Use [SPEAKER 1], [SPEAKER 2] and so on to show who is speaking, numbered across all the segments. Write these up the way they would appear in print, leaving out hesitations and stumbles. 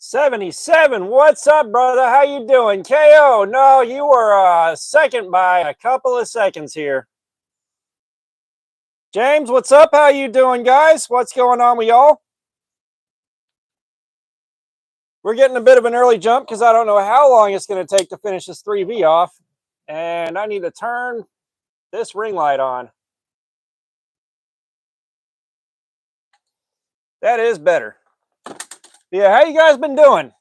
[SPEAKER 1] 77. What's up, brother? How you doing? KO. No, you were second by a couple of seconds here. James, what's up? How you doing, guys? What's going on with y'all? We're getting a bit of an early jump because I don't know how long it's going to take to finish this 3V off. And I need to turn this ring light on. That is better. Yeah, how you guys been doing?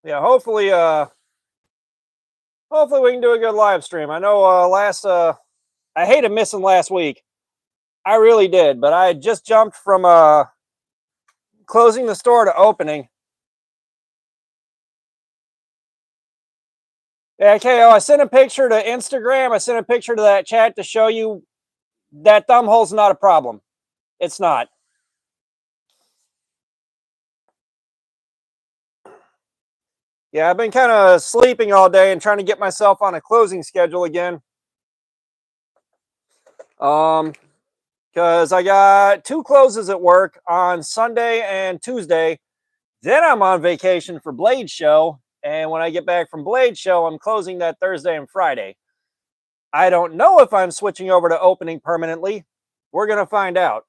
[SPEAKER 1] Yeah, hopefully we can do a good live stream. I know I hated missing last week. I really did, but I had just jumped from closing the store to opening. Yeah, KO, I sent a picture to Instagram. I sent a picture to that chat to show you that thumb hole's not a problem. It's not. Yeah, I've been kind of sleeping all day and trying to get myself on a closing schedule again. Because I got 2 closes at work on Sunday and Tuesday. Then I'm on vacation for Blade Show. And when I get back from Blade Show, I'm closing that Thursday and Friday. I don't know if I'm switching over to opening permanently. We're going to find out.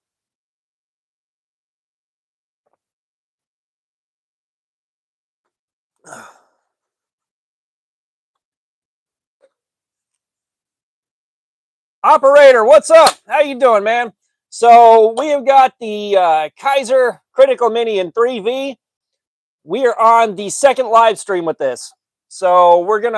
[SPEAKER 1] Operator, what's up? How you doing, man? So we have got the Kaiser Critical Mini in 3V. We are on the second live stream with this. So we're going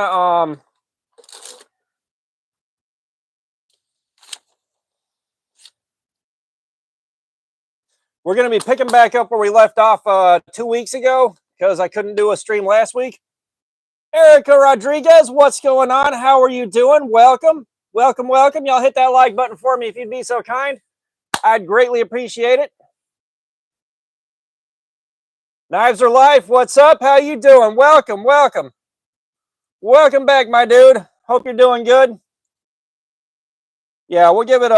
[SPEAKER 1] to be picking back up where we left off 2 weeks ago because I couldn't do a stream last week. Erica Rodriguez, what's going on? How are you doing? Welcome. Welcome, welcome. Y'all hit that like button for me if you'd be so kind. I'd greatly appreciate it. Knives Are Life, what's up? How you doing? Welcome, welcome. Welcome back, my dude. Hope you're doing good. Yeah, we'll give it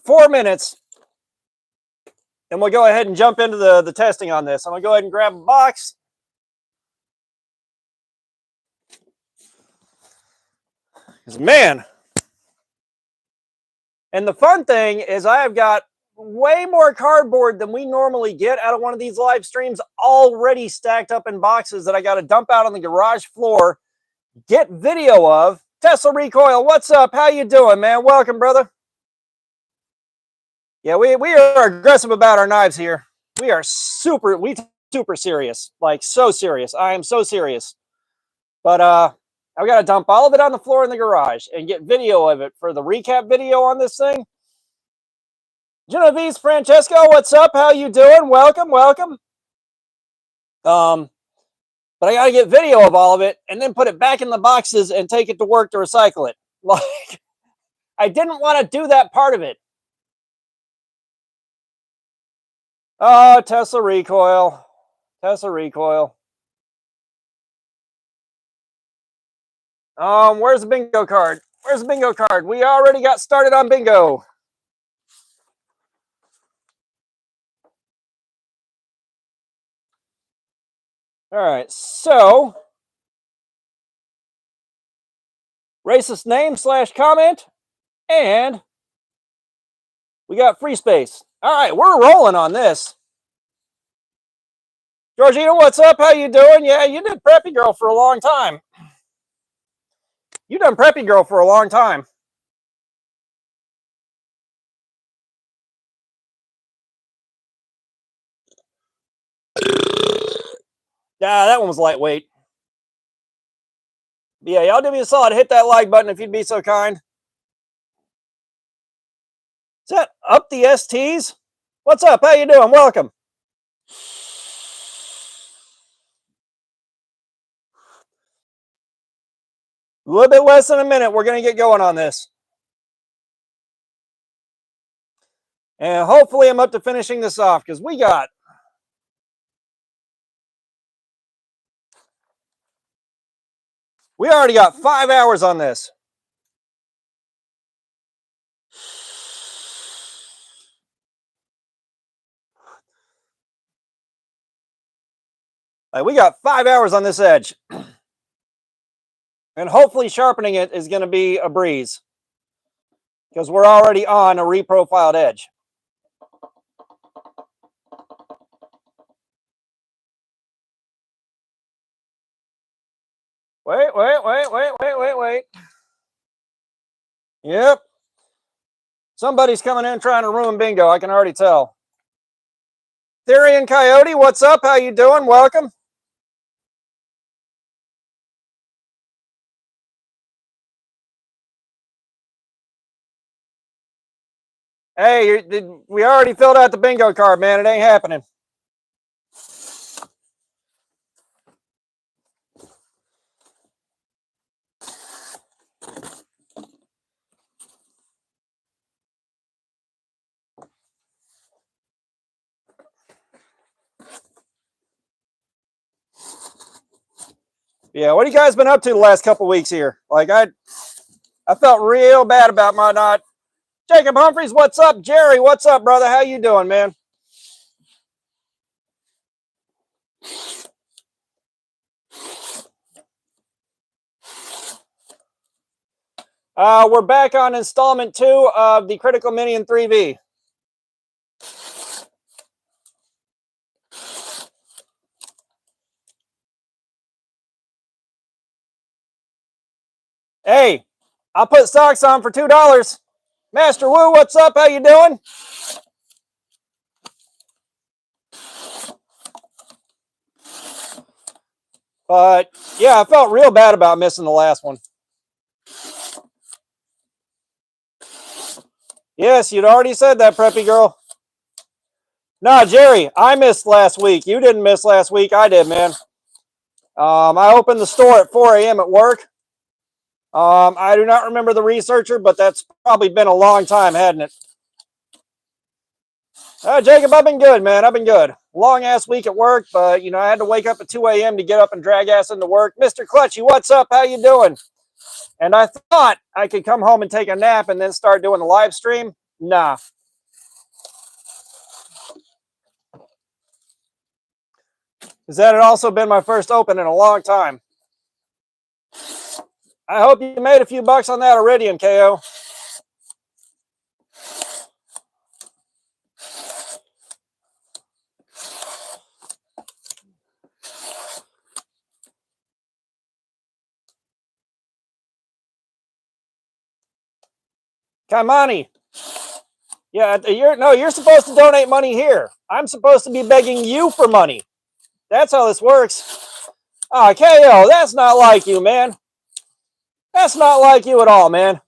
[SPEAKER 1] 4 minutes, and we'll go ahead and jump into the testing on this. I'm going to go ahead and grab a box. Because, man, and the fun thing is I have got way more cardboard than we normally get out of one of these live streams already stacked up in boxes that I got to dump out on the garage floor, get video of. Tesla Recoil, what's up? How you doing, man? Welcome, brother. Yeah, we are aggressive about our knives here. We are super serious. Like, so serious. I am so serious. But I've got to dump all of it on the floor in the garage and get video of it for the recap video on this thing. Genevieve Francesco, what's up? How you doing? Welcome, welcome. But I got to get video of all of it and then put it back in the boxes and take it to work to recycle it. Like, I didn't want to do that part of it. Oh, Tesla Recoil. Tesla Recoil. Where's the bingo card? Where's the bingo card? We already got started on bingo. All right, so racist name / comment, and we got free space. All right, we're rolling on this. Georgina, what's up? How you doing? Yeah, you did Preppy Girl for a long time. You done Preppy Girl for a long time. Yeah, that one was lightweight. But yeah, y'all do me a solid. Hit that like button if you'd be so kind. Is that Up the STs? What's up? How you doing? Welcome. A little bit less than a minute. We're going to get going on this. And hopefully I'm up to finishing this off because we got We already got 5 hours on this. Like, we got 5 hours on this edge. And hopefully sharpening it is going to be a breeze. Because we're already on a reprofiled edge. Wait. Yep. Somebody's coming in trying to ruin bingo. I can already tell. Theory and Coyote, what's up? How you doing? Welcome. Hey, we already filled out the bingo card, man. It ain't happening. Yeah, what have you guys been up to the last couple weeks here? Like, I felt real bad about my not. Jacob Humphreys, what's up? Jerry, what's up, brother? How you doing, man? We're back on installment 2 of the Critical Minion 3V. Hey, I'll put socks on for $2. Master Wu, what's up? How you doing? But yeah, I felt real bad about missing the last one. Yes, you'd already said that, preppy girl. Nah, Jerry, I missed last week. You didn't miss last week. I did, man. I opened the store at 4 a.m. at work. I do not remember the researcher, but that's probably been a long time, hadn't it? Jacob, I've been good, man. I've been good. Long ass week at work, but I had to wake up at 2 a.m. to get up and drag ass into work. Mr. Clutchy, what's up? How you doing? And I thought I could come home and take a nap and then start doing the live stream. Nah. Because that had also been my first open in a long time. I hope you made a few bucks on that Iridium, KO. Kaimani. Yeah, you're supposed to donate money here. I'm supposed to be begging you for money. That's how this works. KO, that's not like you, man. That's not like you at all, man.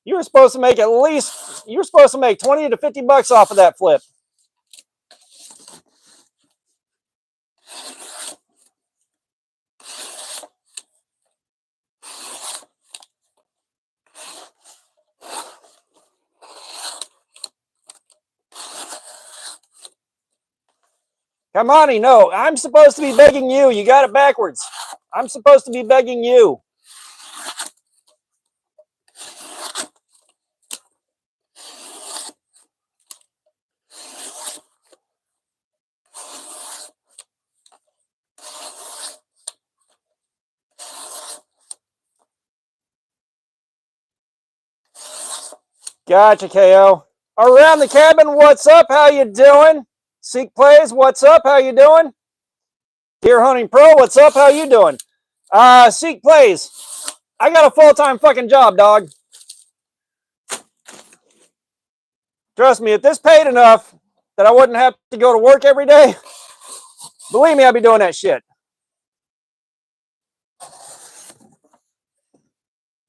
[SPEAKER 1] You were supposed to make you were supposed to make 20 to 50 bucks off of that flip. Kamani, no, I'm supposed to be begging you. You got it backwards. I'm supposed to be begging you. Gotcha, KO. Around the cabin, what's up? How you doing? Seek Plays, what's up? How you doing? Deer Hunting Pro, what's up? How you doing? Seek Plays, I got a full-time fucking job, dog. Trust me, if this paid enough that I wouldn't have to go to work every day, believe me, I'd be doing that shit.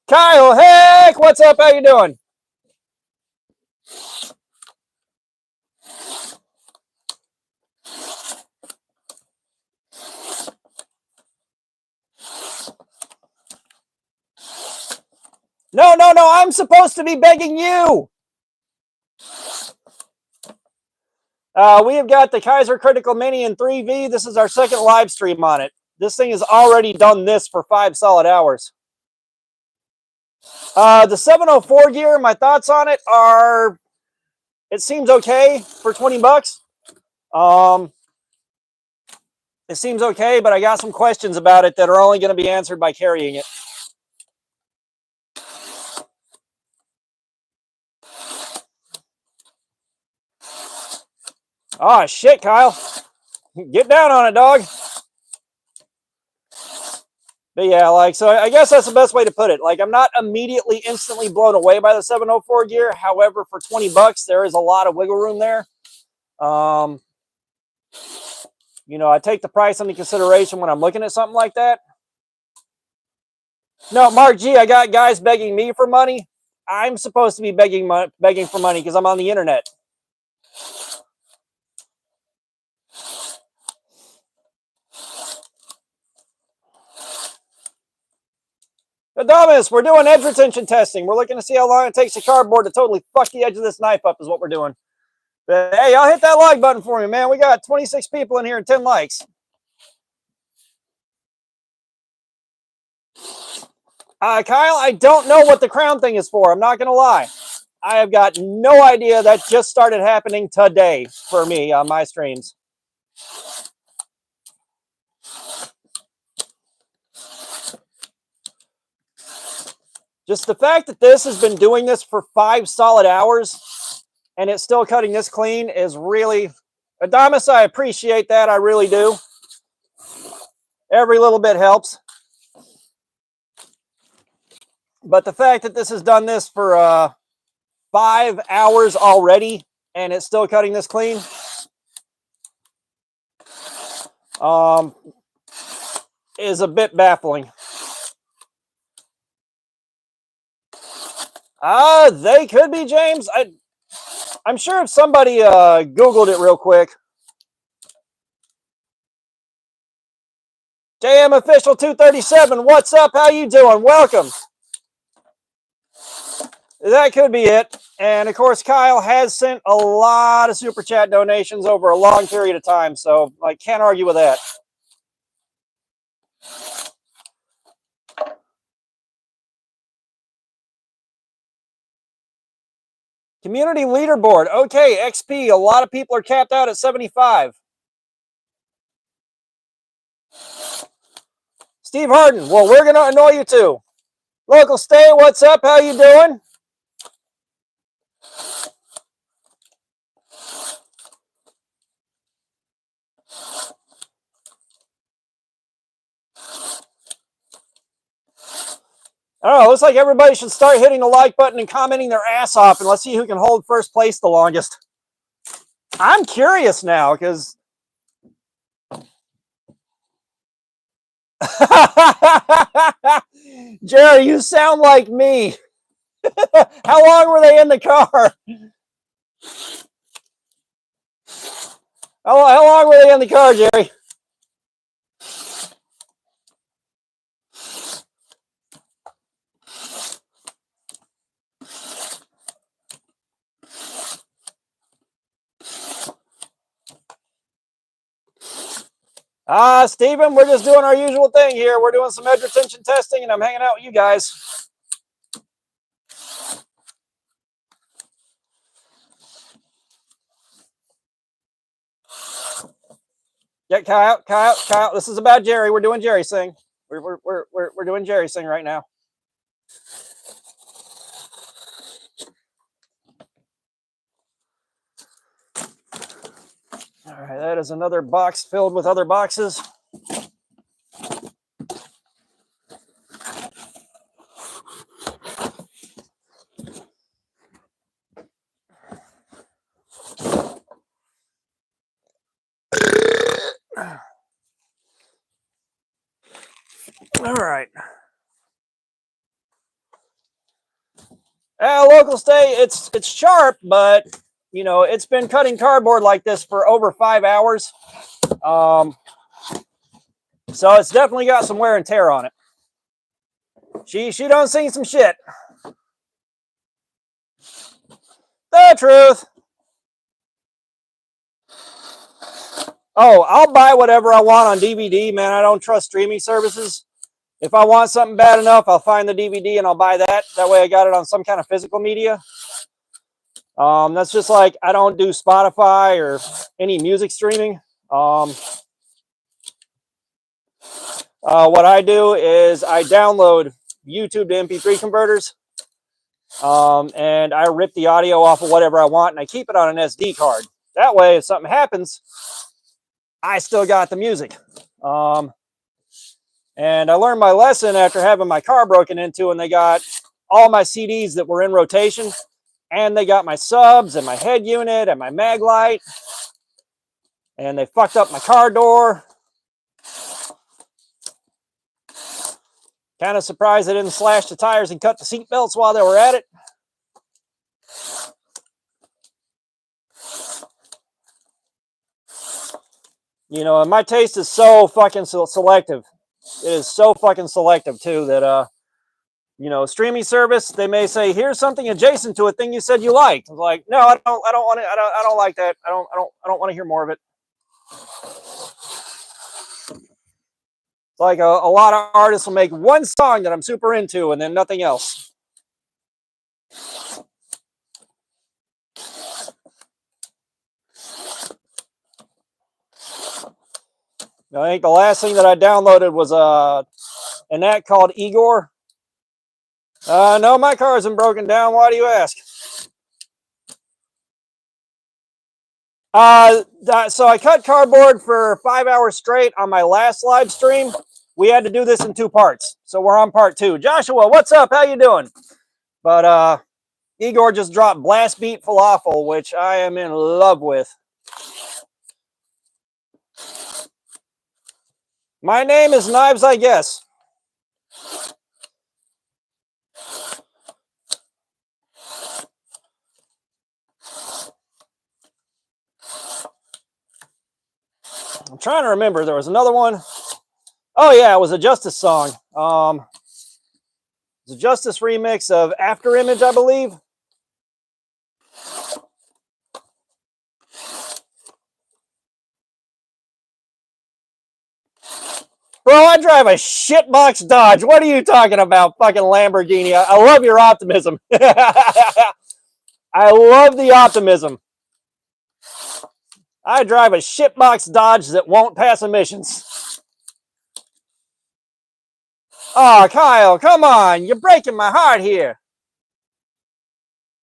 [SPEAKER 1] Kyle, heck, what's up? How you doing? No, I'm supposed to be begging you. We have got the Kaiser Critical Mini in 3V. This is our second live stream on it. This thing has already done this for 5 solid hours. The 704 gear, my thoughts on it are, it seems okay for 20 bucks. It seems okay, but I got some questions about it that are only going to be answered by carrying it. Oh, shit, Kyle. Get down on it, dog. But yeah, like, so I guess that's the best way to put it. Like, I'm not immediately instantly blown away by the 704 gear. However, for 20 bucks, there is a lot of wiggle room there. You know, I take the price into consideration when I'm looking at something like that. No, Mark G, I got guys begging me for money. I'm supposed to be begging for money because I'm on the internet. Adamus, we're doing edge retention testing. We're looking to see how long it takes the cardboard to totally fuck the edge of this knife up is what we're doing. But hey, y'all hit that like button for me, man. We got 26 people in here and 10 likes. Kyle, I don't know what the crown thing is for. I'm not going to lie. I have got no idea. That just started happening today for me on my streams. Just the fact that this has been doing this for 5 solid hours and it's still cutting this clean is really... Adamus, I appreciate that. I really do. Every little bit helps. But the fact that this has done this for 5 hours already and it's still cutting this clean is a bit baffling. They could be, James. I'm sure if somebody Googled it real quick. JM Official 237, what's up? How you doing? Welcome. That could be it. And of course, Kyle has sent a lot of super chat donations over a long period of time, so I can't argue with that. Community leaderboard. Okay, XP. A lot of people are capped out at 75. Steve Harden. Well, we're going to annoy you too. Local Stay, what's up? How you doing? I don't know. Looks like everybody should start hitting the like button and commenting their ass off, and let's see who can hold first place the longest. I'm curious now because... Jerry, you sound like me. How long were they in the car? How long were they in the car, Jerry? Steven, we're just doing our usual thing here. We're doing some edge retention testing, and I'm hanging out with you guys. Yeah, Kyle. This is about Jerry. We're doing Jerry Sing. We're doing Jerry Sing right now. All right, that is another box filled with other boxes. All right. Local Stay, it's sharp, but you know, it's been cutting cardboard like this for over 5 hours. So it's definitely got some wear and tear on it. She done seen some shit. The truth. Oh, I'll buy whatever I want on DVD, man. I don't trust streaming services. If I want something bad enough, I'll find the DVD and I'll buy that. That way I got it on some kind of physical media. That's just like I don't do Spotify or any music streaming. What I do is I download YouTube to MP3 converters, and I rip the audio off of whatever I want, and I keep it on an SD card. That way, if something happens, I still got the music. And I learned my lesson after having my car broken into, and they got all my CDs that were in rotation, and they got my subs and my head unit and my mag light, and they fucked up my car door. Kind of surprised they didn't slash the tires and cut the seat belts while they were at it. You know, and my taste is so fucking selective. It is so fucking selective too that you know, streaming service, they may say, here's something adjacent to a thing you said you liked. I'm like, no, I don't want it. I don't like that. I don't want to hear more of it. It's like a lot of artists will make one song that I'm super into and then nothing else. I think the last thing that I downloaded was an act called Igor. No, my car isn't broken down. Why do you ask? So I cut cardboard for 5 hours straight on my last live stream. We had to do this in 2 parts, so we're on part 2. Joshua, what's up? How you doing? But Igor just dropped Blast Beat Falafel, which I am in love with. My name is Knives, I guess. I'm trying to remember. There was another one. Oh yeah, it was a Justice song. It's a Justice remix of After Image, I believe. Bro, I drive a shitbox Dodge. What are you talking about, fucking Lamborghini? I love your optimism. I love the optimism. I drive a shitbox Dodge that won't pass emissions. Oh, Kyle, come on. You're breaking my heart here.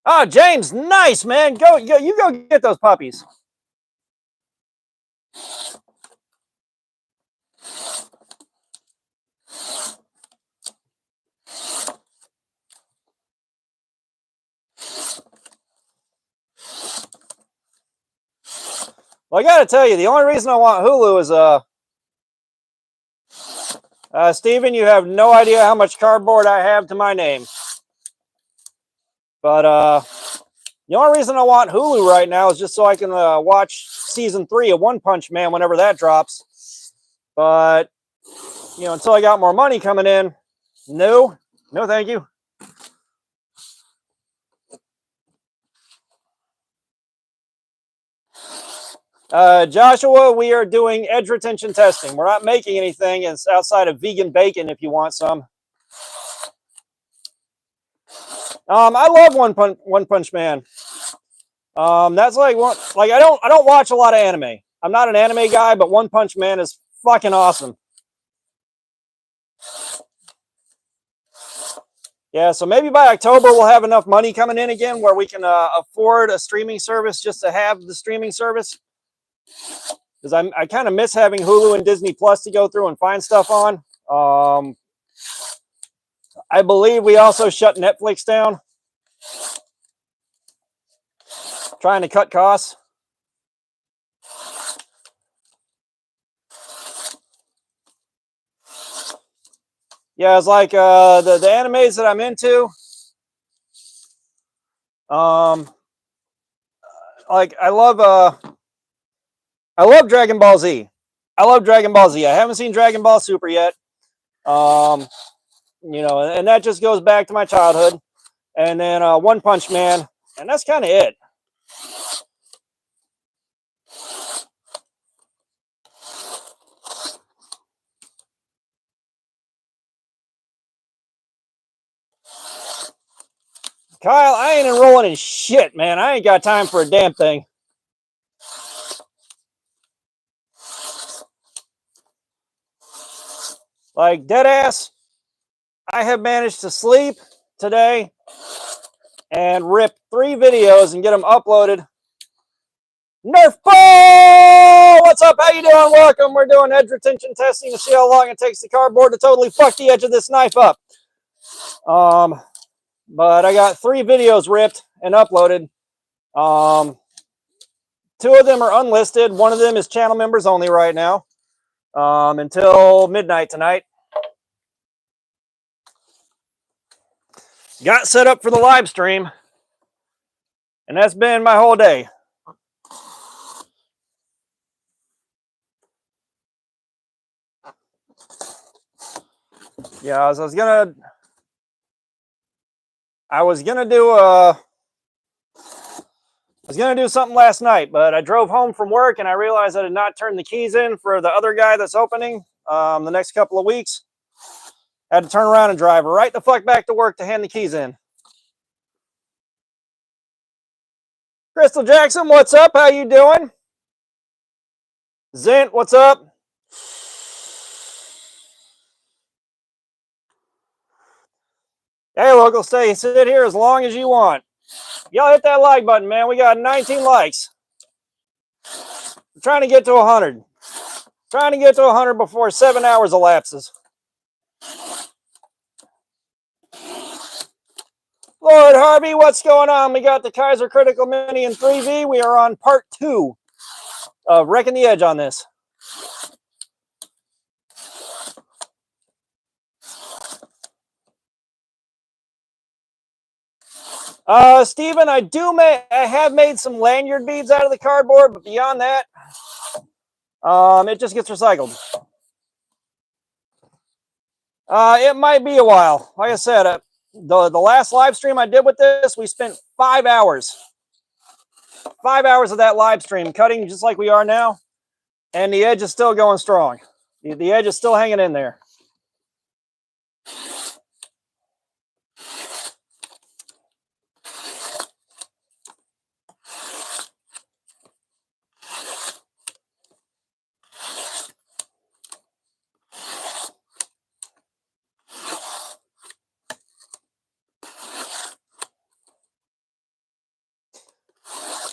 [SPEAKER 1] Oh, James, nice, man. You go get those puppies. Well, I got to tell you, the only reason I want Hulu is Steven, you have no idea how much cardboard I have to my name. But the only reason I want Hulu right now is just so I can watch season 3 of One Punch Man whenever that drops. But, you know, until I got more money coming in, no, thank you. Joshua, we are doing edge retention testing. We're not making anything. It's outside of vegan bacon if you want some. I love One Punch Man. That's like I don't watch a lot of anime. I'm not an anime guy, but One Punch Man is fucking awesome. Yeah, so maybe by October we'll have enough money coming in again where we can afford a streaming service just to have the streaming service. Because I kind of miss having Hulu and Disney Plus to go through and find stuff on. I believe we also shut Netflix down, trying to cut costs. Yeah, it's like the animes that I'm into. Like I love Dragon Ball Z. I love Dragon Ball Z. I haven't seen Dragon Ball Super yet. You know, and that just goes back to my childhood. And then One Punch Man, and that's kind of it. Kyle, I ain't enrolling in shit, man. I ain't got time for a damn thing. Like, dead ass, I have managed to sleep today and rip 3 videos and get them uploaded. Nerf ball! What's up? How you doing? Welcome. We're doing edge retention testing to see how long it takes the cardboard to totally fuck the edge of this knife up. But I got 3 videos ripped and uploaded. 2 of them are unlisted. 1 of them is channel members only right now, until midnight tonight. Got set up for the live stream, and that's been my whole day. Yeah, I was gonna do something last night, but I drove home from work and I realized I did not turn the keys in for the other guy that's opening the next couple of weeks. Had to turn around and drive right the fuck back to work to hand the keys in. Crystal Jackson, what's up? How you doing? Zint, what's up? Hey, local, sit here as long as you want. Y'all hit that like button, man. We got 19 likes. We're trying to get to 100. Trying to get to 100 before 7 hours elapses. Lord Harvey, what's going on? We got the Kaiser Critical Mini in 3V. We are on part 2 of wrecking the edge on this. Steven, I have made some lanyard beads out of the cardboard, but beyond that, it just gets recycled. It might be a while. Like I said, the last live stream I did with this, we spent 5 hours. 5 hours of that live stream cutting just like we are now, and the edge is still going strong. The edge is still hanging in there.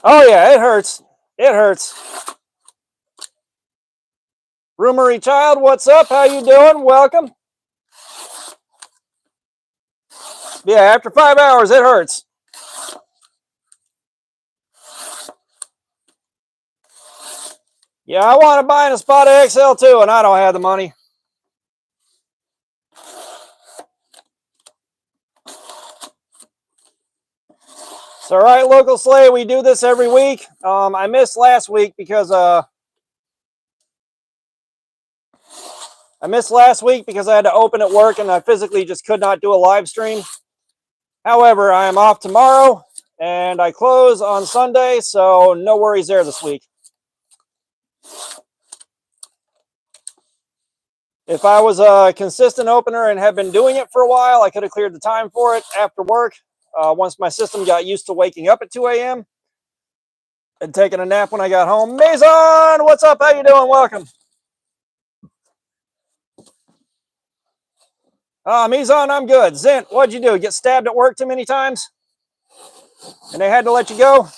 [SPEAKER 1] Oh yeah, it hurts. It hurts. Rumory Child, what's up? How you doing? Welcome. Yeah, after 5 hours, it hurts. Yeah, I want to buy in a Spot XL too, and I don't have the money. It's all right, local Slay. We do this every week. I missed last week because I had to open at work and I physically just could not do a live stream. However, I am off tomorrow and I close on Sunday, so no worries there this week. If I was a consistent opener and had been doing it for a while, I could have cleared the time for it after work. Once my system got used to waking up at 2 a.m. and taking a nap when I got home. Mason, what's up? How you doing? Welcome. Mason, I'm good. Zint, what'd you do? Get stabbed at work too many times? And they had to let you go?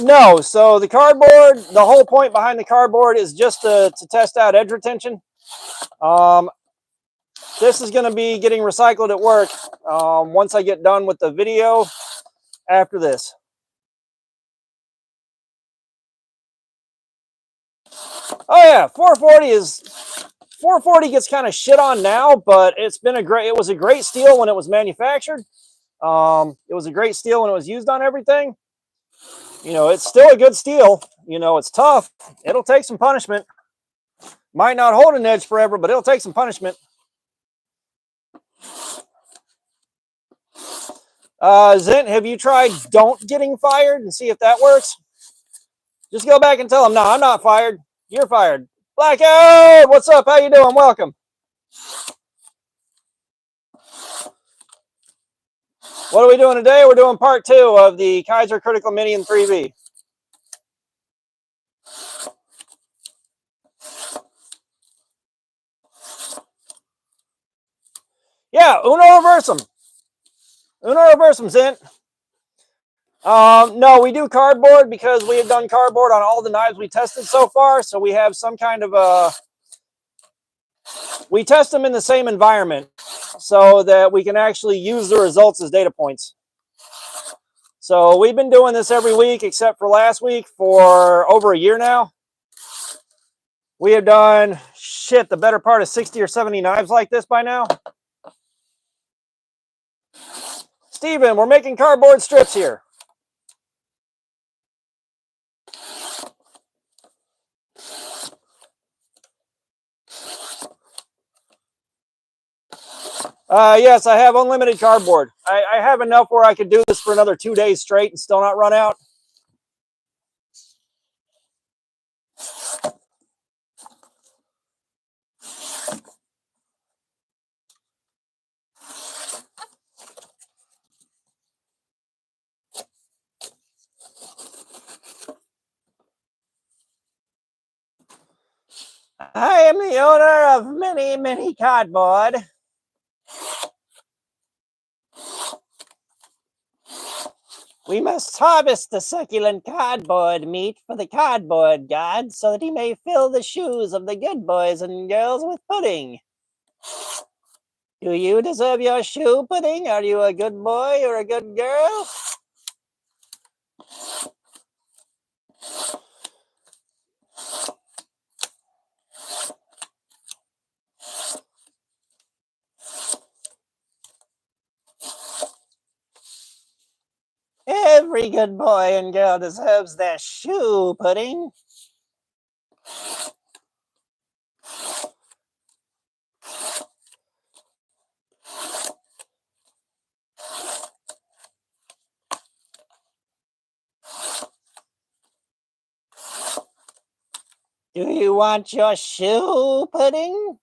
[SPEAKER 1] No. So the cardboard, the whole point behind the cardboard is just to test out edge retention. This is going to be getting recycled at work once I get done with the video after this. Oh yeah, 440 gets kind of shit on now, but it was a great steel when it was manufactured. It was a great steel when it was used on everything. You know, it's still a good steel. You know, it's tough. It'll take some punishment. Might not hold an edge forever, but it'll take some punishment. Zint, have you tried don't getting fired and see if that works? Just go back and tell them, no, I'm not fired. You're fired. Blackout, what's up? How you doing? Welcome. What are we doing today? We're doing part 2 of the Kaiser Critical Mini in 3V. Yeah, Uno Reversum. Uno Reversum's in. No, we do cardboard because we have done cardboard on all the knives we tested so far. So we have some kind of we test them in the same environment so that we can actually use the results as data points. So we've been doing this every week except for last week for over a year now. We have done, the better part of 60 or 70 knives like this by now. Steven, we're making cardboard strips here. Yes, I have unlimited cardboard. I have enough where I could do this for another 2 days straight and still not run out. I am the owner of many cardboard. We must harvest the succulent cardboard meat for the cardboard god so that he may fill the shoes of the good boys and girls with pudding. Do you deserve your shoe, pudding? Are you a good boy or a good girl? Every good boy and girl deserves their shoe, pudding. Do you want your shoe, pudding?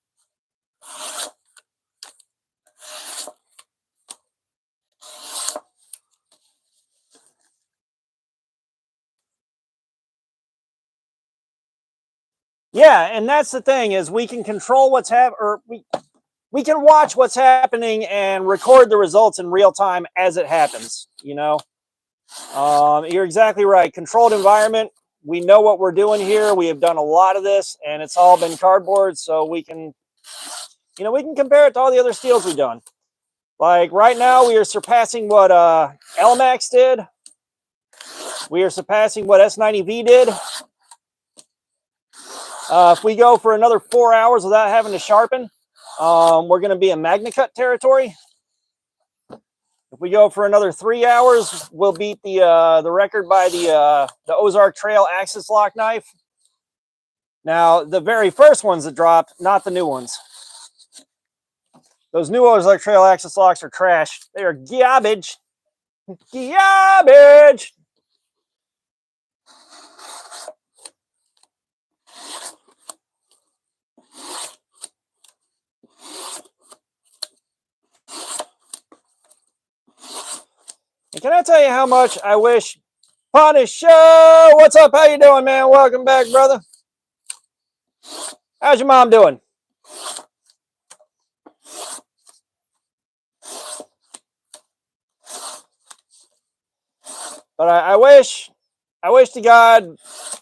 [SPEAKER 1] Yeah, and that's the thing is we can control what's we can watch what's happening and record the results in real time as it happens. You know, you're exactly right. Controlled environment. We know what we're doing here. We have done a lot of this, and it's all been cardboard, so we can, we can compare it to all the other steels we've done. Like right now, we are surpassing what LMAX did. We are surpassing what S90V did. If we go for another 4 hours without having to sharpen, we're going to be in MagnaCut territory. If we go for another 3 hours, we'll beat the record by the Ozark Trail Axis Lock knife. Now, the very first ones that dropped, not the new ones. Those new Ozark Trail Axis Locks are trash. They are garbage. Garbage! And can I tell you how much I wish Punisher? What's up? How you doing, man? Welcome back, brother. How's your mom doing? But I wish to God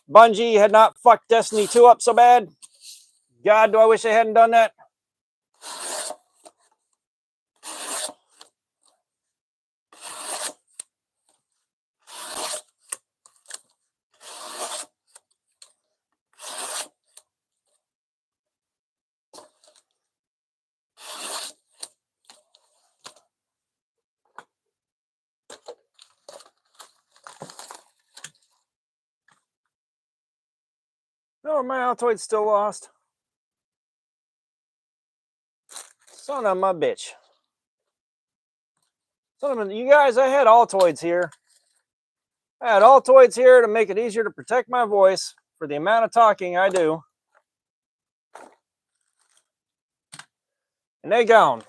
[SPEAKER 1] Bungie had not fucked Destiny 2 up so bad. God, do I wish they hadn't done that? No, my Altoid's still lost. Son of my bitch. You guys, I had Altoids here. I had Altoids here to make it easier to protect my voice for the amount of talking I do. And they gone.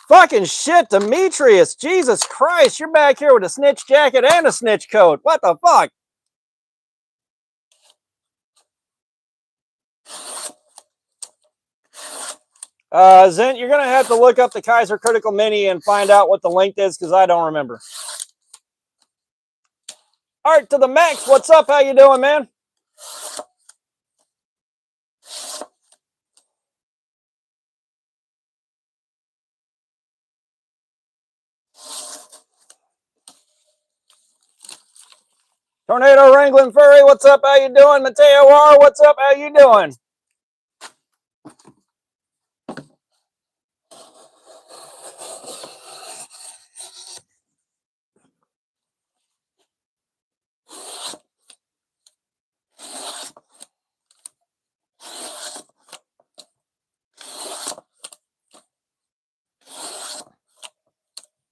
[SPEAKER 1] Fucking shit, Demetrius. Jesus Christ, you're back here with a snitch jacket and a snitch coat. What the fuck? Zent, you're going to have to look up the Kaiser Critical Mini and find out what the length is, because I don't remember. Art to the Max, what's up? How you doing, man? Tornado Wrangling Furry, what's up? How you doing? Mateo R, what's up? How you doing?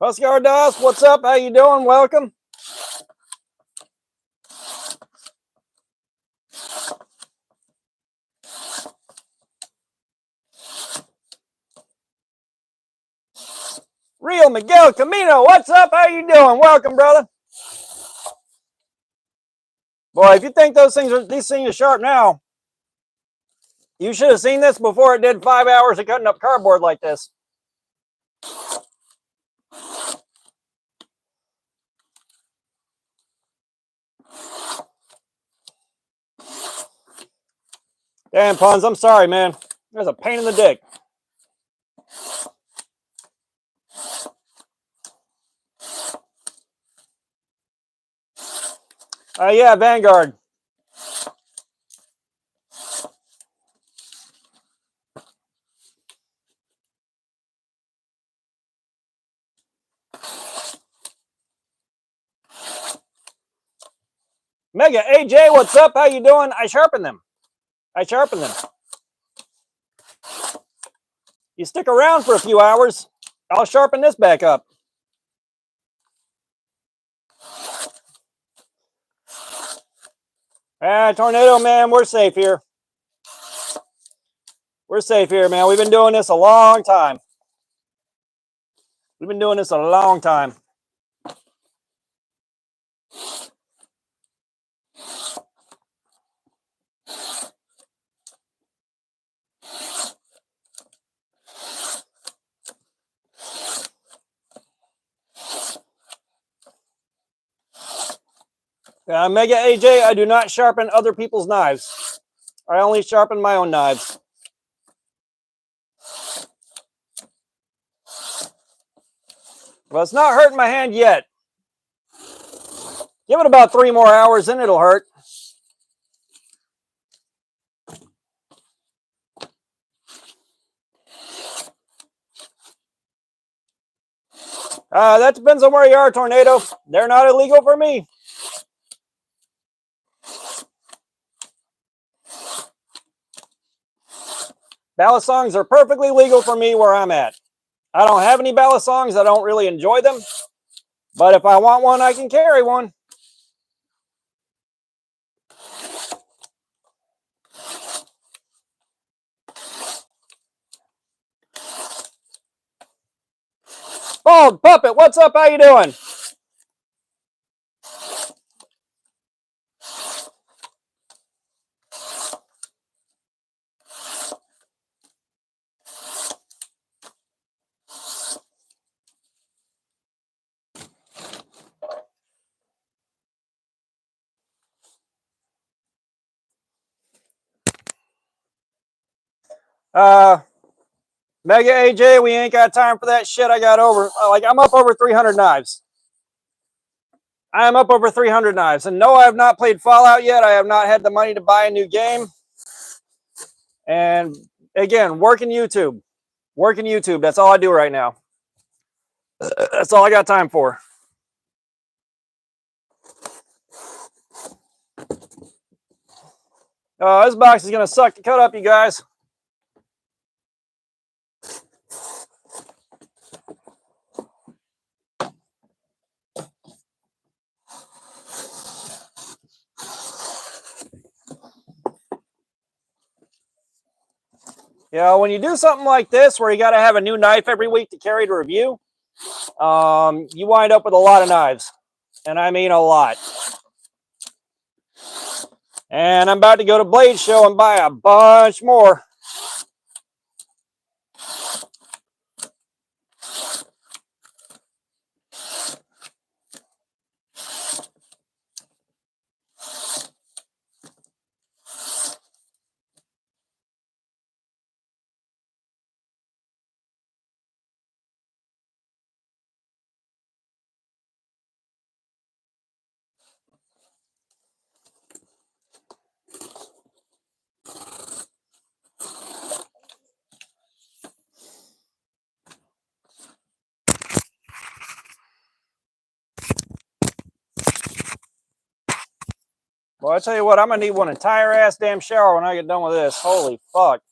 [SPEAKER 1] Oscar Das, what's up? How you doing? Welcome. Real Miguel Camino, what's up? How you doing? Welcome, brother. Boy, if you think these things are sharp now, you should have seen this before it did 5 hours of cutting up cardboard like this. Damn, Pons, I'm sorry, man. There's a pain in the dick. Yeah, Vanguard. Mega AJ, what's up? How you doing? I sharpen them. You stick around for a few hours, I'll sharpen this back up. Tornado, man, we're safe here. We're safe here, man. We've been doing this a long time. Mega AJ, I do not sharpen other people's knives. I only sharpen my own knives. Well, it's not hurting my hand yet. Give it about 3 more hours and it'll hurt. That depends on where you are, Tornado. They're not illegal for me. Ballad songs are perfectly legal for me where I'm at. I don't have any ballad songs. I don't really enjoy them. But if I want one, I can carry one. Bald Puppet, what's up? How you doing? Mega AJ, we ain't got time for that shit. I'm up over 300 knives. I am up over 300 knives. And no, I have not played Fallout yet. I have not had the money to buy a new game. And again, working YouTube. That's all I do right now. That's all I got time for. This box is going to suck to cut up, you guys. You know, when you do something like this where you got to have a new knife every week to carry to review, you wind up with a lot of knives. And I mean a lot. And I'm about to go to Blade Show and buy a bunch more. Well, I tell you what, I'm going to need one entire ass damn shower when I get done with this. Holy fuck.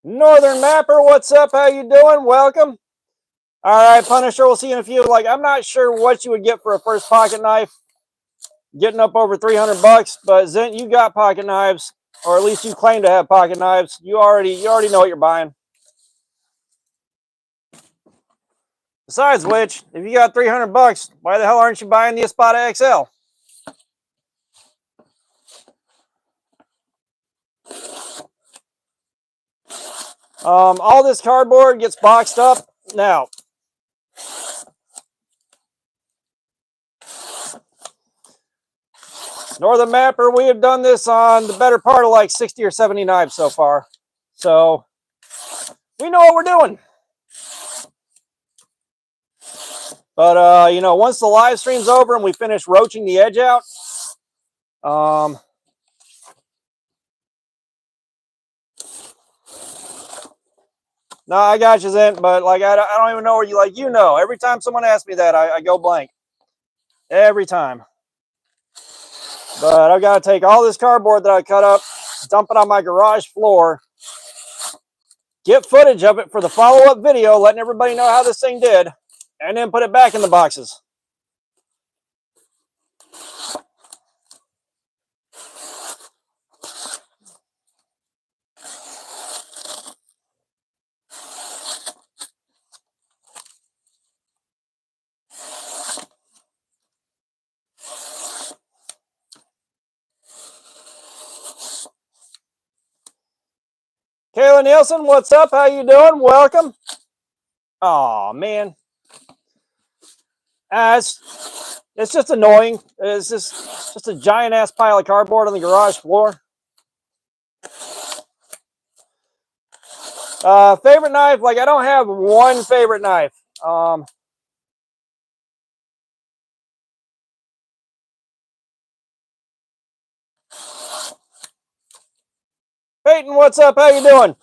[SPEAKER 1] Northern Mapper, what's up? How you doing? Welcome. All right, Punisher, we'll see you in a few. Like, I'm not sure what you would get for a first pocket knife, getting up over 300 bucks, but Zent, you got pocket knives, or at least you claim to have pocket knives. You already know what you're buying. Besides which, if you got 300 bucks, why the hell aren't you buying the Espada XL? All this cardboard gets boxed up. Now, Northern Mapper, we have done this on the better part of like 60 or 70 knives so far. So, we know what we're doing. But, you know, once the live stream's over and we finish roaching the edge out, no, I got you, Zent, but like, I don't even know where you, like, you know, every time someone asks me that, I go blank. Every time. But I've got to take all this cardboard that I cut up, dump it on my garage floor, get footage of it for the follow-up video, letting everybody know how this thing did, and then put it back in the boxes. Kayla Nielsen, what's up? How you doing? Welcome. Oh man. It's just annoying. It's just a giant ass pile of cardboard on the garage floor. Favorite knife? Like, I don't have one favorite knife. Peyton, what's up? How you doing?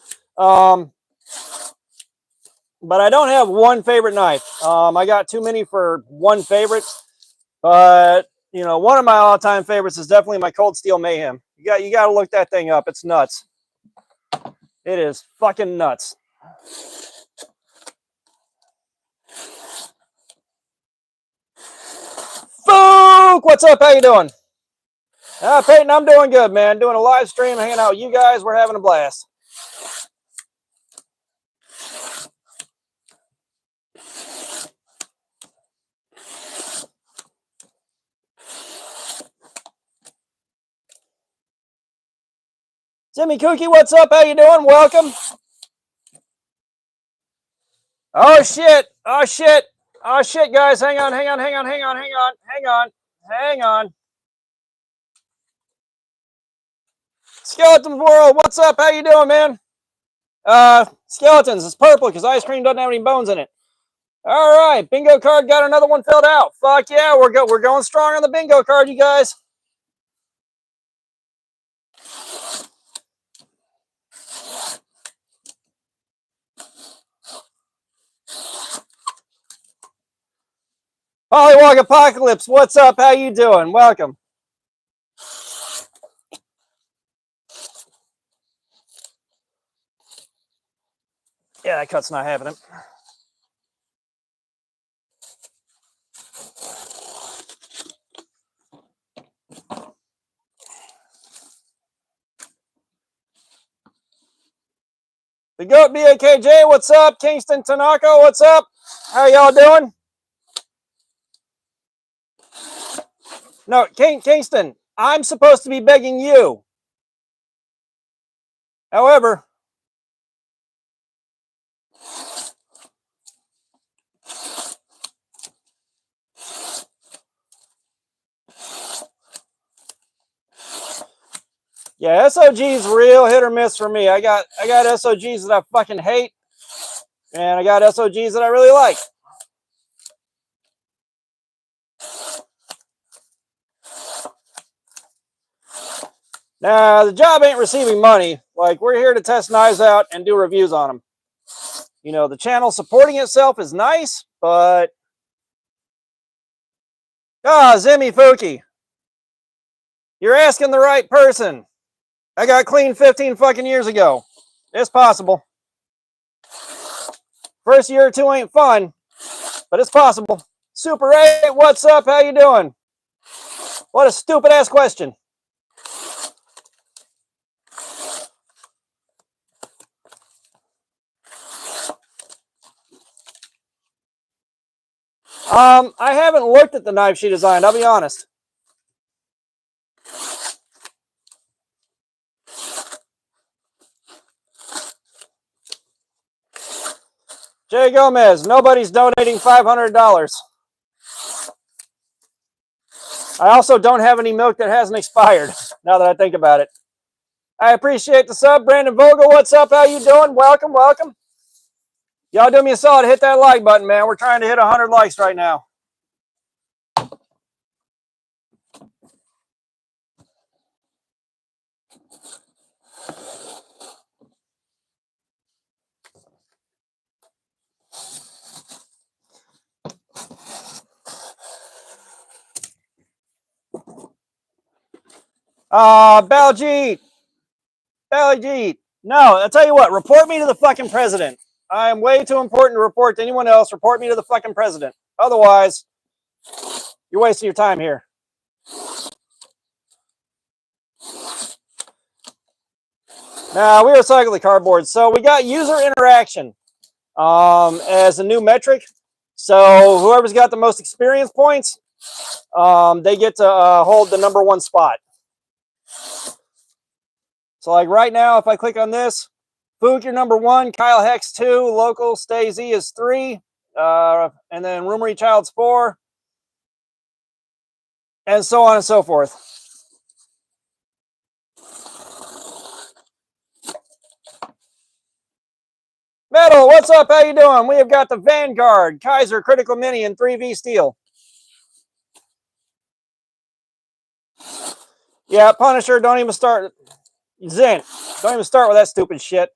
[SPEAKER 1] But I don't have one favorite knife. I got too many for one favorite. But you know, one of my all-time favorites is definitely my Cold Steel Mayhem. You got to look that thing up. It's nuts. It is fucking nuts. Fook, what's up? How you doing? Peyton, I'm doing good, man. Doing a live stream, hanging out with you guys. We're having a blast. Jimmy Cookie, what's up? How you doing? Welcome. Oh shit! Oh shit! Oh shit, guys! Hang on! Hang on! Hang on! Hang on! Hang on! Hang on! Hang on! Skeleton World, what's up? How you doing, man? Skeletons. It's purple because ice cream doesn't have any bones in it. All right, bingo card got another one filled out. Fuck yeah, we're going strong on the bingo card, you guys. Hollywog Apocalypse, what's up? How you doing? Welcome. Yeah, that cut's not happening. The GOAT BAKJ, what's up? Kingston Tanaka, what's up? How y'all doing? No, Kingston, I'm supposed to be begging you. However, yeah, SOG's real hit or miss for me. I got SOGs that I fucking hate, and I got SOGs that I really like. Now, the job ain't receiving money. Like, we're here to test knives out and do reviews on them. You know, the channel supporting itself is nice, but... Zimmy Fuki. You're asking the right person. I got clean 15 fucking years ago. It's possible. First year or two ain't fun, but it's possible. Super 8, what's up? How you doing? What a stupid-ass question. I haven't looked at the knife she designed, I'll be honest. Jay Gomez, nobody's donating $500. I also don't have any milk that hasn't expired, now that I think about it. I appreciate the sub. Brandon Vogel, what's up? How you doing? Welcome, welcome. Y'all do me a solid. Hit that like button, man. We're trying to hit 100 likes right now. Baljeet. Baljeet. No, I'll tell you what. Report me to the fucking president. I am way too important to report to anyone else. Report me to the fucking president. Otherwise, you're wasting your time here. Now, we recycle the cardboard. So we got user interaction as a new metric. So whoever's got the most experience points, they get to hold the #1 spot. So like right now, if I click on this, Fook, you're #1, Kyle Hex 2, Local Stay Z is 3, and then Roomery Child's 4, and so on and so forth. Metal, what's up? How you doing? We have got the Vanguard, Kaiser Critical Mini, and 3V Steel. Yeah, Punisher, don't even start. Zint, don't even start with that stupid shit.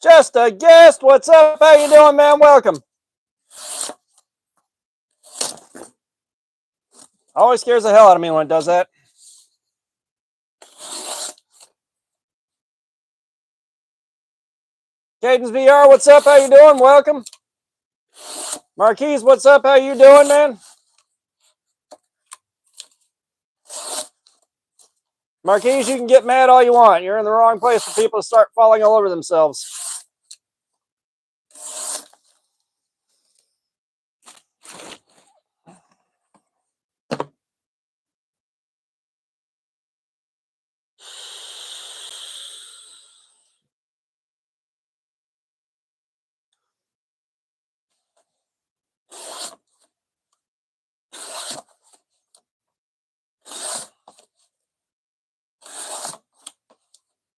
[SPEAKER 1] Just a guest. What's up? How you doing, man? Welcome. Always scares the hell out of me when it does that. Cadence VR, what's up? How you doing? Welcome. Marquise, what's up? How you doing, man? Marquise, you can get mad all you want. You're in the wrong place for people to start falling all over themselves.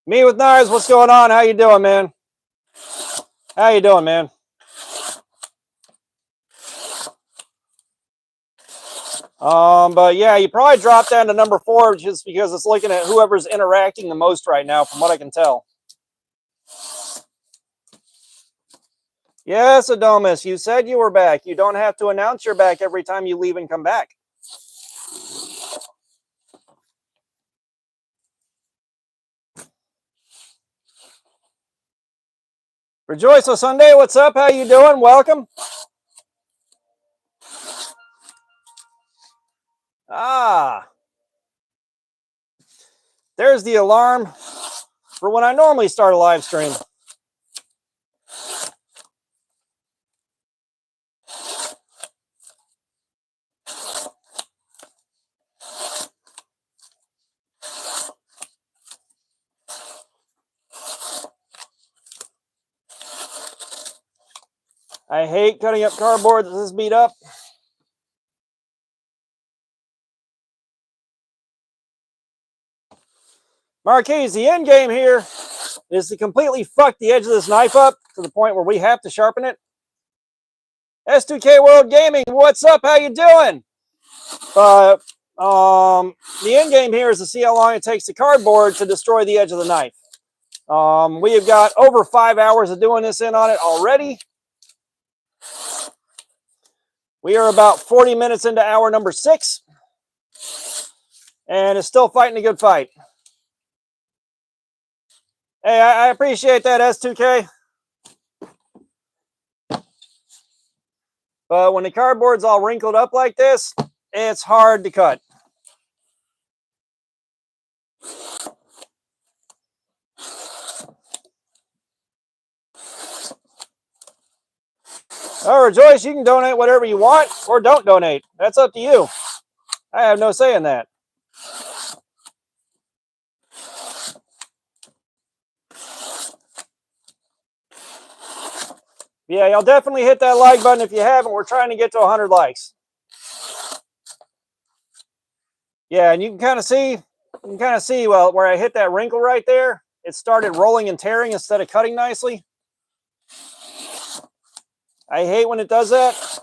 [SPEAKER 1] Me with knives, what's going on? How you doing, man? How you doing, man? But yeah, you probably dropped down to number 4 just because it's looking at whoever's interacting the most right now, from what I can tell. Yes, Adomus, you said you were back. You don't have to announce you're back every time you leave and come back. Rejoice on Sunday, what's up? How you doing? Welcome. Ah, there's the alarm for when I normally start a live stream. I hate cutting up cardboard that's beat up. Marquise, the end game here is to completely fuck the edge of this knife up to the point where we have to sharpen it. S2K World Gaming, what's up? How you doing? But the end game here is to see how long it takes the cardboard to destroy the edge of the knife. We have got over 5 hours of doing this in on it already. We are about 40 minutes into hour number 6. And it's still fighting a good fight. Hey, I appreciate that, S2K. But when the cardboard's all wrinkled up like this, it's hard to cut. Oh, Rejoice, you can donate whatever you want or don't donate. That's up to you. I have no say in that. Yeah, y'all definitely hit that like button if you haven't. We're trying to get to 100 likes. Yeah, and you can kind of see, well, where I hit that wrinkle right there, it started rolling and tearing instead of cutting nicely. I hate when it does that.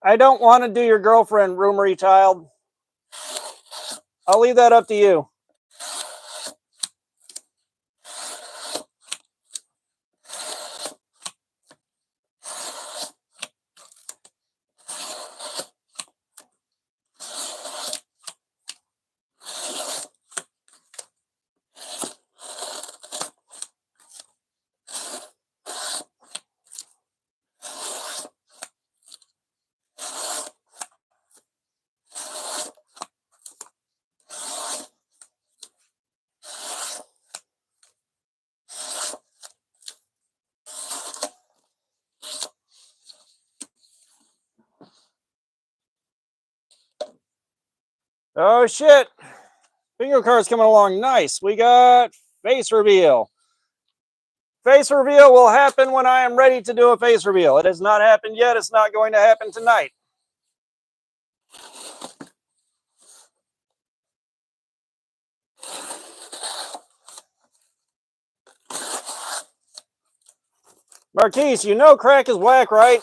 [SPEAKER 1] I don't want to do your girlfriend, Rumory Child. I'll leave that up to you. Oh, shit. Bingo card's coming along nice. We got face reveal. Face reveal will happen when I am ready to do a face reveal. It has not happened yet. It's not going to happen tonight. Marquise, you know crack is whack, right?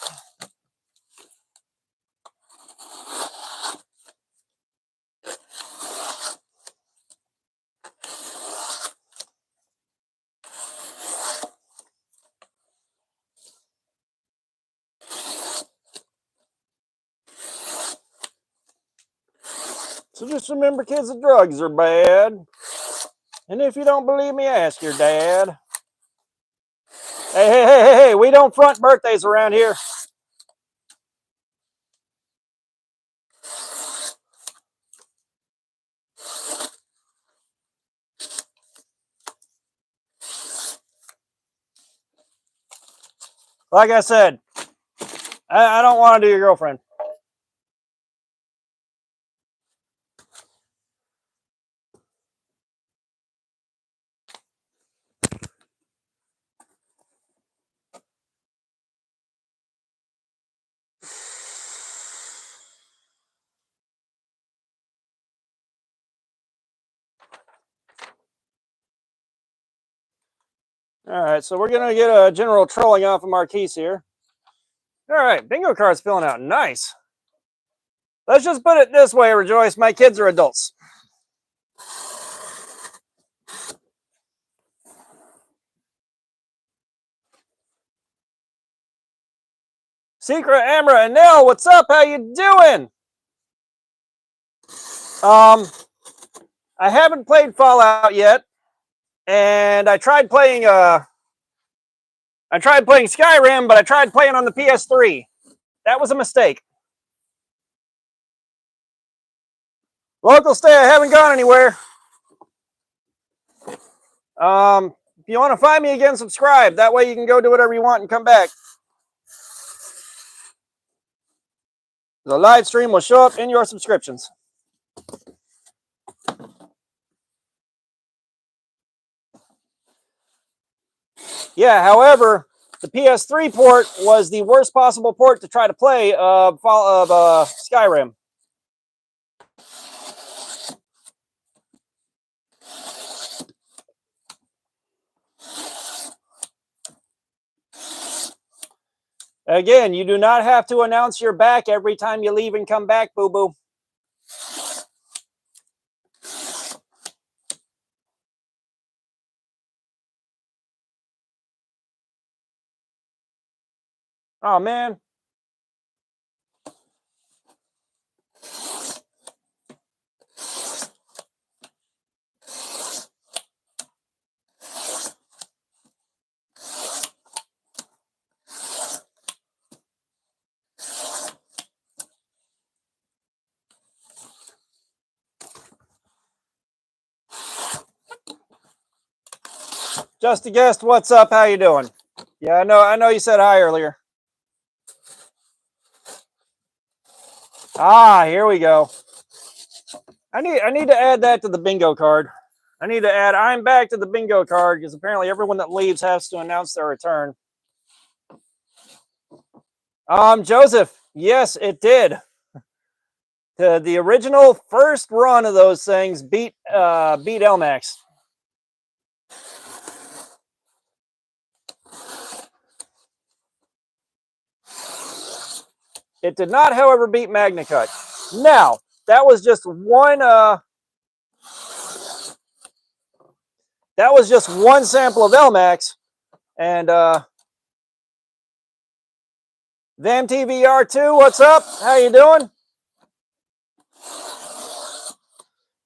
[SPEAKER 1] So just remember, kids, the drugs are bad. And if you don't believe me, ask your dad. Hey, we don't front birthdays around here. Like I said, I don't want to do your girlfriend. All right, so we're going to get a general trolling off of Marquise here. All right, bingo card's filling out nice. Let's just put it this way, Rejoice. My kids are adults. Secret, Amra, and Nell, what's up? How you doing? I haven't played Fallout yet, and I tried playing Skyrim, but I tried playing on the PS3. That was a mistake. Local stay, I haven't gone anywhere. If you want to find me again, subscribe. That way you can go do whatever you want and come back. The live stream will show up in your subscriptions. Yeah, however, the PS3 port was the worst possible port to try to play Skyrim. Again, you do not have to announce you're back every time you leave and come back, boo-boo. Oh, man. Just a guest, what's up? How you doing? Yeah, I know you said hi earlier. Ah, here we go. I need to add that to the bingo card. I need to add I'm back to the bingo card because apparently everyone that leaves has to announce their return. Joseph, yes, it did. The original first run of those things beat LMAX. It did not, however, beat Magna Cut. Now, that was just one sample of LMAX, and VamTVR2, what's up? How you doing?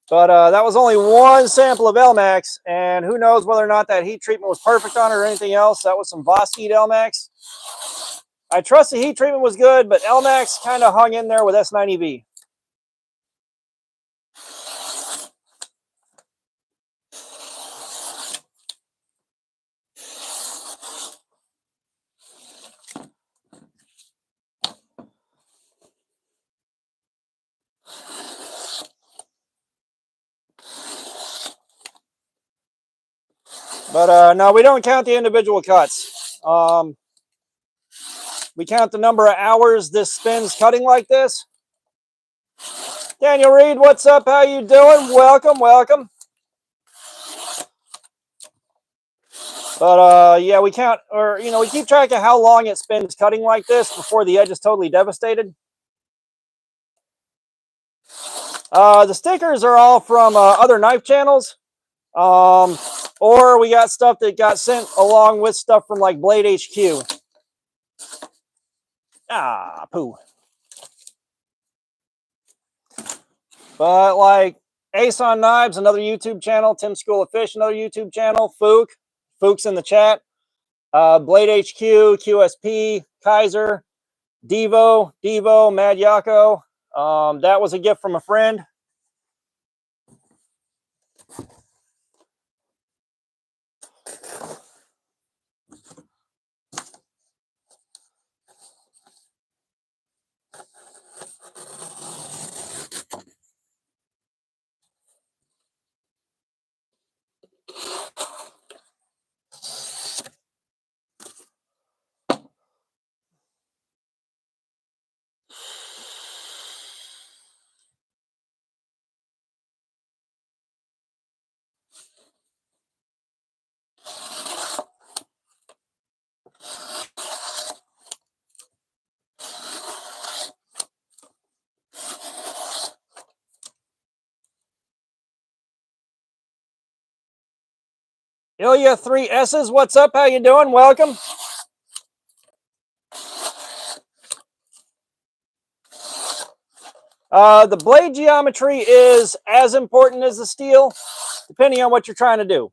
[SPEAKER 1] But that was only one sample of LMAX, and who knows whether or not that heat treatment was perfect on it or anything else. That was some Voskheat LMAX. I trust the heat treatment was good, but LMAX kind of hung in there with S90V. But no, we don't count the individual cuts. We count the number of hours this spends cutting like this. Daniel Reed, what's up? How you doing? Welcome, welcome. But yeah, we count, or we keep track of how long it spends cutting like this before the edge is totally devastated. The stickers are all from other knife channels. Or we got stuff that got sent along with stuff from like Blade HQ. Ah, poo. But like Ace on Knives, another YouTube channel. Tim School of Fish, another YouTube channel. Fook's in the chat. Blade HQ, QSP, Kaiser, Devo, Mad Yako. That was a gift from a friend. Ilya 3S's, what's up? How you doing? Welcome. The blade geometry is as important as the steel, depending on what you're trying to do.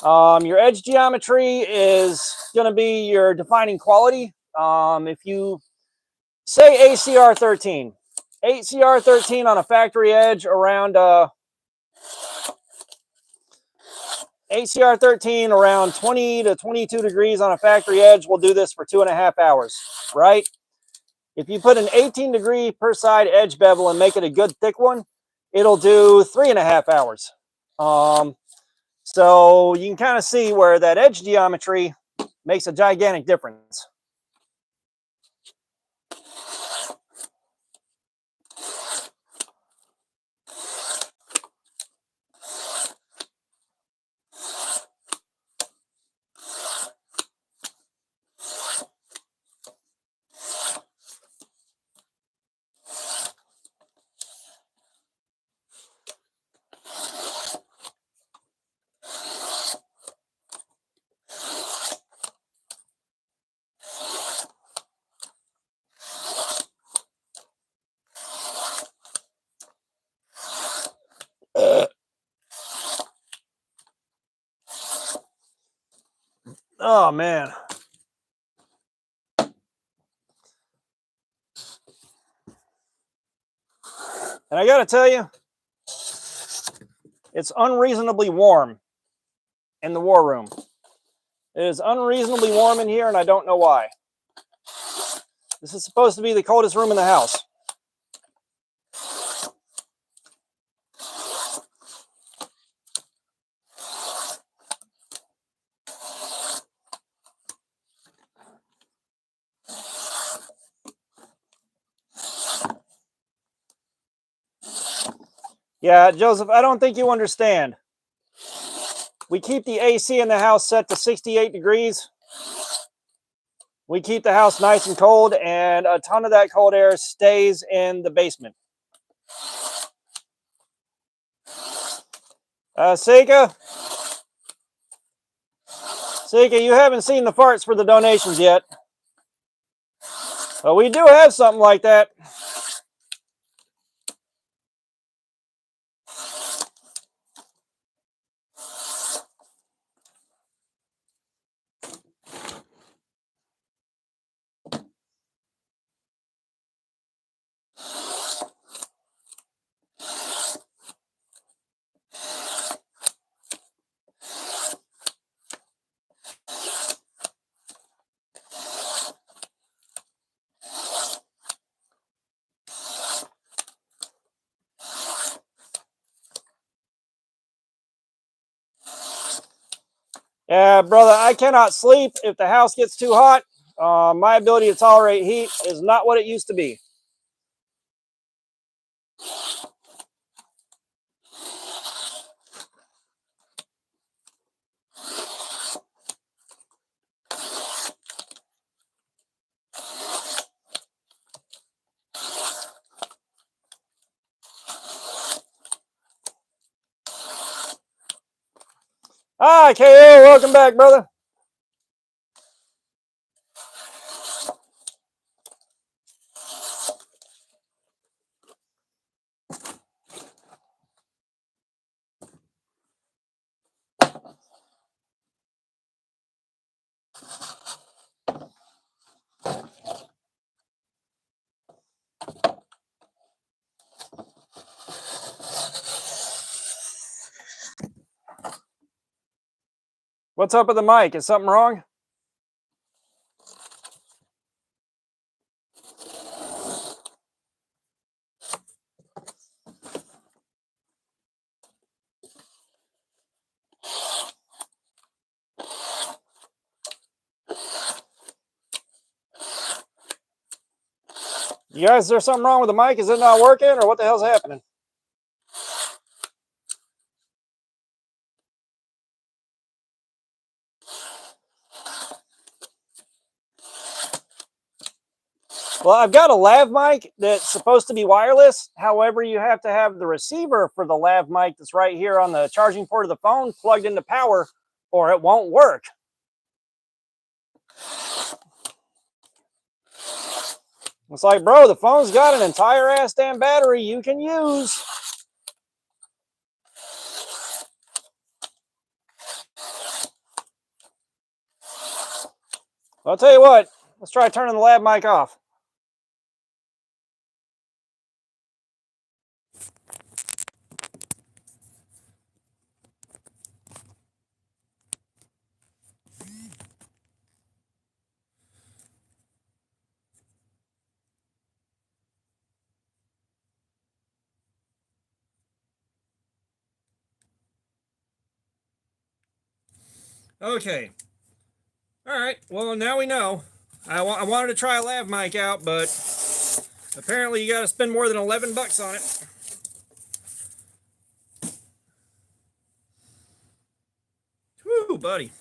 [SPEAKER 1] Your edge geometry is going to be your defining quality. If you say ACR 13 on a factory edge around ACR 13 around 20 to 22 degrees on a factory edge will do this for 2.5 hours, right? If you put an 18 degree per side edge bevel and make it a good thick one, it'll do 3.5 hours. So you can kind of see where that edge geometry makes a gigantic difference. Oh, man. And I got to tell you, it's unreasonably warm in the war room. It is unreasonably warm in here, and I don't know why. This is supposed to be the coldest room in the house. Yeah, Joseph, I don't think you understand. We keep the AC in the house set to 68 degrees. We keep the house nice and cold, and a ton of that cold air stays in the basement. Seika, you haven't seen the farts for the donations yet. But we do have something like that. Yeah, brother, I cannot sleep if the house gets too hot. My ability to tolerate heat is not what it used to be. Ah, KO, welcome back, brother. What's up with the mic? Is something wrong? You guys, is there something wrong with the mic? Is it not working, or what the hell's happening? Well, I've got a lav mic that's supposed to be wireless. However, you have to have the receiver for the lav mic that's right here on the charging port of the phone plugged into power or it won't work. It's like, bro, the phone's got an entire ass damn battery you can use. I'll tell you what, let's try turning the lab mic off. Okay. All right. Well, now we know. I wanted to try a lav mic out, but apparently you got to spend more than 11 bucks on it. Woo, buddy.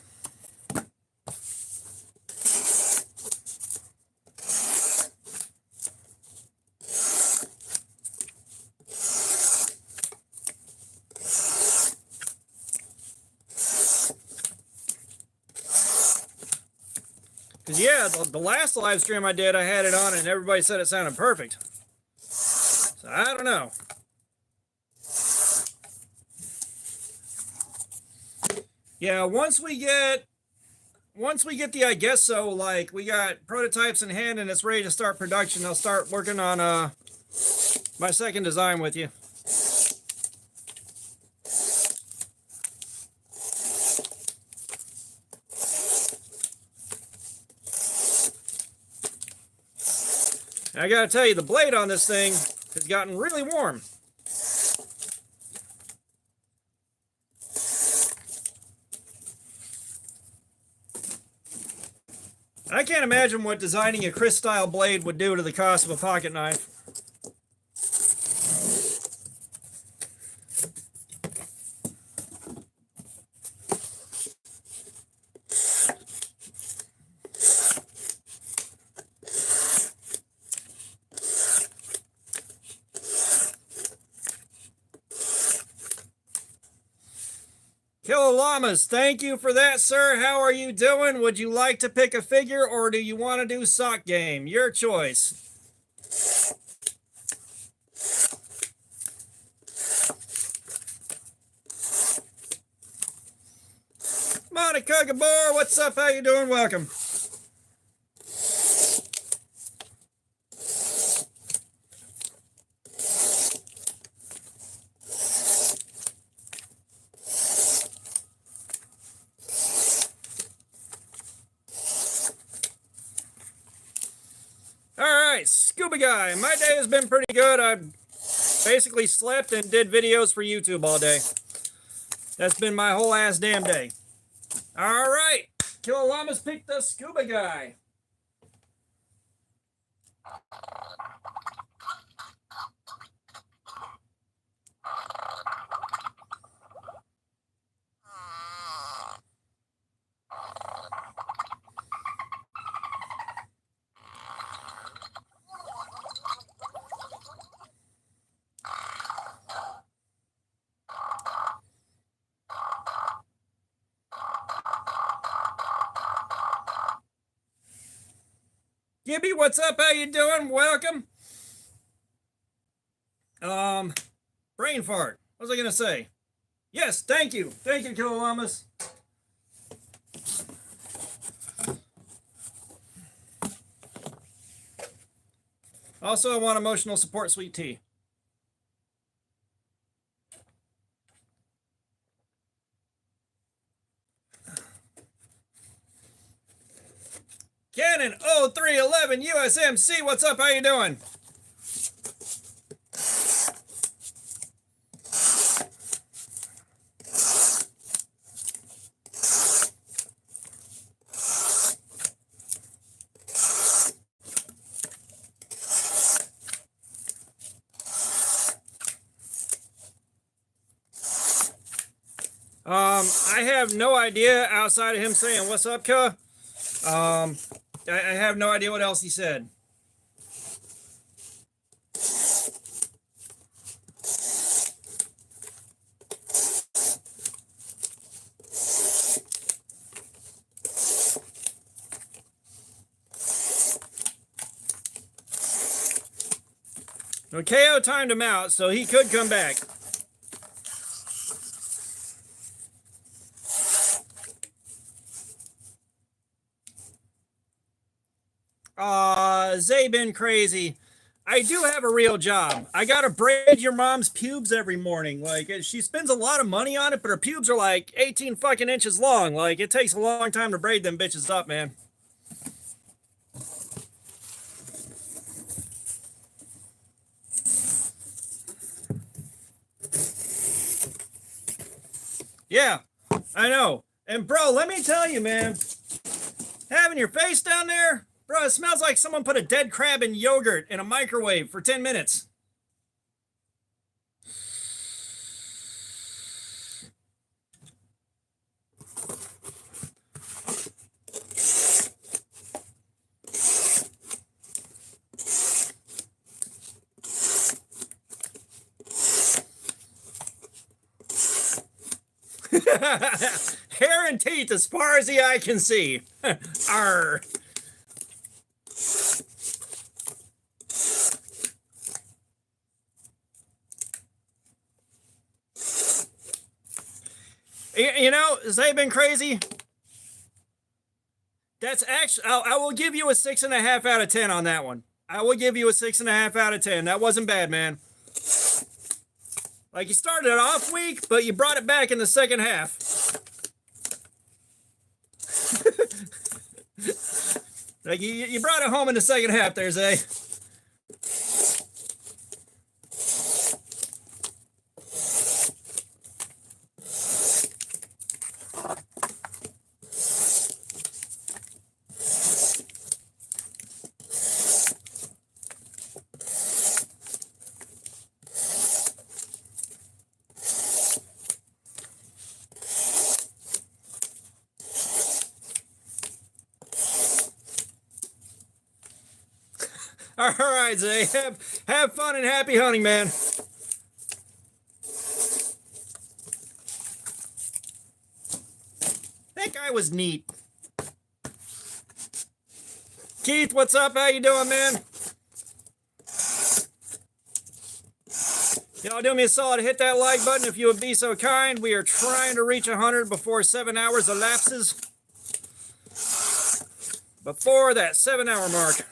[SPEAKER 1] Because, yeah, the last live stream I did, I had it on and everybody said it sounded perfect. So, I don't know. Yeah, once we get the, I guess so, like, we got prototypes in hand and it's ready to start production, I'll start working on my second design with you. And I gotta tell you, the blade on this thing has gotten really warm. I can't imagine what designing a Chris style blade would do to the cost of a pocket knife. Killer Llamas, thank you for that, sir. How are you doing? Would you like to pick a figure or do you want to do sock game? Your choice. Monica Gabor, what's up? How you doing? Welcome. Alright, Scuba Guy. My day has been pretty good. I basically slept and did videos for YouTube all day. That's been my whole ass damn day. Alright, Killer Llamas picked the Scuba Guy. Gibby, what's up? How you doing? Welcome. Brain fart. What was I gonna say? Yes, thank you. Thank you, Killer Llamas. Also, I want emotional support sweet tea. Canon 0311 USMC, what's up? How you doing? I have no idea outside of him saying, what's up, cuh? I have no idea what else he said. Well, KO timed him out, so he could come back. Zay been crazy. I do have a real job. I gotta braid your mom's pubes every morning. Like, she spends a lot of money on it, but her pubes are like 18 fucking inches long. Like, it takes a long time to braid them bitches up, man. Yeah, I know. And bro, let me tell you, man, having your face down there, bro, it smells like someone put a dead crab in yogurt in a microwave for 10 minutes. Hair and teeth as far as the eye can see. Arr. You know, has they been crazy? That's actually, I will give you a 6.5 out of 10 on that one. I will give you a 6.5 out of 10. That wasn't bad, man. Like, you started it off weak, but you brought it back in the second half. Like, you brought it home in the second half there, Zay. All right, Zay. Have fun and happy hunting, man. That guy was neat. Keith, what's up? How you doing, man? Y'all do me a solid. Hit that like button if you would be so kind. We are trying to reach 100 before 7 hours elapses. Before that 7-hour mark.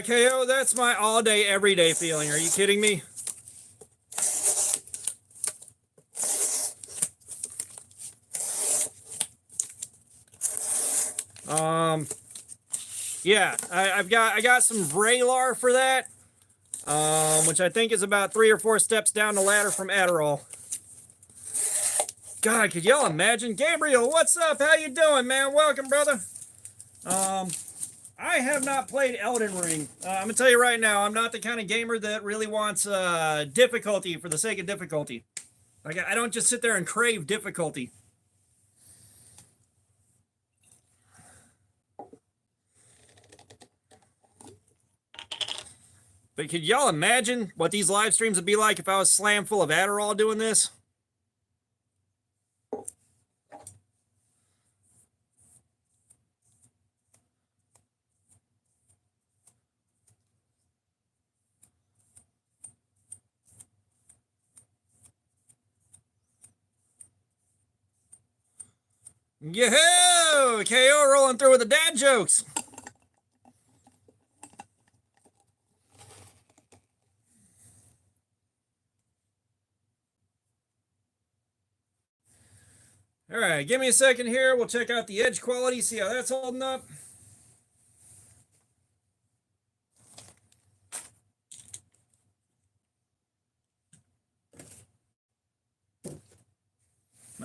[SPEAKER 1] KO, that's my all day, every day feeling. Are you kidding me? Yeah, I got some Vraylar for that, which I think is about 3 or 4 steps down the ladder from Adderall. God, could y'all imagine? Gabriel, what's up? How you doing, man? Welcome, brother. I have not played Elden Ring. I'm gonna tell you right now, I'm not the kind of gamer that really wants difficulty for the sake of difficulty. Like, I don't just sit there and crave difficulty. But could y'all imagine what these live streams would be like if I was slammed full of Adderall doing this? Yo, KO rolling through with the dad jokes. All right, give me a second here. We'll check out the edge quality, see how that's holding up.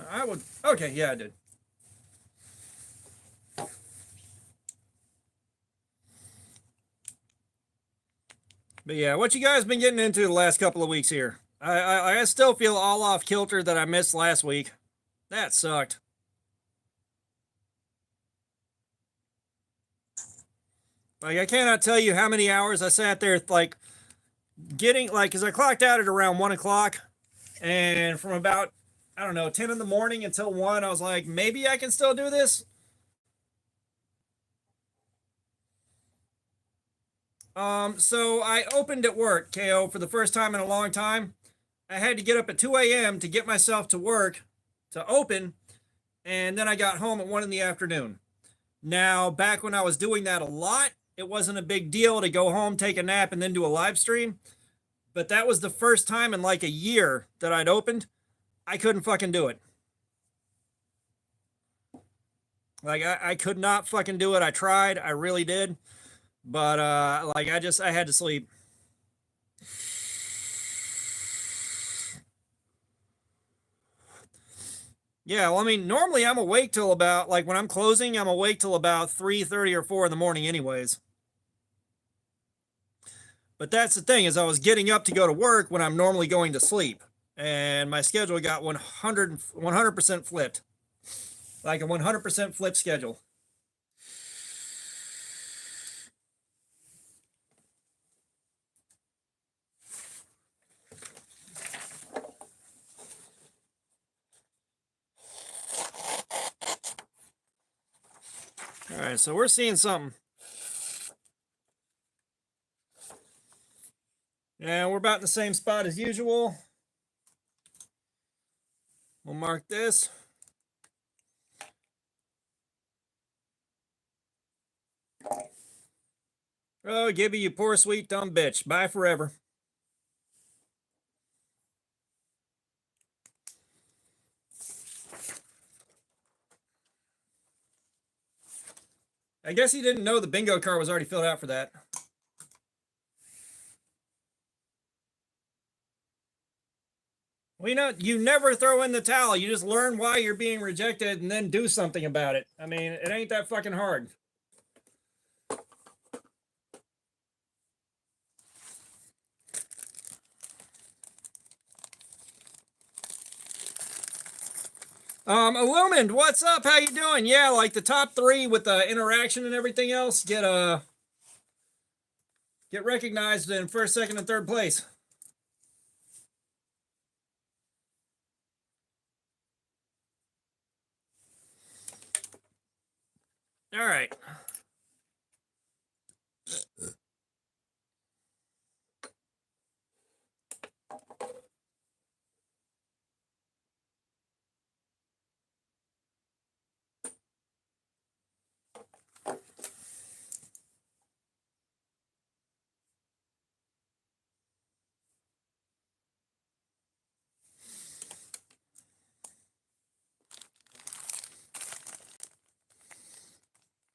[SPEAKER 1] I would. Okay, yeah, I did. But yeah, what you guys been getting into the last couple of weeks here? I still feel all off kilter that I missed last week. That sucked. Like I cannot tell you how many hours I sat there like getting like because I clocked out at around 1 o'clock, and from about I don't know 10 in the morning until 1, I was like maybe I can still do this. So I opened at work, KO, for the first time in a long time. I had to get up at 2 a.m. to get myself to work to open, and then I got home at 1 in the afternoon. Now, back when I was doing that a lot, it wasn't a big deal to go home, take a nap, and then do a live stream. But that was the first time in like a year that I'd opened. I couldn't fucking do it. Like I could not fucking do it. I tried. I really did. But like I had to sleep. Yeah, well, I mean, normally I'm awake till about like when I'm closing, I'm awake till about 3:30 or 4 in the morning anyways. But that's the thing is I was getting up to go to work when I'm normally going to sleep. And my schedule got 100% flipped. Like a 100% flip schedule. All right, so we're seeing something. And we're about in the same spot as usual. We'll mark this. Oh, Gibby, you poor sweet dumb bitch. Bye forever. I guess he didn't know the bingo card was already filled out for that. Well, you never throw in the towel. You just learn why you're being rejected and then do something about it. I mean, it ain't that fucking hard. Illumined, what's up? How you doing? Yeah, like the top 3 with the interaction and everything else get recognized in first, second, and third place. All right.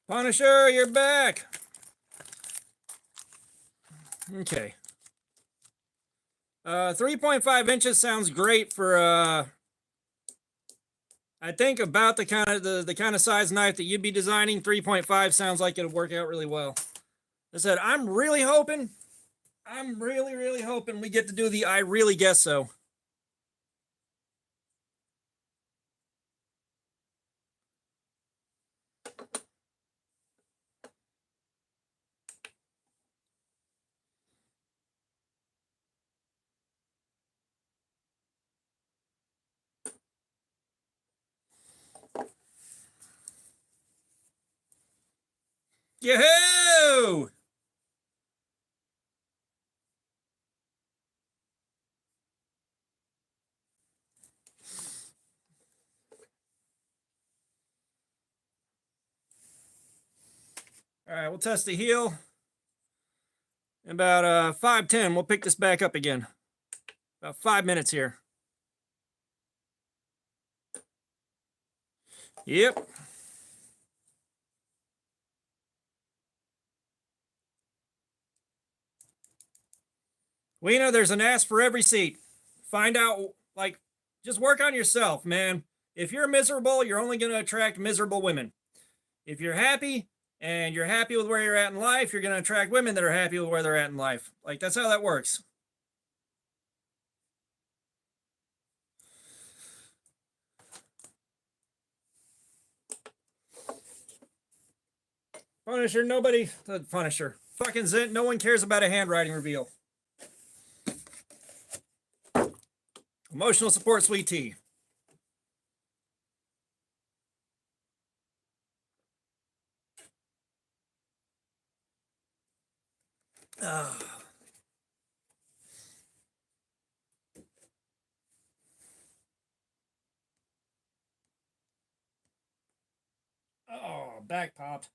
[SPEAKER 1] Punisher, you're back. Okay. 3.5 inches sounds great for I think about the kind of size knife that you'd be designing. 3.5 sounds like it'll work out really well. I said I'm really hoping we get to do the I really guess so. Yahoo! All right, we'll test the heel. In about 5:10, we'll pick this back up again. About 5 minutes here. Yep. Weena, there's an ass for every seat. Find out, like, just work on yourself, man. If you're miserable, you're only going to attract miserable women. If you're happy and you're happy with where you're at in life, you're going to attract women that are happy with where they're at in life. Like, that's how that works. Punisher, nobody. Punisher. Fucking Zint, no one cares about a handwriting reveal. Emotional support, sweet tea. Oh, back popped.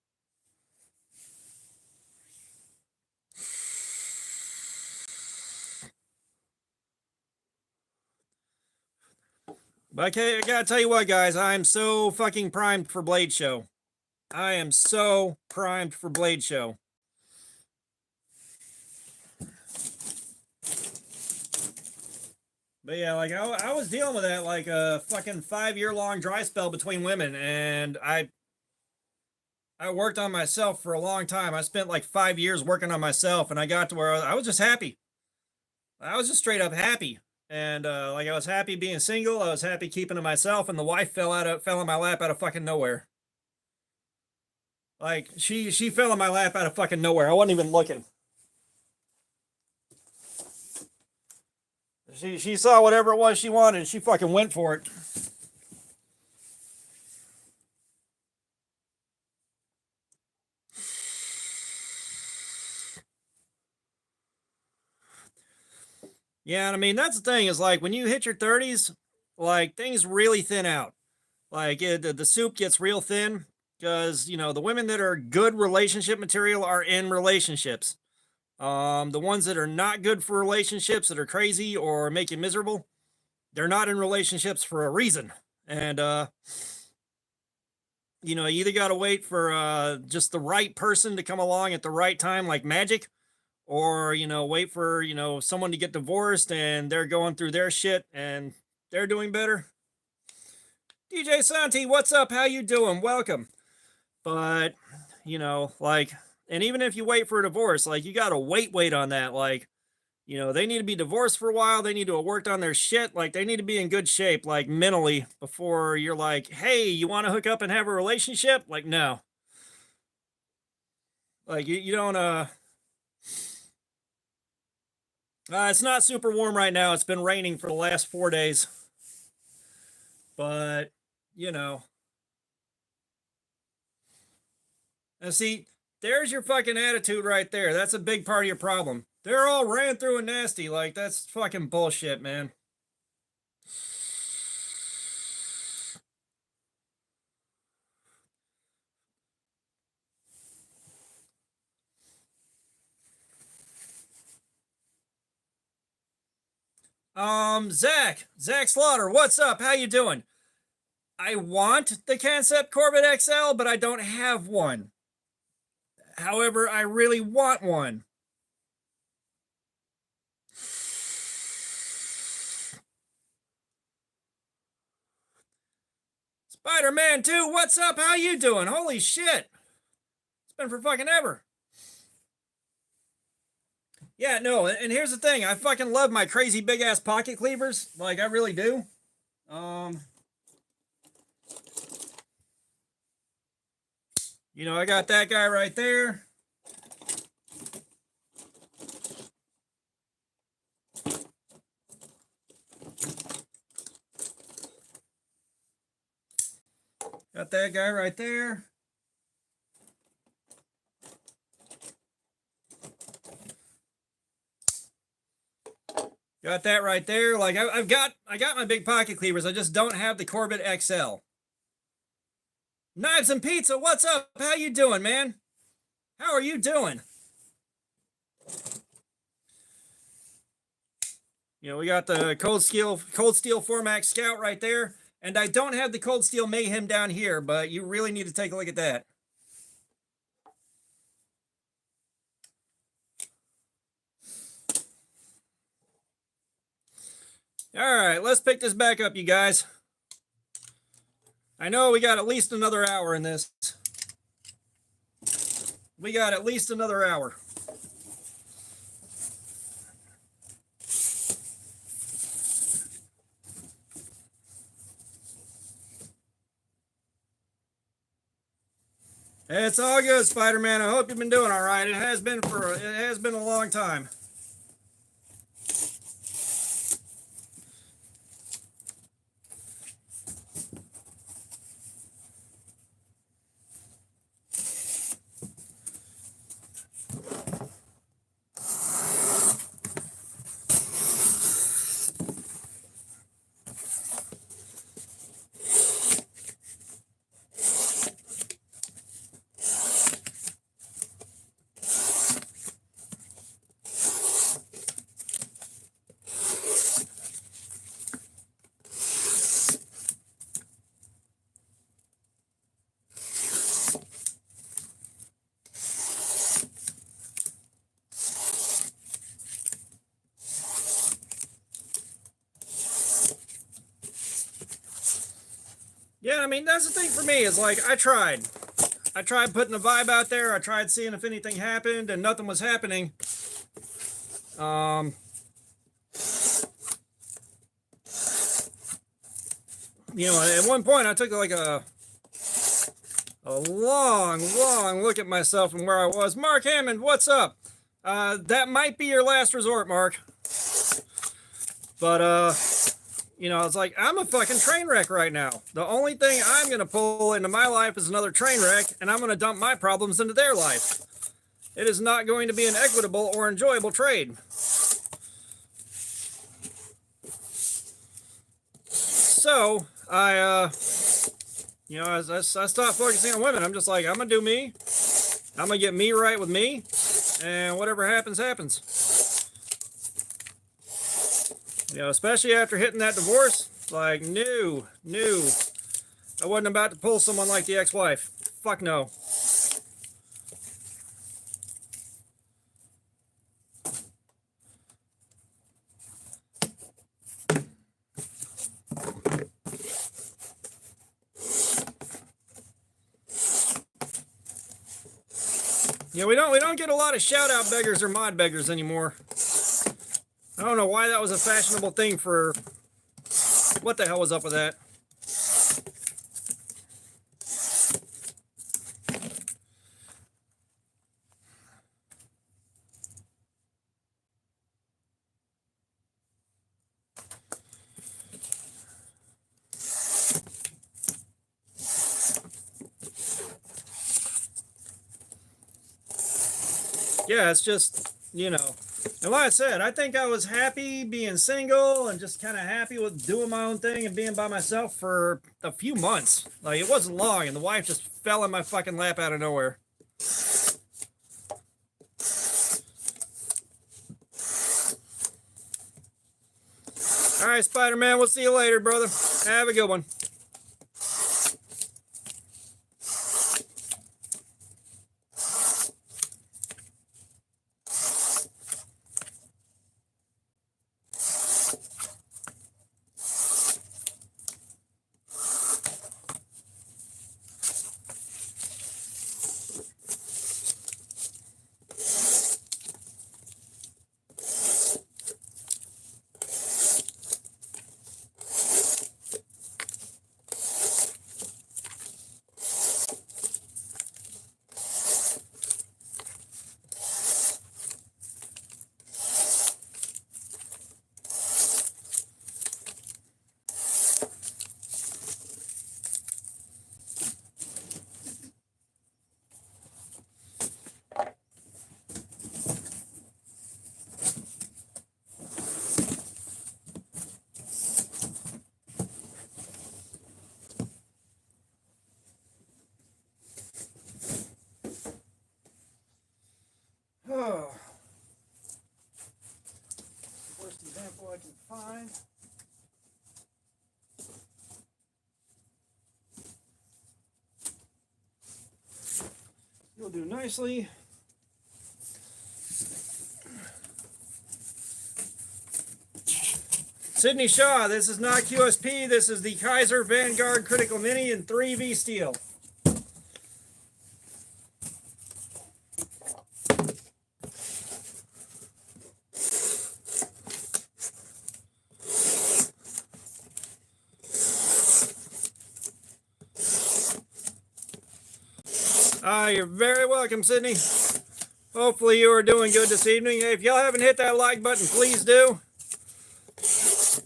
[SPEAKER 1] But okay, I gotta tell you what, guys, I'm so fucking primed for Blade Show. I am so primed for Blade Show. But yeah, like I was dealing with that like a fucking 5 year long dry spell between women, and I worked on myself for a long time. I spent like 5 years working on myself, and I got to where I was just happy. I was just straight up happy, and like I was happy being single. I was happy keeping to myself, and the wife fell in my lap out of fucking nowhere. Like she fell in my lap out of fucking nowhere. I wasn't even looking. She saw whatever it was she wanted, and she fucking went for it. Yeah, and I mean that's the thing is like when you hit your 30s, like things really thin out. Like the soup gets real thin because you know the women that are good relationship material are in relationships. The ones that are not good for relationships that are crazy or make you miserable, they're not in relationships for a reason. And you know, you either got to wait for just the right person to come along at the right time, like magic, or you know, wait for you know someone to get divorced and they're going through their shit and they're doing better. DJ Santi, what's up? How you doing? Welcome. But you know, like, and even if you wait for a divorce, like you got to wait on that. Like, you know, they need to be divorced for a while. They need to have worked on their shit. Like, they need to be in good shape, like mentally, before you're like, hey, you want to hook up and have a relationship? Like, no. Like, you don't, it's not super warm right now. It's been raining for the last 4 days. But, you know, and see, there's your fucking attitude right there. That's a big part of your problem. They're all ran through and nasty. Like, that's fucking bullshit, man. Zach Slaughter, what's up? How you doing? I want the Concept Corvette XL, but I don't have one. However, I really want one. Spider-Man 2, what's up? How you doing? Holy shit. It's been for fucking ever. Yeah, no, and here's the thing. I fucking love my crazy big ass pocket cleavers. Like, I really do. You know, I got that guy right there. Got that guy right there. Got that right there. Like I got my big pocket cleavers. I just don't have the Corvette XL. Knives and Pizza, what's up? How you doing, man? How are you doing? You know, we got the Cold Steel 4MAX Scout right there. And I don't have the Cold Steel Mayhem down here, but you really need to take a look at that. All right, let's pick this back up, you guys. I know we got at least another hour in this. We got at least another hour. It's all good, Spider-Man. I hope you've been doing all right. It has been a long time. Yeah, I mean, that's the thing for me is like, I tried putting the vibe out there. I tried seeing if anything happened and nothing was happening. You know, at one point I took like a long look at myself and where I was. Mark Hammond, what's up? That might be your last resort, Mark. But, you know, it's like, I'm a fucking train wreck right now. The only thing I'm going to pull into my life is another train wreck, and I'm going to dump my problems into their life. It is not going to be an equitable or enjoyable trade. So, you know, as I stopped focusing on women, I'm just like, I'm going to do me. I'm going to get me right with me, and whatever happens, happens. You know, especially after hitting that divorce, like, no. I wasn't about to pull someone like the ex-wife. Fuck no. Yeah, we don't get a lot of shout-out beggars or mod beggars anymore. I don't know why that was a fashionable thing for... What the hell was up with that? Yeah, it's just, you know. And like I said, I think I was happy being single and just kind of happy with doing my own thing and being by myself for a few months. Like, it wasn't long, and the wife just fell in my fucking lap out of nowhere. All right, Spider-Man, we'll see you later, brother. Have a good one. Oh. Worst example I can find. You'll do nicely. Sydney Shaw, this is not QSP. This is the Kaiser Vanguard Critical Mini in 3V steel. You're very welcome, Sydney. Hopefully you are doing good this evening. Hey, if y'all haven't hit that like button, please do.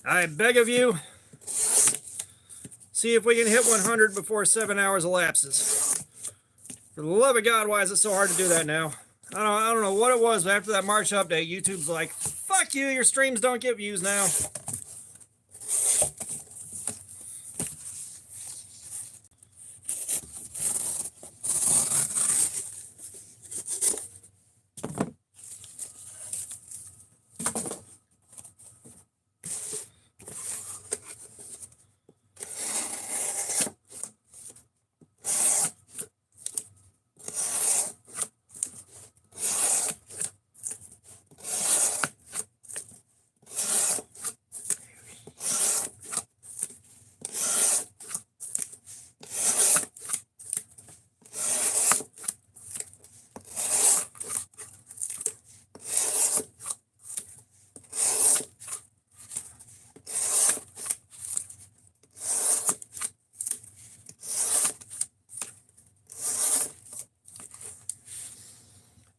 [SPEAKER 1] I beg of you. See if we can hit 100 before 7 hours elapses. For the love of God, why is it so hard to do that now? I don't know what it was, but after that March update, YouTube's like, fuck you, your streams don't get views now.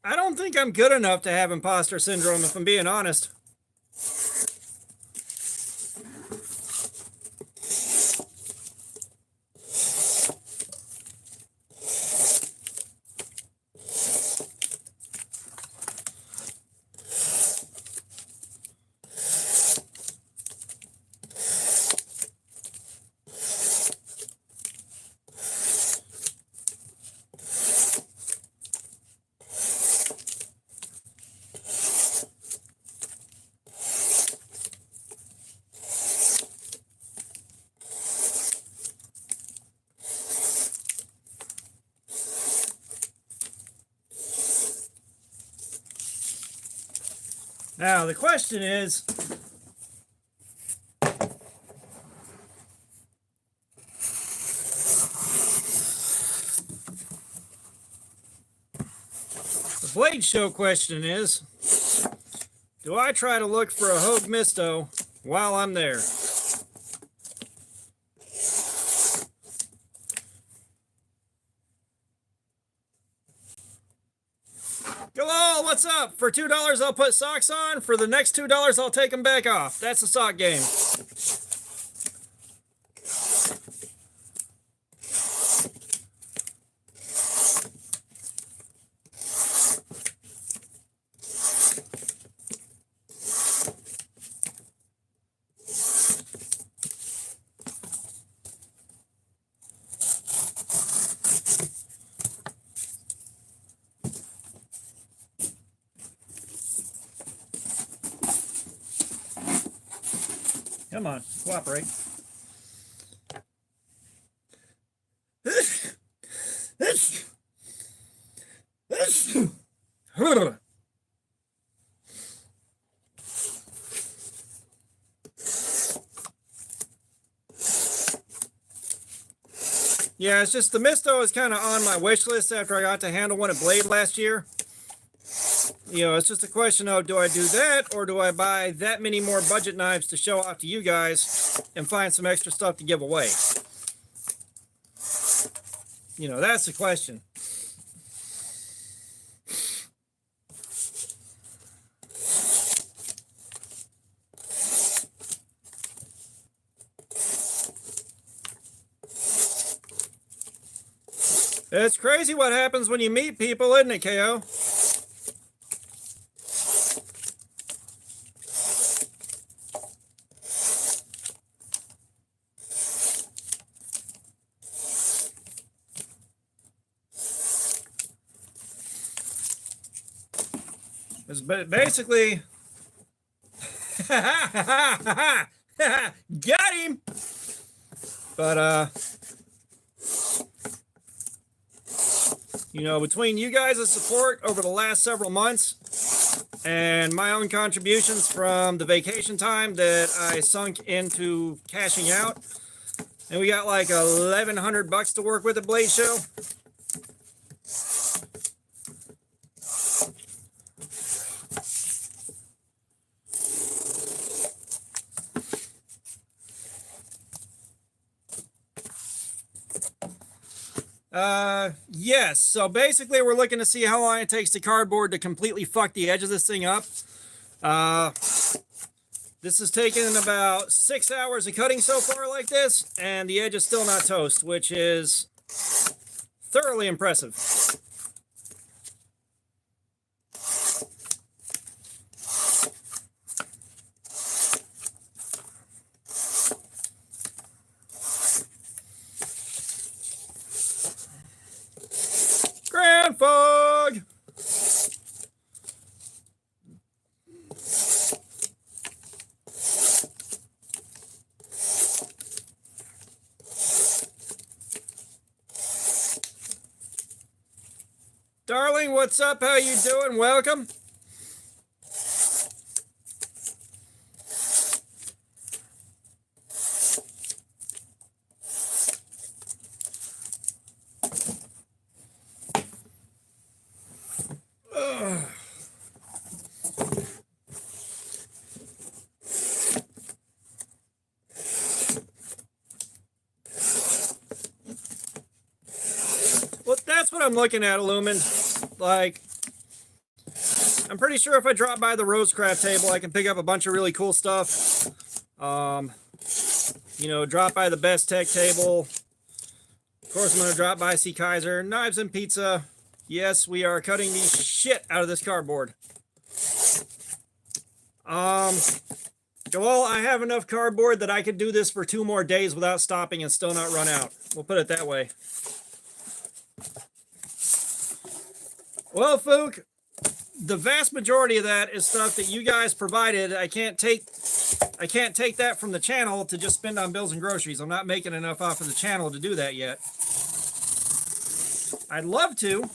[SPEAKER 1] I don't think I'm good enough to have imposter syndrome, if I'm being honest. Now, the question is, the Blade Show question is, do I try to look for a Hogue Misto while I'm there? Galal, what's up? For $2, I'll put socks on. For the next $2, I'll take them back off. That's the sock game. Come on, cooperate. Yeah, it's just the Misto is kind of on my wish list after I got to handle one at Blade last year. You know, it's just a question of, do I do that or do I buy that many more budget knives to show off to you guys and find some extra stuff to give away? You know, that's the question. It's crazy what happens when you meet people, isn't it, KO? It's basically, got him. But you know, between you guys' support over the last several months and my own contributions from the vacation time that I sunk into cashing out. And we got like $1,100 to work with at Blade Show. Yes, so basically we're looking to see how long it takes to cardboard to completely fuck the edge of this thing up. This has taken about 6 hours of cutting so far like this, and the edge is still not toast, which is thoroughly impressive. Grand fog! Darling, what's up? How you doing? Welcome. Well, that's what I'm looking at, Lumen. Like, I'm pretty sure if I drop by the Rosecraft table, I can pick up a bunch of really cool stuff. You know, drop by the Best Tech table. Of course, I'm going to drop by see Kaiser. Knives and Pizza. Yes, we are cutting the shit out of this cardboard. Well, I have enough cardboard that I could do this for 2 more days without stopping and still not run out. We'll put it that way. Well, Fook, the vast majority of that is stuff that you guys provided. I can't take that from the channel to just spend on bills and groceries. I'm not making enough off of the channel to do that yet. I'd love to.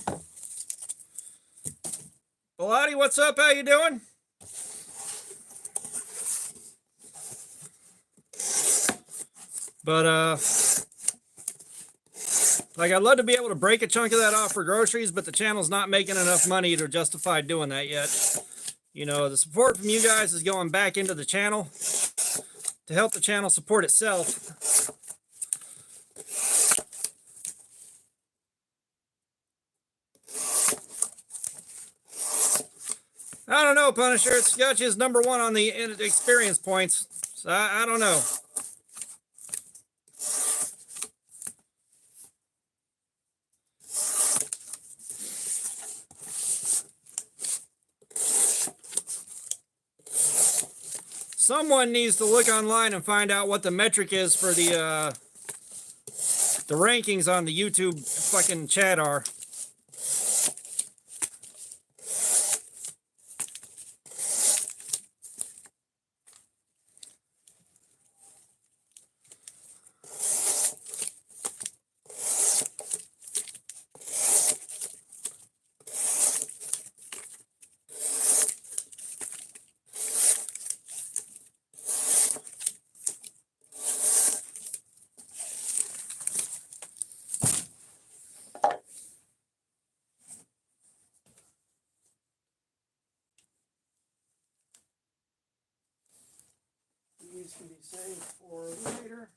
[SPEAKER 1] Bilotti, what's up? How you doing? But, like, I'd love to be able to break a chunk of that off for groceries, but the channel's not making enough money to justify doing that yet. You know, the support from you guys is going back into the channel to help the channel support itself. I don't know, Punisher. It's got you as #1 on the experience points. So I don't know. Someone needs to look online and find out what the metric is for the rankings on the YouTube fucking chat are. These can be saved for later.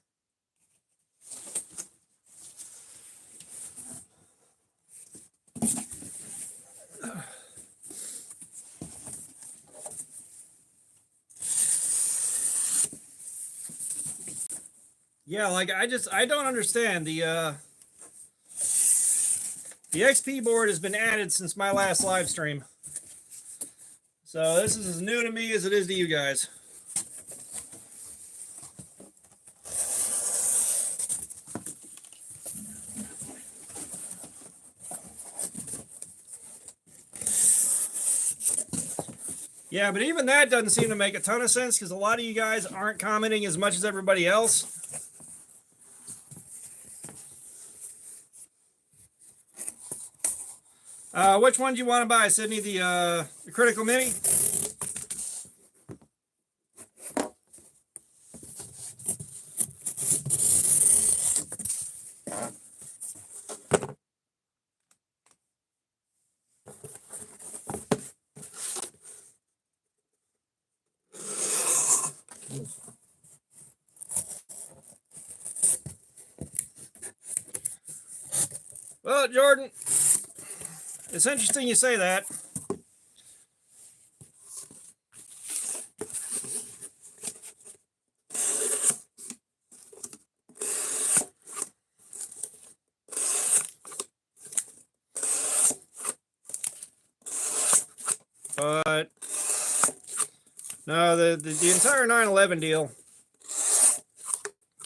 [SPEAKER 1] Yeah, like I don't understand the XP board has been added since my last live stream. So this is as new to me as it is to you guys. Yeah, but even that doesn't seem to make a ton of sense because a lot of you guys aren't commenting as much as everybody else. Which one do you want to buy, Sydney? The Critical Mini? Well, Jordan, it's interesting you say that. But no, the entire 9/11 deal.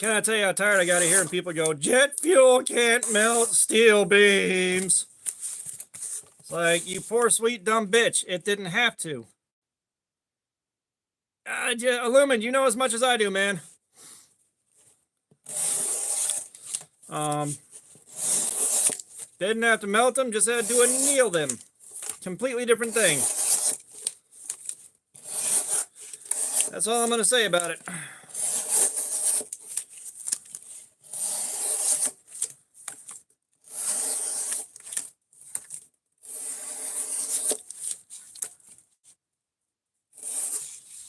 [SPEAKER 1] Can I tell you how tired I got of hearing people go, jet fuel can't melt steel beams? It's like, you poor sweet dumb bitch. It didn't have to. Illumin, you know as much as I do, man. Didn't have to melt them, just had to anneal them. Completely different thing. That's all I'm going to say about it.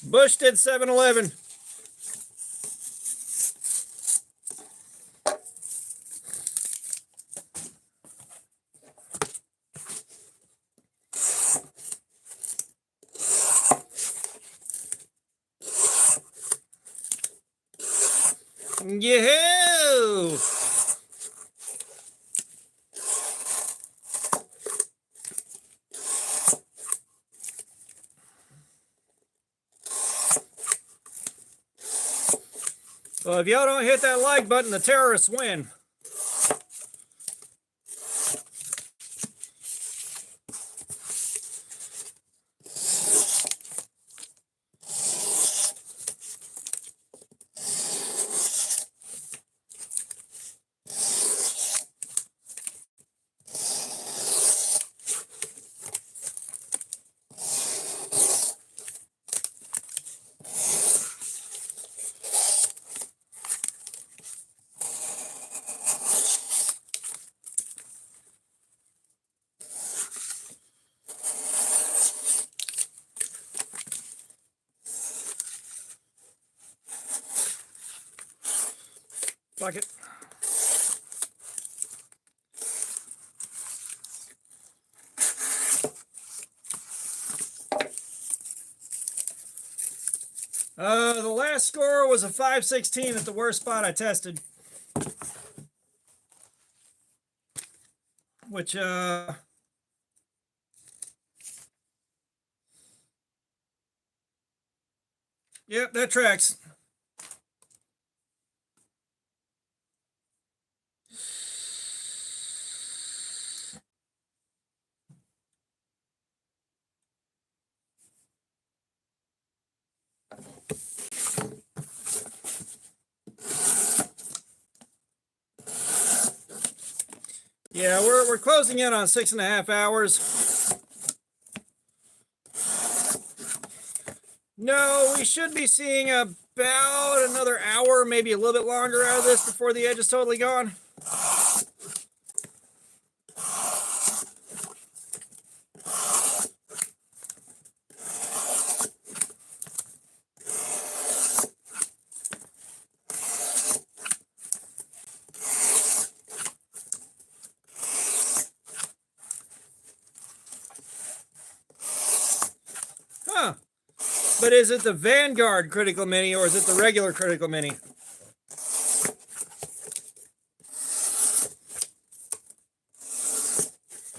[SPEAKER 1] Bush did 7-Eleven. Yahoo! Well, if y'all don't hit that like button, the terrorists win. Fuck it. The last score was a 516 at the worst spot I tested. Which, yep, that tracks. Yeah, we're closing in on 6.5 hours. No, we should be seeing about another hour, maybe a little bit longer out of this before the edge is totally gone. Huh. But is it the Vanguard Critical Mini or is it the regular Critical Mini?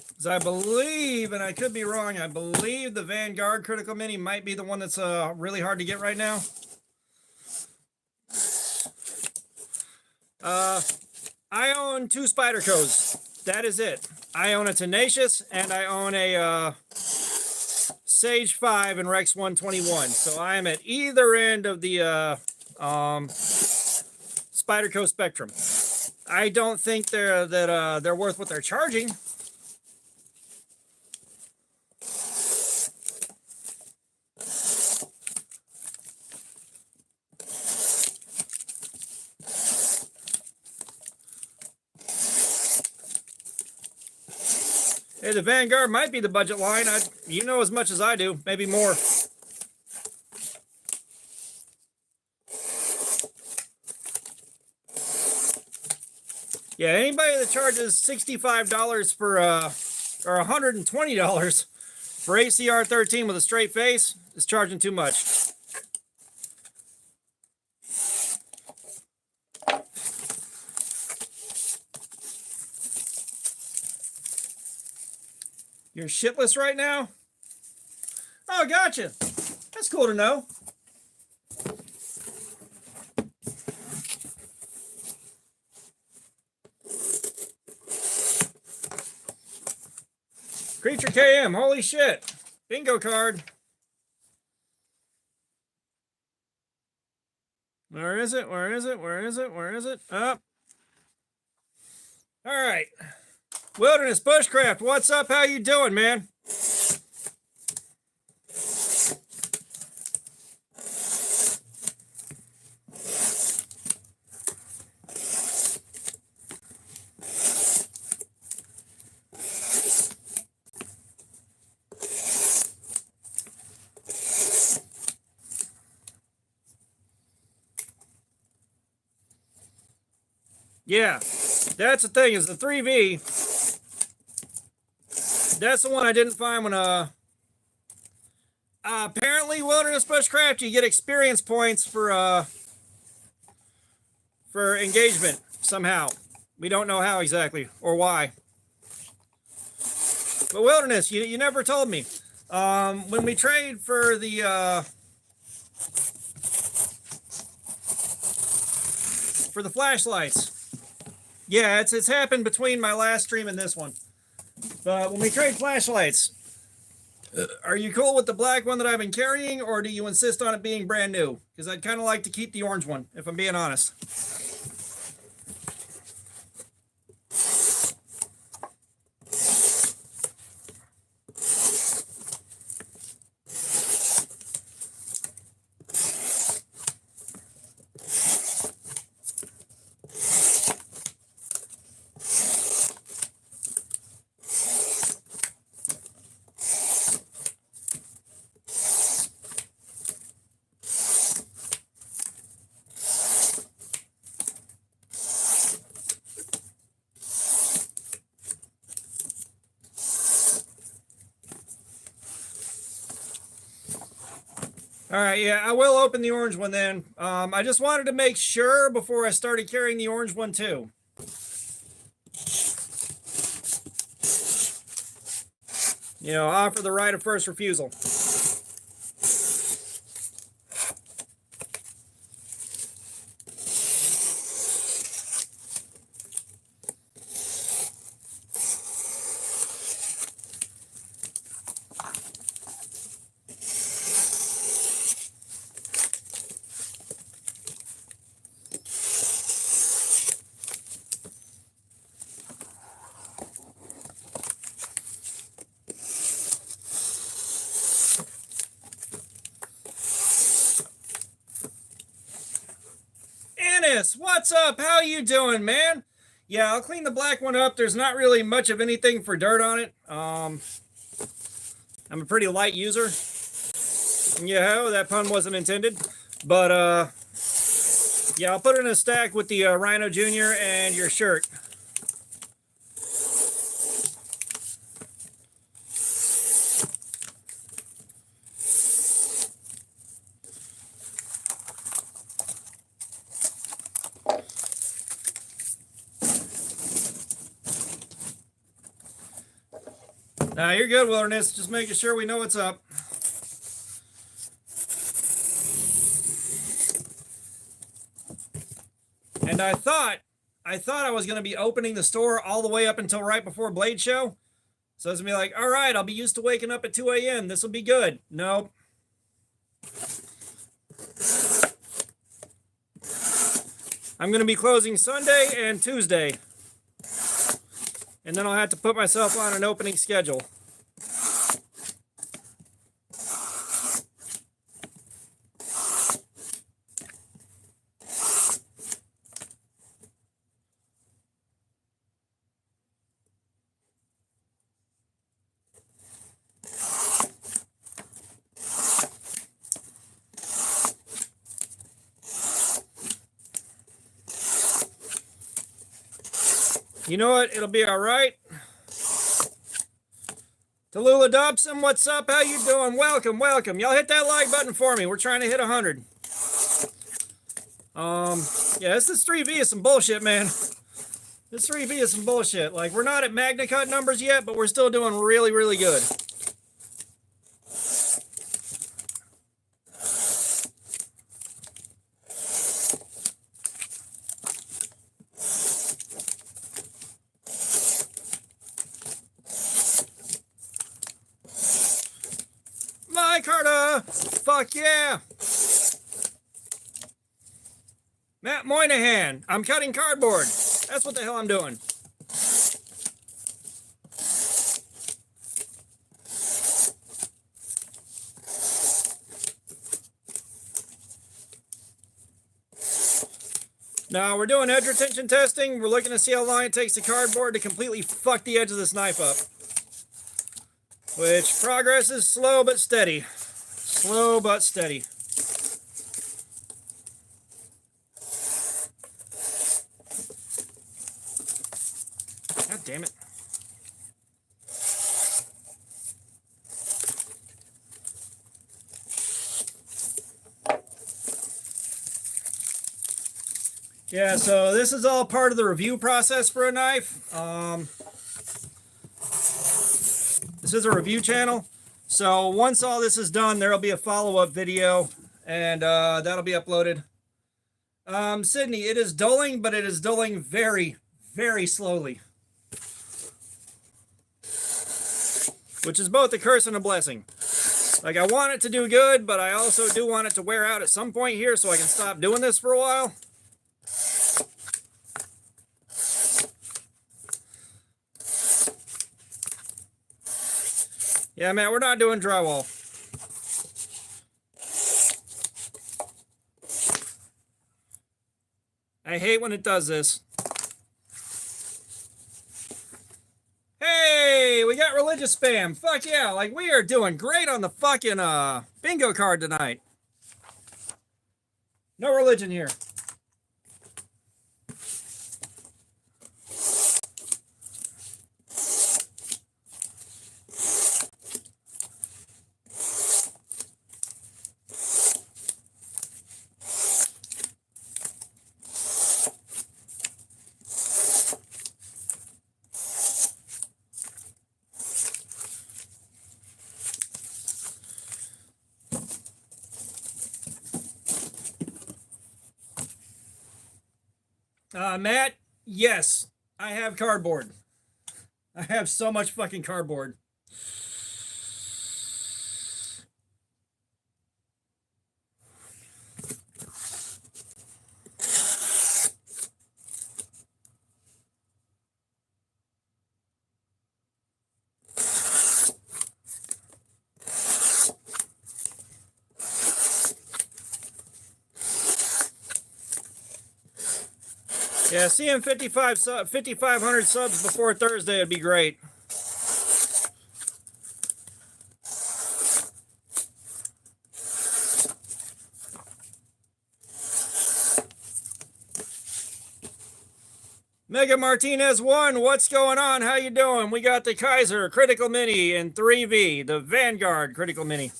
[SPEAKER 1] Because I believe, and I could be wrong, I believe the Vanguard Critical Mini might be the one that's really hard to get right now. I own 2 Spydercos. That is it. I own a Tenacious and I own a Sage 5 and Rex 121. So I am at either end of the Spyderco spectrum. I don't think they're worth what they're charging. Hey, the Vanguard might be the budget line. You know as much as I do, maybe more. Yeah, anybody that charges $65 for or $120 for ACR 13 with a straight face is charging too much. You're shitless right now? Oh, gotcha. That's cool to know. Creature KM, holy shit. Bingo card. Where is it? Where is it? Where is it? Where is it? Up. All right. Wilderness Bushcraft, what's up? How you doing, man? Yeah, that's the thing, is the 3V. That's the one I didn't find when apparently Wilderness Bushcraft, you get experience points for engagement somehow. We don't know how exactly or why. But Wilderness, you never told me. When we trade for the flashlights. Yeah, it's happened between my last stream and this one. But when we trade flashlights, are you cool with the black one that I've been carrying, or do you insist on it being brand new? Because I'd kind of like to keep the orange one, if I'm being honest. All right, yeah, I will open the orange one then. I just wanted to make sure before I started carrying the orange one too. You know, offer the right of first refusal. What's up? How you doing, man? Yeah, I'll clean the black one up. There's not really much of anything for dirt on it. I'm a pretty light user. Yeah, that pun wasn't intended. But, yeah, I'll put it in a stack with the Rhino Jr. and your shirt. Nah, you're good, Wilderness. Just making sure we know what's up. And I thought I was going to be opening the store all the way up until right before Blade Show. So it's going to be like, all right, I'll be used to waking up at 2 a.m. This will be good. Nope. I'm going to be closing Sunday and Tuesday. And then I'll have to put myself on an opening schedule. You know what? It'll be all right. Tallulah Dobson, what's up? How you doing? Welcome, welcome. Y'all hit that like button for me. We're trying to hit 100. Yeah, this 3V is some bullshit, man. This 3V is some bullshit. Like, we're not at Magna Cut numbers yet, but we're still doing really, really good. My Carta! Fuck yeah! Matt Moynihan, I'm cutting cardboard. That's what the hell I'm doing. Now we're doing edge retention testing. We're looking to see how long it takes the cardboard to completely fuck the edge of this knife up. Which progress is slow but steady. Slow but steady. God damn it. Yeah, so this is all part of the review process for a knife. This is a review channel. So once all this is done, there'll be a follow-up video, and that'll be uploaded. Sydney, it is dulling, but it is dulling very, very slowly. Which is both a curse and a blessing. Like, I want it to do good, but I also do want it to wear out at some point here so I can stop doing this for a while. Yeah, man, we're not doing drywall. I hate when it does this. Hey, we got religious spam. Fuck yeah, like we are doing great on the fucking bingo card tonight. No religion here. Matt, yes, I have cardboard. I have so much fucking cardboard. Yeah, seeing 5,500 subs before Thursday would be great. Mega Martinez 1, what's going on? How you doing? We got the Kaiser Critical Mini and 3V, the Vanguard Critical Mini.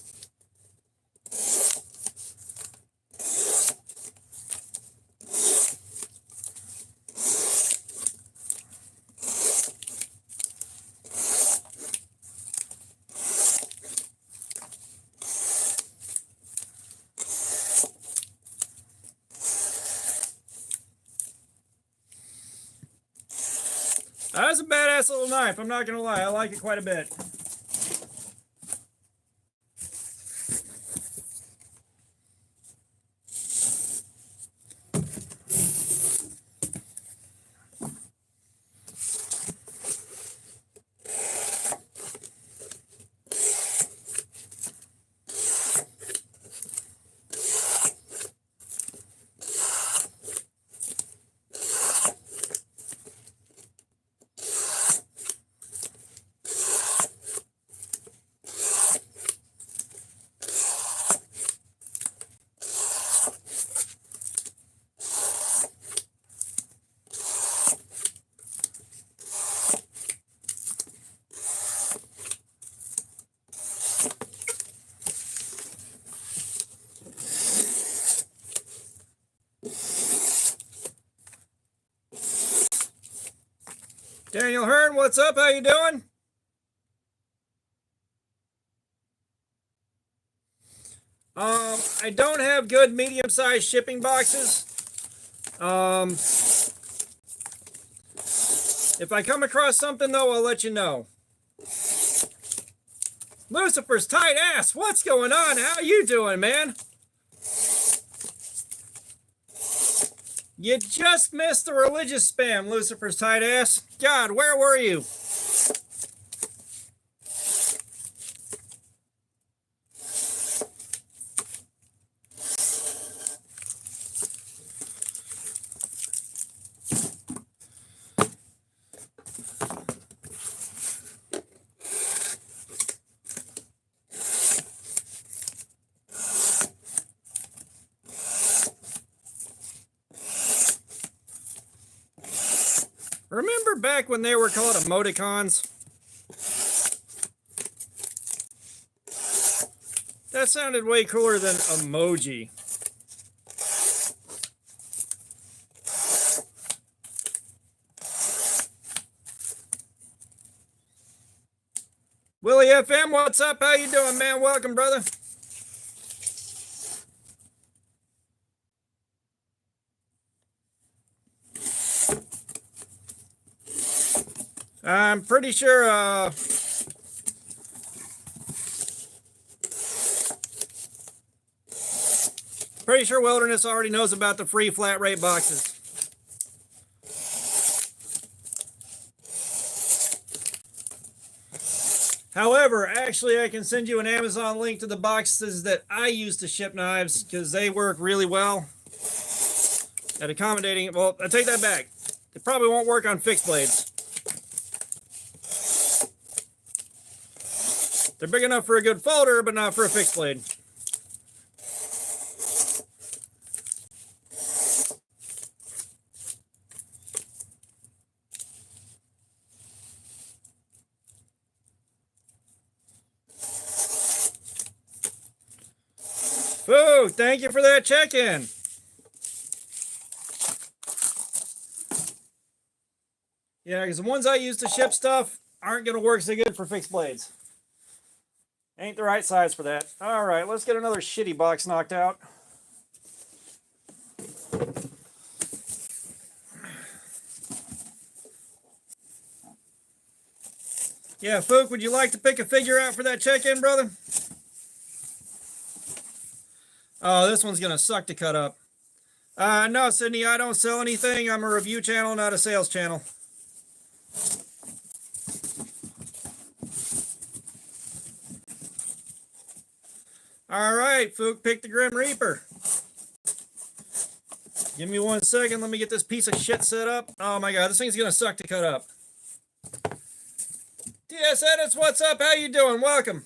[SPEAKER 1] That's a badass little knife, I'm not gonna lie. I like it quite a bit. Daniel Hearn, what's up? How you doing? I don't have good medium-sized shipping boxes. If I come across something, though, I'll let you know. Lucifer's tight ass, what's going on? How you doing, man? You just missed the religious spam, Lucifer's tight ass. God, where were you? Remember back when they were called emoticons? That sounded way cooler than emoji. Willie FM, what's up? How you doing, man? Welcome, brother. I'm pretty sure Wilderness already knows about the free flat rate boxes. However, actually, I can send you an Amazon link to the boxes that I use to ship knives because they work really well at accommodating. Well, I take that back. They probably won't work on fixed blades. They're big enough for a good folder, but not for a fixed blade. Foo, thank you for that check-in. Yeah, because the ones I use to ship stuff aren't going to work so good for fixed blades. Ain't the right size for that. All right, let's get another shitty box knocked out. Yeah, Fook, would you like to pick a figure out for that check-in, brother? Oh, this one's going to suck to cut up. No, Sydney, I don't sell anything. I'm a review channel, not a sales channel. All right, Fook, pick the Grim Reaper. Give me 1 second. Let me get this piece of shit set up. Oh my God, this thing's gonna suck to cut up. DS Edits, what's up? How you doing? Welcome.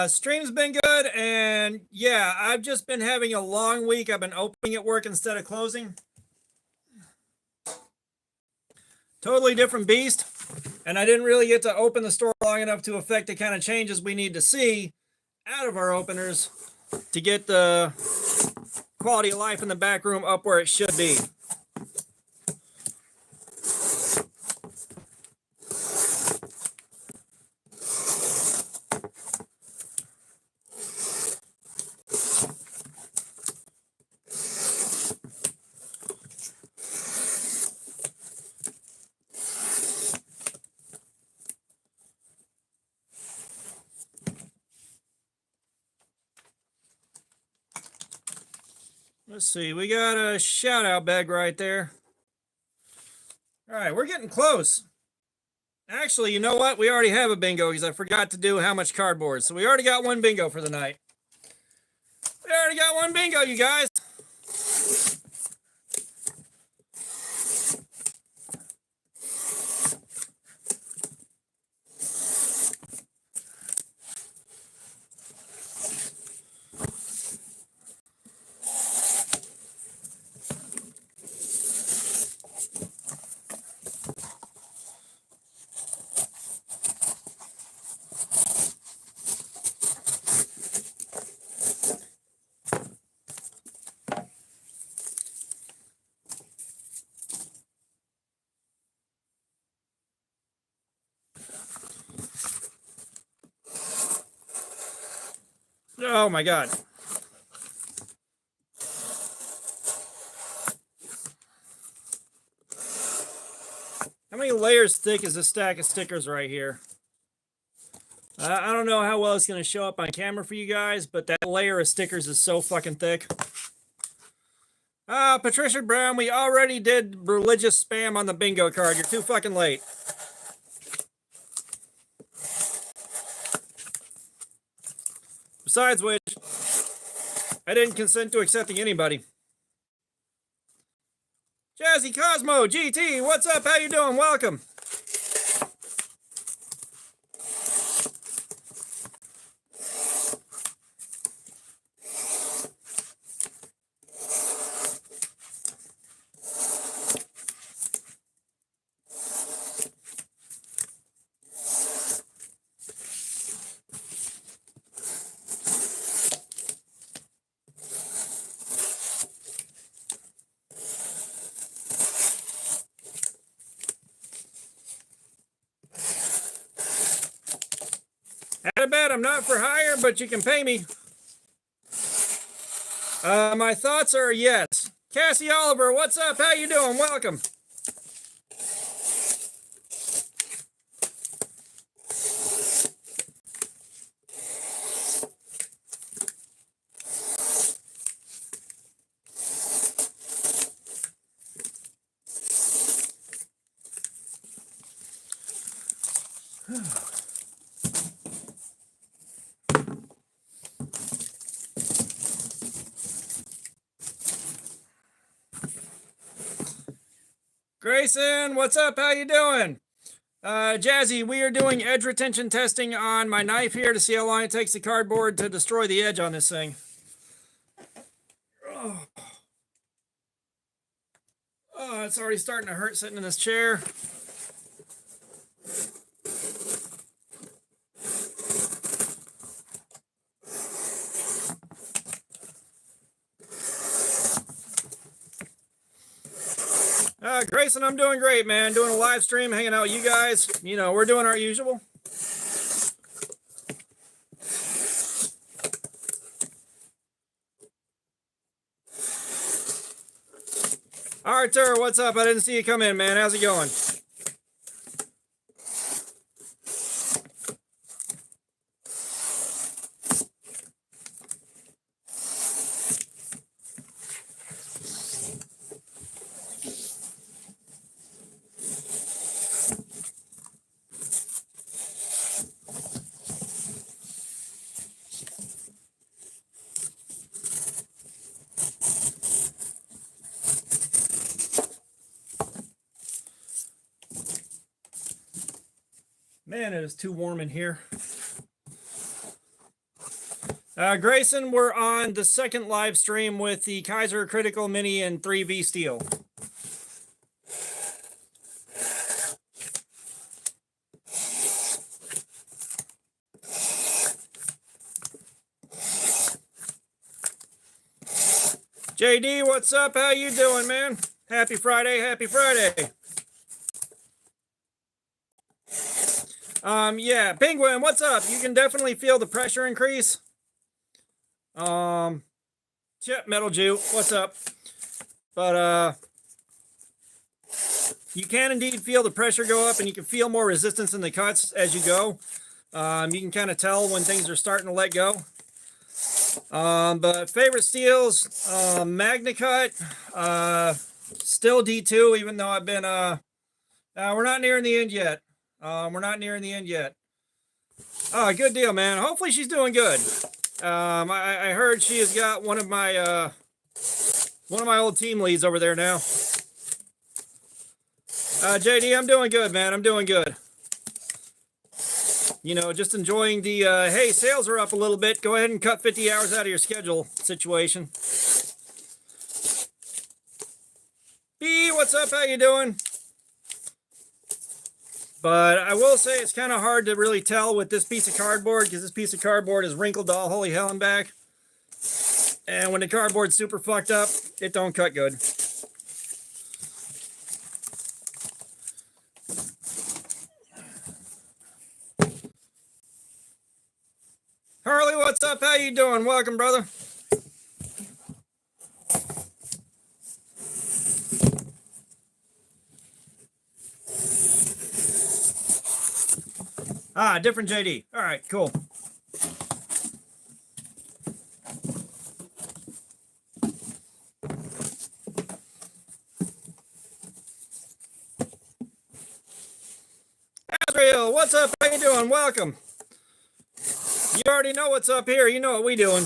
[SPEAKER 1] Stream's been good, and yeah, I've just been having a long week. I've been opening at work instead of closing. Totally different beast, and I didn't really get to open the store long enough to affect the kind of changes we need to see out of our openers to get the quality of life in the back room up where it should be. Let's see, we got a shout out bag right there. All right, we're getting close. Actually, you know what? We already have a bingo because I forgot to do how much cardboard. So we already got one bingo for the night. We already got one bingo, you guys. Oh my God. How many layers thick is this stack of stickers right here? I don't know how well it's going to show up on camera for you guys, but that layer of stickers is so fucking thick. Patricia Brown, we already did religious spam on the bingo card. You're too fucking late. Besides which, I didn't consent to accepting anybody. Jazzy Cosmo, GT, what's up? How you doing? Welcome. Had a bet, I'm not for hire, but you can pay me. My thoughts are yes. Cassie Oliver, what's up? How you doing? Welcome. Grayson, what's up? How you doing? Jazzy, we are doing edge retention testing on my knife here to see how long it takes the cardboard to destroy the edge on this thing. Oh, it's already starting to hurt sitting in this chair. Grayson, I'm doing great, man. Doing a live stream, hanging out with you guys. You know, we're doing our usual. Arthur, what's up? I didn't see you come in, man. How's it going? Man, it is too warm in here. Grayson, we're on the second live stream with the Kaiser Critical Mini and 3V Steel. JD, what's up? How you doing, man? Happy Friday, happy Friday. Yeah, Penguin, what's up? You can definitely feel the pressure increase. Metal Jew, what's up? But, you can indeed feel the pressure go up and you can feel more resistance in the cuts as you go. You can kind of tell when things are starting to let go. But favorite steels, MagnaCut, still D2, even though I've been, we're not nearing the end yet. We're not nearing the end yet. Oh, good deal, man. Hopefully she's doing good. I heard she has got one of my old team leads over there now. JD, I'm doing good, man. I'm doing good. You know, just enjoying the, hey, sales are up a little bit. Go ahead and cut 50 hours out of your schedule situation. B, what's up? How you doing? But I will say it's kind of hard to really tell with this piece of cardboard because this piece of cardboard is wrinkled all holy hell and back. And when the cardboard's super fucked up, it don't cut good. Harley, what's up? How you doing? Welcome, brother. Ah, different JD. All right, cool. Azrael, what's up? How you doing? Welcome. You already know what's up here. You know what we doing.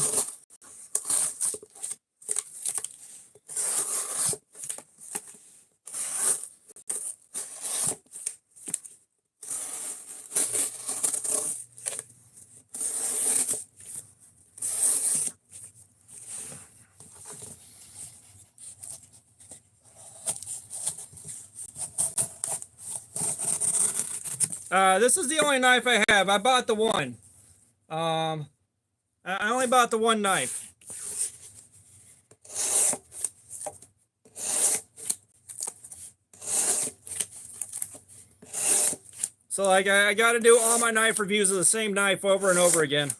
[SPEAKER 1] This is the only knife I have. I bought the one. I only bought the one knife. So like I got to do all my knife reviews of the same knife over and over again.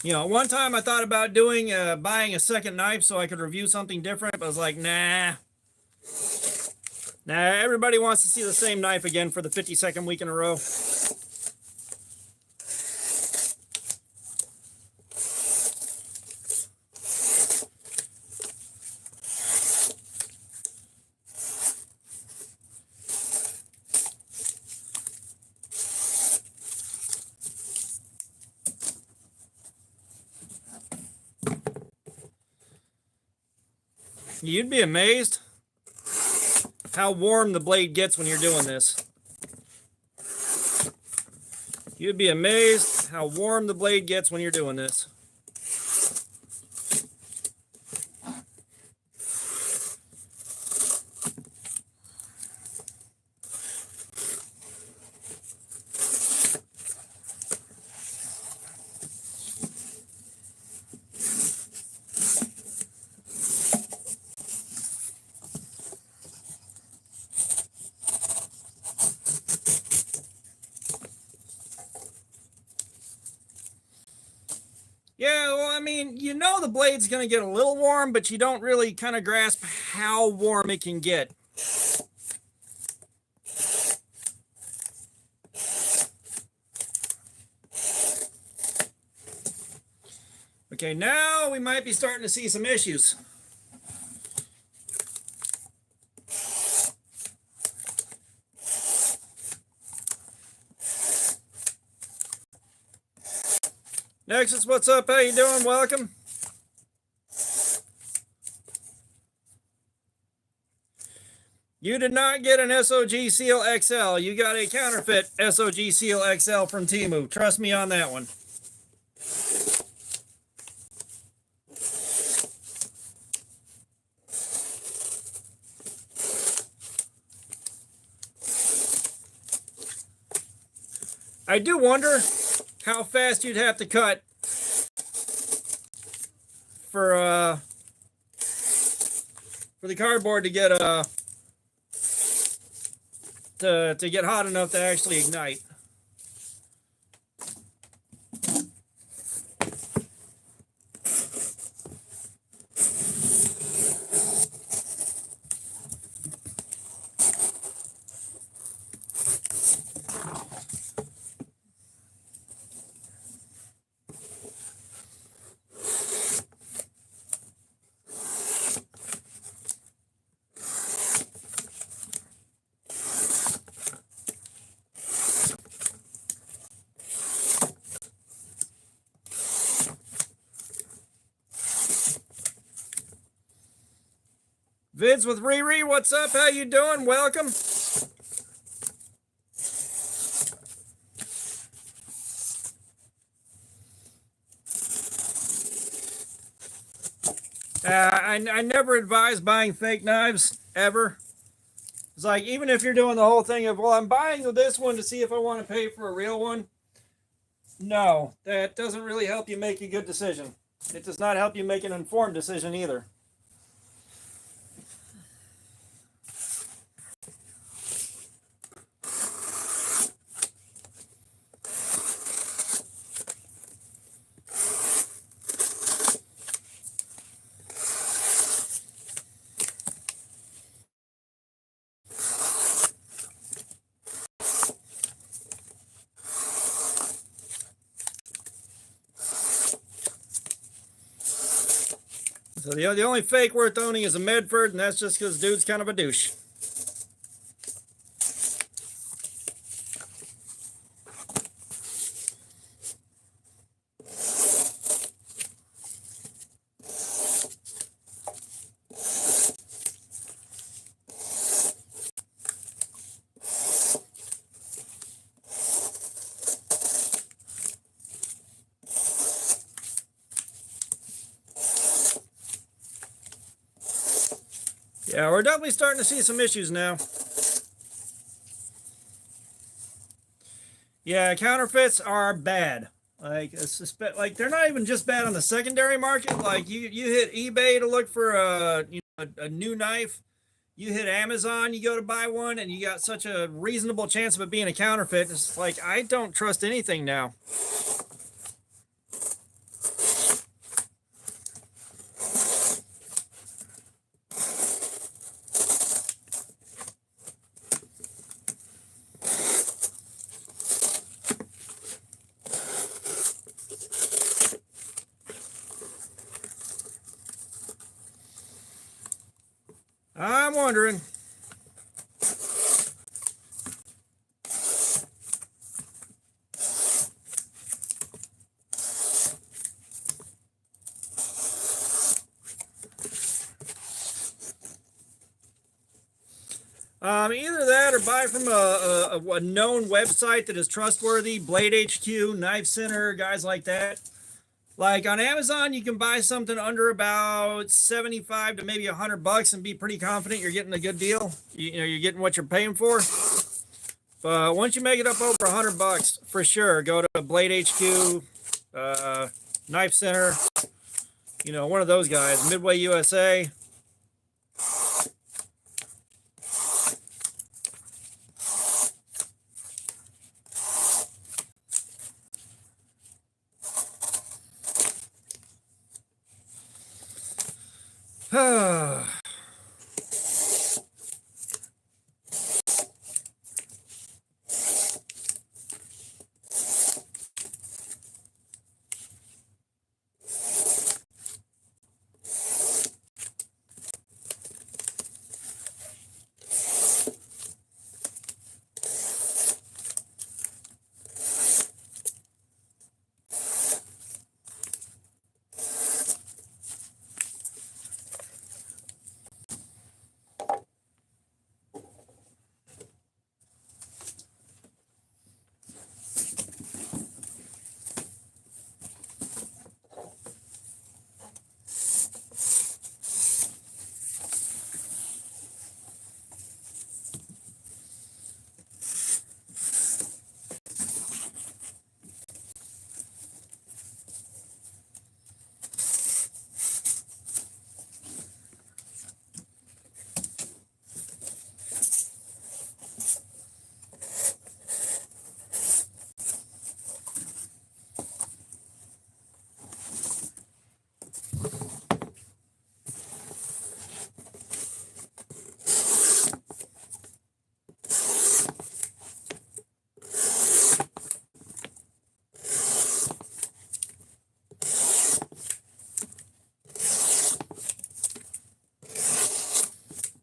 [SPEAKER 1] You know, one time I thought about doing buying a second knife so I could review something different, but I was like, nah. Nah, everybody wants to see the same knife again for the 52nd week in a row. You'd be amazed how warm the blade gets when you're doing this. You'd be amazed how warm the blade gets when you're doing this. Yeah, well, I mean, you know the blade's going to get a little warm, but you don't really kind of grasp how warm it can get. Okay, now we might be starting to see some issues. Nexus, what's up? How you doing? Welcome. You did not get an SOG Seal XL. You got a counterfeit SOG Seal XL from Temu. Trust me on that one. I do wonder how fast you'd have to cut for the cardboard to get to get hot enough to actually ignite. Vids with Riri, what's up? How you doing? Welcome. I never advise buying fake knives, ever. It's like, even if you're doing the whole thing of, well, I'm buying this one to see if I want to pay for a real one. No, that doesn't really help you make a good decision. It does not help you make an informed decision either. So the only fake worth owning is a Medford, and that's just because dude's kind of a douche. Yeah, we're definitely starting to see some issues now. Yeah, counterfeits are bad. Like, they're not even just bad on the secondary market. Like, you hit eBay to look for a new knife. You hit Amazon, you go to buy one, and you got such a reasonable chance of it being a counterfeit. It's like, I don't trust anything now. I'm wondering. Either that or buy from a known website that is trustworthy. Blade HQ, Knife Center, guys like that. Like on Amazon, you can buy something under about 75 to maybe $100 and be pretty confident you're getting a good deal. You're getting what you're paying for. But once you make it up over $100, for sure, go to Blade HQ, Knife Center, one of those guys, Midway USA.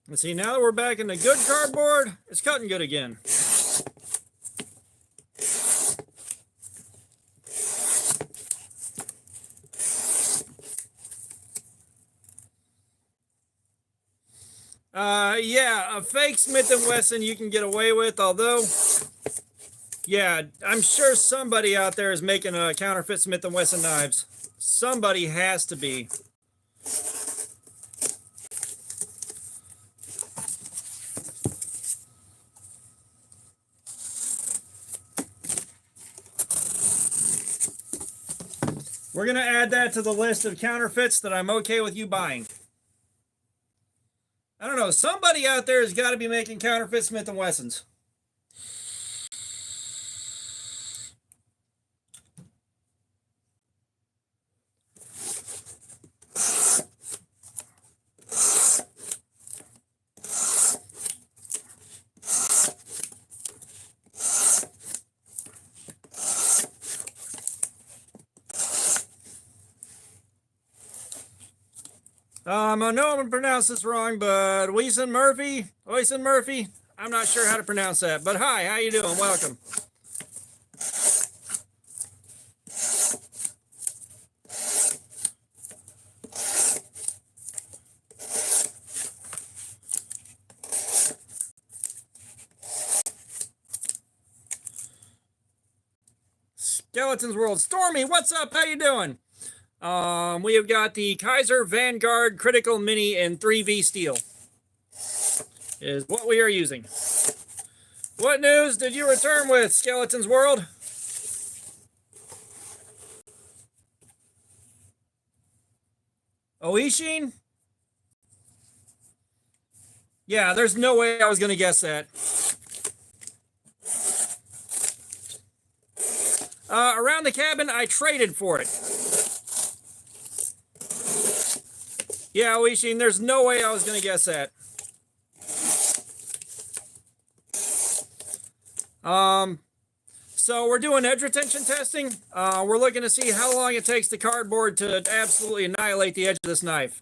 [SPEAKER 1] And see, now that we're back in the good cardboard, it's cutting good again. Yeah, a fake Smith & Wesson you can get away with, although, yeah, I'm sure somebody out there is making a counterfeit Smith & Wesson knives. Somebody has to be. We're going to add that to the list of counterfeits that I'm okay with you buying. I don't know, somebody out there has got to be making counterfeit Smith & Wessons. I know I'm gonna pronounce this wrong, but Oisin Murphy, I'm not sure how to pronounce that, but hi, how you doing? Welcome. Skeletons World. Stormy, what's up? How you doing? We have got the Kaiser Vanguard Critical Mini in 3V steel. Is what we are using. What news did you return with, Skeletons World? Oishin? Yeah, there's no way I was going to guess that. Around the cabin, I traded for it. Yeah, Oishin, there's no way I was going to guess that. So we're doing edge retention testing. We're looking to see how long it takes the cardboard to absolutely annihilate the edge of this knife.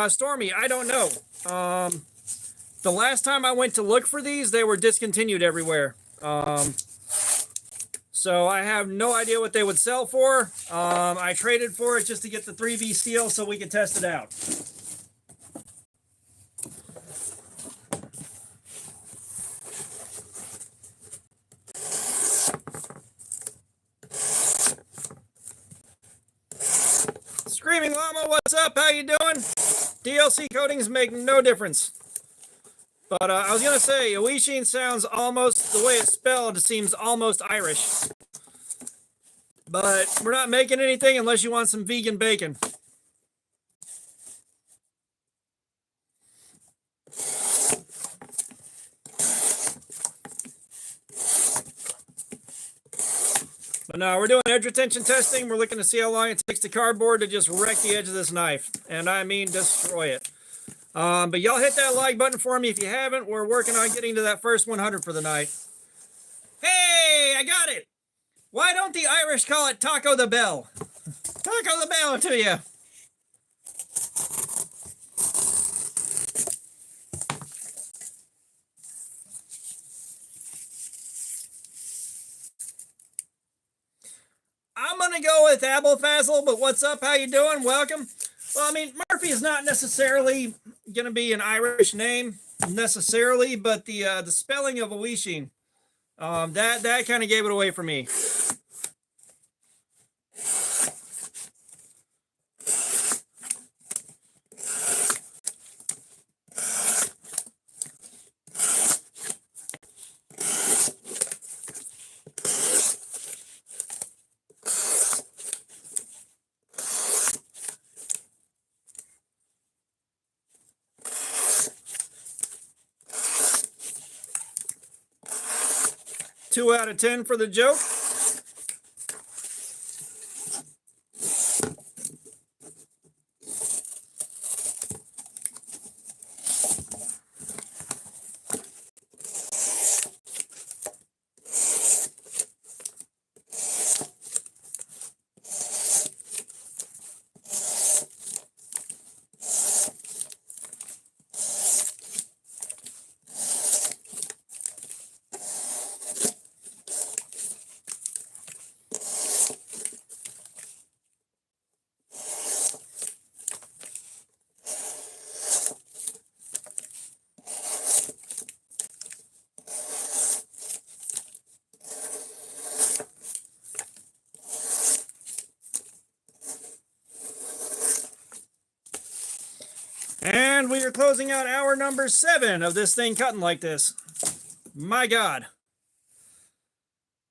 [SPEAKER 1] Stormy, I don't know. The last time I went to look for these, they were discontinued everywhere. So I have no idea what they would sell for. I traded for it just to get the 3V steel so we could test it out. Screaming Llama, what's up? How you doing? DLC coatings make no difference. But I was going to say, Oishin sounds almost, the way it's spelled, it seems almost Irish. But we're not making anything unless you want some vegan bacon. But no, we're doing edge retention testing. We're looking to see how long it takes the cardboard to just wreck the edge of this knife. And I mean destroy it. But y'all hit that like button for me if you haven't. We're working on getting to that first 100 for the night. Hey, I got it. Why don't the Irish call it Taco the Bell? Taco the Bell to you. I'm going to go with Abelfazzle, but what's up? How you doing? Welcome. Well, I mean, Murphy is not necessarily going to be an Irish name, necessarily, but the spelling of Oishin, that kind of gave it away for me. Two out of 10 for the joke. we are closing out hour number 7 of this thing cutting like this. My God.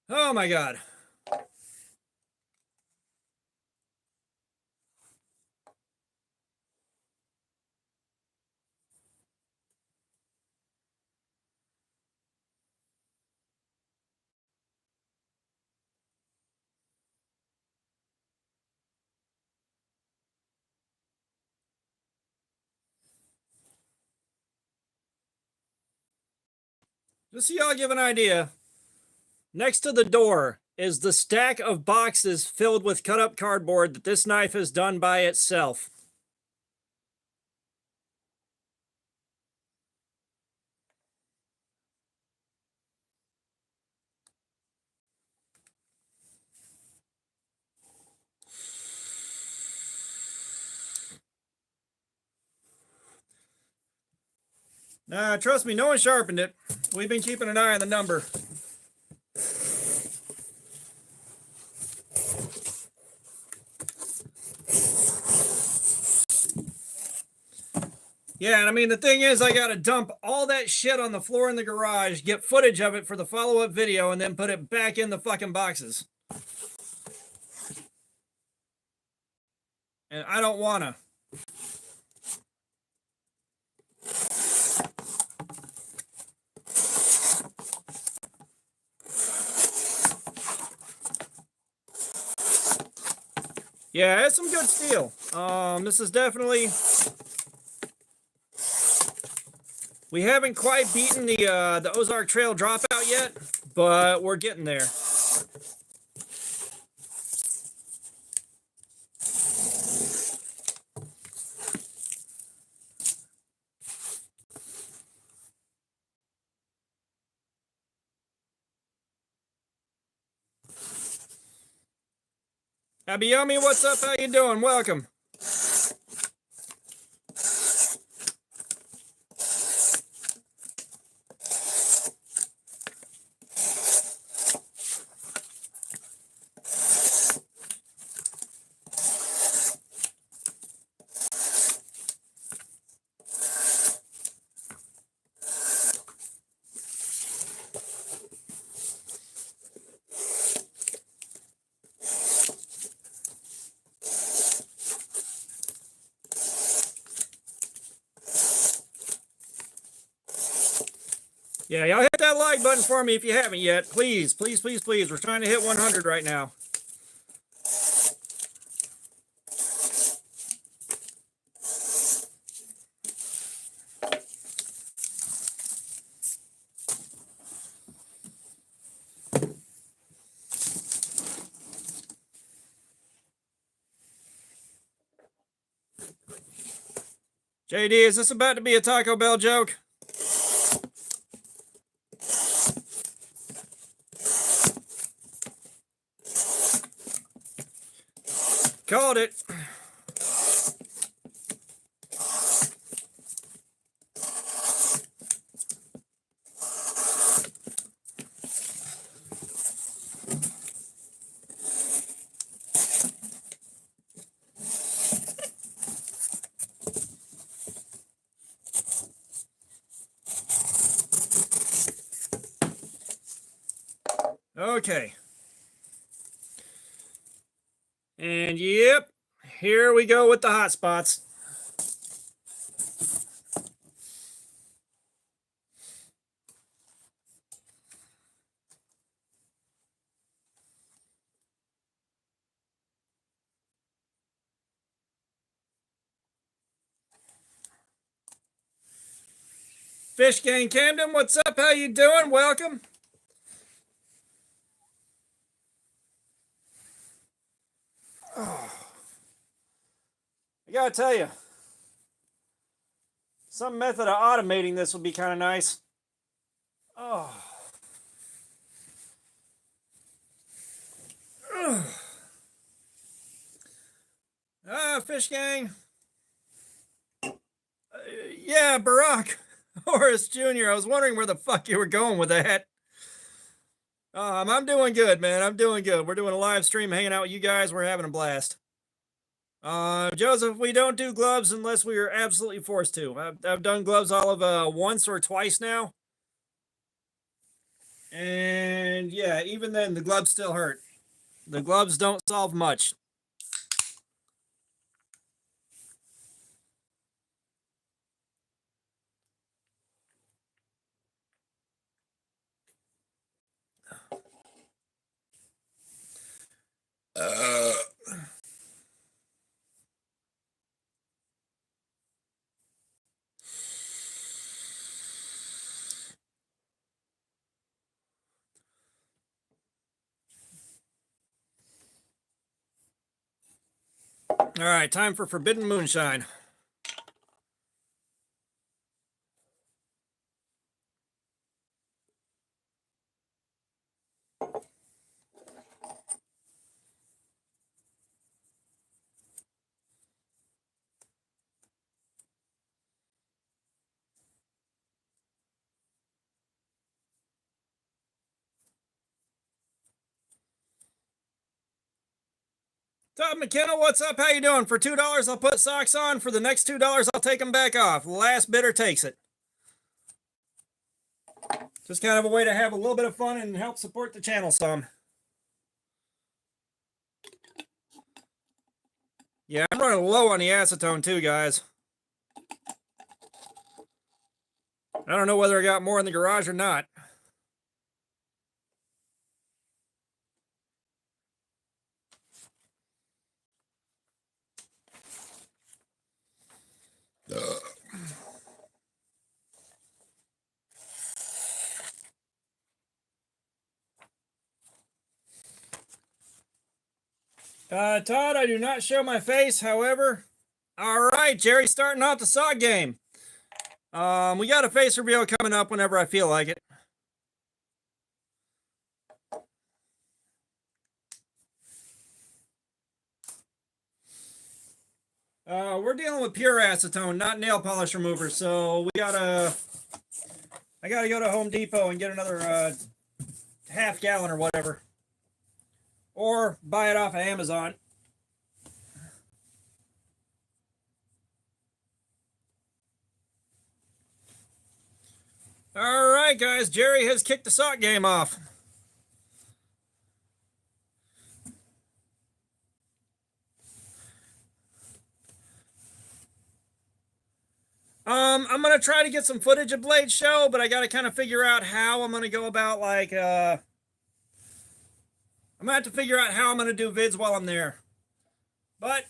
[SPEAKER 1] Oh my God. Just so y'all give an idea, next to the door is the stack of boxes filled with cut up cardboard that this knife has done by itself. Trust me, no one sharpened it. We've been keeping an eye on the number. Yeah, and I mean, the thing is, I got to dump all that shit on the floor in the garage, get footage of it for the follow-up video, and then put it back in the fucking boxes. And I don't want to. Yeah, it's some good steel. This is definitely... We haven't quite beaten the Ozark Trail dropout yet, but we're getting there. Abiyomi, what's up? How you doing? Welcome. Yeah, y'all hit that like button for me if you haven't yet. Please, please, please, please. We're trying to hit 100 right now. JD, is this about to be a Taco Bell joke? Called it. Okay. And yep, here we go with the hot spots. Fish Gang Camden, what's up? How you doing? Welcome. Oh. I gotta tell you, some method of automating this would be kind of nice. Oh. Fish Gang. Yeah, Barack. Horace Jr. I was wondering where the fuck you were going with that. I'm doing good, man. I'm doing good. We're doing a live stream, hanging out with you guys. We're having a blast. Joseph, we don't do gloves unless we are absolutely forced to. I've done gloves all of once or twice now. And yeah, even then, the gloves still hurt. The gloves don't solve much. Uh, all right, time for Forbidden Moonshine. Todd McKenna, what's up? How you doing? For $2, I'll put socks on. For the next $2, I'll take them back off. Last bidder takes it. Just kind of a way to have a little bit of fun and help support the channel some. Yeah, I'm running low on the acetone too, guys. I don't know whether I got more in the garage or not. Todd, I do not show my face, however. All right, Jerry, starting off the sock game. We got a face reveal coming up whenever I feel like it. We're dealing with pure acetone, not nail polish remover, so I gotta go to Home Depot and get another half gallon or whatever. Or buy it off of Amazon. All right, guys, Jerry has kicked the sock game off. I'm gonna try to get some footage of Blade's show, but I gotta kind of figure out how I'm gonna go about I'm gonna have to figure out how I'm gonna do vids while I'm there. But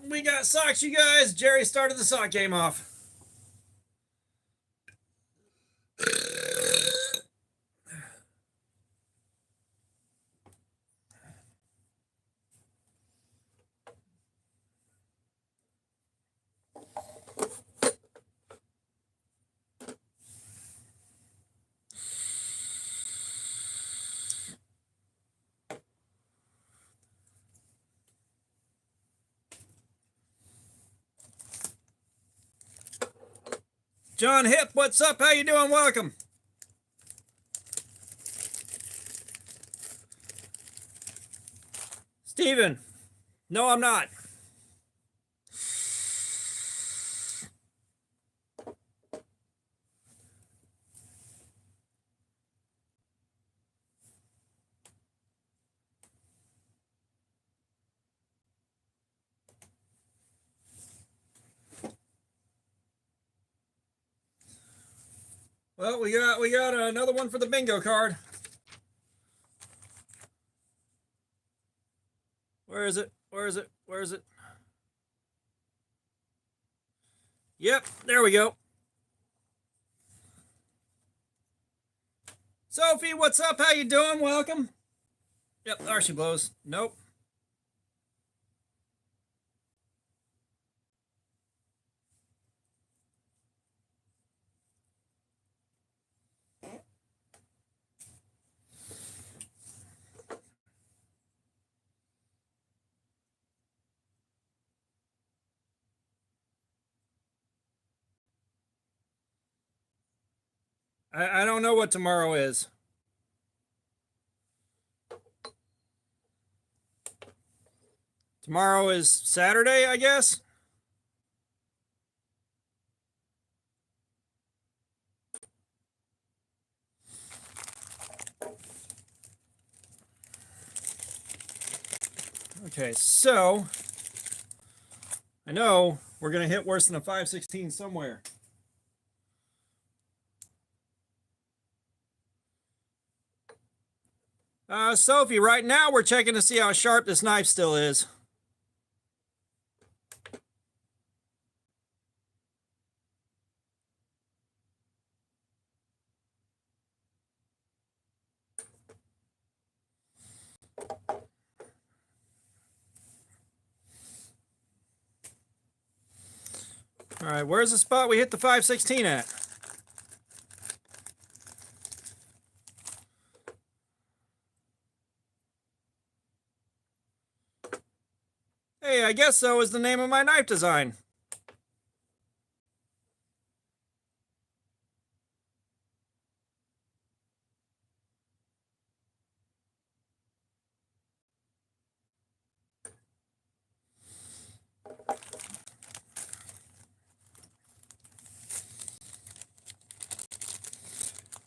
[SPEAKER 1] we got socks, you guys. Jerry started the sock game off. John Hip, what's up? How you doing? Welcome. Steven, no, I'm not. Well, we got another one for the bingo card. Where is it? Where is it? Where is it? Yep, there we go. Sophie, what's up? How you doing? Welcome. Yep, there she blows. Nope. I don't know what tomorrow is. Tomorrow is Saturday, I guess. Okay, so I know we're going to hit worse than a 516 somewhere. Sophie, right now we're checking to see how sharp this knife still is. All right, where's the spot we hit the 516 at? Hey, I guess so is the name of my knife design.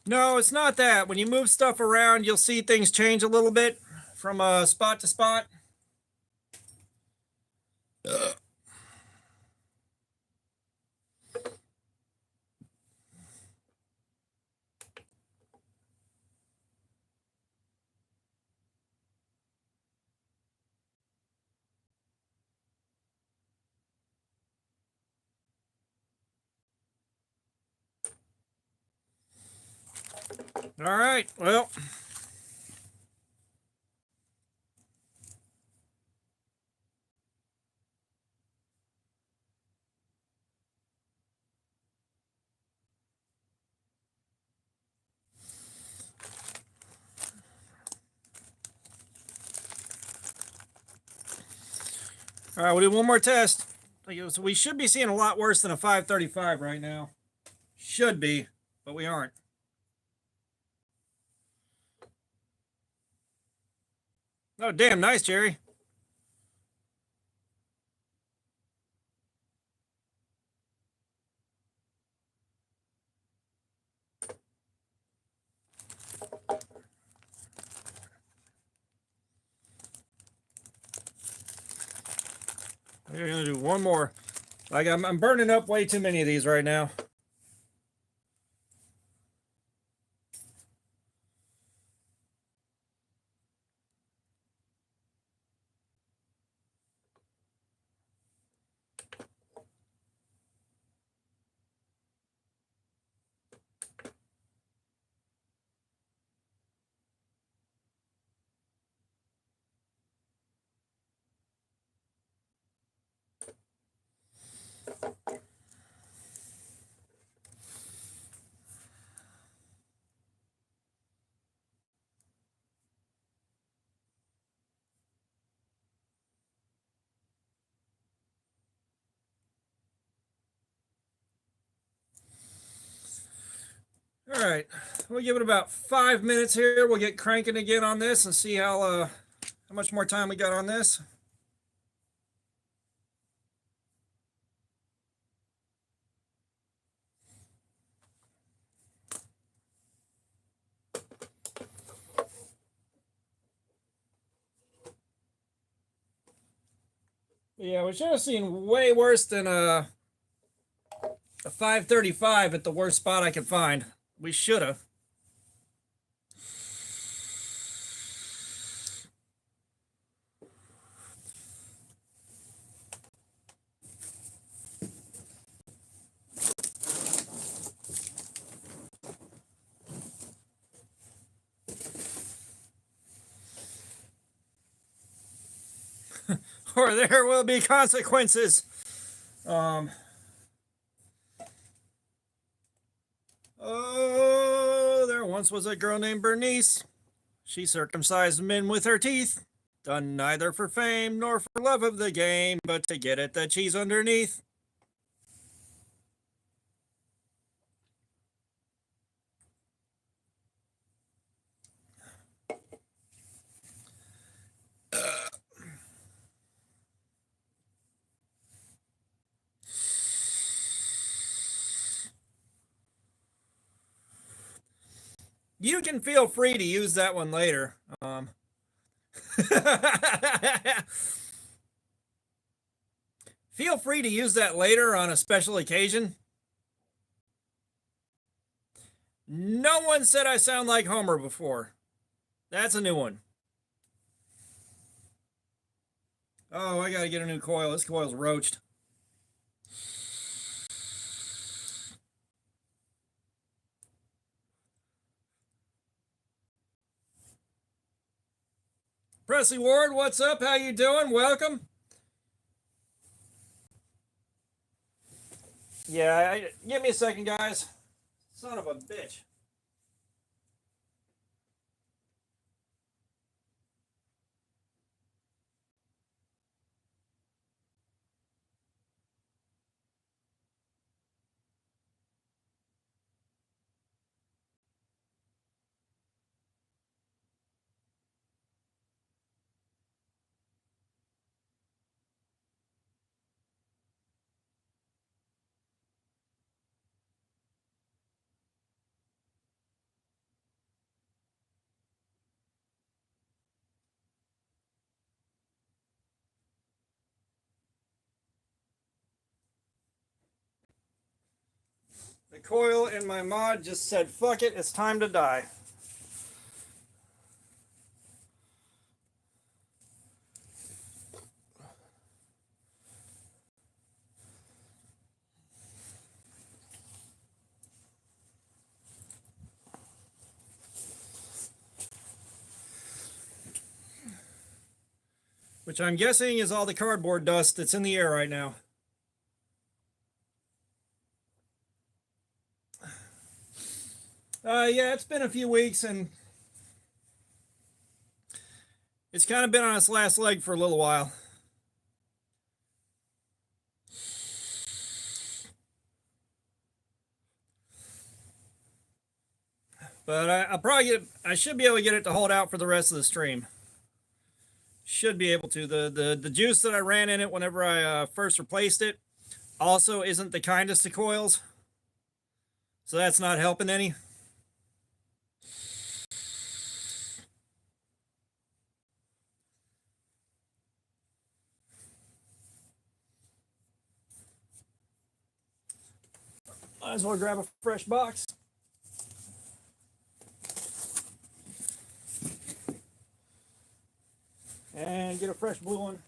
[SPEAKER 1] No, it's not that. When you move stuff around, you'll see things change a little bit from spot to spot. All right, well. All right, we'll do one more test. So we should be seeing a lot worse than a 535 right now. Should be, but we aren't. Oh, damn, nice, Jerry. We're gonna do one more. Like I'm burning up way too many of these right now. All right, we'll give it about 5 minutes here. We'll get cranking again on this and see how much more time we got on this. Yeah, we should have seen way worse than a 535 at the worst spot I could find. We should have. Or there will be consequences. Oh, there once was a girl named Bernice. She circumcised men with her teeth, done neither for fame nor for love of the game, but to get at the cheese underneath. You can feel free to use that one later. Feel free to use that later on a special occasion. No one said I sound like Homer before. That's a new one. Oh, I gotta get a new coil. This coil's roached. Presley Ward, what's up? How you doing? Welcome. Yeah, give me a second, guys. Son of a bitch. The coil in my mod just said, fuck it, it's time to die. Which I'm guessing is all the cardboard dust that's in the air right now. Yeah, it's been a few weeks and it's kind of been on its last leg for a little while. But I should be able to get it to hold out for the rest of the stream. Should be able to. The juice that I ran in it whenever I first replaced it also isn't the kindest of coils. So that's not helping any. Might as well grab a fresh box. And get a fresh blue one.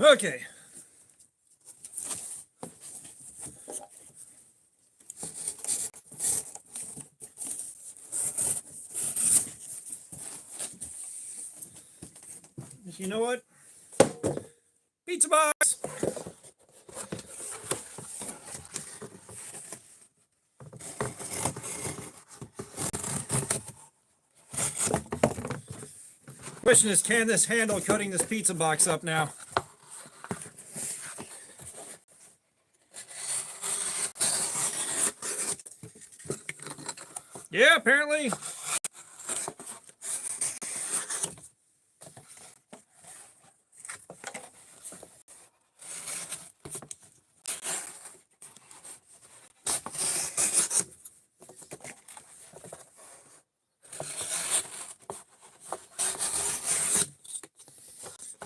[SPEAKER 1] Okay. You know what? Pizza box. Question is, can this handle cutting this pizza box up now? Yeah, apparently.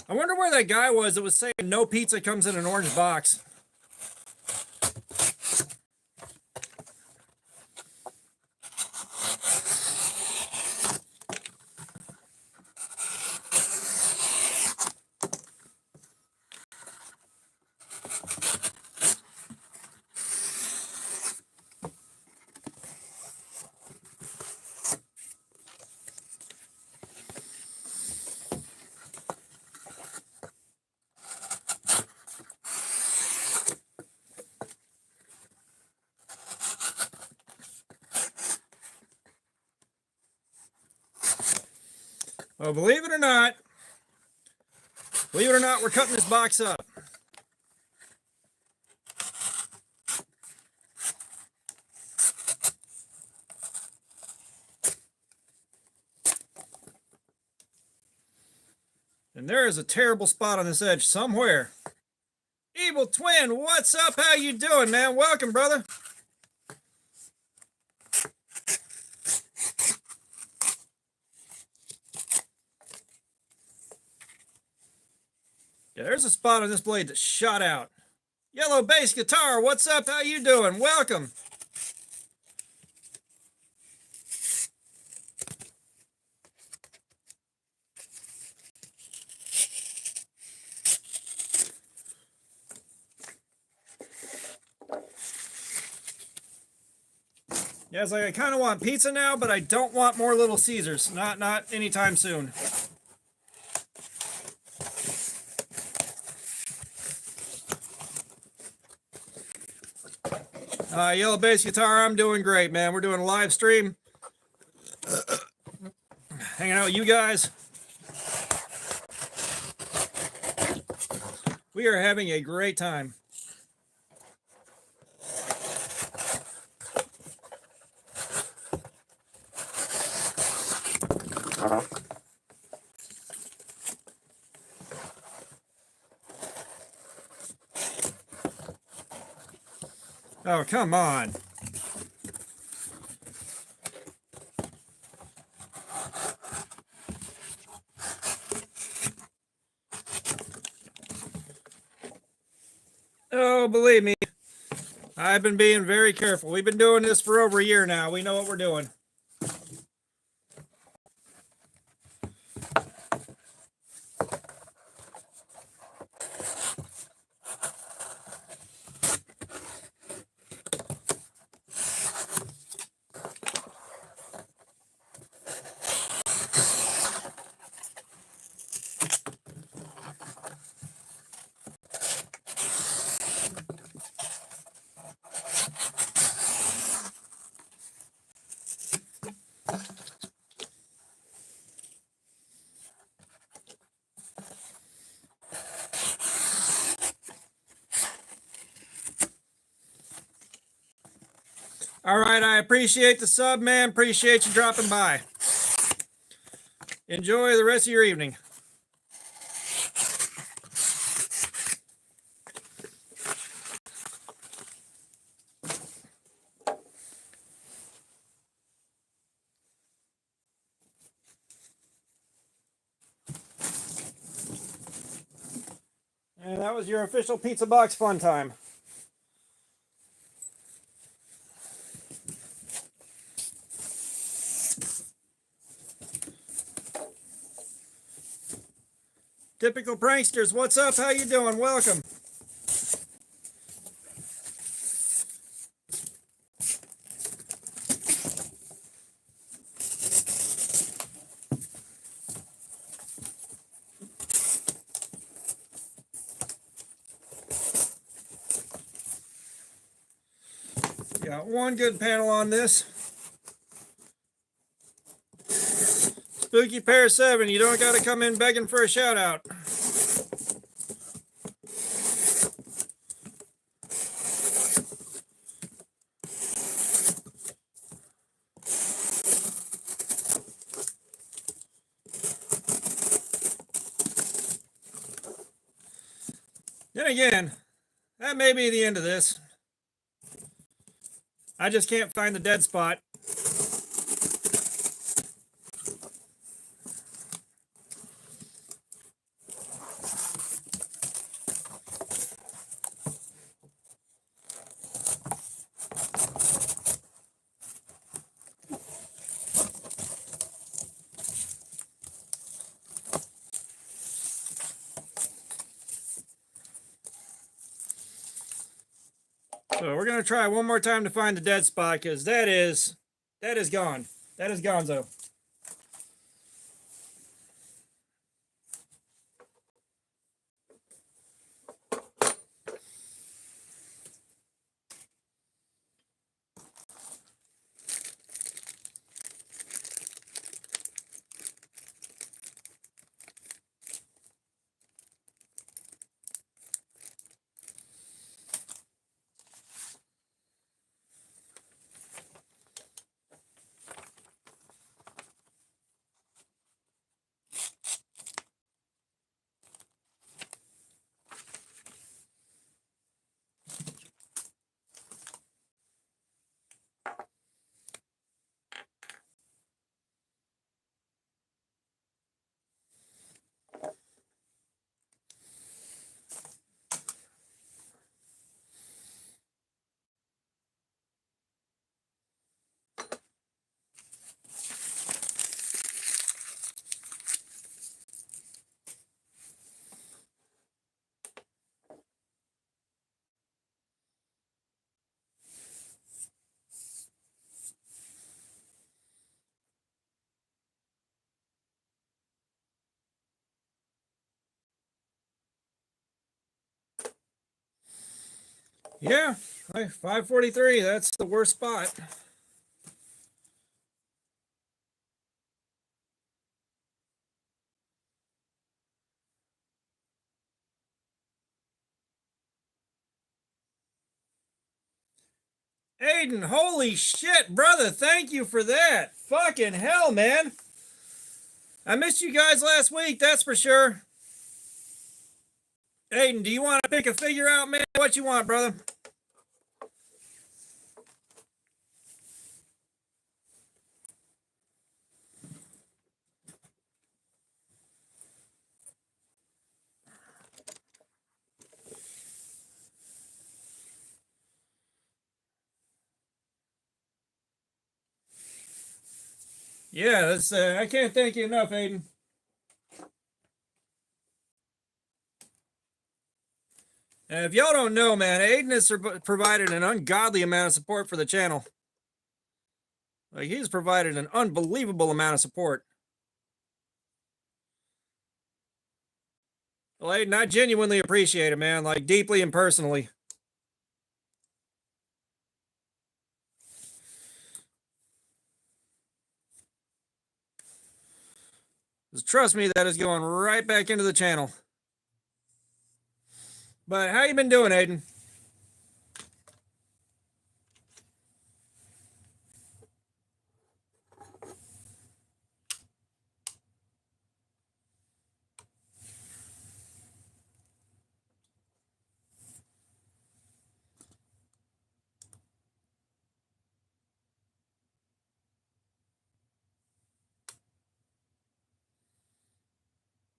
[SPEAKER 1] I wonder where that guy was that was saying no pizza comes in an orange box. Well, believe it or not, we're cutting this box up. And there is a terrible spot on this edge somewhere. Evil Twin, what's up? How you doing, man? Welcome, brother. Yeah, there's a spot on this blade that shot out. Yellow bass guitar, what's up? How you doing? Welcome. Yeah, it's like I kind of want pizza now, but I don't want more Little Caesars. Not anytime soon. Yellow bass guitar, I'm doing great, man. We're doing a live stream. Hanging out with you guys. We are having a great time. Oh, come on. Oh, believe me, I've been being very careful. We've been doing this for over a year now. We know what we're doing. All right, I appreciate the sub, man. Appreciate you dropping by. Enjoy the rest of your evening. And that was your official pizza box fun time. Typical pranksters, what's up? How you doing? Welcome. Got one good panel on this. Spooky Pair 7, you don't got to come in begging for a shout out. Then again, that may be the end of this. I just can't find the dead spot. So we're going to try one more time to find the dead spot, because that is gone. That is gonzo. Yeah, 543. That's the worst spot. Aiden, holy shit, brother. Thank you for that. Fucking hell, man. I missed you guys last week, that's for sure. Aiden, do you want to pick a figure out, man? What you want, brother? Yeah, that's, I can't thank you enough, Aiden. And if y'all don't know, man, Aiden has provided an ungodly amount of support for the channel. Like, he's provided an unbelievable amount of support. Well, Aiden, I genuinely appreciate it, man. Like, deeply and personally. Just trust me, that is going right back into the channel. But how you been doing, Aiden?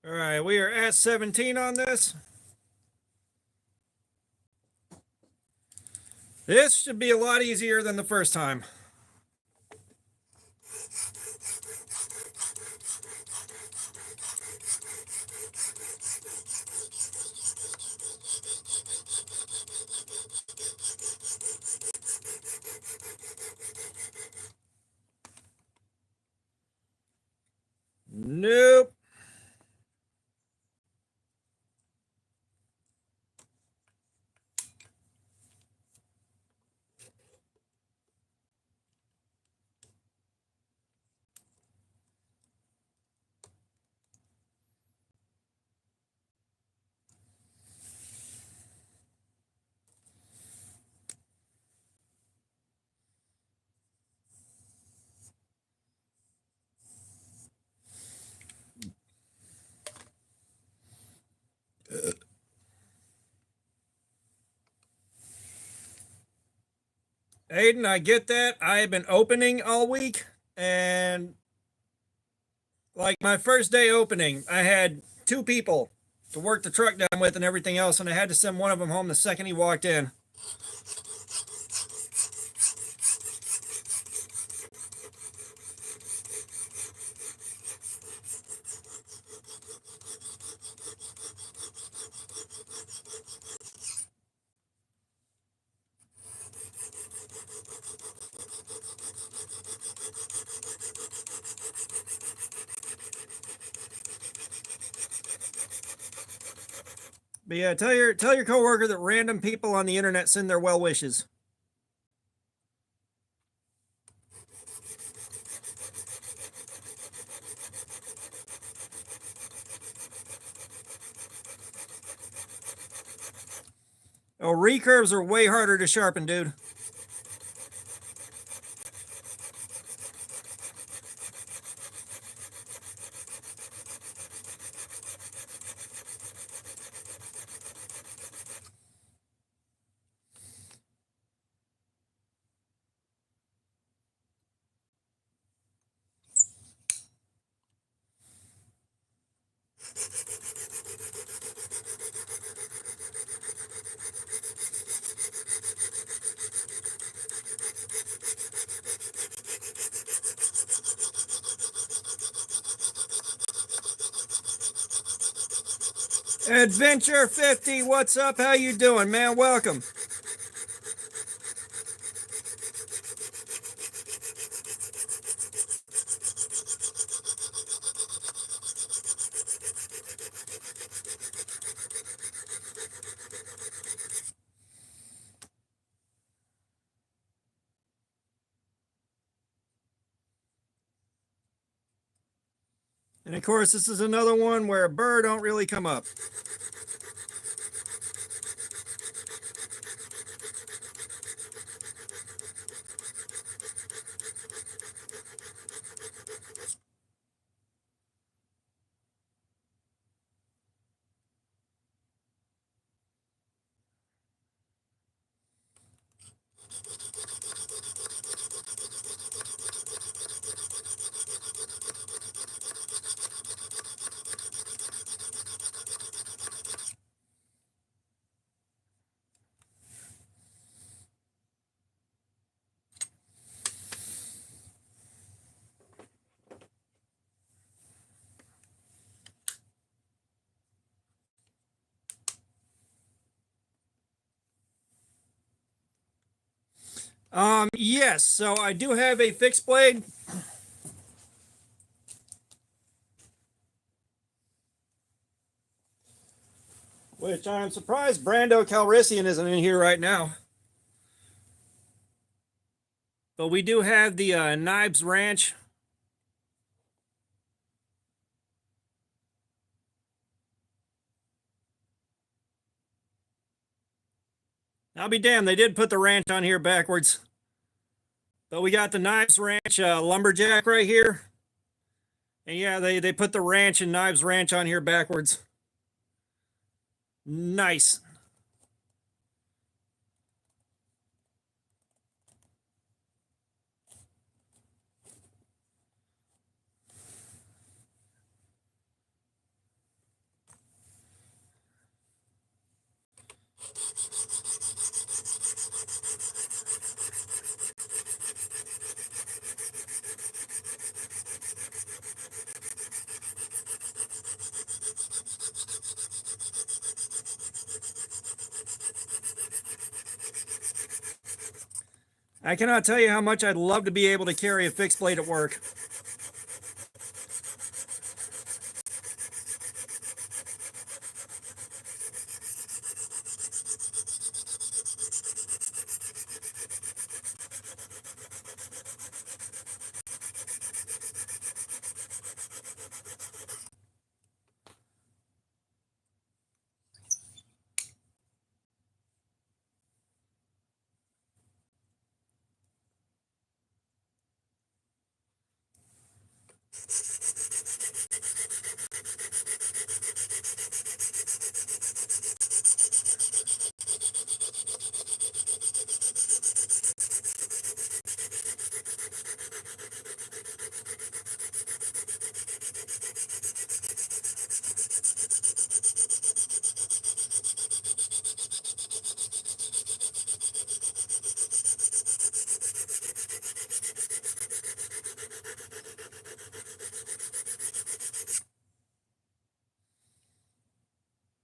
[SPEAKER 1] All right, we are at 17 on this. This should be a lot easier than the first time. Nope. Aiden, I get that. I have been opening all week, and like my first day opening, I had 2 people to work the truck down with and everything else, and I had to send one of them home the second he walked in. But yeah, tell your coworker that random people on the internet send their well wishes. Oh, recurves are way harder to sharpen, dude. Adventure 50, what's up? How you doing, man? Welcome. And of course, this is another one where a burr don't really come up. Yes, so I do have a fixed blade. Which I'm surprised Brando Calrissian isn't in here right now. But we do have the Nibes Ranch. I'll be damned, they did put the ranch on here backwards. But we got the Nibes Ranch lumberjack right here. And yeah, they put the ranch and Nibes Ranch on here backwards. Nice. I cannot tell you how much I'd love to be able to carry a fixed blade at work.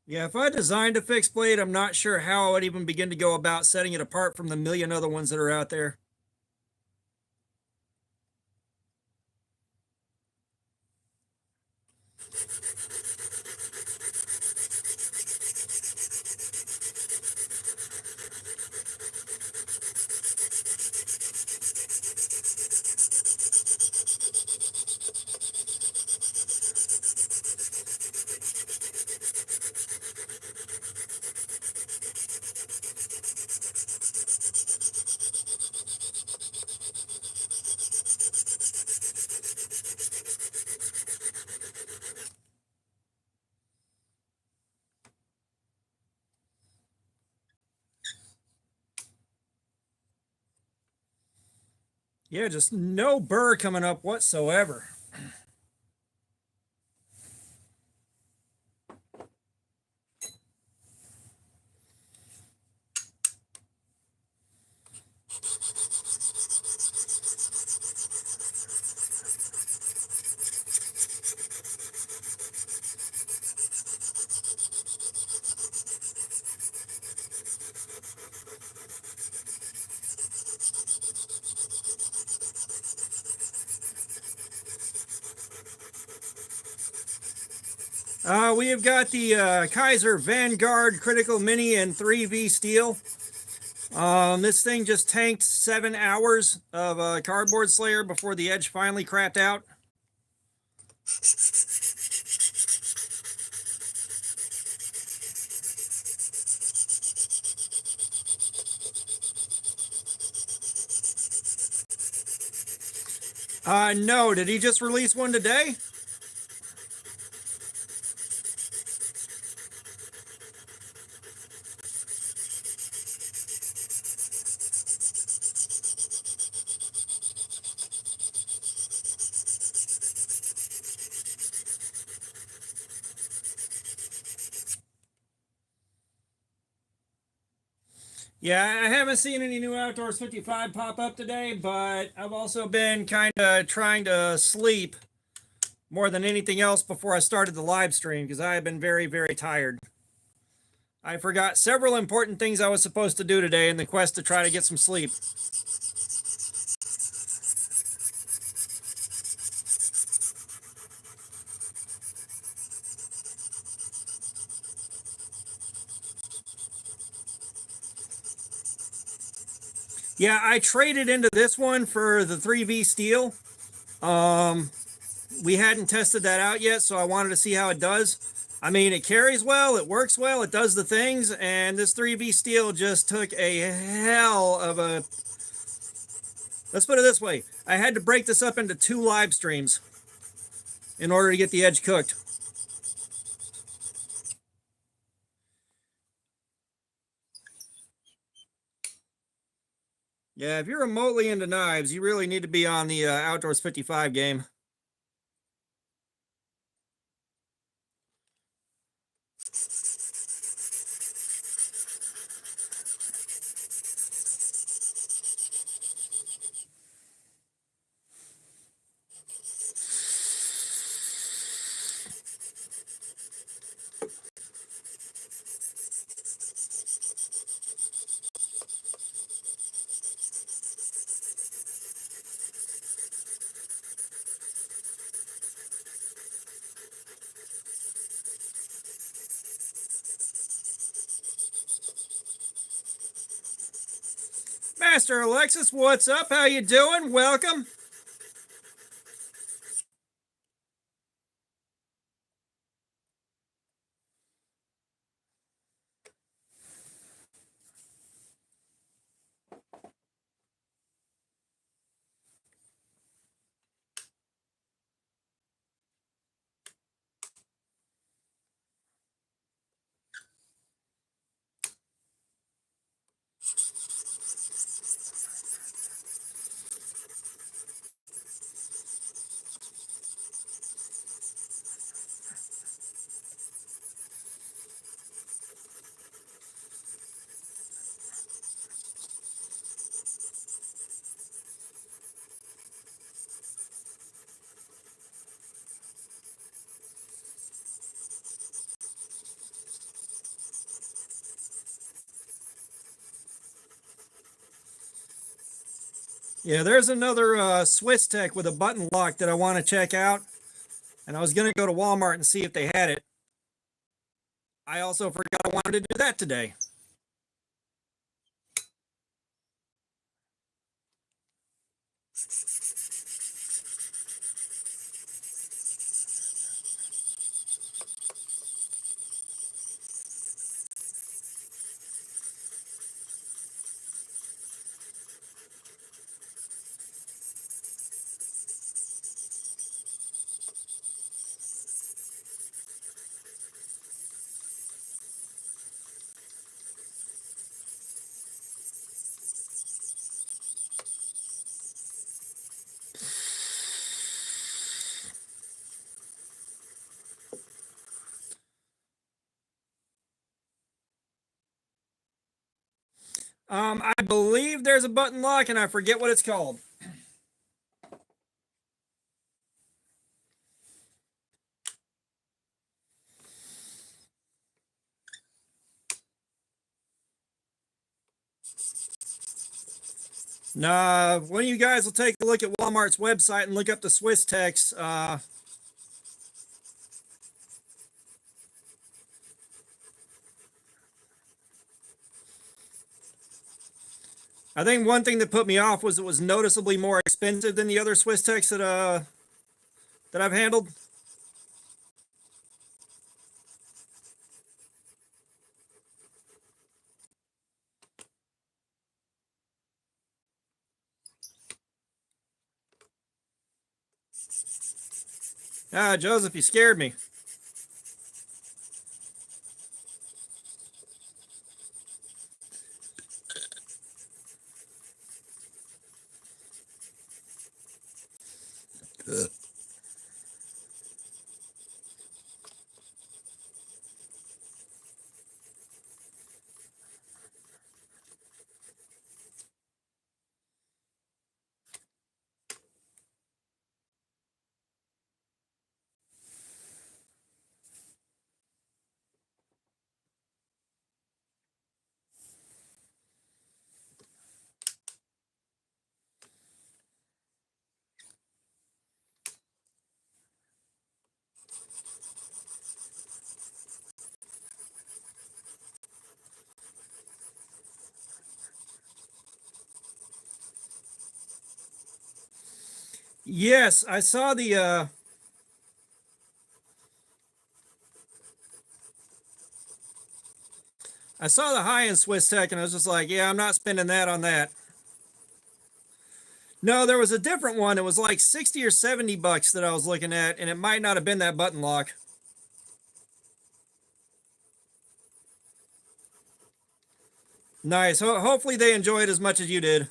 [SPEAKER 1] Yeah, if I designed a fixed blade, I'm not sure how I would even begin to go about setting it apart from the million other ones that are out there. Yeah, just no burr coming up whatsoever. We have got the Kaiser Vanguard Critical Mini in 3V steel. This thing just tanked 7 hours of Cardboard Slayer before the edge finally crapped out. No, did he just release one today? Yeah, I haven't seen any new Outdoors 55 pop up today, but I've also been kind of trying to sleep more than anything else before I started the live stream because I have been very, very tired. I forgot several important things I was supposed to do today in the quest to try to get some sleep. Yeah, I traded into this one for the 3V steel. We hadn't tested that out yet, so I wanted to see how it does. I mean, it carries well, it works well, it does the things, and this 3V steel just took a hell of a... Let's put it this way. I had to break this up into 2 live streams in order to get the edge cooked. Yeah, if you're remotely into knives, you really need to be on the Outdoors 55 game. Master Alexis, what's up? How you doing? Welcome. Yeah, there's another Swiss Tech with a button lock that I want to check out. And I was going to go to Walmart and see if they had it. I also forgot I wanted to do that today. I believe there's a button lock and I forget what it's called. Nah, one of you guys will take a look at Walmart's website and look up the Swiss Techs. I think one thing that put me off was it was noticeably more expensive than the other Swiss Techs that I've handled. Ah, Joseph, you scared me. Yes, I saw the high end Swiss Tech, and I was just like, yeah, I'm not spending that on that. No, there was a different one. It was like 60 or 70 bucks that I was looking at, and it might not have been that button lock. Nice. Hopefully they enjoy it as much as you did.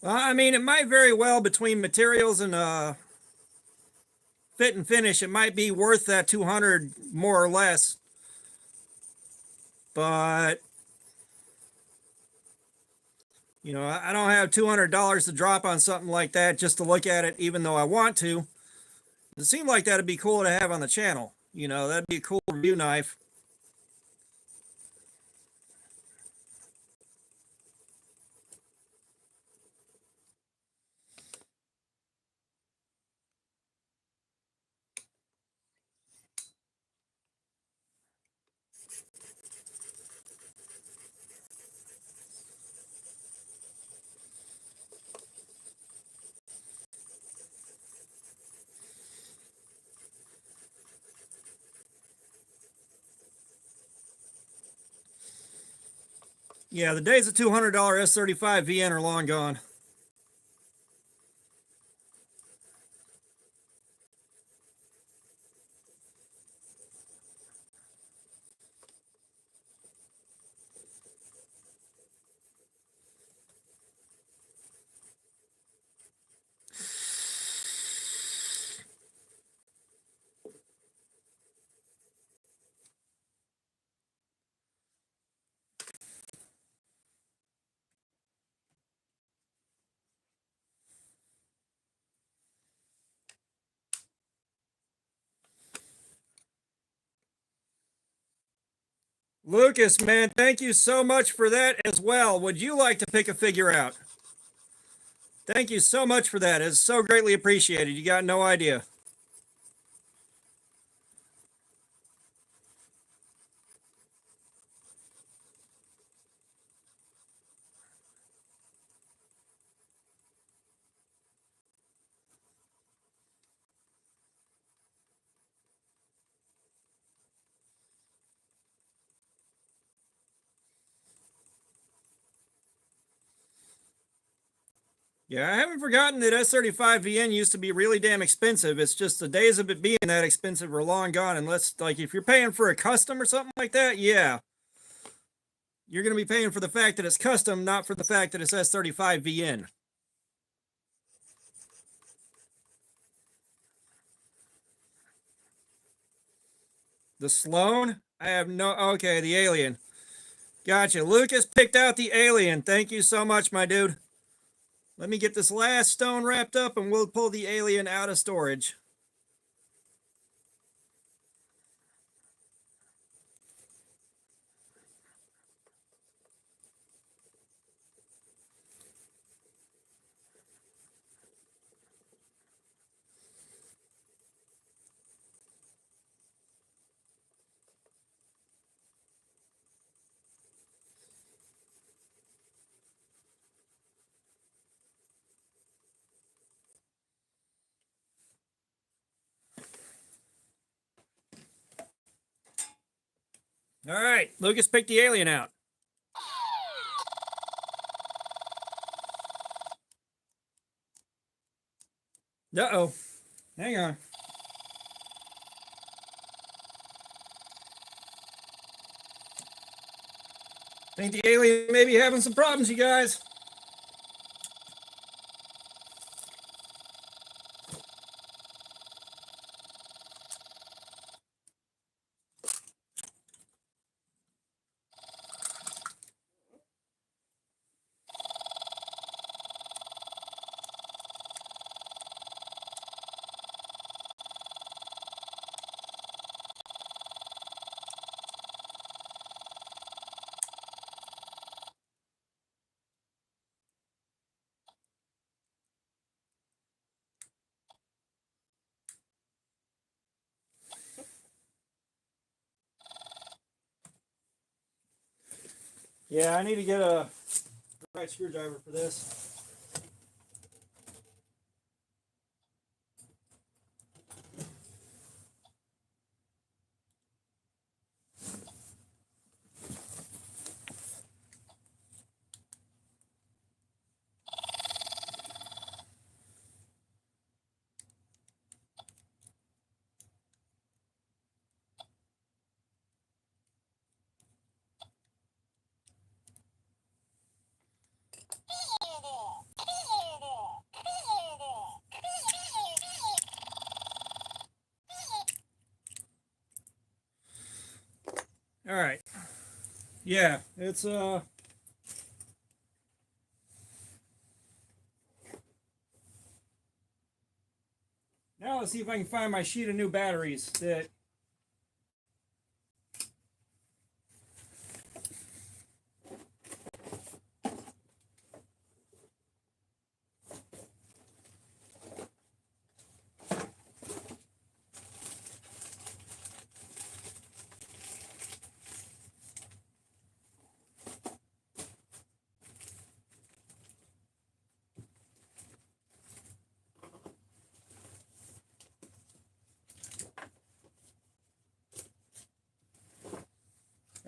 [SPEAKER 1] I mean, it might very well between materials and fit and finish. It might be worth that 200 more or less, but I don't have $200 to drop on something like that just to look at it, even though I want to. It seemed like that'd be cool to have on the channel. That'd be a cool review knife. Yeah, the days of $200 S35 VN are long gone. Lucas, man, thank you so much for that as well. Would you like to pick a figure out? Thank you so much for that. It's so greatly appreciated. You got no idea. Yeah, I haven't forgotten that S35VN used to be really damn expensive. It's just the days of it being that expensive are long gone. Unless, like, if you're paying for a custom or something like that, yeah, you're going to be paying for the fact that it's custom, not for the fact that it's S35VN. The Sloan? I have no. Okay, the alien. Gotcha. Lucas picked out the alien. Thank you so much, my dude. Let me get this last stone wrapped up and we'll pull the alien out of storage. All right, Lucas picked the alien out. Uh-oh. Hang on. Think the alien may be having some problems, you guys. Yeah, I need to get a right screwdriver for this. All right. Yeah, it's now let's see if I can find my sheet of new batteries that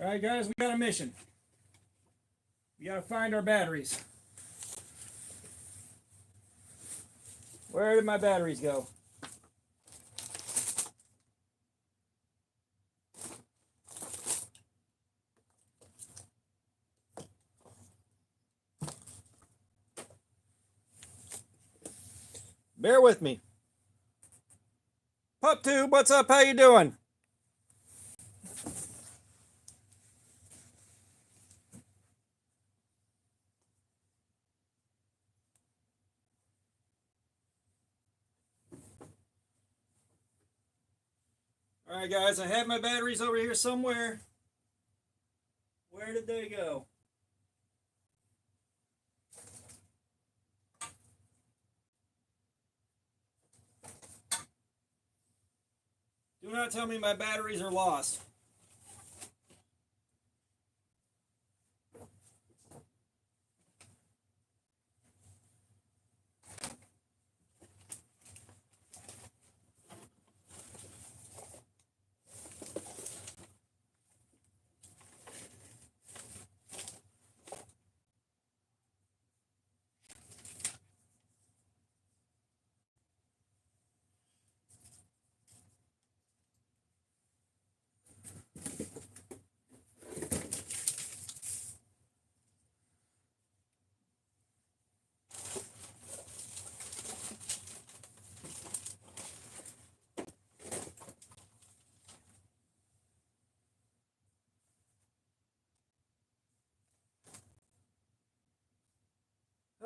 [SPEAKER 1] all right, guys, we got a mission. We got to find our batteries. Where did my batteries go? Bear with me. PupTube, what's up? How you doing? All right, guys, I have my batteries over here somewhere. Where did they go? Do not tell me my batteries are lost.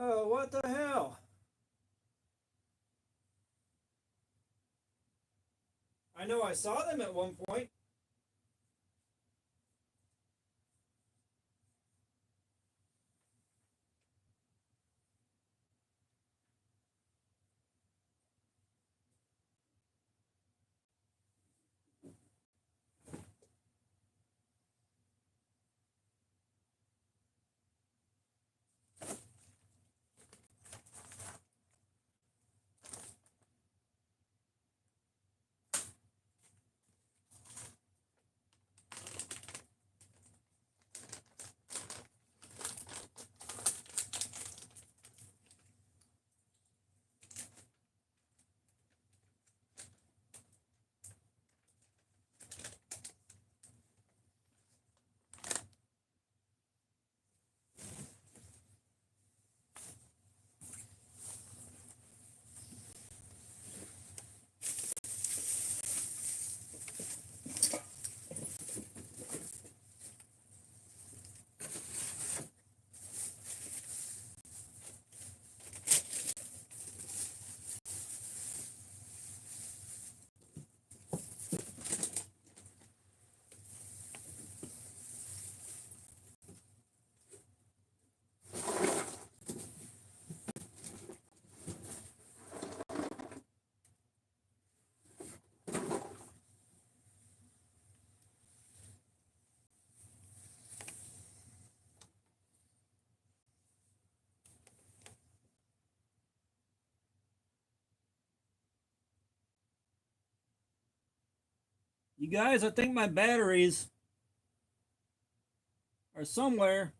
[SPEAKER 1] Oh, what the hell? I know I saw them at one point. You guys, I think my batteries are somewhere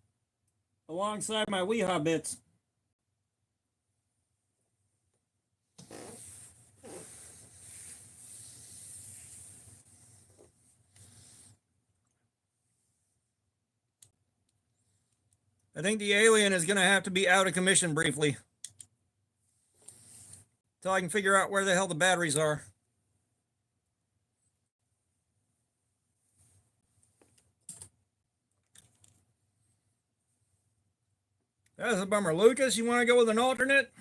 [SPEAKER 1] alongside my Weehaw bits. I think the alien is going to have to be out of commission briefly until I can figure out where the hell the batteries are. That's a bummer. Lucas, you want to go with an alternate?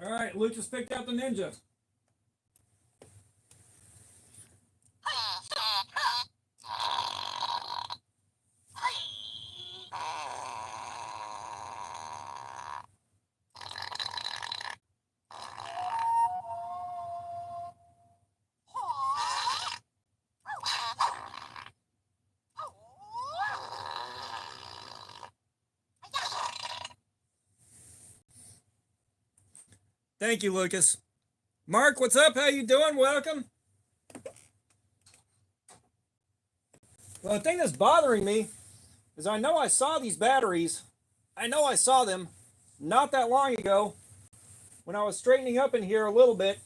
[SPEAKER 1] All right, Lucas picked out the ninja. Thank you, Lucas. Mark, what's up? How you doing? Welcome. Well, the thing that's bothering me is I know I saw these batteries. I know I saw them not that long ago when I was straightening up in here a little bit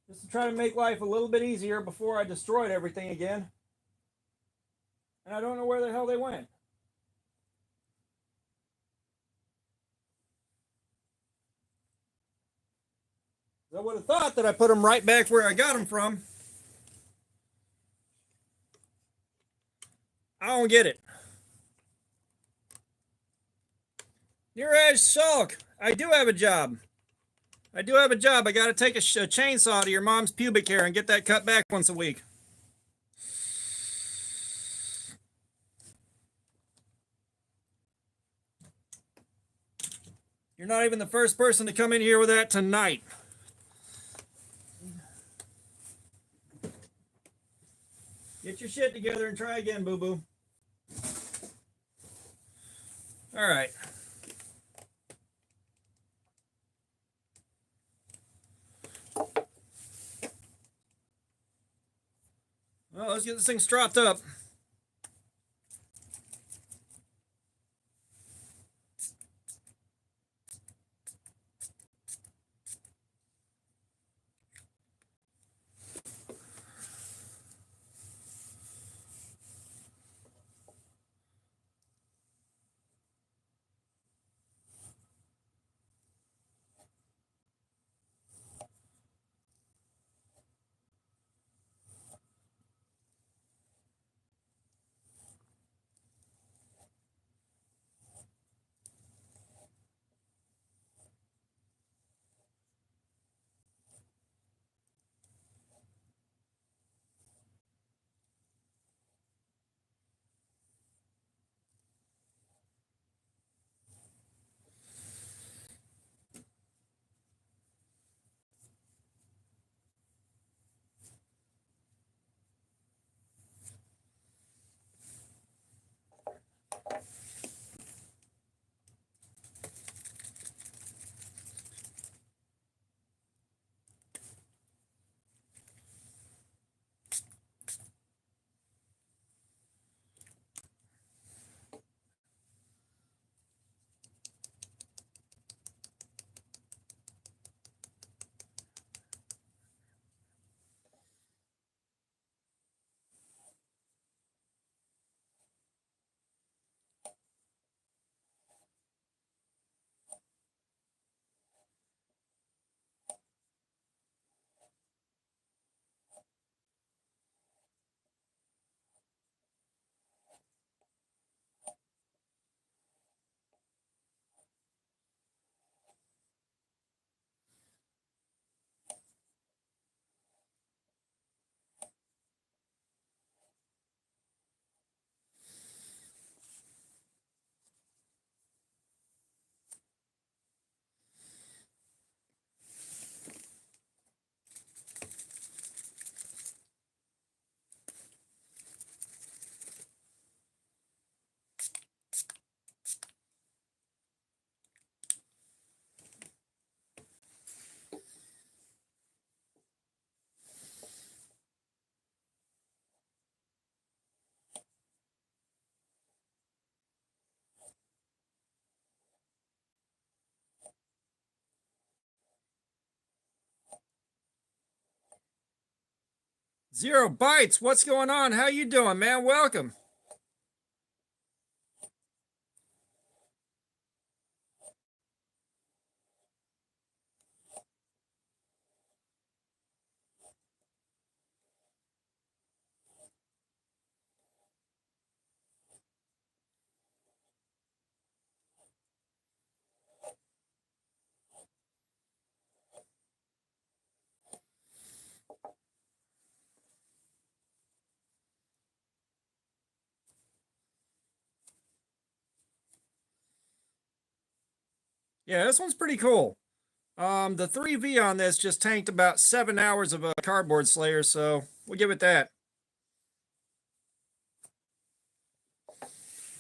[SPEAKER 1] just to try to make life a little bit easier before I destroyed everything again. And I don't know where the hell they went. I would have thought that I put them right back where I got them from. I don't get it. Neeraj Shulk, I do have a job. I do have a job. I got to take a chainsaw to your mom's pubic hair and get that cut back once a week. You're not even the first person to come in here with that tonight. Get your shit together and try again, boo-boo. All right. Well, let's get this thing stropped up. Zero Bites, what's going on? How you doing, man? Welcome. Yeah, this one's pretty cool. The 3V on this just tanked about 7 hours of a cardboard slayer, so we'll give it that.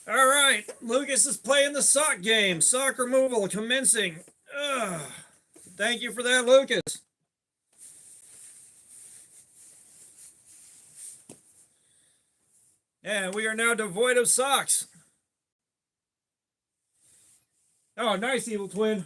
[SPEAKER 1] All right, Lucas is playing the sock game. Sock removal commencing. Ugh. Thank you for that, Lucas. And we are now devoid of socks. Oh, nice, Evil Twin.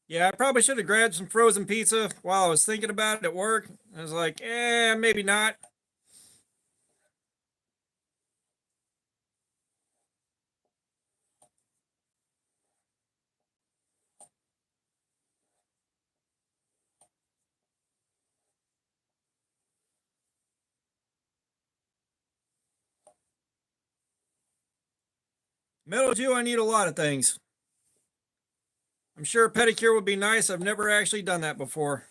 [SPEAKER 1] Yeah, I probably should have grabbed some frozen pizza while I was thinking about it at work. I was like, maybe not. Metal Jew, I need a lot of things. I'm sure a pedicure would be nice. I've never actually done that before.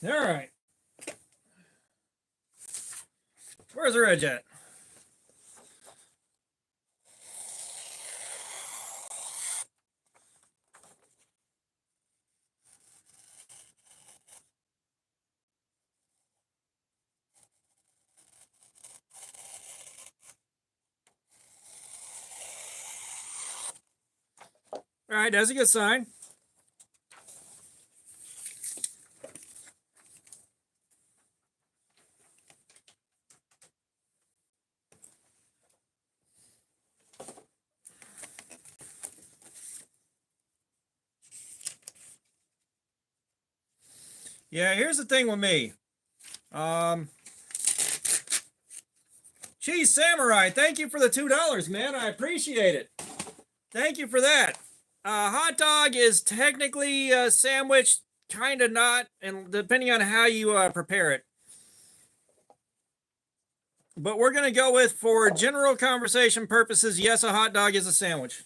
[SPEAKER 1] All right. Where's the edge at? All right, that's a good sign. Yeah, here's the thing with me. Cheese Samurai, thank you for the $2, man. I appreciate it. Thank you for that. Hot dog is technically a sandwich, kind of not, and depending on how you prepare it. But we're going to go with, for general conversation purposes, yes, a hot dog is a sandwich.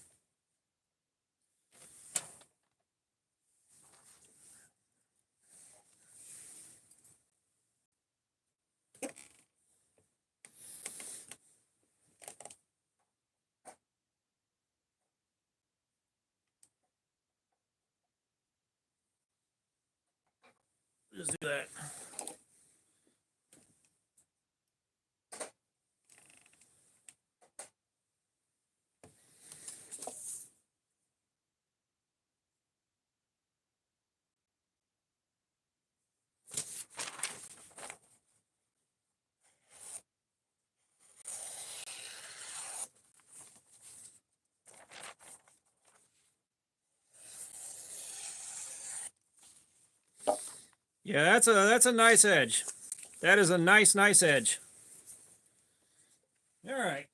[SPEAKER 1] Just do that. Yeah, that's a nice edge. That is a nice edge. All right.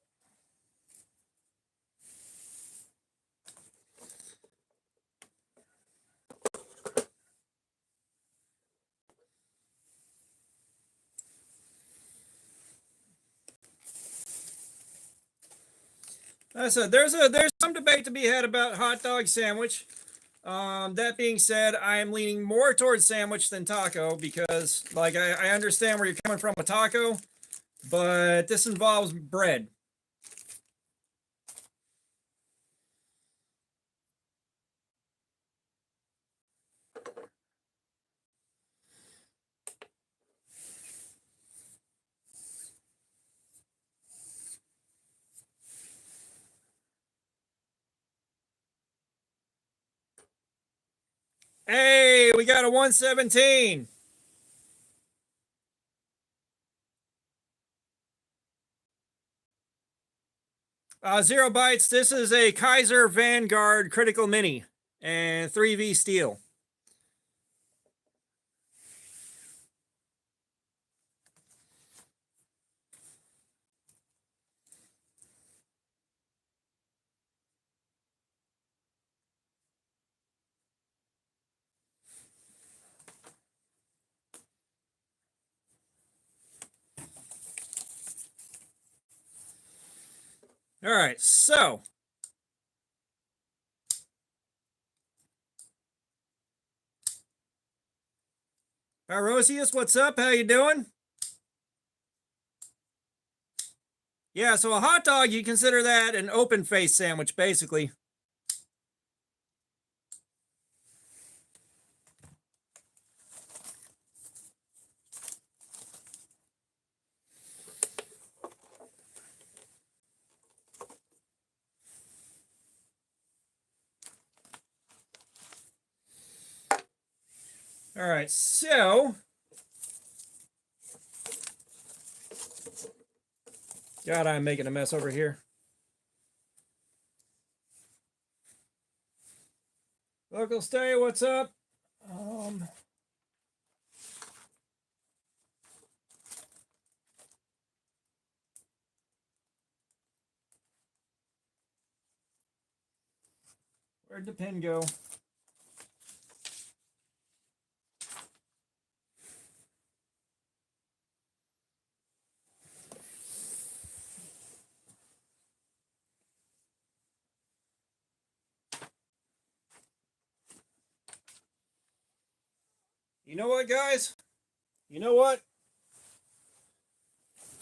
[SPEAKER 1] I said there's some debate to be had about hot dog sandwich. That being said, I am leaning more towards sandwich than taco because, like, I understand where you're coming from with taco, but this involves bread. Hey, we got a 117. 0 bytes. This is a Kaiser Vanguard Critical Mini and 3V steel. All right, so Arosius, what's up? How you doing? Yeah, so a hot dog, you consider that an open face sandwich, basically. All right, so God, I'm making a mess over here. Local stay, what's up? Where'd the pen go? You know what, guys? You know what?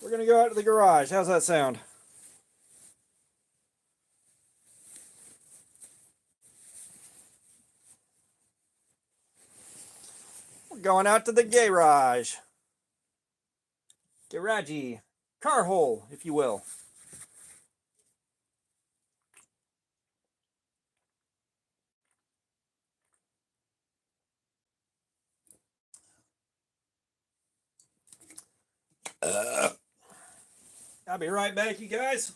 [SPEAKER 1] We're going to go out to the garage. How's that sound? We're going out to the garage. Garagey. Car hole, if you will. I'll be right back, you guys.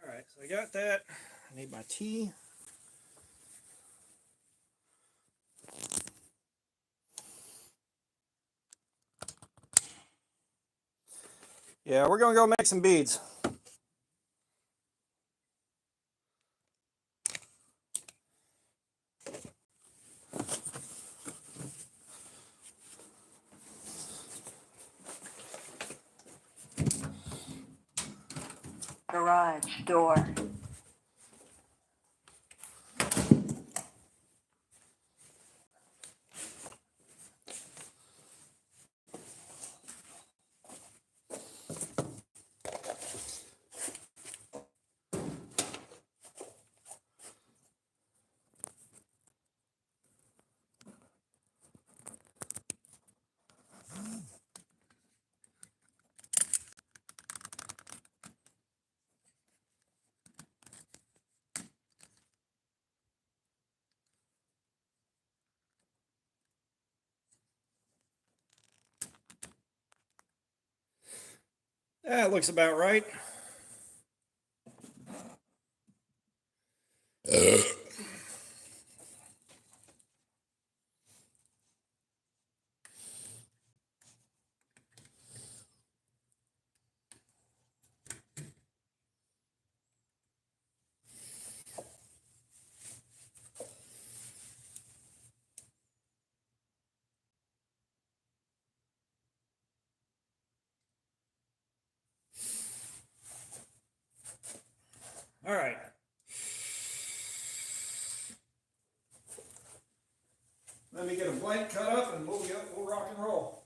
[SPEAKER 1] All right, so I got that. I need my tea. Yeah, we're going to go make some beads.
[SPEAKER 2] Garage door.
[SPEAKER 1] That looks about right. All right. Let me get a blank cut up and we'll rock and roll.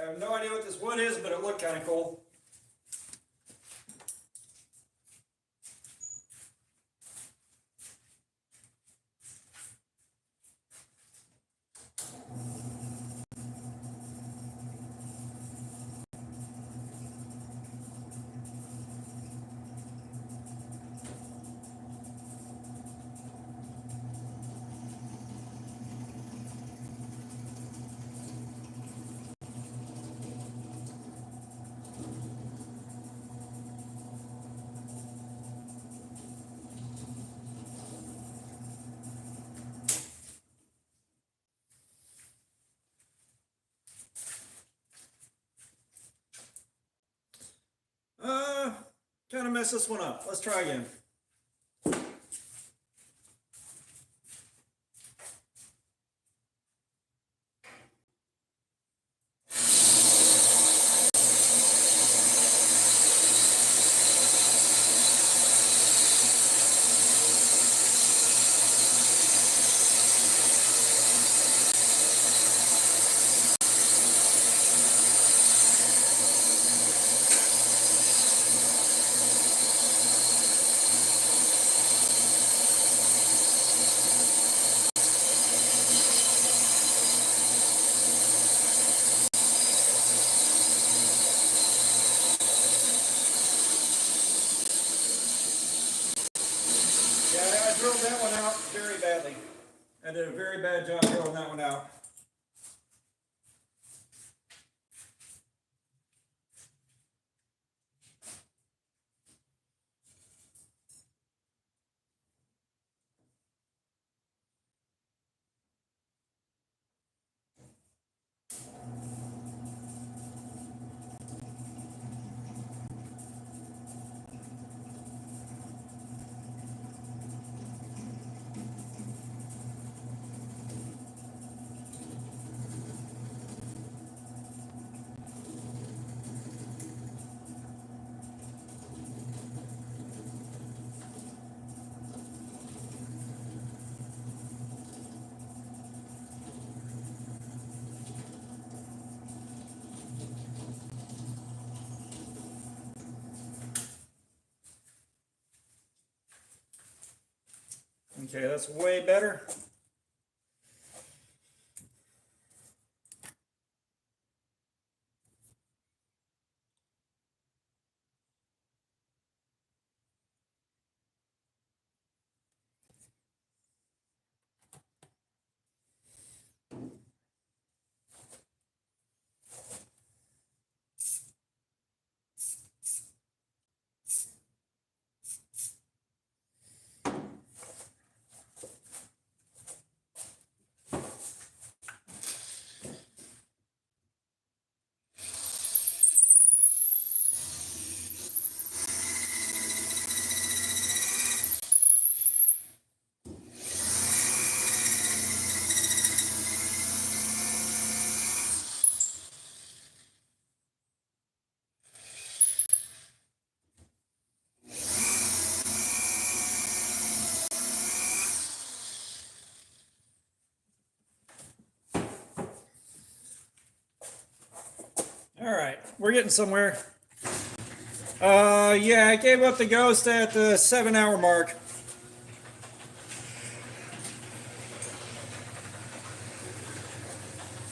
[SPEAKER 1] I have no idea what this wood is, but it looked kind of cool. Kind of messed this one up. Let's try again. I did a very bad job filling that one out. Okay, that's way better. All right, we're getting somewhere. Yeah, I gave up the ghost at the 7-hour mark.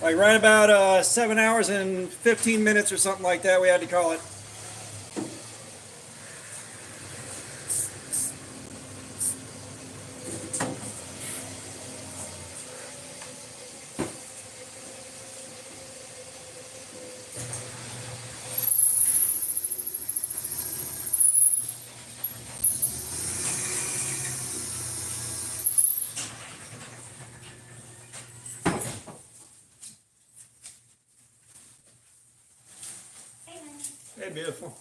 [SPEAKER 1] Like right about 7 hours and 15 minutes or something like that, we had to call it. Hey, beautiful.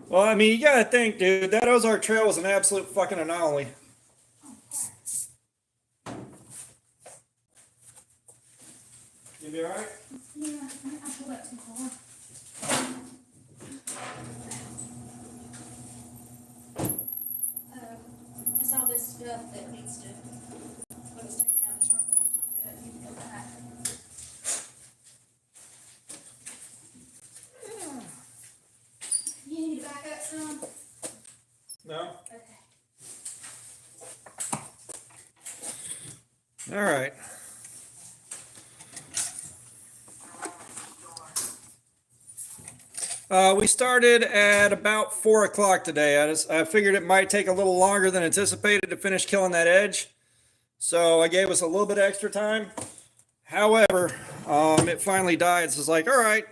[SPEAKER 1] Well, I mean, you gotta think, dude, that Ozark Trail was an absolute fucking anomaly. You be alright?
[SPEAKER 2] Yeah, I pulled up too far. It's all this stuff that needs to, what was taken out of the trunk a long time ago, you can go back. You need me to back up some?
[SPEAKER 1] No?
[SPEAKER 2] Okay.
[SPEAKER 1] All right. We started at about 4 o'clock today. I figured it might take a little longer than anticipated to finish killing that edge. So I gave us a little bit extra time. However, it finally died. So it's like, all right.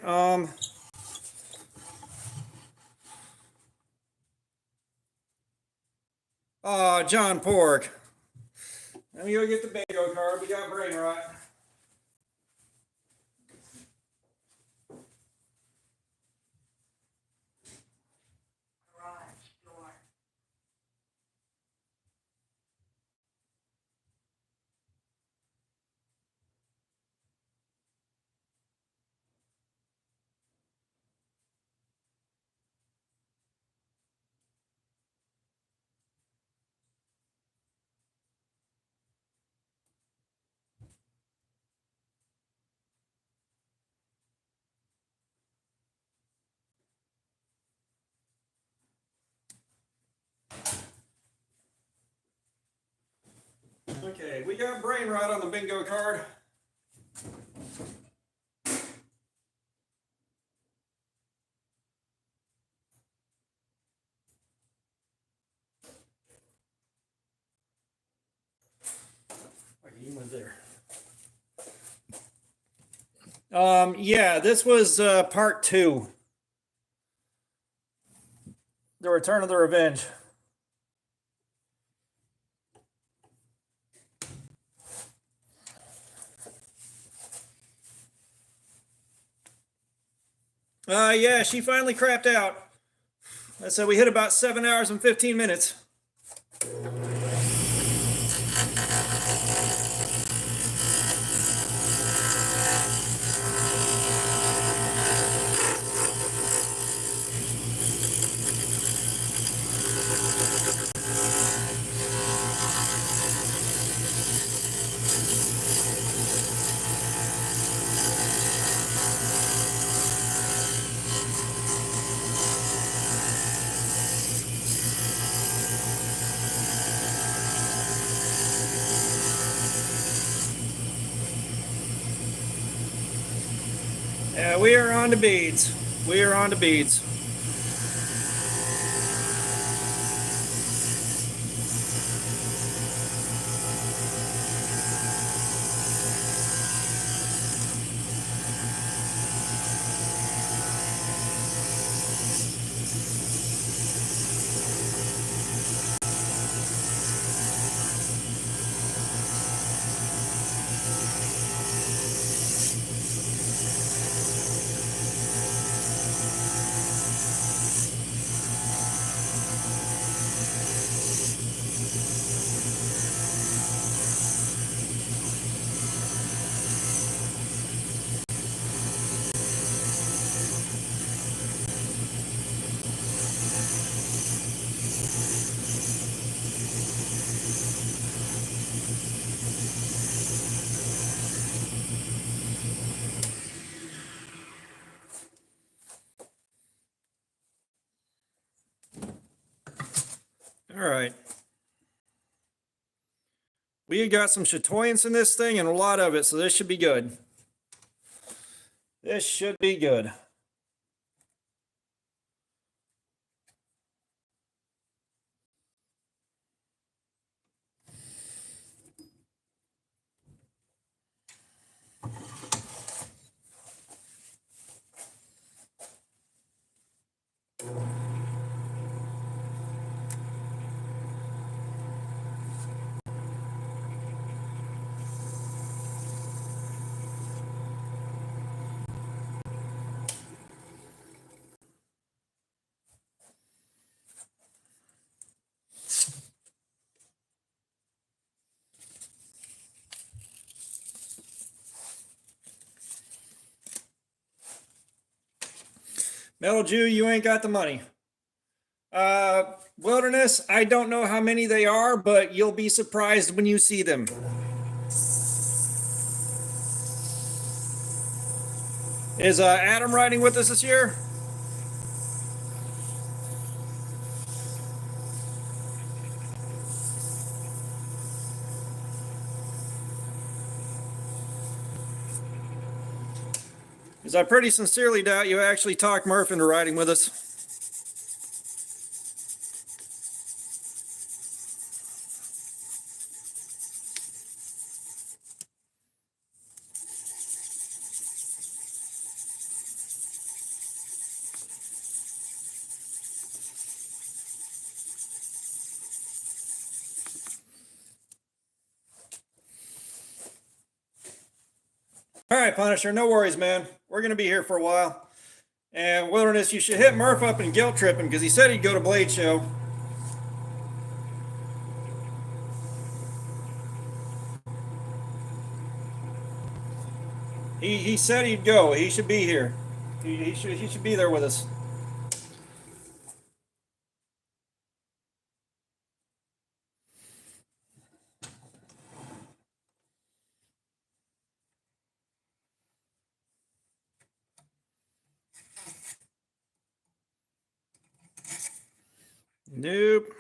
[SPEAKER 1] John Pork. Let me go get the bingo card. We got brain rot. Okay, we got brain rot on the bingo card. He went there. Yeah, this was part 2. The Return of the Revenge. Yeah, she finally crapped out. So we hit about 7 hours and 15 minutes. Yeah, we are on to beads. We are on to beads. All right. We got some chatoyance in this thing and a lot of it, so this should be good. This should be good. Metal Jew, you ain't got the money. Wilderness, I don't know how many they are, but you'll be surprised when you see them. Is Adam riding with us this year? Because I pretty sincerely doubt you actually talked Murph into riding with us. All right, Punisher, no worries, man. We're going to be here for a while. And Wilderness, you should hit Murph up and guilt trip him because he said he'd go to Blade Show. He said he'd go. He should be here. He should be there with us. Nope.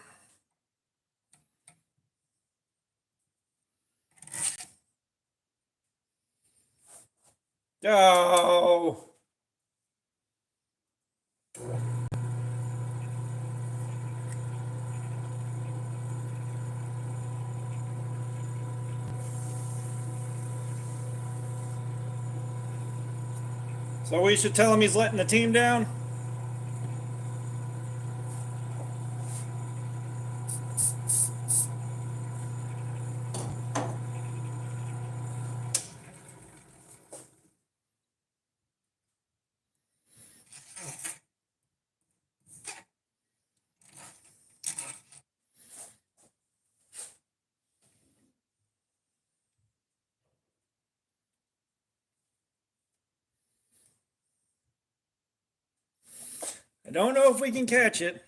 [SPEAKER 1] Oh. So we should tell him he's letting the team down? I don't know if we can catch it.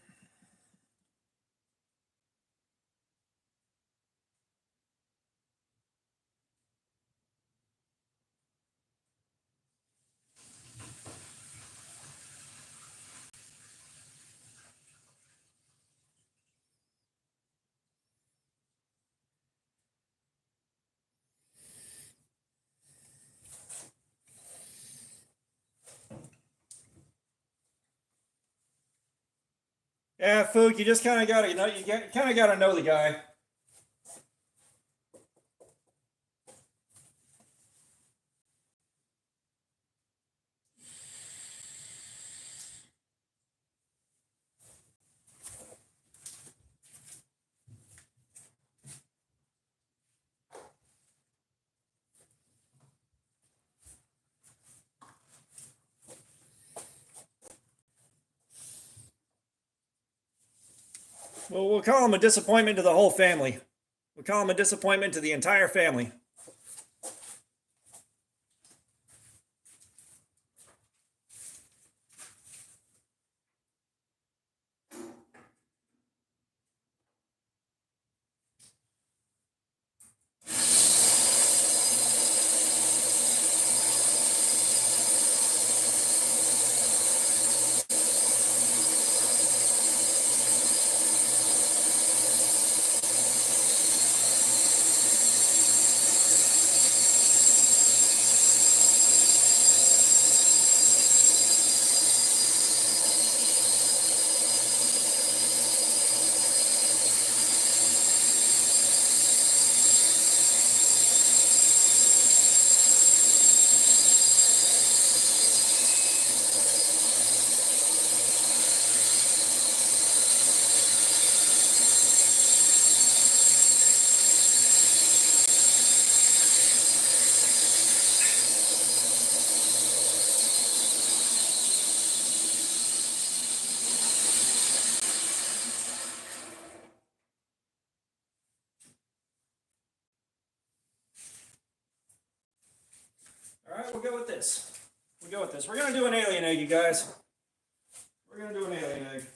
[SPEAKER 1] Yeah, Fook, you just kind of gotta, you kind of gotta know the guy. Well, we'll call him a disappointment to the whole family. We'll call him a disappointment to the entire family. All right, we'll go with this. We'll go with this. We're gonna do an alien egg, you guys. We're gonna do an alien egg.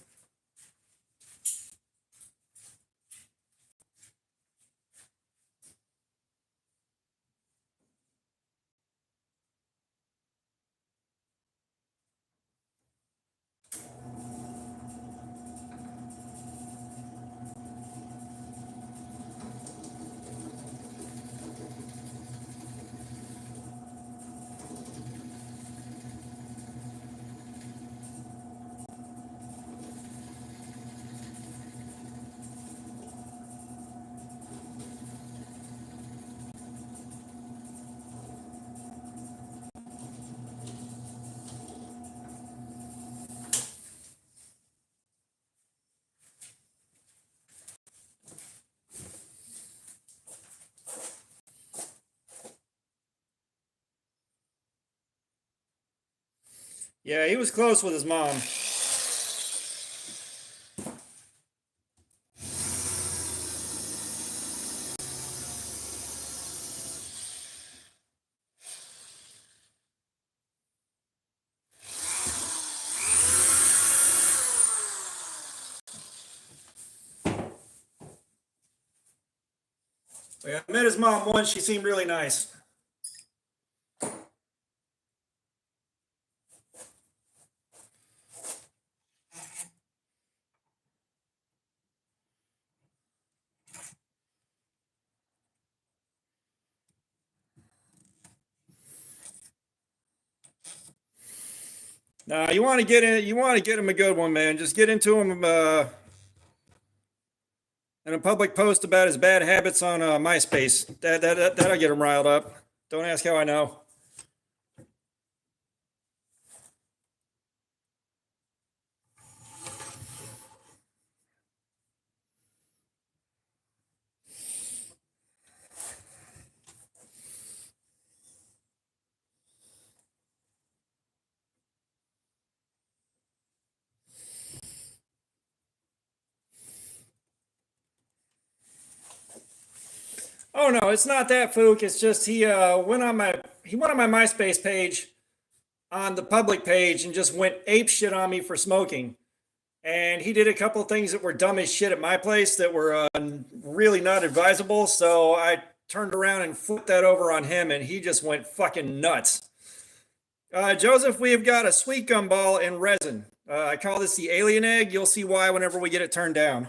[SPEAKER 1] Yeah, he was close with his mom. Yeah, I met his mom once. She seemed really nice. Nah, you want to get in. You want to get him a good one, man. Just get into him in a public post about his bad habits on MySpace. That'll get him riled up. Don't ask how I know. Oh no, it's not that Fook. It's just he went on my MySpace page on the public page and just went ape shit on me for smoking. And he did a couple things that were dumb as shit at my place that were really not advisable. So I turned around and flipped that over on him, and he just went fucking nuts. Joseph, we have got a sweet gum ball in resin. I call this the alien egg. You'll see why whenever we get it turned down.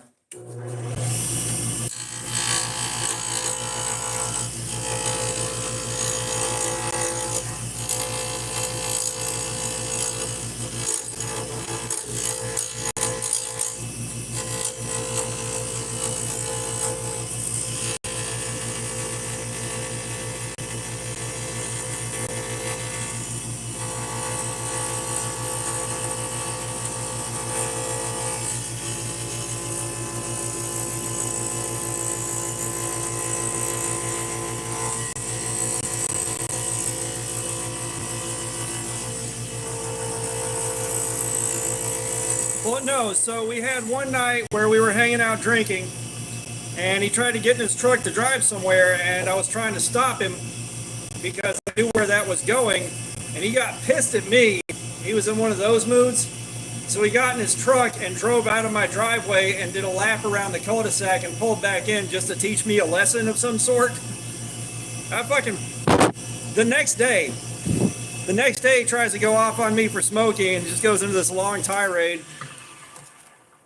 [SPEAKER 1] Well, no. So we had one night where we were hanging out drinking, and he tried to get in his truck to drive somewhere, and I was trying to stop him because I knew where that was going, and he got pissed at me. He was in one of those moods. So he got in his truck and drove out of my driveway and did a lap around the cul-de-sac and pulled back in just to teach me a lesson of some sort. The next day, he tries to go off on me for smoking and just goes into this long tirade.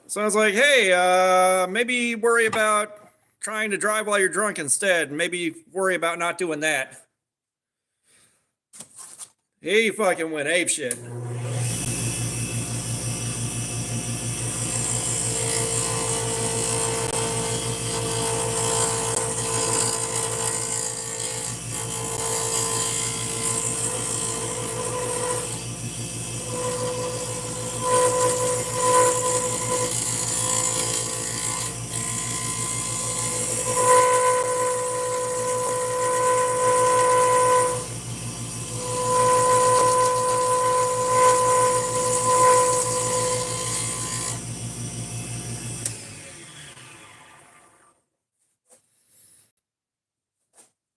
[SPEAKER 1] So I was like, hey, maybe worry about trying to drive while you're drunk instead. Maybe worry about not doing that. He fucking went apeshit.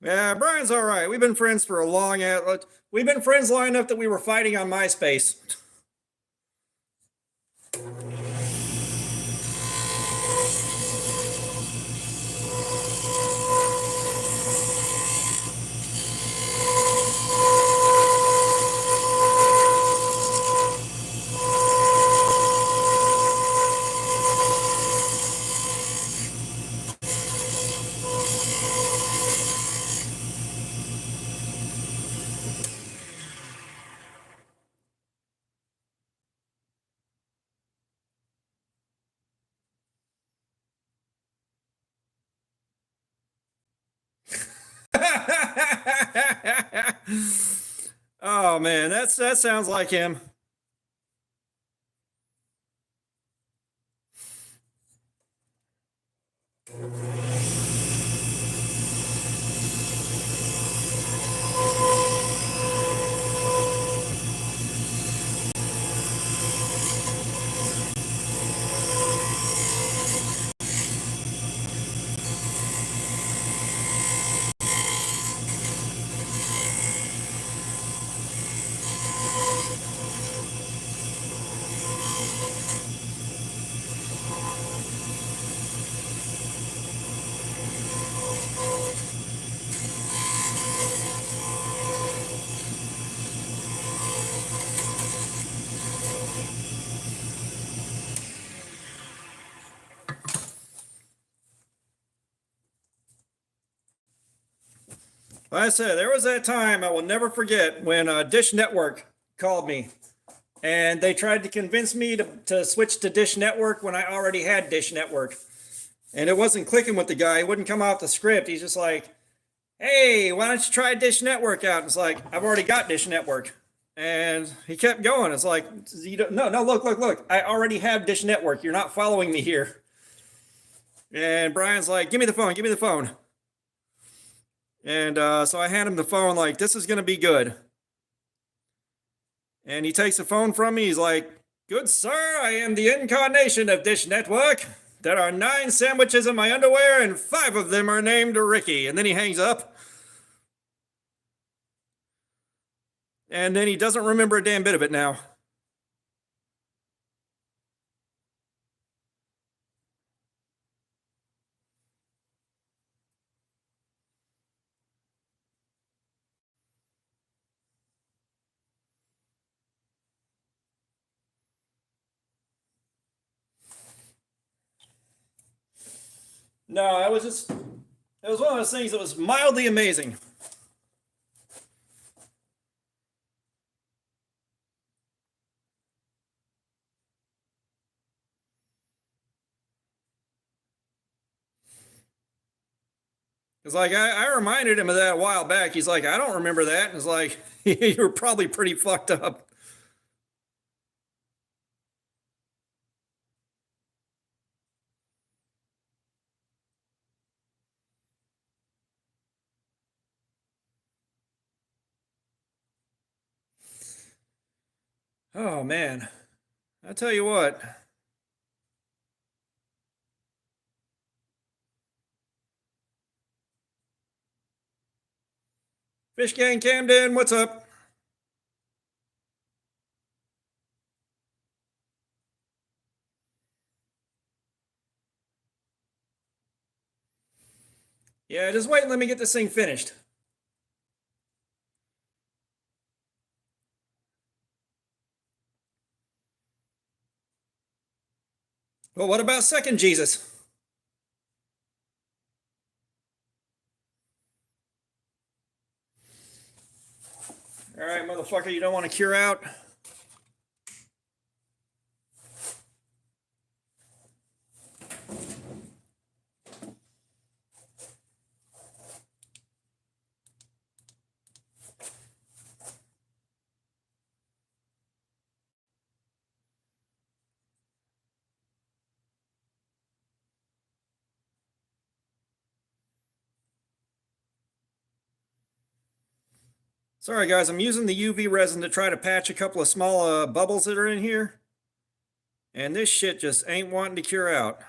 [SPEAKER 1] Yeah, Brian's all right. We've been friends for a long. We've been friends long enough that we were fighting on MySpace. Oh man, that sounds like him. Like I said, there was that time I will never forget when Dish Network called me and they tried to convince me to switch to Dish Network when I already had Dish Network. And it wasn't clicking with the guy. He wouldn't come off the script. He's just like, hey, why don't you try Dish Network out? And it's like, I've already got Dish Network. And he kept going. It's like, no, look. I already have Dish Network. You're not following me here. And Brian's like, give me the phone. And so I hand him the phone like, this is going to be good. And he takes the phone from me. He's like, good sir, I am the incarnation of Dish Network. There are 9 sandwiches in my underwear, and 5 of them are named Ricky. And then he hangs up. And then he doesn't remember a damn bit of it now. No, it was one of those things that was mildly amazing. It's like I reminded him of that a while back. He's like, I don't remember that. And it's like, you're probably pretty fucked up. Oh man, I tell you what. Fish Gang Camden, what's up? Yeah, just wait and let me get this thing finished. Well, what about second Jesus? All right, motherfucker, you don't want to cure out? Sorry, guys, I'm using the UV resin to try to patch a couple of small bubbles that are in here. And this shit just ain't wanting to cure out.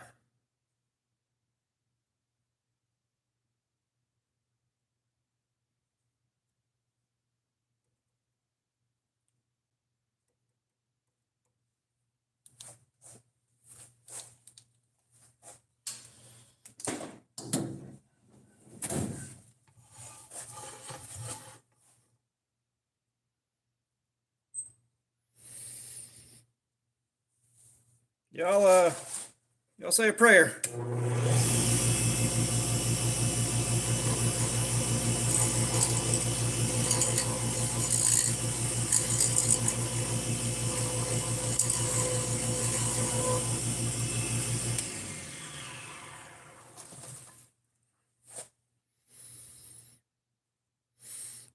[SPEAKER 1] Y'all say a prayer.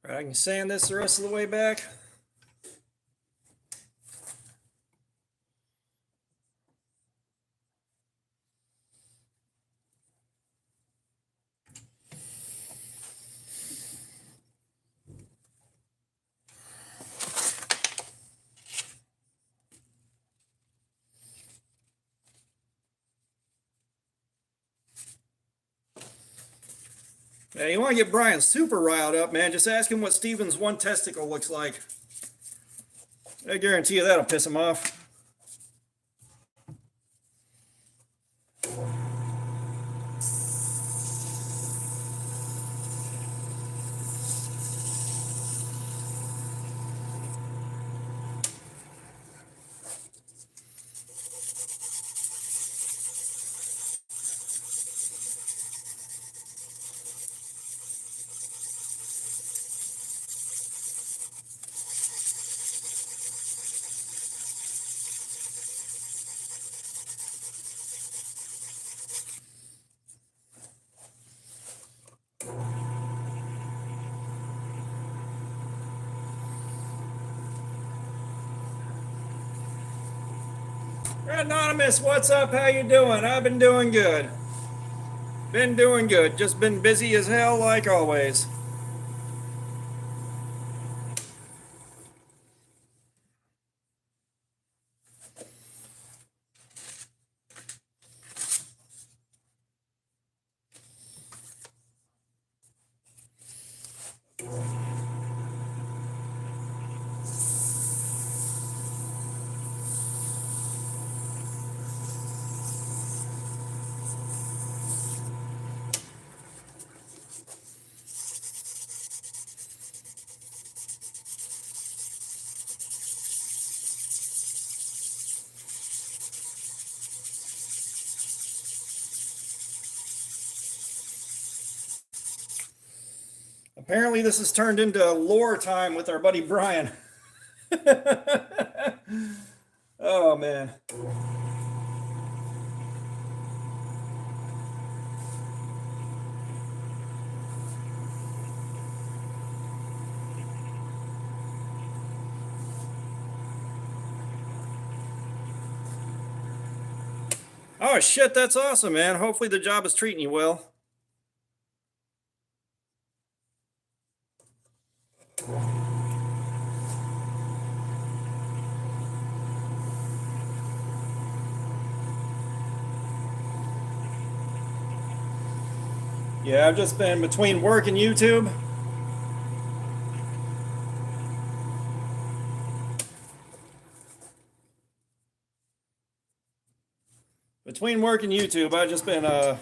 [SPEAKER 1] All right, I can sand this the rest of the way back. Yeah, you want to get Brian super riled up, man, just ask him what Steven's one testicle looks like. I guarantee you that'll piss him off. Anonymous, what's up? How you doing? I've been doing good. Been doing good. Just been busy as hell like always. Apparently this has turned into lore time with our buddy Brian. Oh man. Oh shit, that's awesome, man. Hopefully the job is treating you well. Yeah, I've just been between work and YouTube. Between work and YouTube, I've just been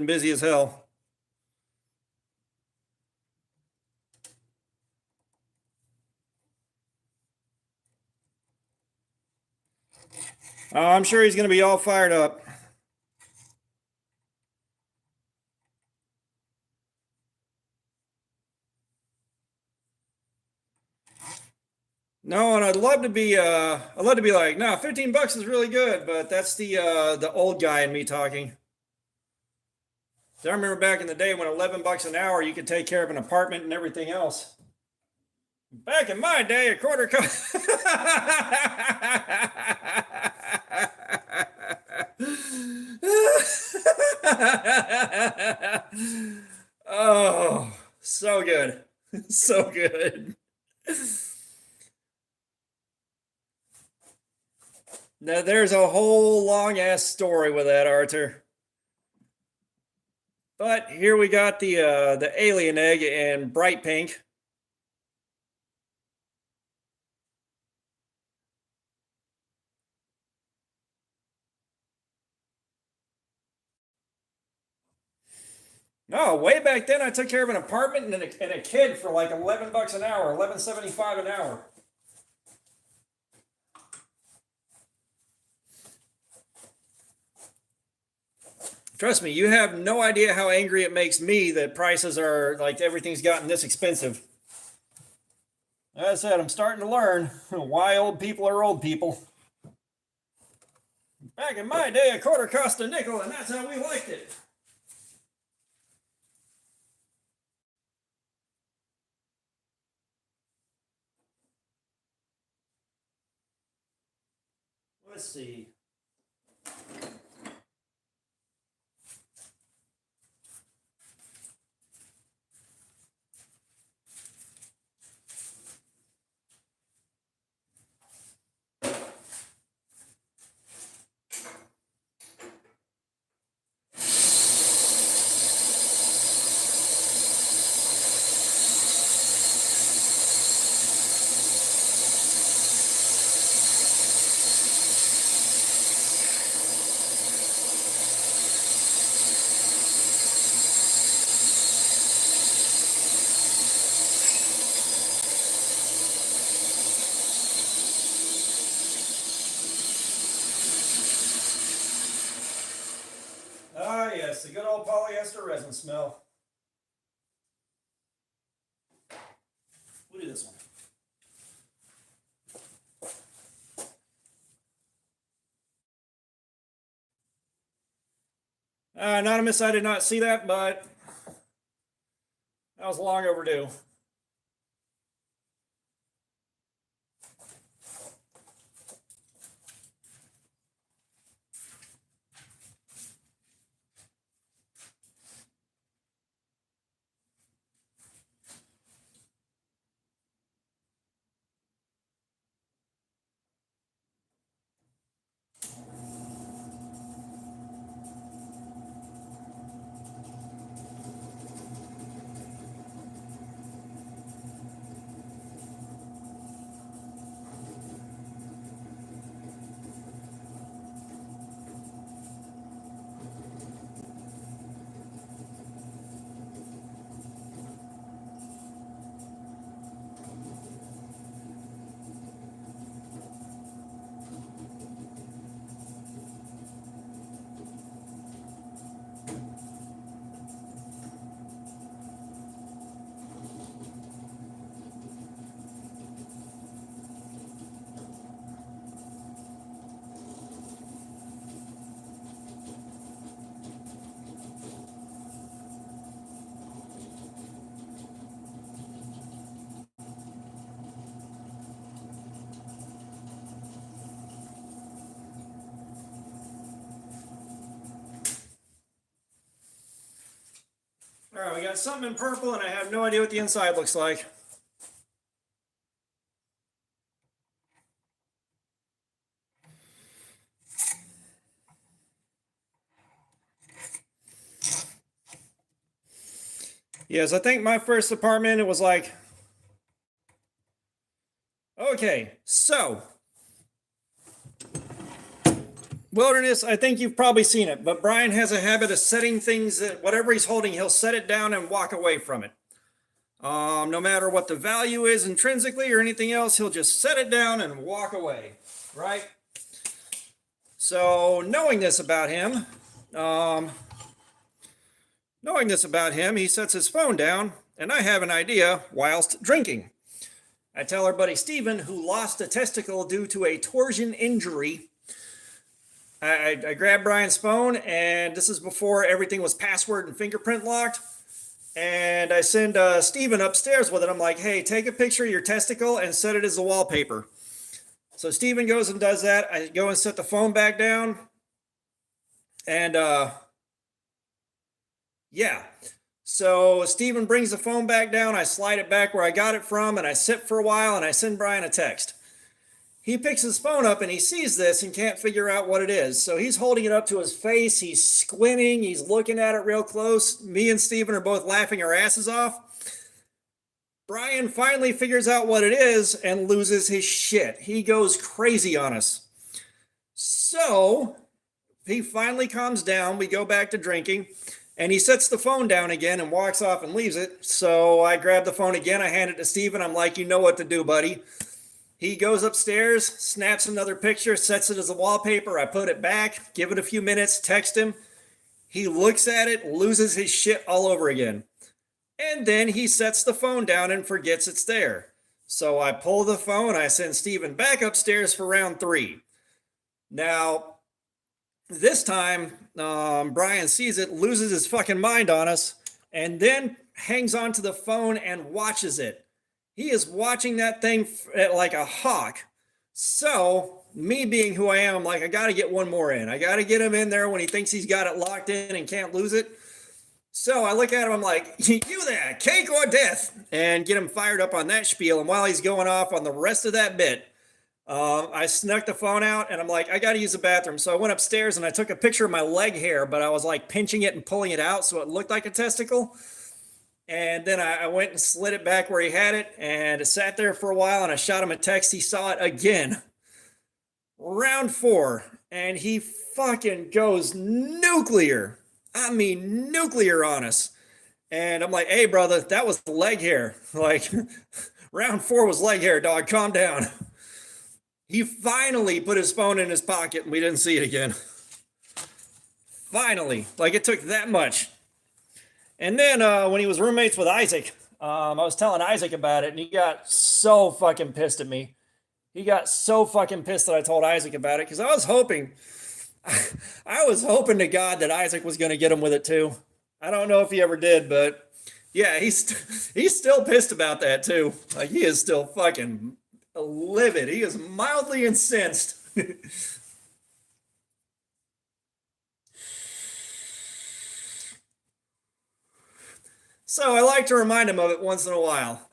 [SPEAKER 1] busy as hell. I'm sure he's going to be all fired up. No, and I'd love to be like, no, 15 bucks is really good, but that's the old guy in me talking. I remember back in the day when 11 bucks an hour you could take care of an apartment and everything else. Back in my day, a quarter cost. Oh, so good. So good. Now there's a whole long ass story with that, Arthur. But here we got the alien egg in bright pink. No, way back then I took care of an apartment and a kid for like 11 bucks an hour, 11.75 an hour. Trust me, you have no idea how angry it makes me that prices are like everything's gotten this expensive. As I said, I'm starting to learn why old people are old people. Back in my day, a quarter cost a nickel, and that's how we liked it. Let's see. Ah, yes, the good old polyester resin smell. We'll do this one. Anonymous, I did not see that, but that was long overdue. All right, we got something in purple, and I have no idea what the inside looks like. Yes, I think my first apartment, it was like, okay, so Wilderness, I think you've probably seen it, but Brian has a habit of setting things that whatever he's holding, he'll set it down and walk away from it. No matter what the value is intrinsically or anything else, he'll just set it down and walk away, right? So knowing this about him, he sets his phone down, and I have an idea whilst drinking. I tell our buddy Steven, who lost a testicle due to a torsion injury. I grabbed Brian's phone, and this is before everything was password and fingerprint locked. And I send Steven upstairs with it. I'm like, hey, take a picture of your testicle and set it as a wallpaper. So Steven goes and does that. I go and set the phone back down. And yeah. So Steven brings the phone back down. I slide it back where I got it from, and I sit for a while, and I send Brian a text. He picks his phone up and he sees this and can't figure out what it is. So he's holding it up to his face. He's squinting. He's looking at it real close. Me and Steven are both laughing our asses off. Brian finally figures out what it is and loses his shit. He goes crazy on us. So he finally calms down. We go back to drinking, and he sets the phone down again and walks off and leaves it. So I grab the phone again. I hand it to Steven. I'm like, you know what to do, buddy. He goes upstairs, snaps another picture, sets it as a wallpaper. I put it back, give it a few minutes, text him. He looks at it, loses his shit all over again. And then he sets the phone down and forgets it's there. So I pull the phone, I send Steven back upstairs for round 3. Now, this time, Brian sees it, loses his fucking mind on us, and then hangs onto the phone and watches it. He is watching that thing like a hawk. So, me being who I am, I'm like, I got to get one more in. I got to get him in there when he thinks he's got it locked in and can't lose it. So I look at him, I'm like, you there, cake or death? And get him fired up on that spiel. And while he's going off on the rest of that bit, I snuck the phone out and I'm like, I got to use the bathroom. So I went upstairs and I took a picture of my leg hair, but I was like pinching it and pulling it out so it looked like a testicle. And then I went and slid it back where he had it, and it sat there for a while, and I shot him a text. He saw it again. Round 4, and he fucking goes nuclear. I mean, nuclear on us. And I'm like, hey, brother, that was leg hair. Like, round 4 was leg hair, dog. Calm down. He finally put his phone in his pocket, and we didn't see it again. Finally. Like, it took that much. And then when he was roommates with Isaac, I was telling Isaac about it, and he got so fucking pissed at me. He got so fucking pissed that I told Isaac about it, because I was hoping to God that Isaac was going to get him with it too. I don't know if he ever did, but yeah, he's still pissed about that too. Like, he is still fucking livid. He is mildly incensed. So I like to remind him of it once in a while.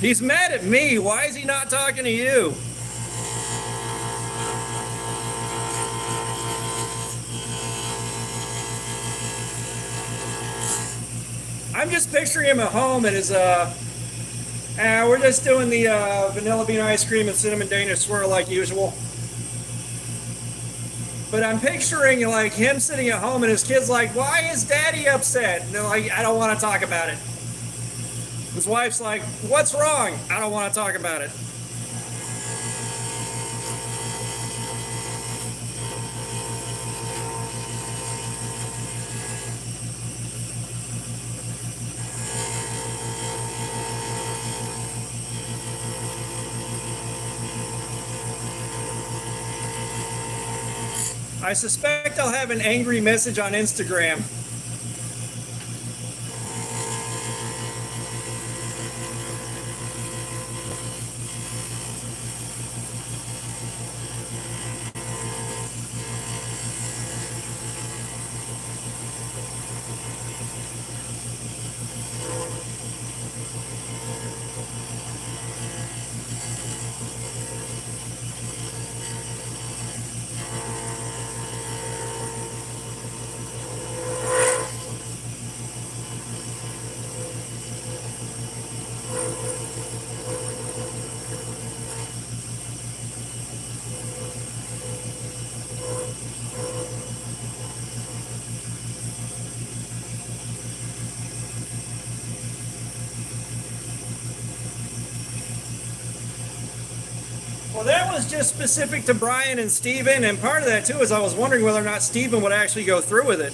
[SPEAKER 1] He's mad at me. Why is he not talking to you? I'm just picturing him at home and his we're just doing the vanilla bean ice cream and cinnamon Danish swirl like usual. But I'm picturing like him sitting at home and his kid's like, why is daddy upset? And they're like, I don't want to talk about it. His wife's like, what's wrong? I don't want to talk about it. I suspect I'll have an angry message on Instagram. Well, that was just specific to Brian and Steven, and part of that too is I was wondering whether or not Steven would actually go through with it.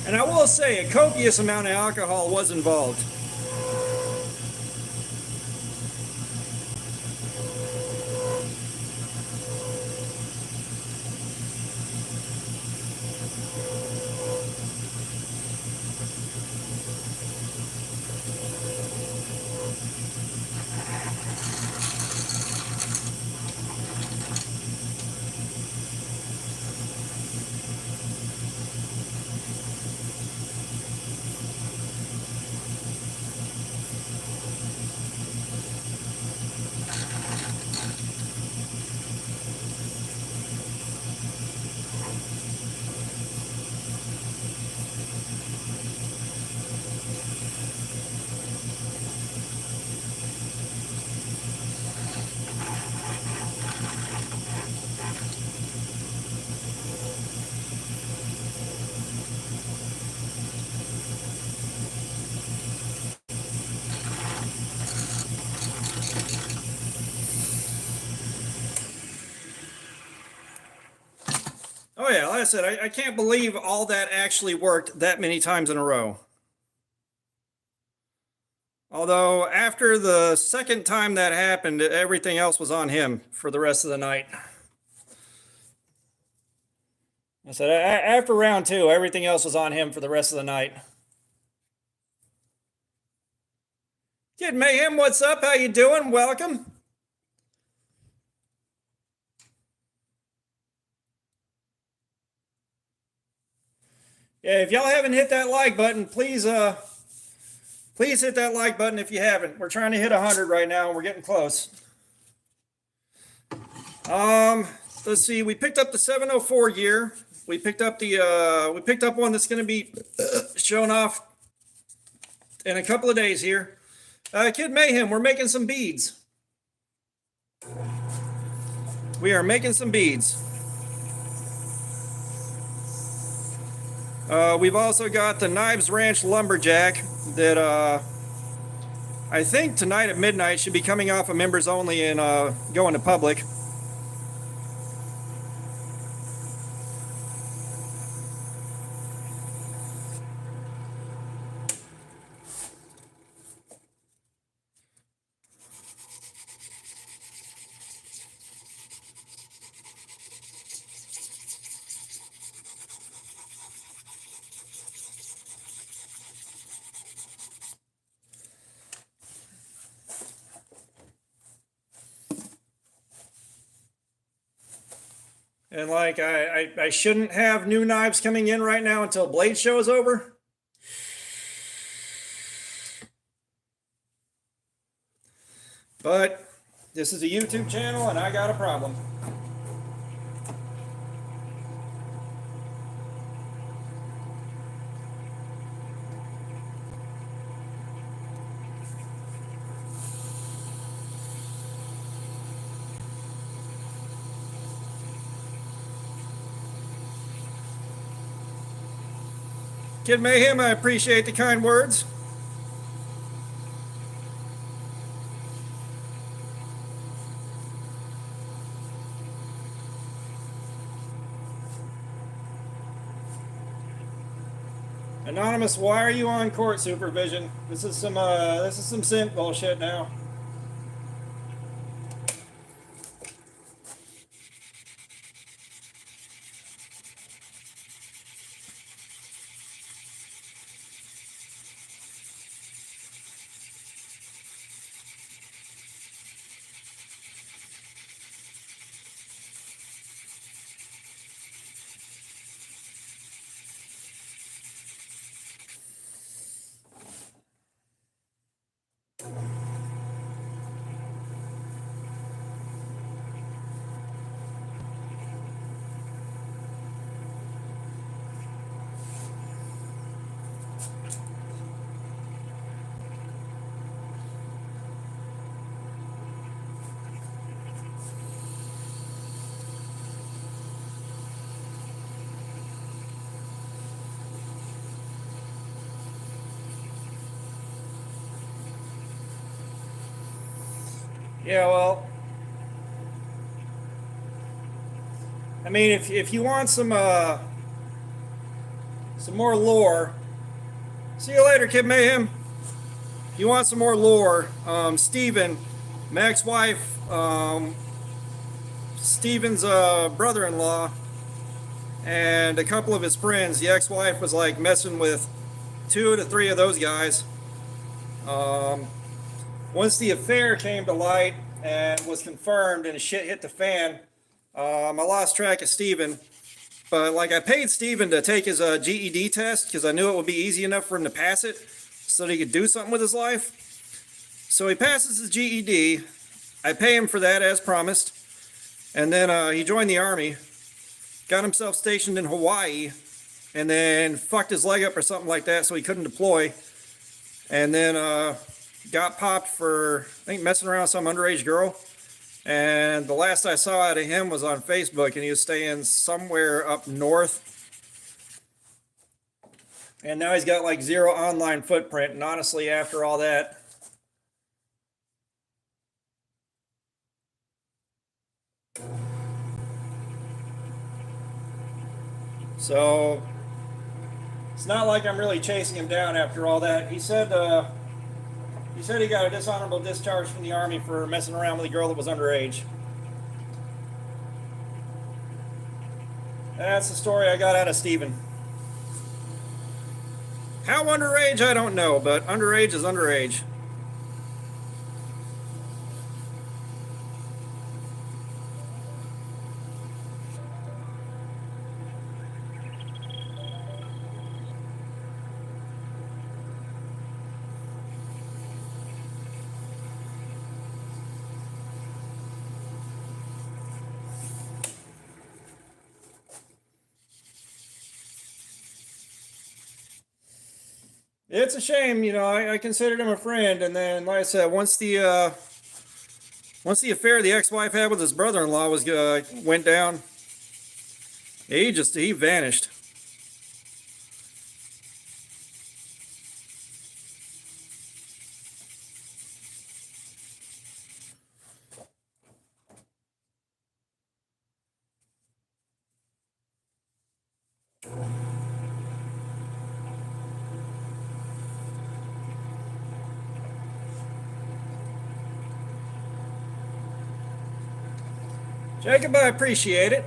[SPEAKER 1] And I will say, a copious amount of alcohol was involved. Oh yeah, like I said, I can't believe all that actually worked that many times in a row. Although after the second time that happened, everything else was on him for the rest of the night. I said after round two, everything else was on him for the rest of the night. Kid Mayhem, what's up? How you doing? Welcome. Yeah, if y'all haven't hit that like button, please please hit that like button if you haven't. We're trying to hit 100 right now, and we're getting close. Let's see. We picked up the 704 gear. We picked up one that's going to be shown off in a couple of days here. Kid Mayhem, we're making some beads. We are making some beads. We've also got the Knives Ranch Lumberjack that I think tonight at midnight should be coming off of members only and going to public. And like I shouldn't have new knives coming in right now until Blade Show is over. But This is a YouTube channel and I got a problem. Kid Mayhem, I appreciate the kind words. Anonymous, why are you on court supervision? This is some simp bullshit now. Yeah, well, I mean, if you want some more lore, see you later, Kid Mayhem. If you want some more lore, Steven, my ex-wife, Steven's brother-in-law, and a couple of his friends. The ex-wife was like messing with 2 to 3 of those guys. Once the affair came to light and was confirmed and shit hit the fan, I lost track of Steven. But like, I paid Steven to take his GED test because I knew it would be easy enough for him to pass it so that he could do something with his life. So he passes his GED. I pay him for that as promised. And then he joined the Army, got himself stationed in Hawaii, and then fucked his leg up or something like that so he couldn't deploy. And then got popped for, I think, messing around with some underage girl. And the last I saw out of him was on Facebook, and he was staying somewhere up north. And now he's got like 0 online footprint. And honestly, after all that, so it's not like I'm really chasing him down after all that. He said he got a dishonorable discharge from the Army for messing around with a girl that was underage. That's the story I got out of Steven. How underage, I don't know, but underage is underage. It's a shame, you know. I considered him a friend, and then, like I said, once the affair the ex-wife had with his brother-in-law was went down, he vanished. Jacob, I appreciate it.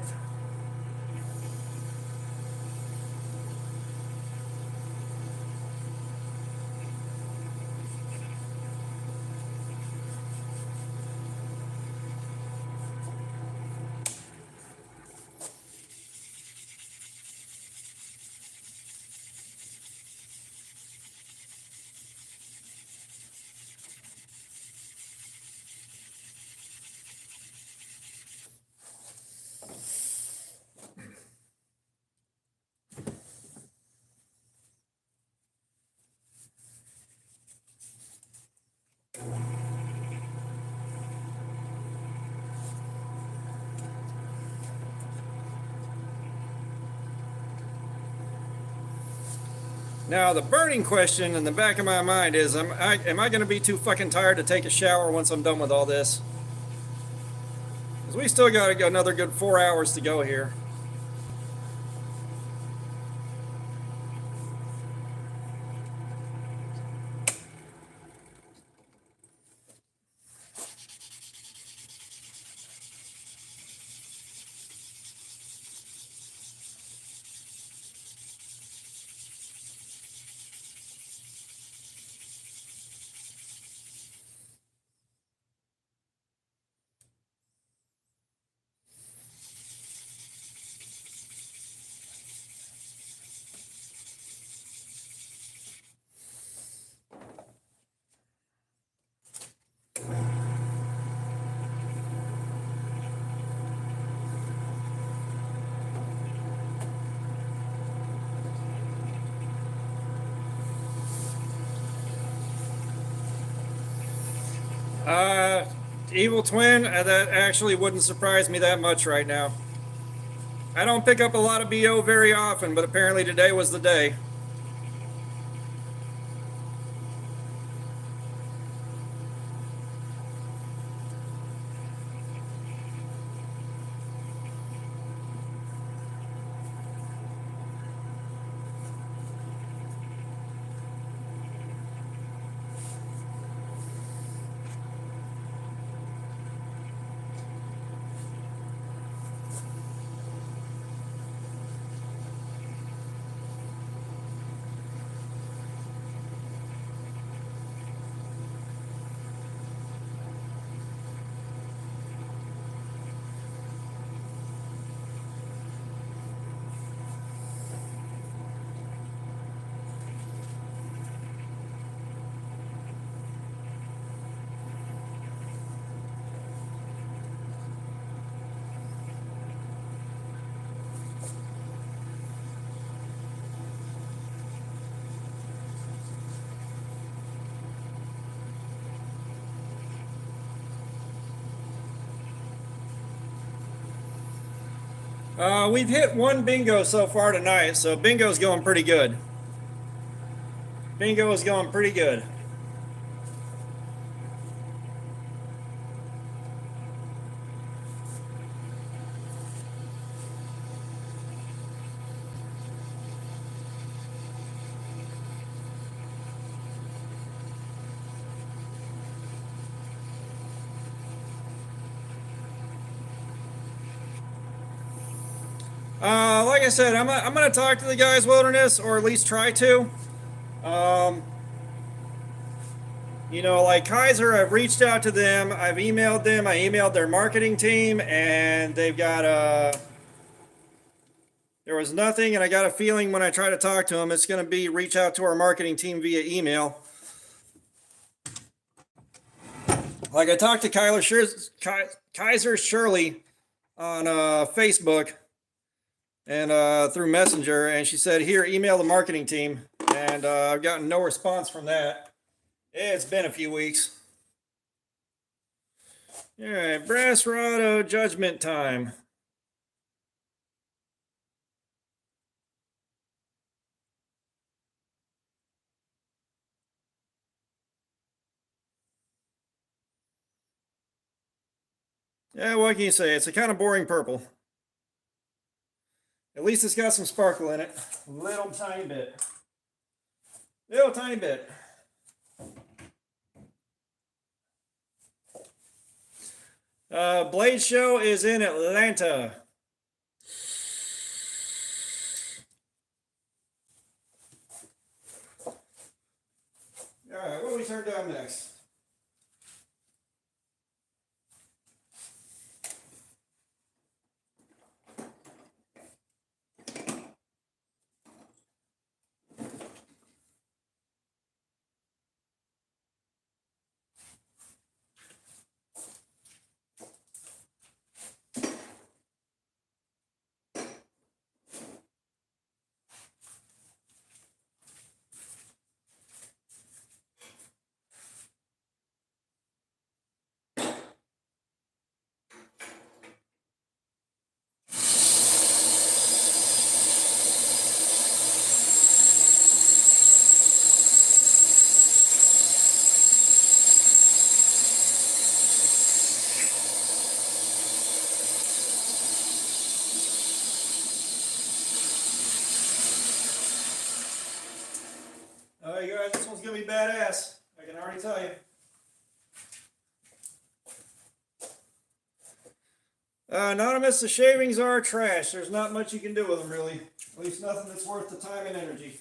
[SPEAKER 1] Now, the burning question in the back of my mind is, am I going to be too fucking tired to take a shower once I'm done with all this? Because we still got another good 4 hours to go here. Evil Twin, that actually wouldn't surprise me that much right now. I don't pick up a lot of BO very often, but apparently today was the day. We've hit one bingo so far tonight, so bingo's going pretty good. Bingo is going pretty good. Like I said, I'm going to talk to the guys Wilderness, or at least try to. Like Kaiser, I've reached out to them. I've emailed them. I emailed their marketing team, and they've got there was nothing, and I got a feeling when I try to talk to them, it's going to be reach out to our marketing team via email. Like I talked to Kaiser Shirley on Facebook and through Messenger, and she said, here, email the marketing team, and I've gotten no response from that. It's been a few weeks. All right, Brass Rado Judgment Time. Yeah, what can you say? It's a kind of boring purple. At least it's got some sparkle in it. Little tiny bit. Little tiny bit. Blade Show is in Atlanta. All right, what do we turn down next? gonna be badass. I can already tell you. Anonymous, the shavings are trash. There's not much you can do with them, really. At least nothing that's worth the time and energy.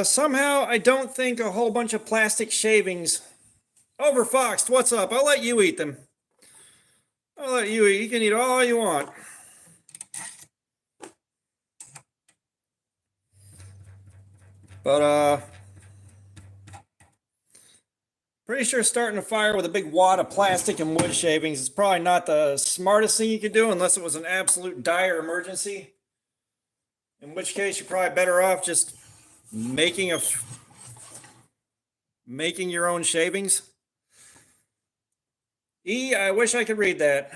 [SPEAKER 1] Somehow I don't think a whole bunch of plastic shavings. Overfoxed, what's up? I'll let you eat them. I'll let you eat. You can eat all you want. But, pretty sure starting a fire with a big wad of plastic and wood shavings is probably not the smartest thing you could do unless it was an absolute dire emergency. In which case, you're probably better off just making your own shavings. I wish I could read that.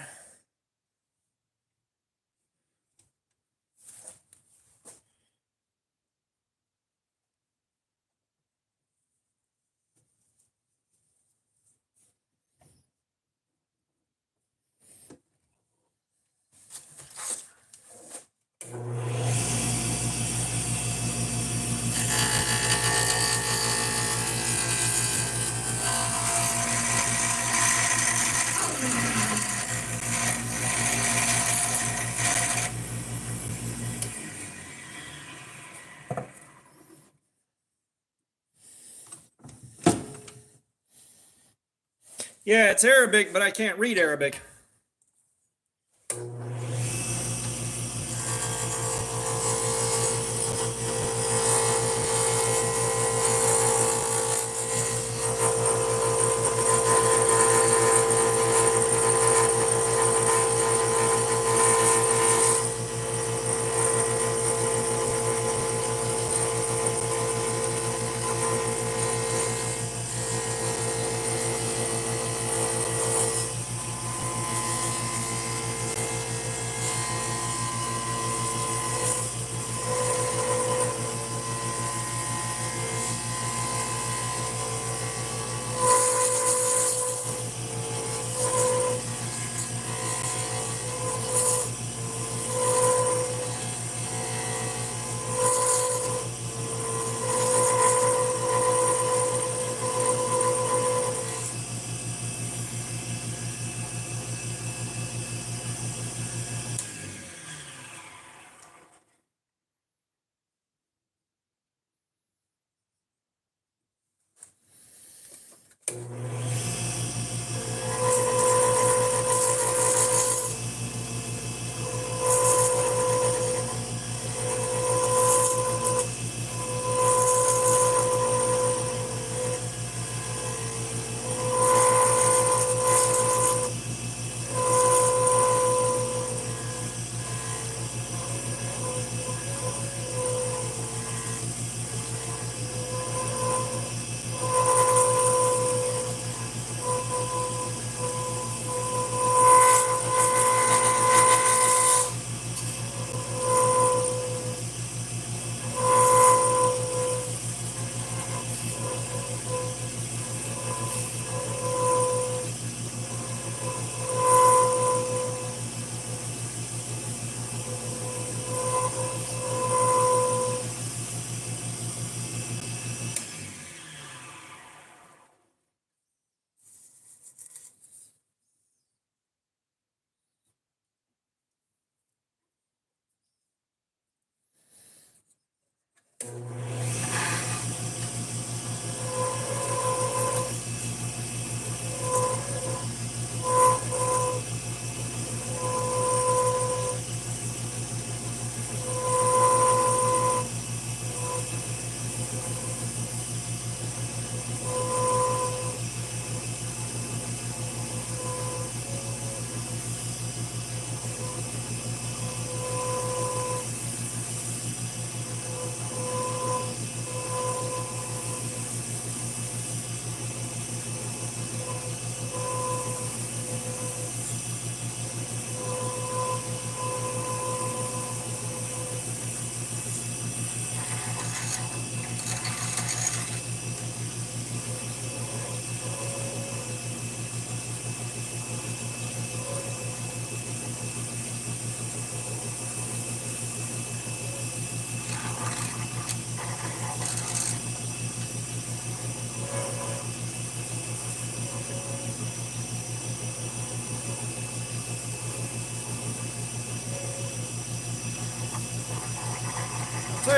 [SPEAKER 1] Yeah, it's Arabic, but I can't read Arabic.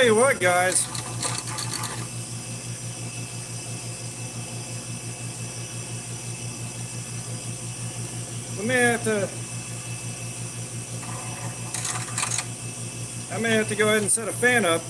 [SPEAKER 1] tell you what, guys. We may have to. I may have to go ahead and set a fan up.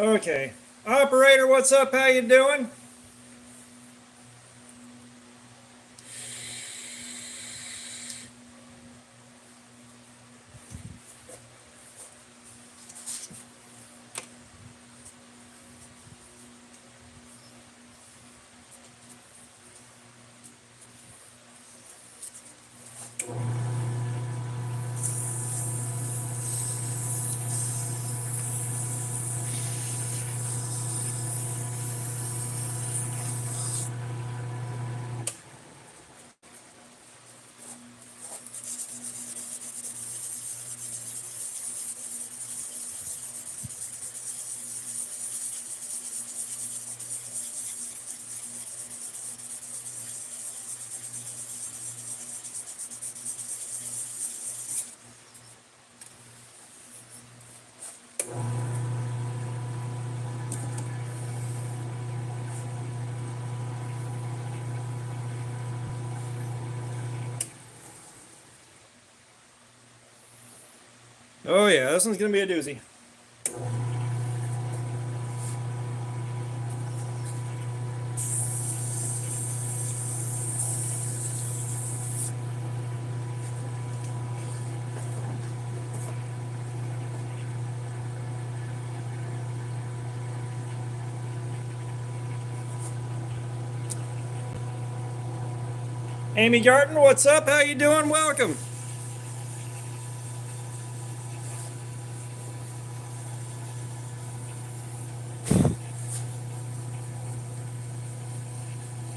[SPEAKER 1] Okay. Operator, what's up? How you doing? Oh yeah, this one's gonna be a doozy. Amy Garten, what's up? How you doing? Welcome.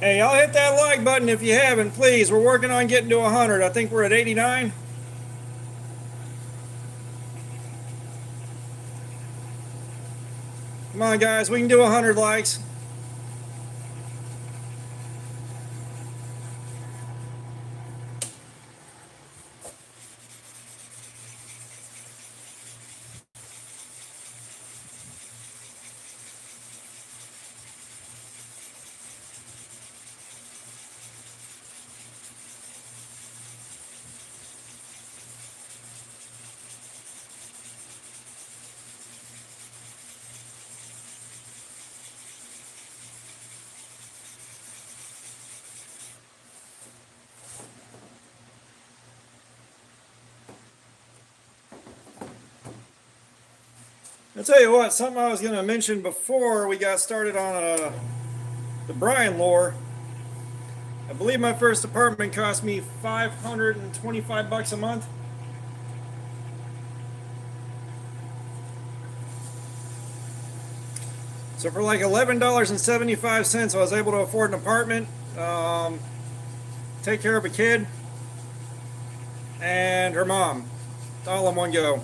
[SPEAKER 1] Hey, y'all hit that like button if you haven't, please. We're working on getting to 100. I think we're at 89. Come on, guys. We can do 100 likes. I'll tell you what, something I was going to mention before we got started on the Brian lore. I believe my first apartment cost me $525 a month. So for like $11.75, I was able to afford an apartment, take care of a kid, and her mom, all in one go.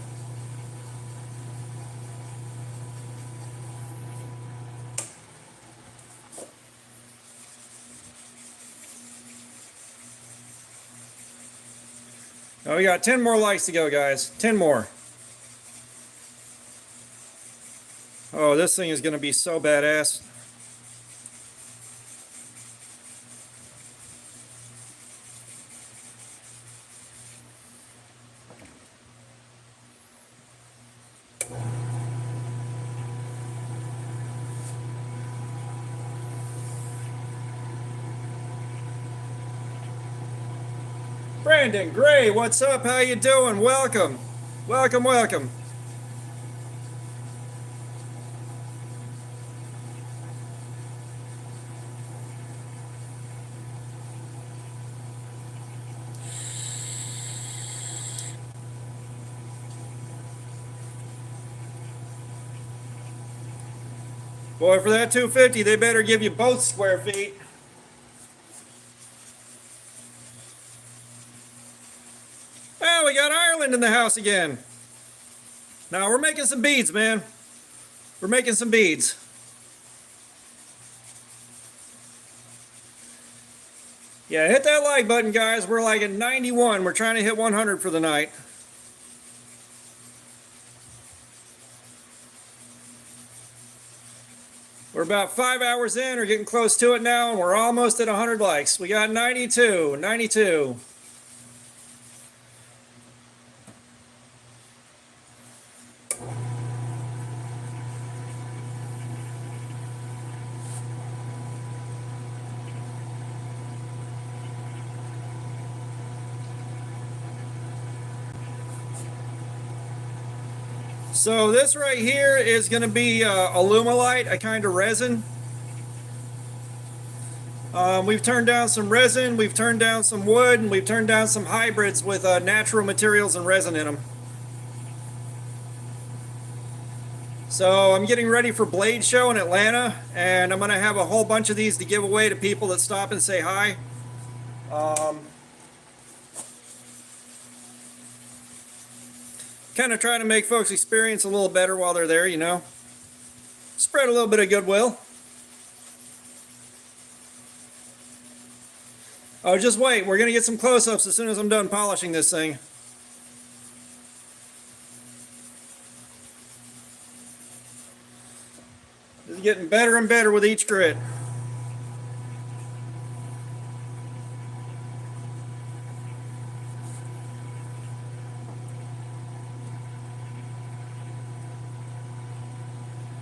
[SPEAKER 1] Oh, we got 10 more likes to go, guys. 10 more. Oh, this thing is going to be so badass. Brandon Gray, what's up? How you doing? Welcome. Welcome, welcome. Boy, for that 250, they better give you both square feet. Oh, we got Ireland in the house again. Now, we're making some beads, man. We're making some beads. Yeah, hit that like button, guys. We're like at 91. We're trying to hit 100 for the night. We're about 5 hours in, or getting close to it now, and we're almost at 100 likes. We got 92, 92. So this right here is going to be Alumilite, a kind of resin. We've turned down some resin, we've turned down some wood, and we've turned down some hybrids with natural materials and resin in them. So I'm getting ready for Blade Show in Atlanta, and I'm going to have a whole bunch of these to give away to people that stop and say hi. Kind of trying to make folks experience a little better while they're there, you know. Spread a little bit of goodwill. Oh, just wait. We're going to get some close-ups as soon as I'm done polishing this thing. It's getting better and better with each grit.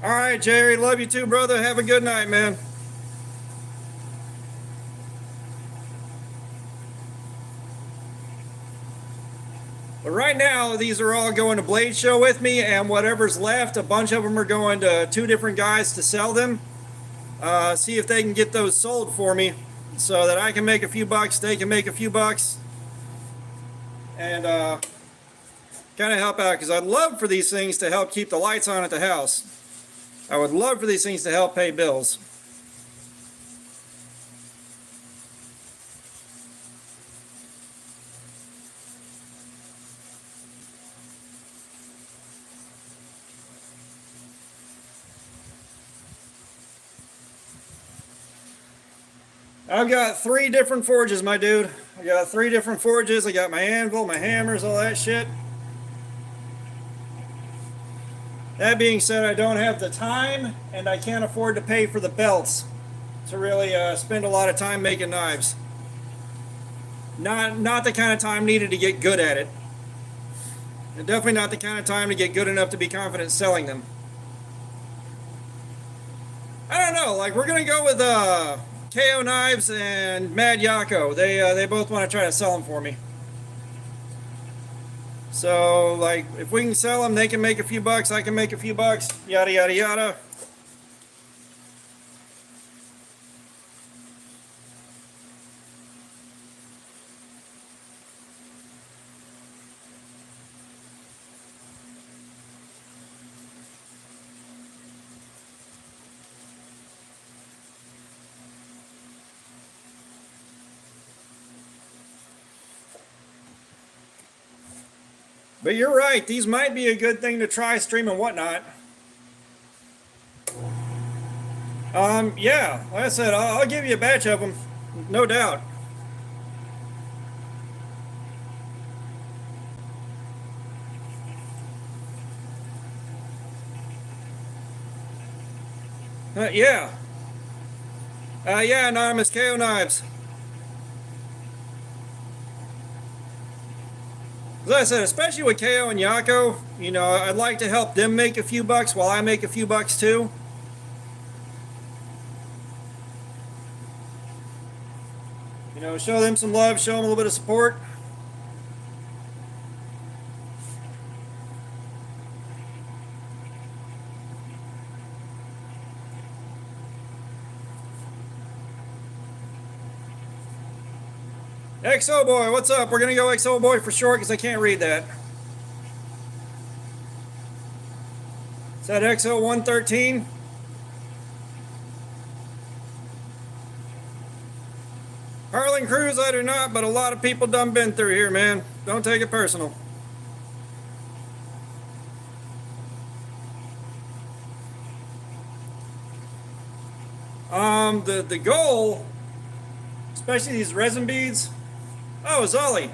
[SPEAKER 1] All right, Jerry. Love you too, brother. Have a good night, man. But right now, these are all going to Blade Show with me, and whatever's left, a bunch of them are going to 2 different guys to sell them. See if they can get those sold for me. so that I can make a few bucks, they can make a few bucks, and kind of help out, because I'd love for these things to help keep the lights on at the house. I would love for these things to help pay bills. I've got 3 different forges, my dude. I got 3 different forges. I got my anvil, my hammers, all that shit. That being said, I don't have the time, and I can't afford to pay for the belts to really spend a lot of time making knives. Not the kind of time needed to get good at it. And definitely not the kind of time to get good enough to be confident selling them. I don't know, like, we're gonna go with KO Knives and Mad Yako. They both want to try to sell them for me. So, like, if we can sell them, they can make a few bucks, I can make a few bucks, yada yada yada. But you're right, these might be a good thing to try streaming whatnot. Yeah, like I said, I'll give you a batch of them, no doubt. Yeah. Yeah, Anonymous KO Knives. As I said, especially with KO and Yako, you know, I'd like to help them make a few bucks while I make a few bucks too. You know, show them some love, show them a little bit of support. XO Boy, what's up? We're gonna go XO Boy for short because I can't read that. Is that XO 113? Harlan Cruz, I do not, but a lot of people done been through here, man. Don't take it personal. The goal, especially these resin beads. Oh, Zully.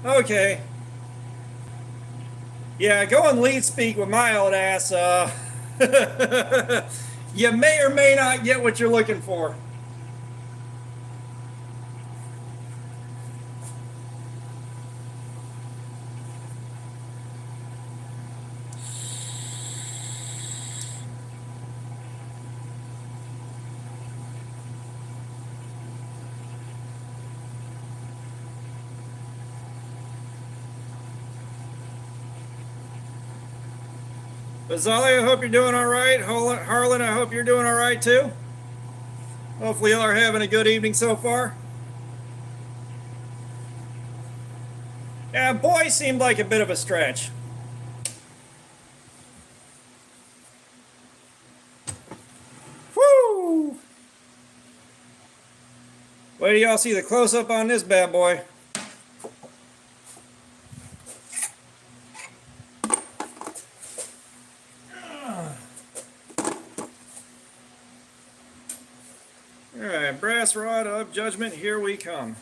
[SPEAKER 1] Okay. Yeah, go and lead speak with my old ass. You may or may not get what you're looking for. But Zolly, I hope you're doing all right. Harlan, I hope you're doing all right too. Hopefully y'all are having a good evening so far. Yeah, boy seemed like a bit of a stretch. Woo! Wait till y'all see the close-up on this bad boy. Alright, brass rod of judgment, here we come.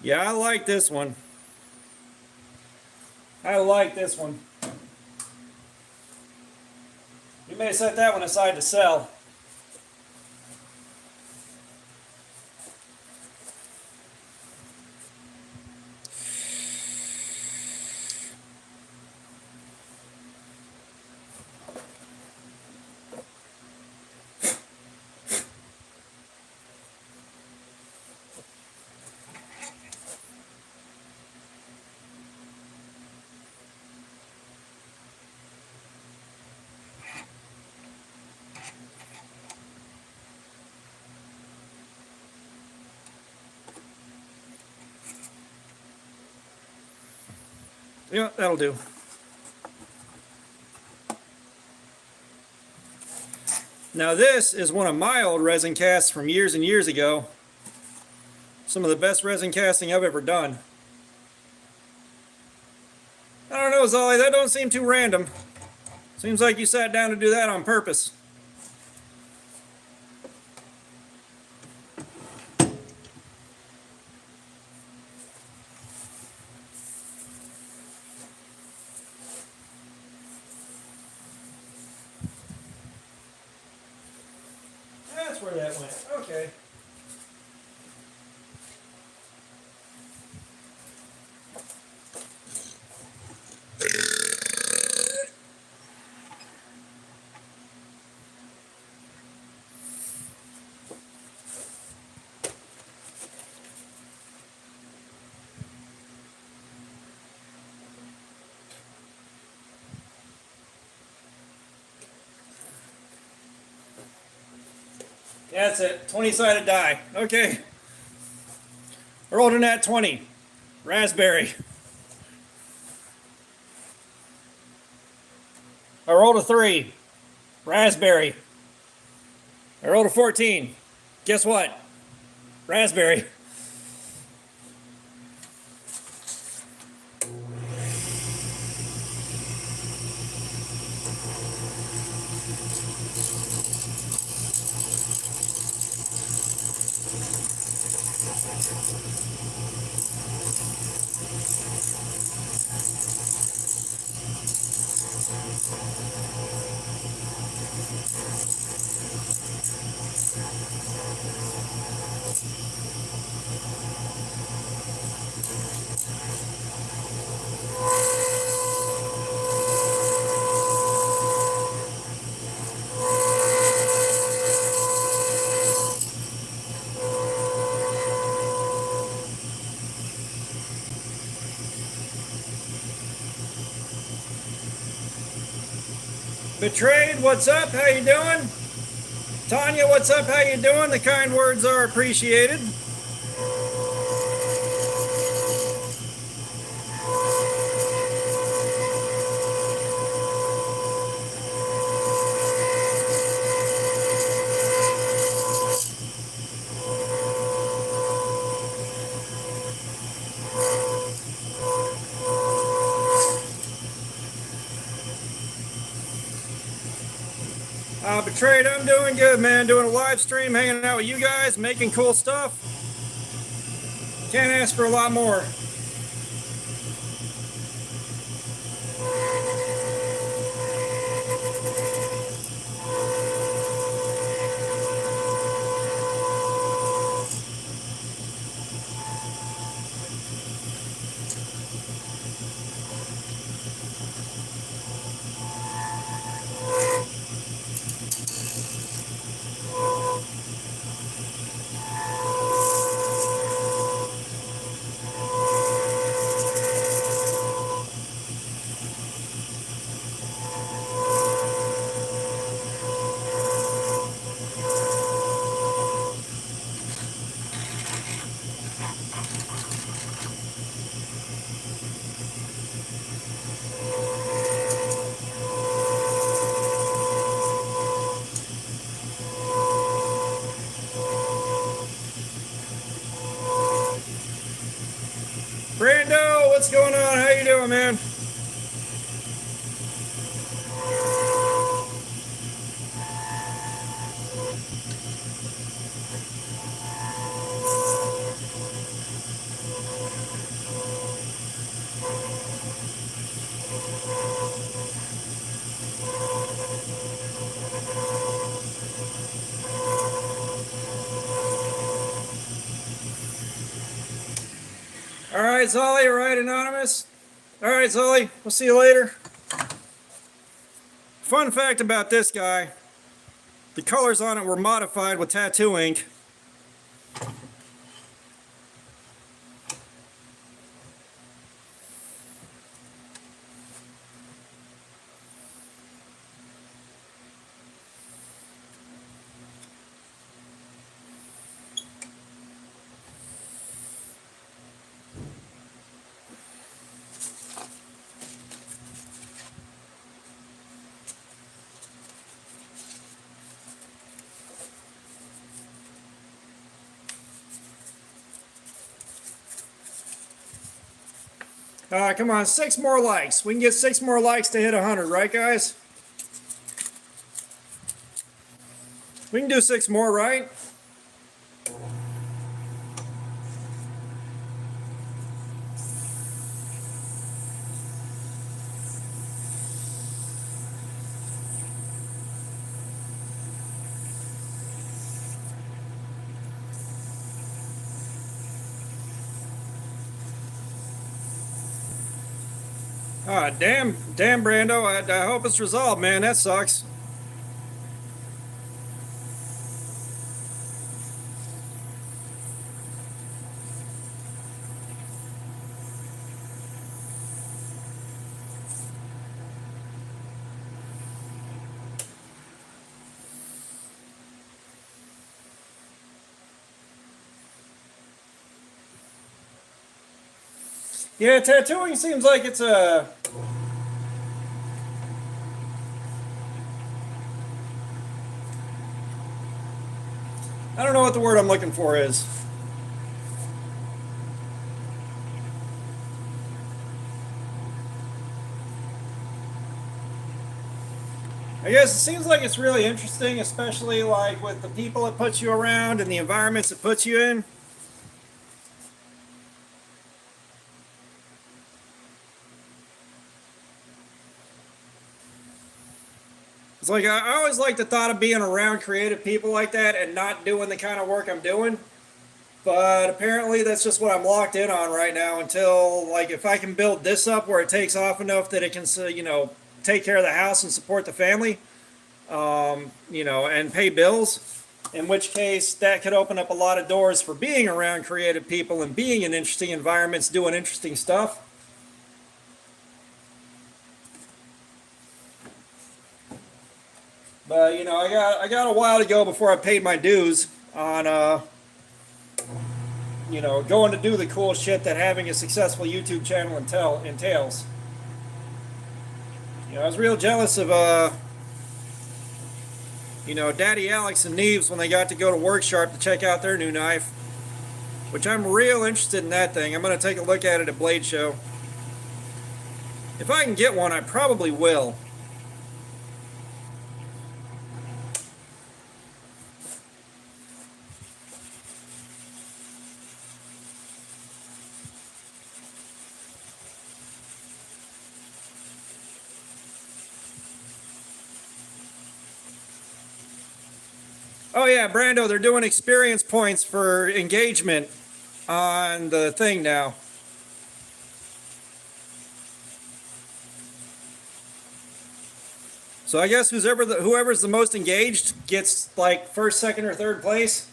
[SPEAKER 1] Yeah, I like this one. I like this one. You may set that one aside to sell. Yeah, that'll do. Now this is one of my old resin casts from years and years ago. Some of the best resin casting I've ever done. I don't know, Zolly, that don't seem too random. Seems like you sat down to do that on purpose. That's where that went. Okay. That's it. 20-sided die. Okay. I rolled in at 20. Raspberry. I rolled a 3. Raspberry. I rolled a 14. Guess what? Raspberry. Betrayed, what's up? How you doing? Tanya, what's up? How you doing? The kind words are appreciated. Betrayed, I'm doing good, man. Doing a live stream, hanging out with you guys, making cool stuff. Can't ask for a lot more. Brando, what's going on? How you doing, man? All right, Zolly, all right, Anonymous? All right, Zolly, we'll see you later. Fun fact about this guy, the colors on it were modified with tattoo ink. Come on, 6 more likes. We can get 6 more likes to hit 100, right, guys? We can do 6 more, right? Damn, Brando. I hope it's resolved, man. That sucks. Yeah, tattooing seems like it's a. I don't know what the word I'm looking for is. I guess it seems like it's really interesting, especially like with the people it puts you around and the environments it puts you in. It's like I always like the thought of being around creative people like that and not doing the kind of work I'm doing. But apparently that's just what I'm locked in on right now until, like, if I can build this up where it takes off enough that it can, take care of the house and support the family, and pay bills, in which case that could open up a lot of doors for being around creative people and being in interesting environments doing interesting stuff. But I got a while to go before I paid my dues on going to do the cool shit that having a successful YouTube channel entails. I was real jealous of Daddy Alex and Neves when they got to go to Worksharp to check out their new knife, which I'm real interested in that thing. I'm going to take a look at it at Blade Show. If I can get one, I probably will. Oh yeah, Brando, they're doing experience points for engagement on the thing now. So I guess whoever's the most engaged gets like first, second, or third place.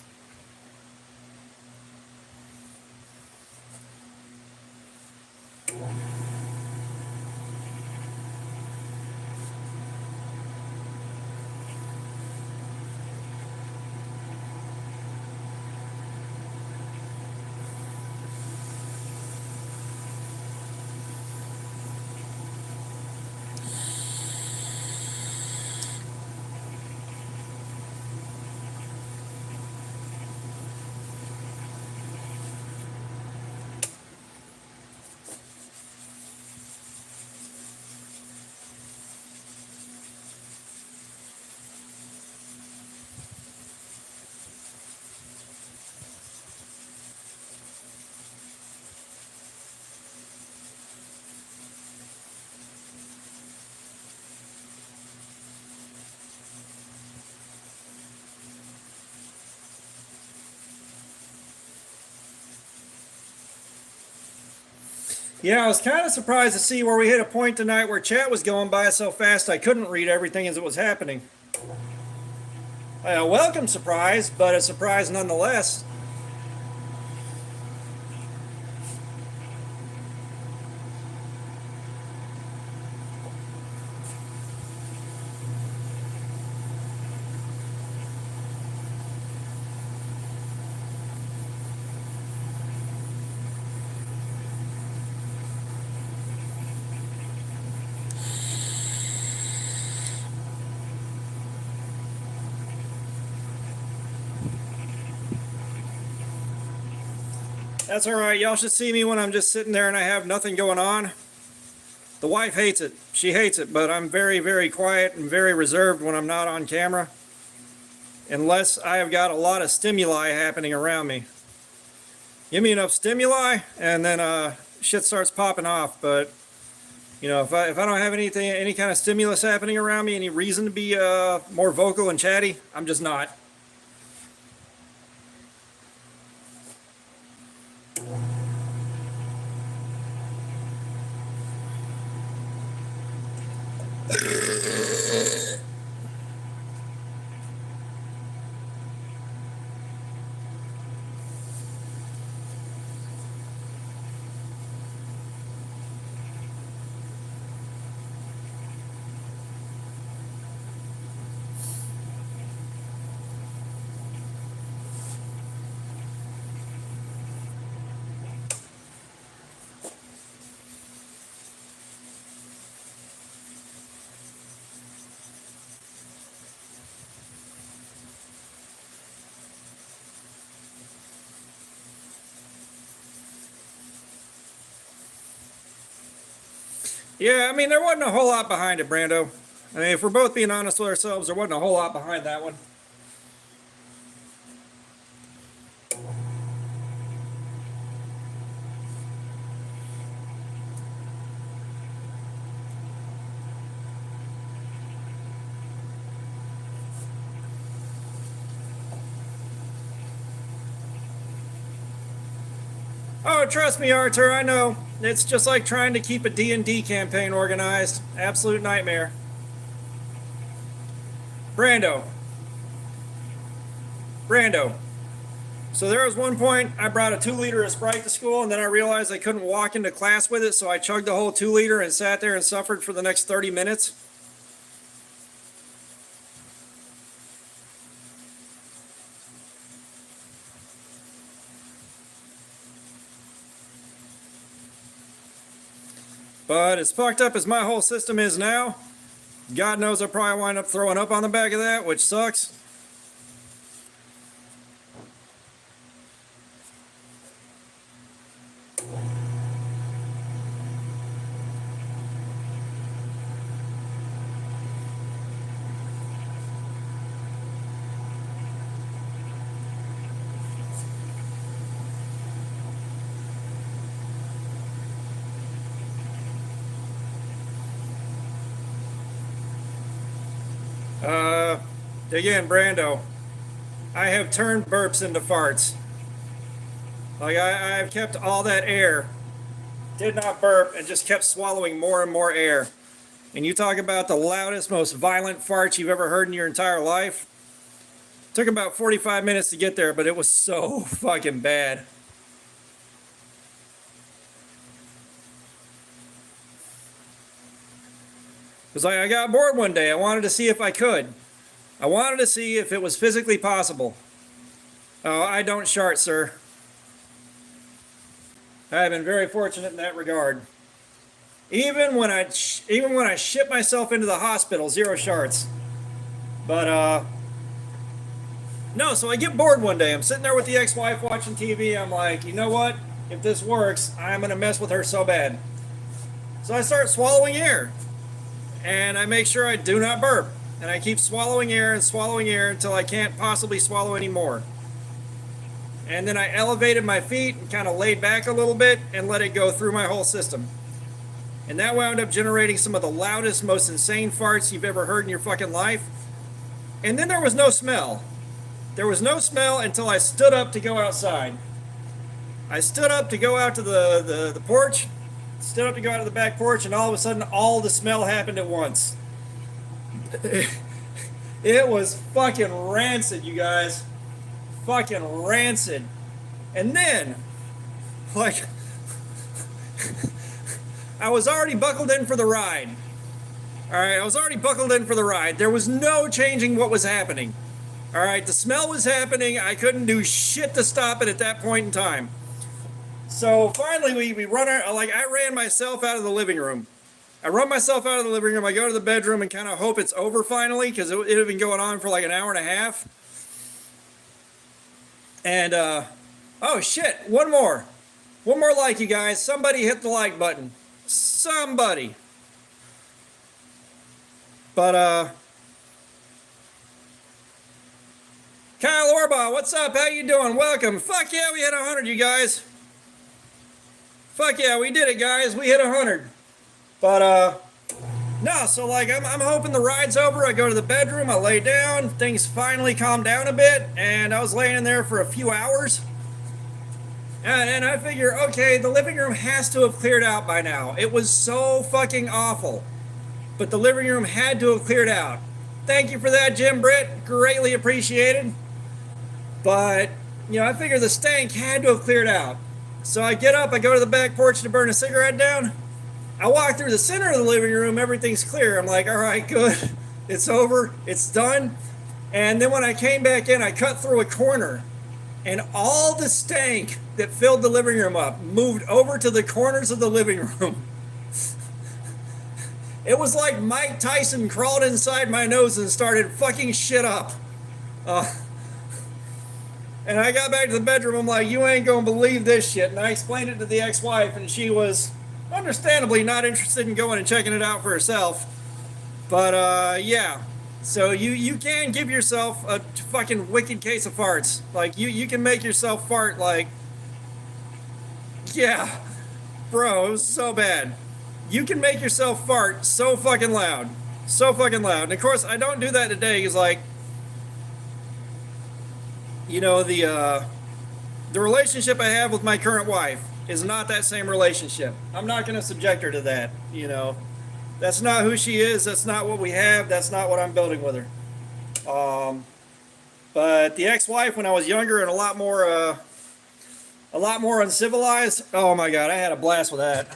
[SPEAKER 1] Yeah, I was kind of surprised to see where we hit a point tonight where chat was going by so fast I couldn't read everything as it was happening. A welcome surprise, but a surprise nonetheless. That's all right. Y'all should see me when I'm just sitting there and I have nothing going on. The wife hates it. She hates it, but I'm very, very quiet and very reserved when I'm not on camera. Unless I have got a lot of stimuli happening around me. Give me enough stimuli and then shit starts popping off. But you know, if I don't have any kind of stimulus happening around me, any reason to be more vocal and chatty, I'm just not. Yeah, I mean, there wasn't a whole lot behind it, Brando. I mean, if we're both being honest with ourselves, there wasn't a whole lot behind that one. Oh, trust me, Arthur, I know. It's just like trying to keep a D&D campaign organized. Absolute nightmare. Brando. So there was one point I brought a 2-liter of Sprite to school, and then I realized I couldn't walk into class with it, so I chugged the whole 2-liter and sat there and suffered for the next 30 minutes. But as fucked up as my whole system is now, God knows I'll probably wind up throwing up on the back of that, which sucks. Again, Brando, I have turned burps into farts. Like, I've kept all that air, did not burp, and just kept swallowing more and more air. And you talk about the loudest, most violent farts you've ever heard in your entire life. Took about 45 minutes to get there, but it was so fucking bad. It was like I got bored one day. I wanted to see if I could. I wanted to see if it was physically possible. Oh, I don't shart, sir. I have been very fortunate in that regard. Even when I ship myself into the hospital, 0 sharts. But no. So I get bored one day. I'm sitting there with the ex-wife watching TV. I'm like, you know what? If this works, I'm gonna mess with her so bad. So I start swallowing air, and I make sure I do not burp. And I keep swallowing air until I can't possibly swallow anymore. And then I elevated my feet and kind of laid back a little bit and let it go through my whole system. And that wound up generating some of the loudest, most insane farts you've ever heard in your fucking life. And then there was no smell. There was no smell until I stood up to go outside. I stood up to go out to the porch, stood up to go out to the back porch, and all of a sudden all the smell happened at once. It was fucking rancid, you guys. Fucking rancid. And then, like, I was already buckled in for the ride. Alright, I was already buckled in for the ride. There was no changing what was happening. Alright, the smell was happening. I couldn't do shit to stop it at that point in time. So finally, we run our, like, I ran myself out of the living room. I run myself out of the living room. I go to the bedroom and kind of hope it's over finally, because it had been going on for like an hour and a half. And, oh shit, one more. One more like, you guys. Somebody hit the like button. Somebody. But, Kyle Orbaugh, what's up? How you doing? Welcome. Fuck yeah, we hit 100, you guys. Fuck yeah, we did it, guys. We hit 100. But, no, so, like, I'm hoping the ride's over. I go to the bedroom, I lay down. Things finally calm down a bit. And I was laying in there for a few hours. And I figure, okay, the living room has to have cleared out by now. It was so fucking awful. But the living room had to have cleared out. Thank you for that, Jim Britt. Greatly appreciated. But, you know, I figure the stank had to have cleared out. So I get up, I go to the back porch to burn a cigarette down. I walk through the center of the living room, everything's clear. I'm like, all right, good. It's over, it's done. And then when I came back in, I cut through a corner. And all the stank that filled the living room up moved over to the corners of the living room. It was like Mike Tyson crawled inside my nose and started fucking shit up. And I got back to the bedroom, I'm like, you ain't gonna believe this shit. And I explained it to the ex-wife, and she was understandably not interested in going and checking it out for herself. But, yeah. So you can give yourself a fucking wicked case of farts. Like, you can make yourself fart, like, yeah, bro, it was so bad. You can make yourself fart so fucking loud. So fucking loud. And of course, I don't do that today because, like, you know, the relationship I have with my current wife is not that same relationship. I'm not going to subject her to that, you know. That's not who she is. That's not what we have. That's not what I'm building with her. But the ex-wife, when I was younger and a lot more uncivilized, oh my God, I had a blast with that.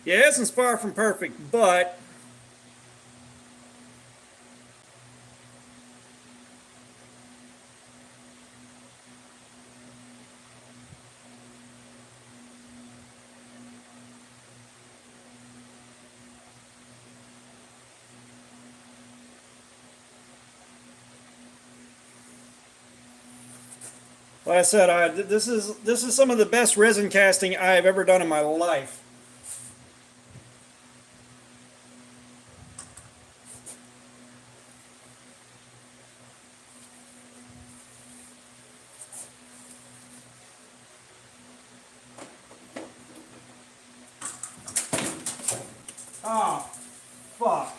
[SPEAKER 1] Yeah, Essence far from perfect, but like I said, this is some of the best resin casting I have ever done in my life. Oh, fuck.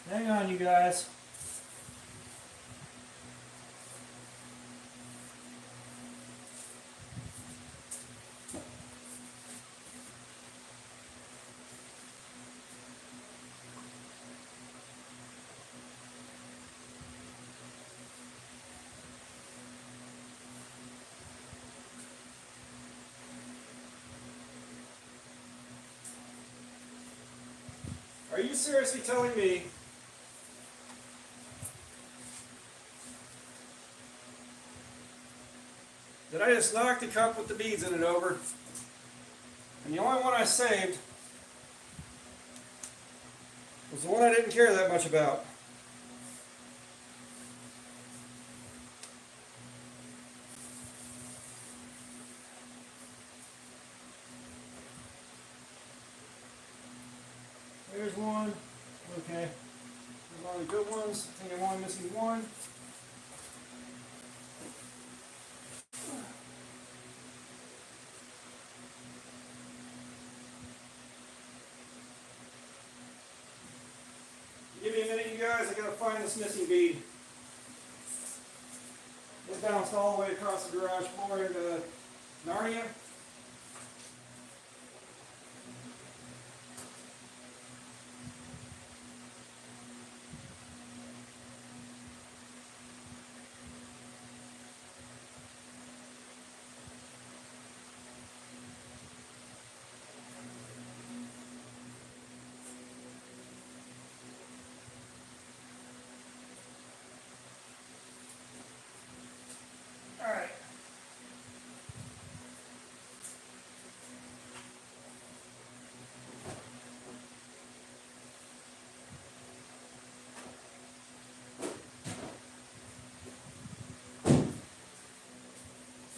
[SPEAKER 1] Hang on, you guys. Are you seriously telling me that I just knocked the cup with the beads in it over, and the only one I saved was the one I didn't care that much about? There's one. Okay. There's all the good ones. I think I'm only missing one. Give me a minute, you guys. I gotta find this missing bead. It bounced all the way across the garage floor into Narnia.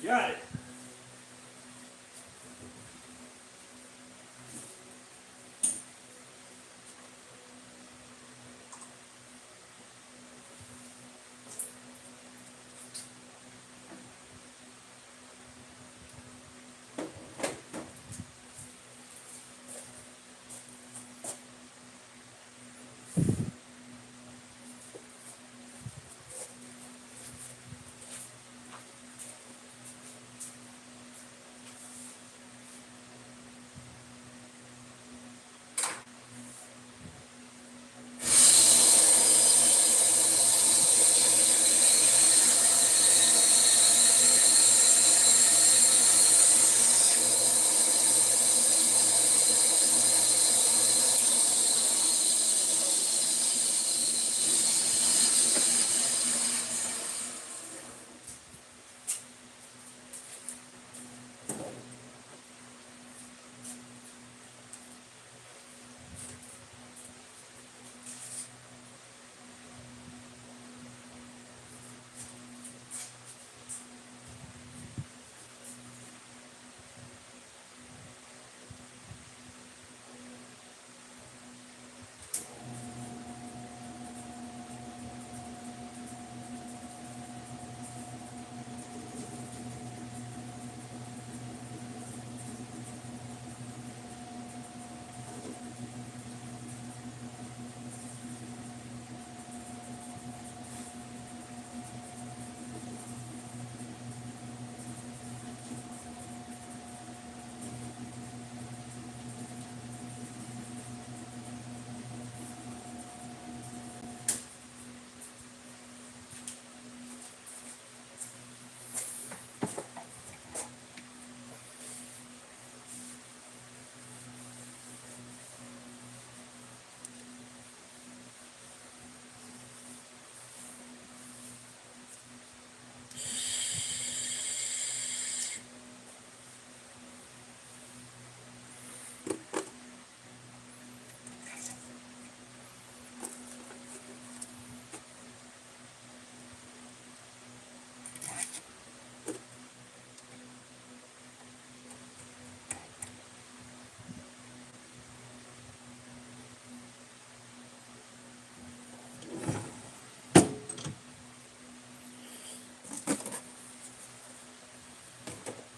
[SPEAKER 1] Got it.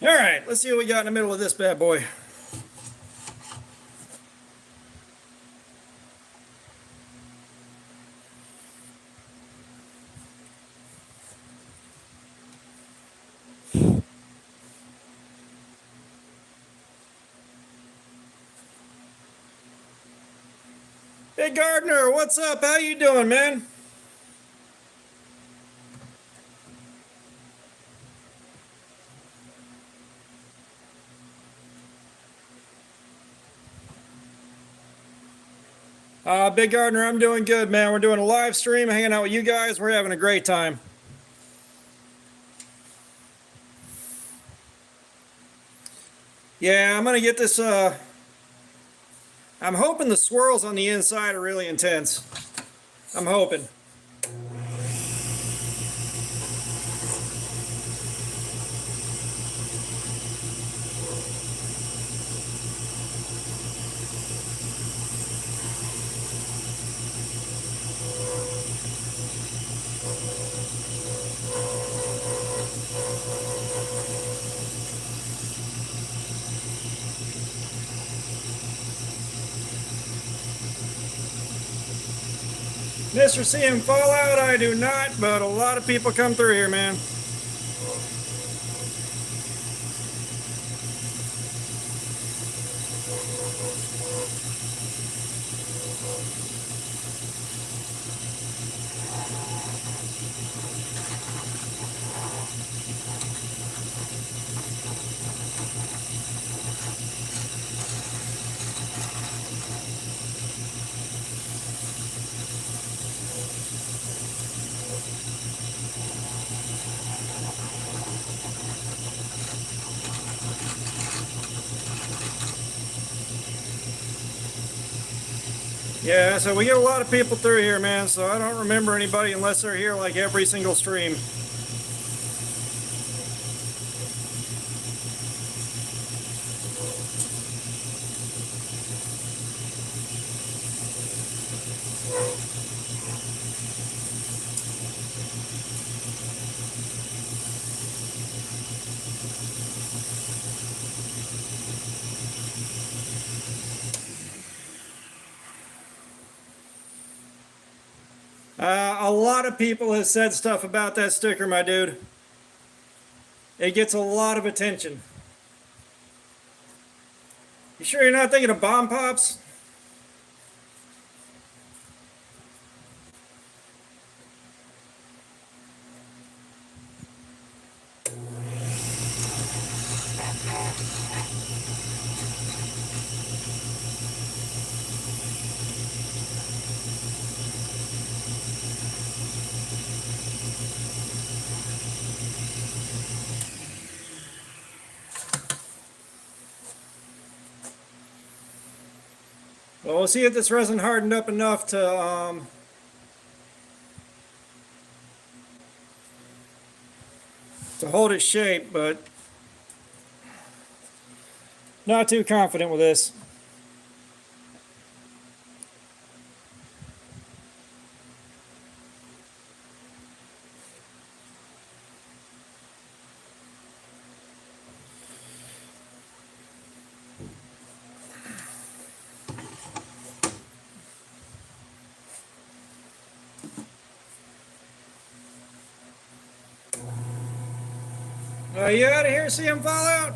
[SPEAKER 1] All right, let's see what we got in the middle of this bad boy. Hey Gardner, what's up? How you doing, man? Big Gardner, I'm doing good, man. We're doing a live stream, hanging out with you guys. We're having a great time. Yeah, I'm gonna get this. I'm hoping the swirls on the inside are really intense. I'm hoping. Mr. CM Fallout, I do not, but a lot of people come through here, man. Yeah, so we get a lot of people through here, man, so I don't remember anybody unless they're here like every single stream. A lot of people have said stuff about that sticker, my dude. It gets a lot of attention. You sure you're not thinking of bomb pops? Well, we'll see if this resin hardened up enough to hold its shape, but not too confident with this. You out of here, see him fall out?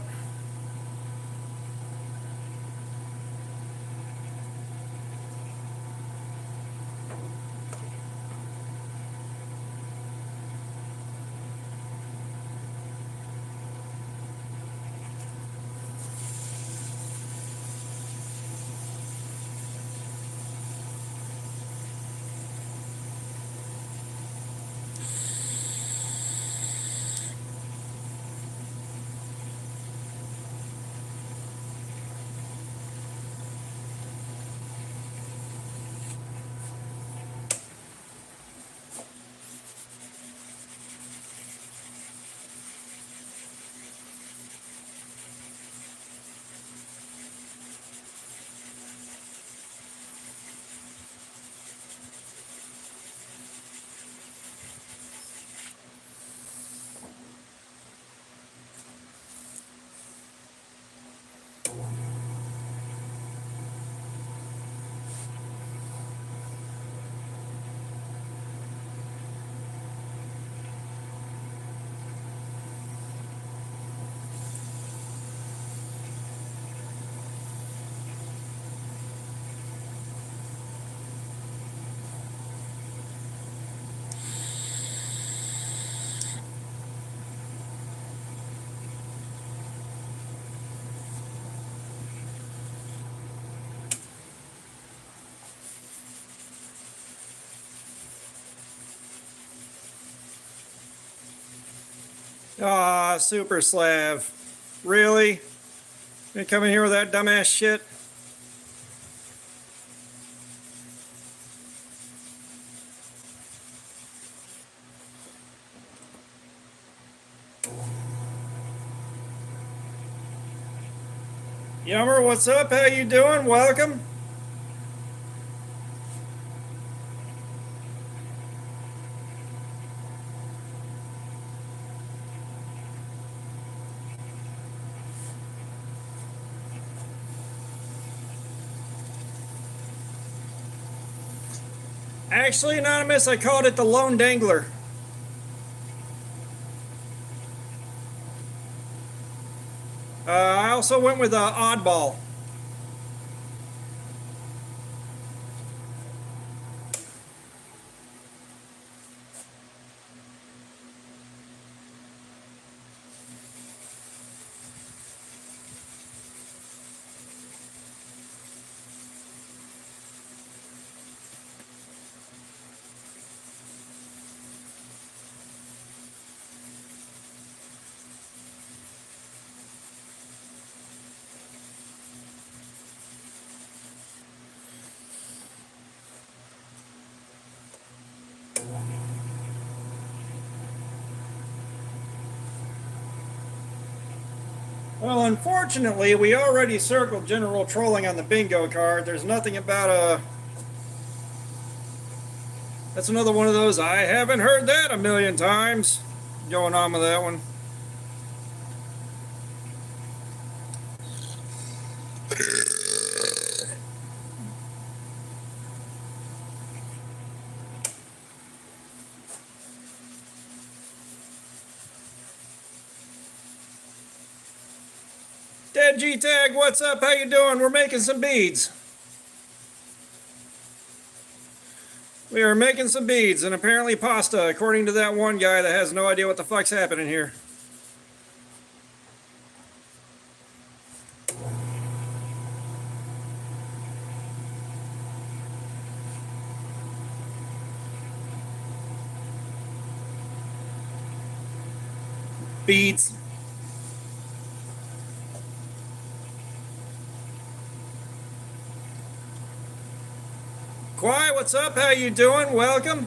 [SPEAKER 1] Ah, Super Slav. Really? You come in here with that dumbass shit? Yummer, what's up? How you doing? Welcome. Actually, Anonymous, I called it the Lone Dangler. I also went with Oddball. Well, unfortunately, we already circled general trolling on the bingo card. There's nothing about a... That's another one of those, I haven't heard that a million times, going on with that one. Dead G-Tag, what's up? How you doing? We're making some beads. We are making some beads and apparently pasta, according to that one guy that has no idea what the fuck's happening here. Beads. Quiet, what's up? How you doing? Welcome.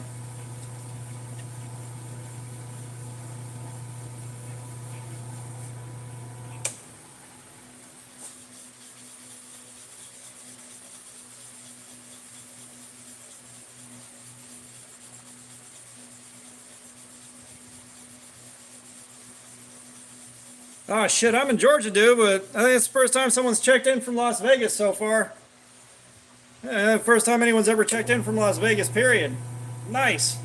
[SPEAKER 1] Oh shit, I'm in Georgia, dude, but I think it's the first time someone's checked in from Las Vegas so far. First time anyone's ever checked in from Las Vegas, period. Nice.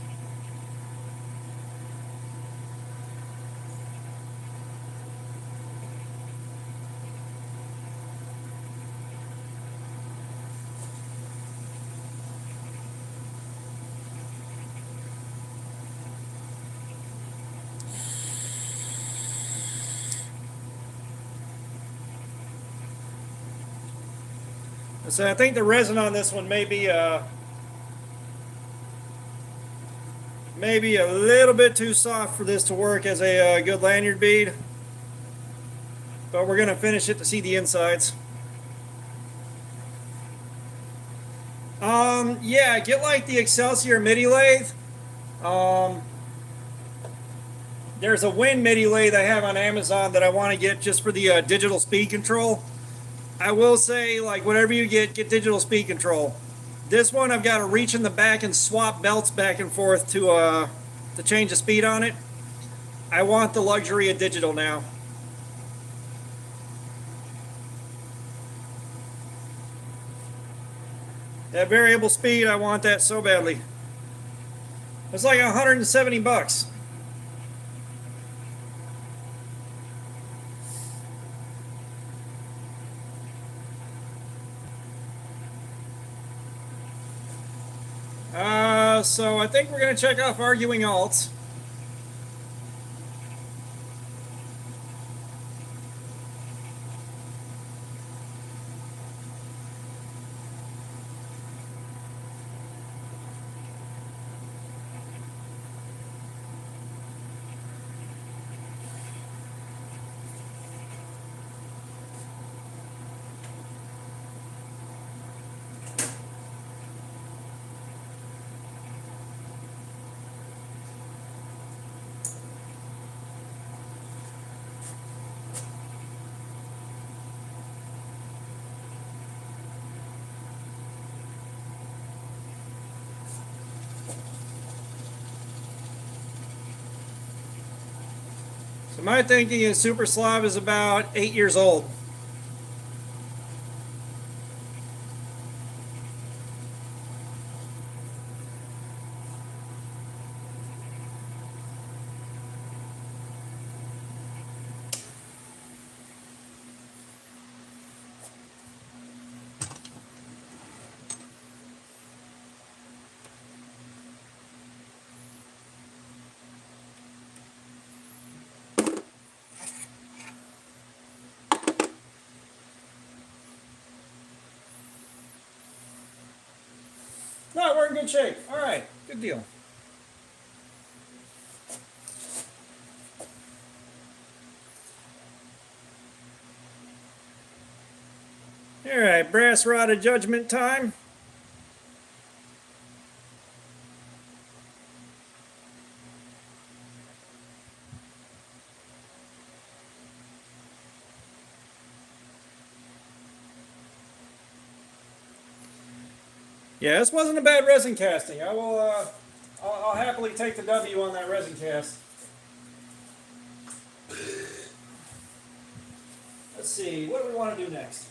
[SPEAKER 1] So I think the resin on this one may be a little bit too soft for this to work as a good lanyard bead. But we're going to finish it to see the insides. Yeah, get like the Excelsior MIDI lathe. There's a Win MIDI lathe I have on Amazon that I want to get just for the digital speed control. I will say, like, whatever you get digital speed control. This one I've got to reach in the back and swap belts back and forth to change the speed on it. I want the luxury of digital now. That variable speed, I want that so badly. It's like $170. So I think we're going to check off arguing alts. So my thinking is Super Slav is about 8 years old. No, we're in good shape. All right, good deal. All right, brass rod of judgment time. Yeah, this wasn't a bad resin casting. I'll happily take the W on that resin cast. Let's see, what do we want to do next?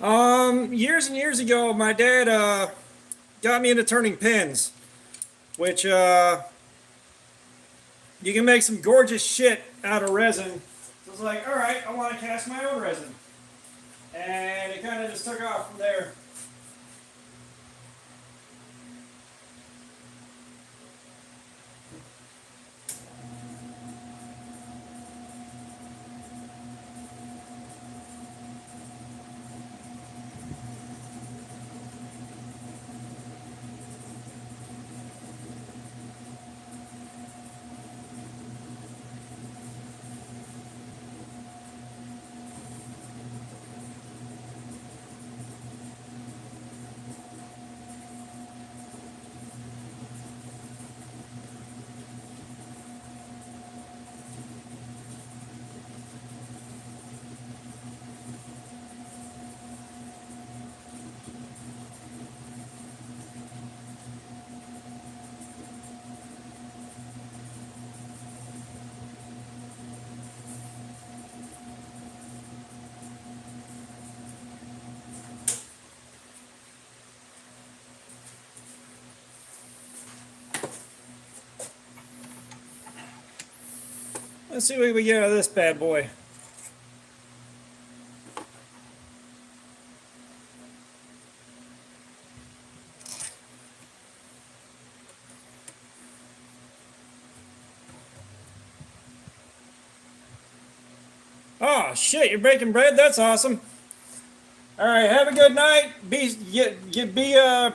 [SPEAKER 1] Years and years ago, my dad got me into turning pins, which you can make some gorgeous shit out of resin. So I was like, all right, I want to cast my own resin, and it kind of just took off from there. Let's see what we get out of this bad boy. Oh shit, you're baking bread? That's awesome. All right, have a good night. Be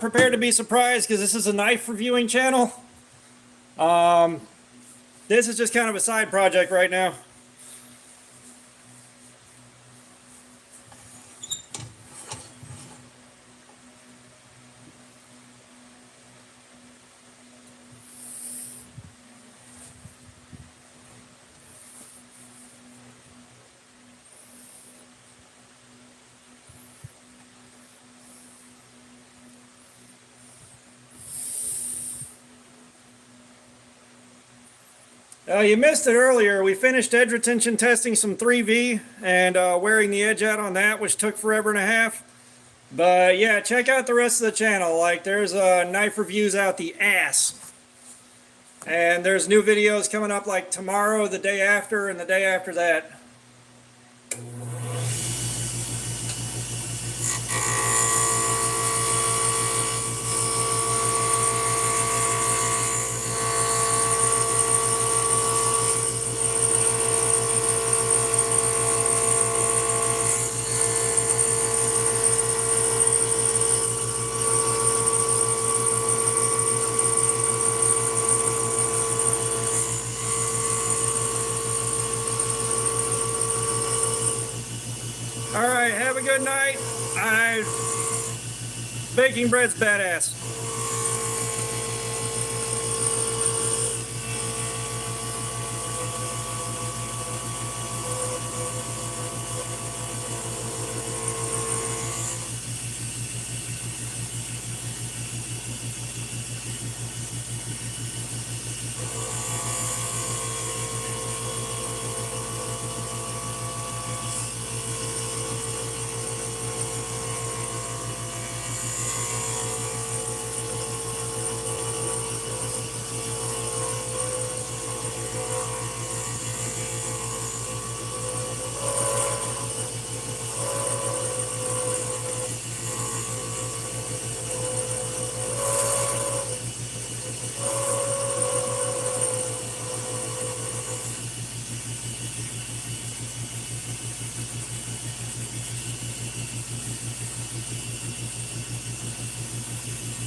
[SPEAKER 1] prepared to be surprised because this is a knife reviewing channel. This is just kind of a side project right now. You missed it earlier. We finished edge retention testing some 3V and wearing the edge out on that, which took forever and a half. But yeah, check out the rest of the channel. Like, there's knife reviews out the ass. And there's new videos coming up like tomorrow, the day after, and the day after that. All right, have a good night. Baking bread's badass.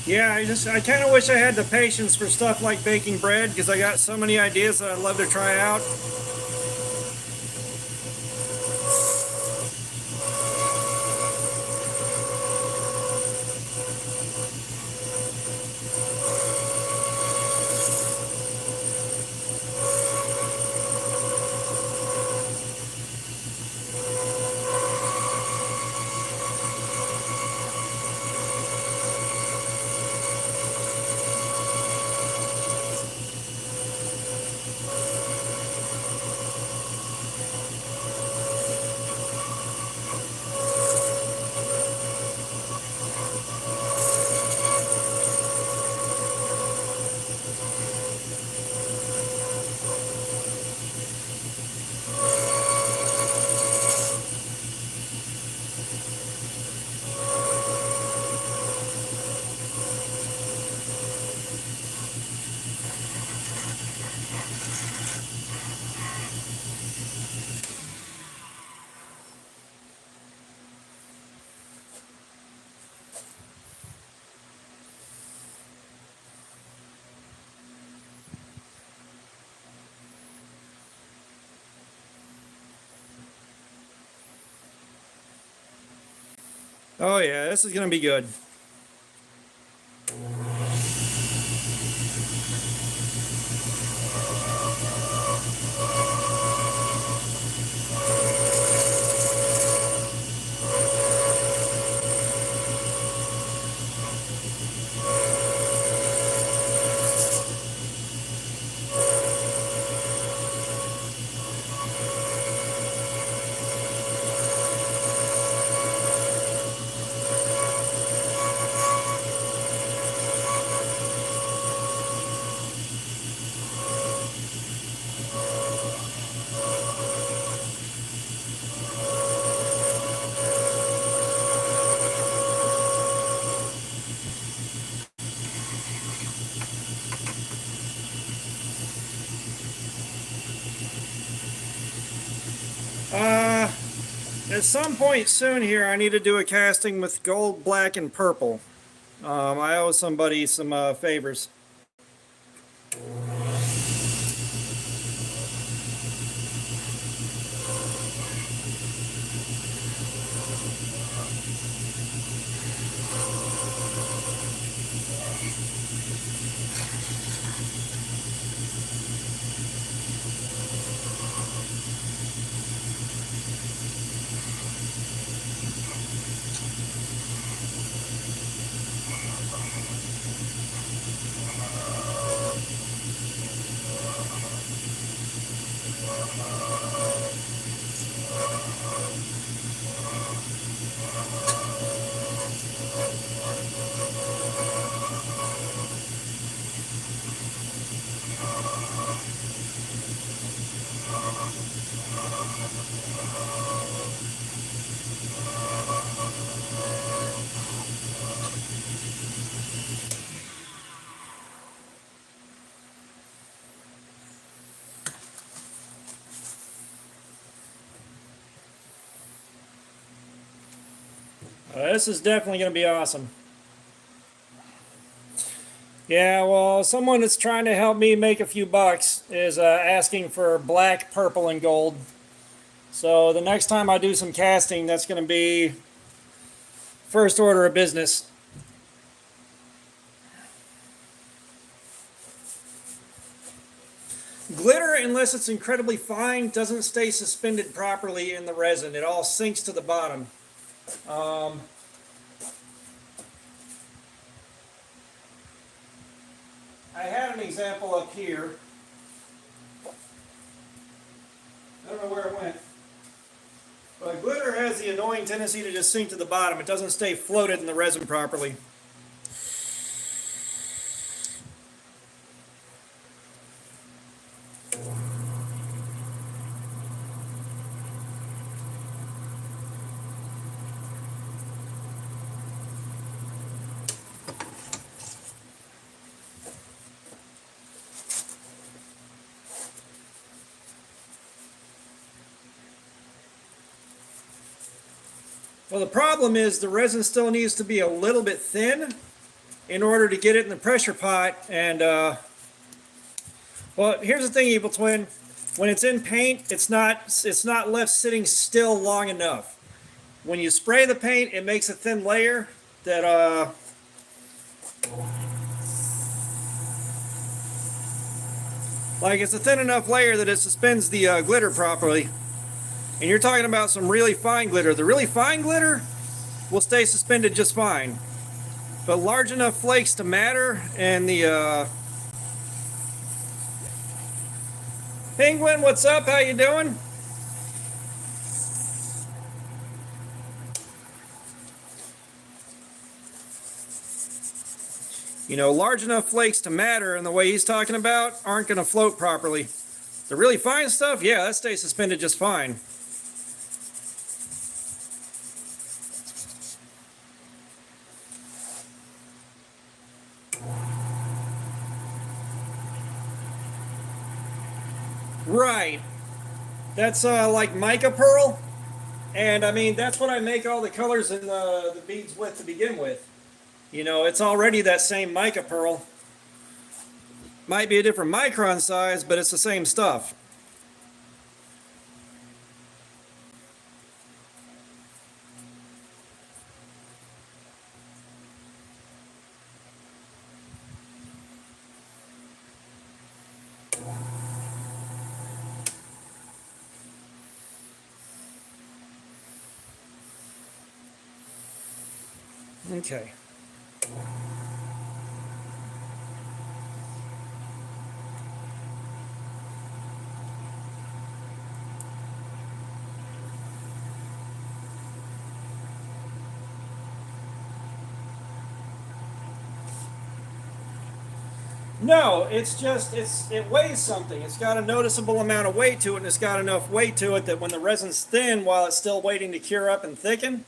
[SPEAKER 1] Yeah, I kind of wish I had the patience for stuff like baking bread because I got so many ideas that I'd love to try out. Oh yeah, this is gonna be good. At some point soon here, I need to do a casting with gold, black, and purple. I owe somebody some favors. This is definitely going to be awesome. Yeah, well, someone that's trying to help me make a few bucks is asking for black, purple, and gold. So the next time I do some casting, that's going to be first order of business. Glitter, unless it's incredibly fine, doesn't stay suspended properly in the resin. It all sinks to the bottom. I had an example up here. I don't know where it went. But glitter has the annoying tendency to just sink to the bottom. It doesn't stay floated in the resin properly. Well, the problem is the resin still needs to be a little bit thin in order to get it in the pressure pot. And, well, here's the thing, Evil Twin. When it's in paint, it's not left sitting still long enough. When you spray the paint, it makes a thin layer that, like it's a thin enough layer that it suspends the glitter properly. And you're talking about some really fine glitter. The really fine glitter will stay suspended just fine. But large enough flakes to matter, and the Penguin, what's up? How you doing? You know, large enough flakes to matter, and the way he's talking about, aren't going to float properly. The really fine stuff, yeah, that stays suspended just fine. Right. That's like mica pearl. And I mean, that's what I make all the colors in the beads with to begin with. You know, it's already that same mica pearl. Might be a different micron size, but it's the same stuff. Okay. No, it's just it weighs something. It's got a noticeable amount of weight to it, and it's got enough weight to it that when the resin's thin, while it's still waiting to cure up and thicken.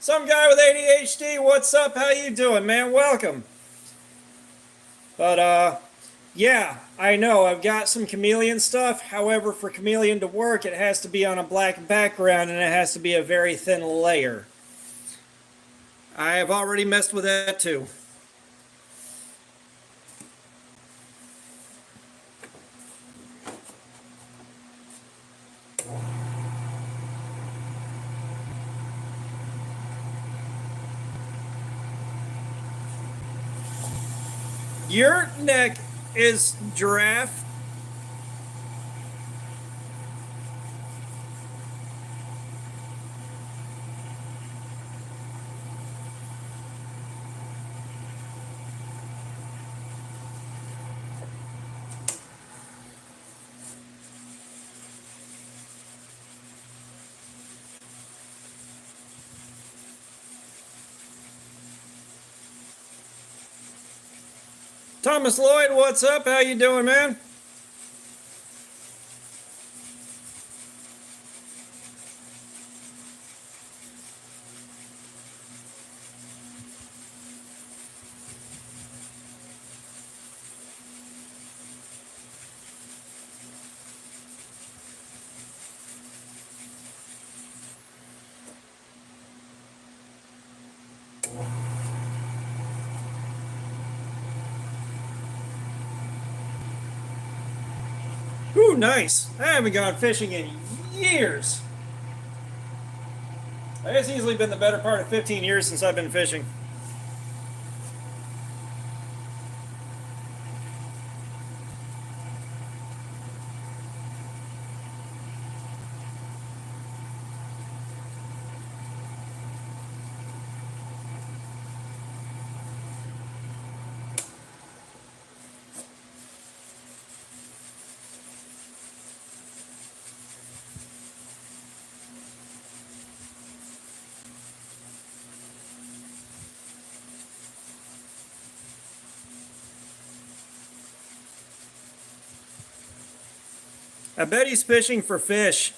[SPEAKER 1] Some guy with ADHD, what's up? How you doing, man? Welcome. But yeah, I know I've got some chameleon stuff. However, for chameleon to work, it has to be on a black background and it has to be a very thin layer. I have already messed with that too. Your neck is giraffe. Thomas Lloyd, what's up? How you doing, man? Ooh, nice. I haven't gone fishing in years. It's easily been the better part of 15 years since I've been fishing. I bet he's fishing for fish.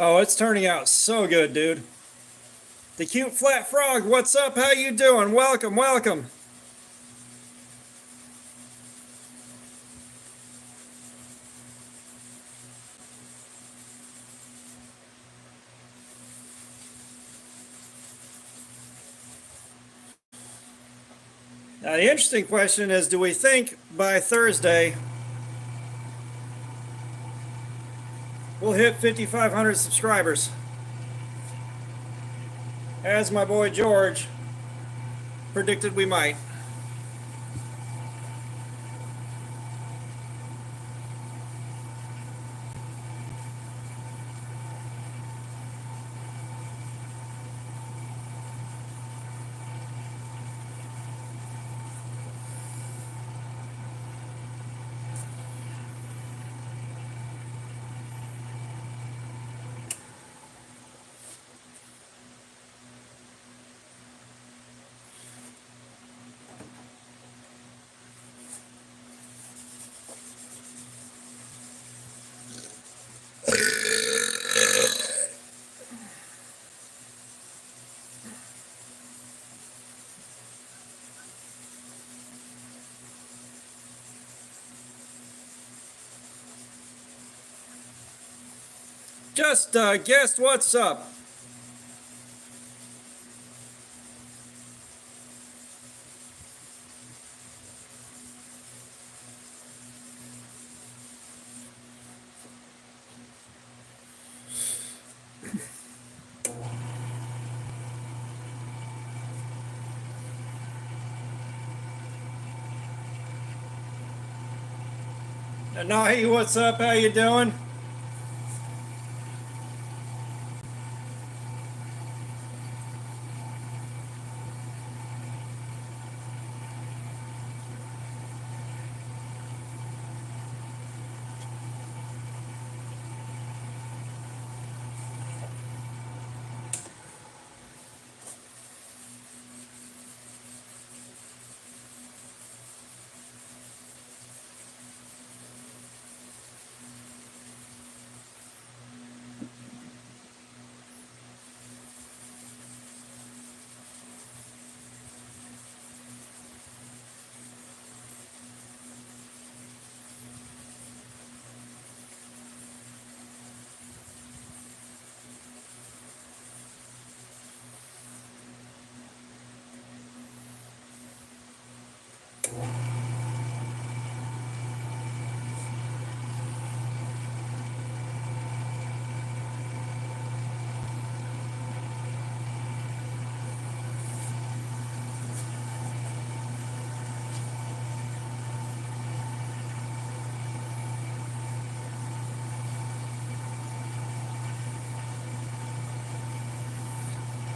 [SPEAKER 1] Oh, it's turning out so good, dude. The cute flat frog, what's up? How you doing? Welcome, welcome. Now, the interesting question is, do we think by Thursday we'll hit 5,500 subscribers? As my boy George predicted we might. Just guessed what's up. Nahi, what's up? How you doing?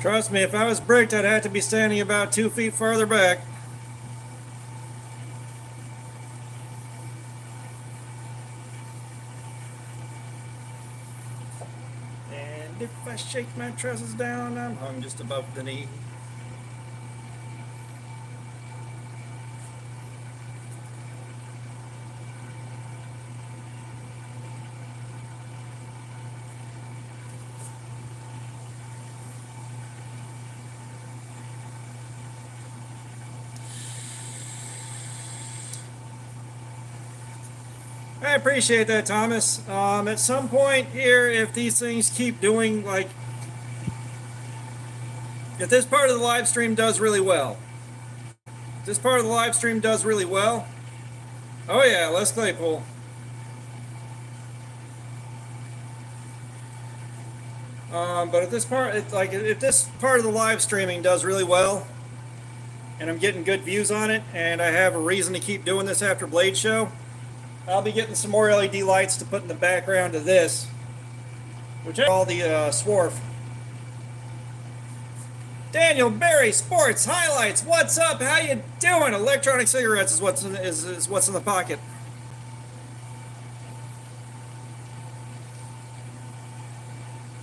[SPEAKER 1] Trust me, if I was bricked, I'd have to be standing about 2 feet farther back. And if I shake my trousers down, I'm hung just above the knee. I appreciate that, Thomas. At some point here, if these things keep doing, like, if this part of the live stream does really well, oh yeah, Les Claypool. But if this part, if this part of the live streaming does really well, and I'm getting good views on it, and I have a reason to keep doing this after Blade Show, I'll be getting some more LED lights to put in the background of this, which are all the swarf. Daniel Berry Sports Highlights, what's up? How you doing? Electronic cigarettes is what's in the pocket.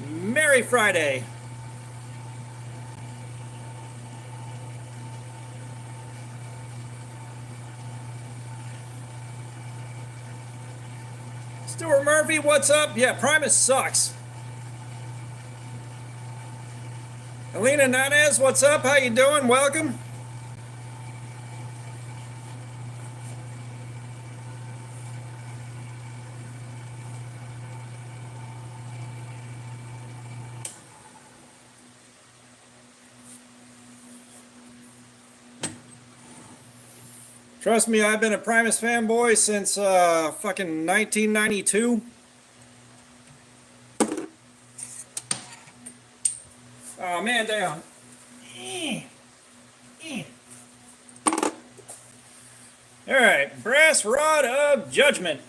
[SPEAKER 1] Merry Friday. Stuart Murphy, what's up? Yeah, Primus sucks. Alina Nanez, what's up? How you doing? Welcome. Trust me, I've been a Primus fanboy since fucking 1992. Oh man, down. All right, brass rod of judgment.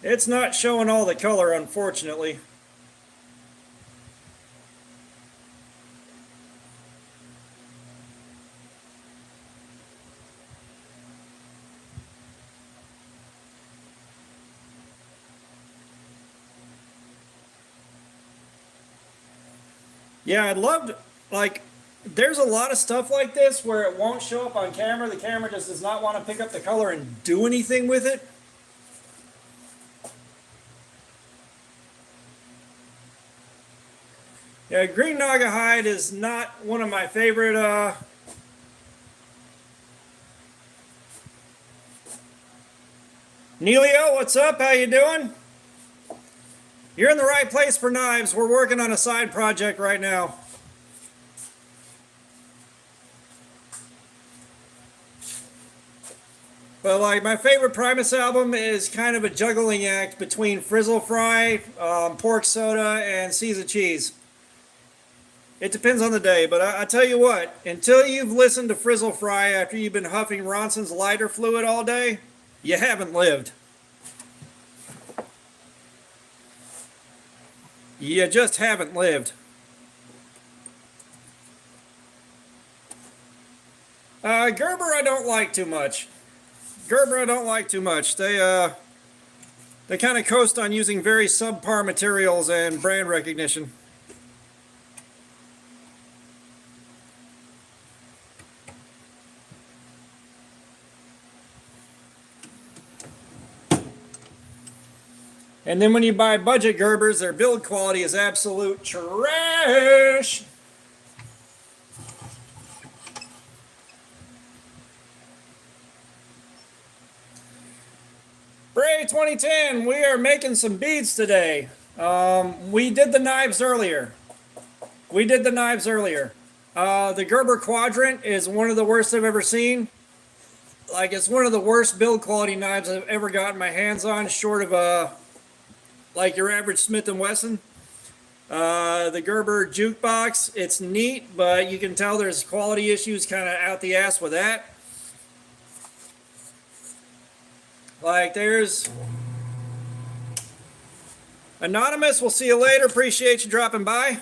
[SPEAKER 1] It's not showing all the color, unfortunately. Yeah, I'd love to, like, there's a lot of stuff like this where it won't show up on camera. The camera just does not want to pick up the color and do anything with it. Yeah, green Naugahyde is not one of my favorite Neilio, what's up? How you doing? You're in the right place for knives. We're working on a side project right now. But like my favorite Primus album is kind of a juggling act between Frizzle Fry, Pork Soda, and Caesar Cheese. It depends on the day, but I tell you what, until you've listened to Frizzle Fry after you've been huffing Ronson's lighter fluid all day, you haven't lived. You just haven't lived. Gerber I don't like too much. They kind of coast on using very subpar materials and brand recognition. And then when you buy budget Gerbers, their build quality is absolute trash. Bray 2010, we are making some beads today. We did the knives earlier. The Gerber Quadrant is one of the worst I've ever seen. Like, it's one of the worst build quality knives I've ever gotten my hands on, short of like your average Smith & Wesson. The Gerber Jukebox, it's neat, but you can tell there's quality issues kind of out the ass with that. Like, there's Anonymous, we'll see you later. Appreciate you dropping by.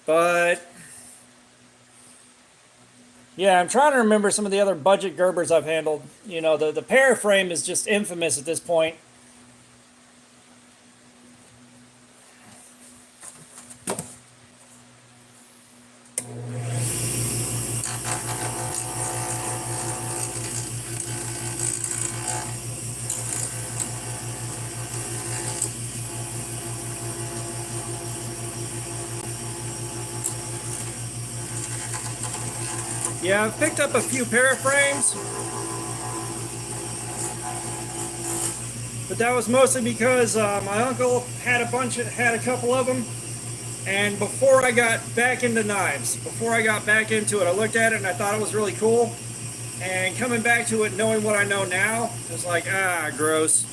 [SPEAKER 1] But yeah, I'm trying to remember some of the other budget Gerbers I've handled. You know, the Paraframe is just infamous at this point. Yeah, I've picked up a few Paraframes, but that was mostly because my uncle had a couple of them, and before I got back into knives, I looked at it and I thought it was really cool, and coming back to it, knowing what I know now, it's like, gross.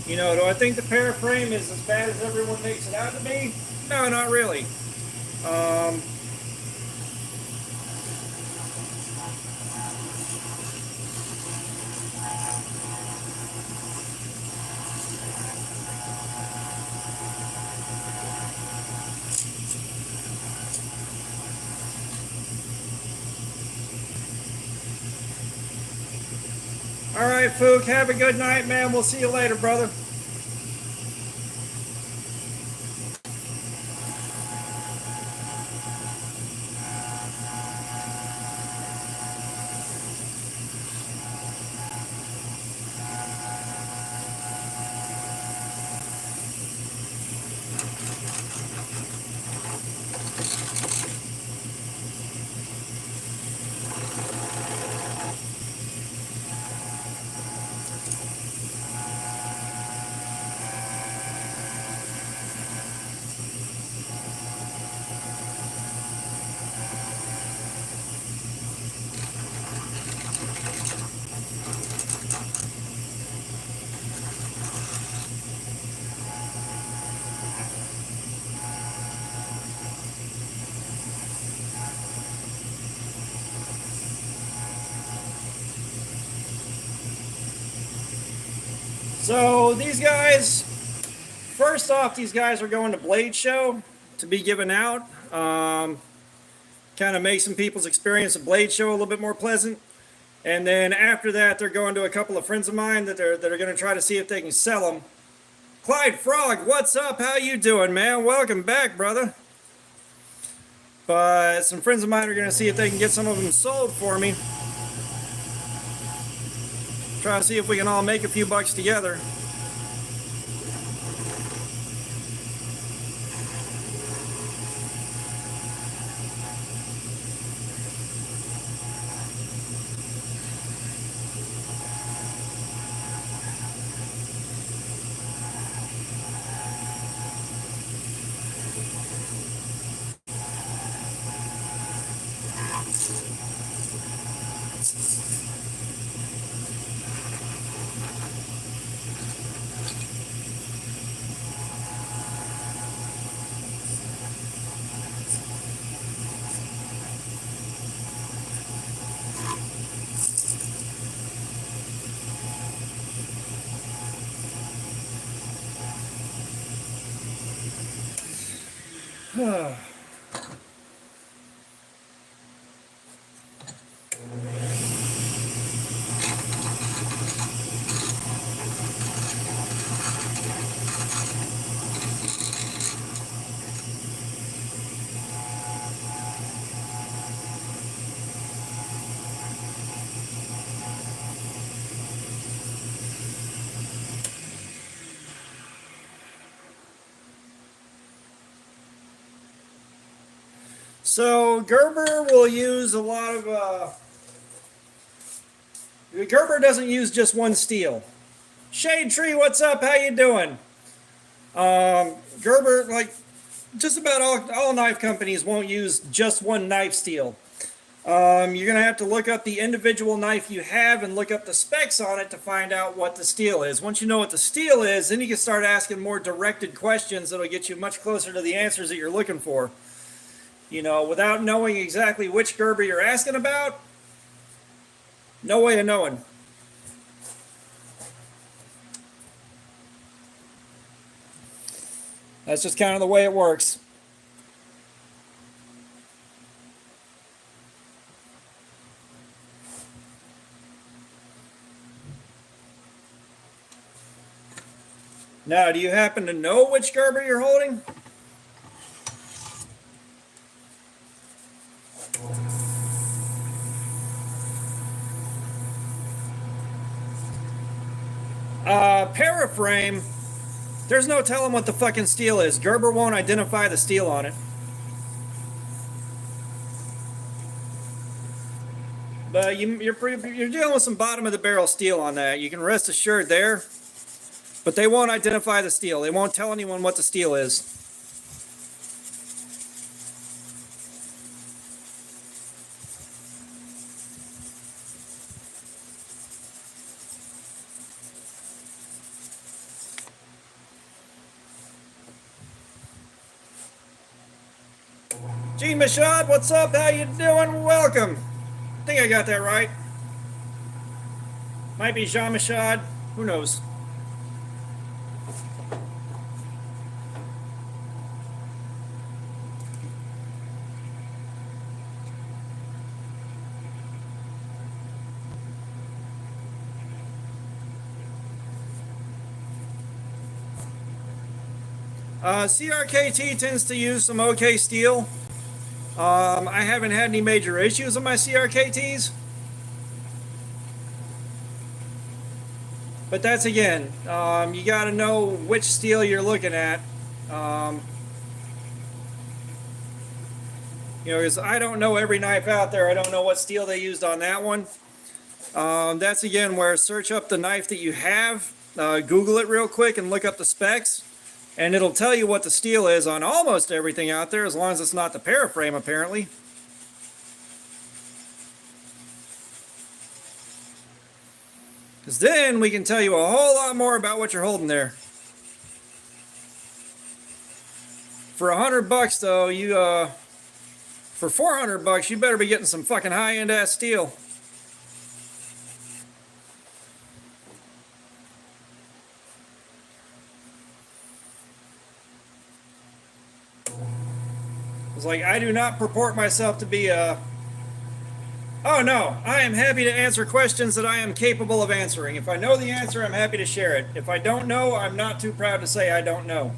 [SPEAKER 1] You know, do I think the Paraframe is as bad as everyone makes it out to be? No, not really. All right, Fook, have a good night, man. We'll see you later, brother. So these guys, first off, these guys are going to Blade Show to be given out. Kind of make some people's experience of Blade Show a little bit more pleasant. And then after that, they're going to a couple of friends of mine that are going to try to see if they can sell them. Clyde Frog, what's up? How you doing, man? Welcome back, brother. But some friends of mine are going to see if they can get some of them sold for me. Try to see if we can all make a few bucks together. So Gerber will use a lot of. Gerber doesn't use just one steel. Shade Tree, what's up? How you doing? Gerber, like just about all knife companies won't use just one knife steel. You're going to have to look up the individual knife you have and look up the specs on it to find out what the steel is. Once you know what the steel is, then you can start asking more directed questions that'll get you much closer to the answers that you're looking for. You know, without knowing exactly which Gerber you're asking about, no way of knowing. That's just kind of the way it works. Now, do you happen to know which Gerber you're holding? Paraframe, there's no telling what the fucking steel is. Gerber won't identify the steel on it. But you're dealing with some bottom of the barrel steel on that. You can rest assured there. But they won't identify the steel. They won't tell anyone what the steel is. Gene Mashad, what's up? How you doing? Welcome. I think I got that right. Might be Jean Mashad. Who knows? CRKT tends to use some okay steel. I haven't had any major issues with my CRKTs. But that's again, you got to know which steel you're looking at. Because I don't know every knife out there. I don't know what steel they used on that one. That's again where search up the knife that you have, Google it real quick and look up the specs, and it'll tell you what the steel is on almost everything out there, as long as it's not the paraframe apparently. Because then we can tell you a whole lot more about what you're holding there. For $100 though, for $400 you better be getting some fucking high-end ass steel. It's like, I do not purport myself to be a... Oh no, I am happy to answer questions that I am capable of answering. If I know the answer, I'm happy to share it. If I don't know, I'm not too proud to say I don't know.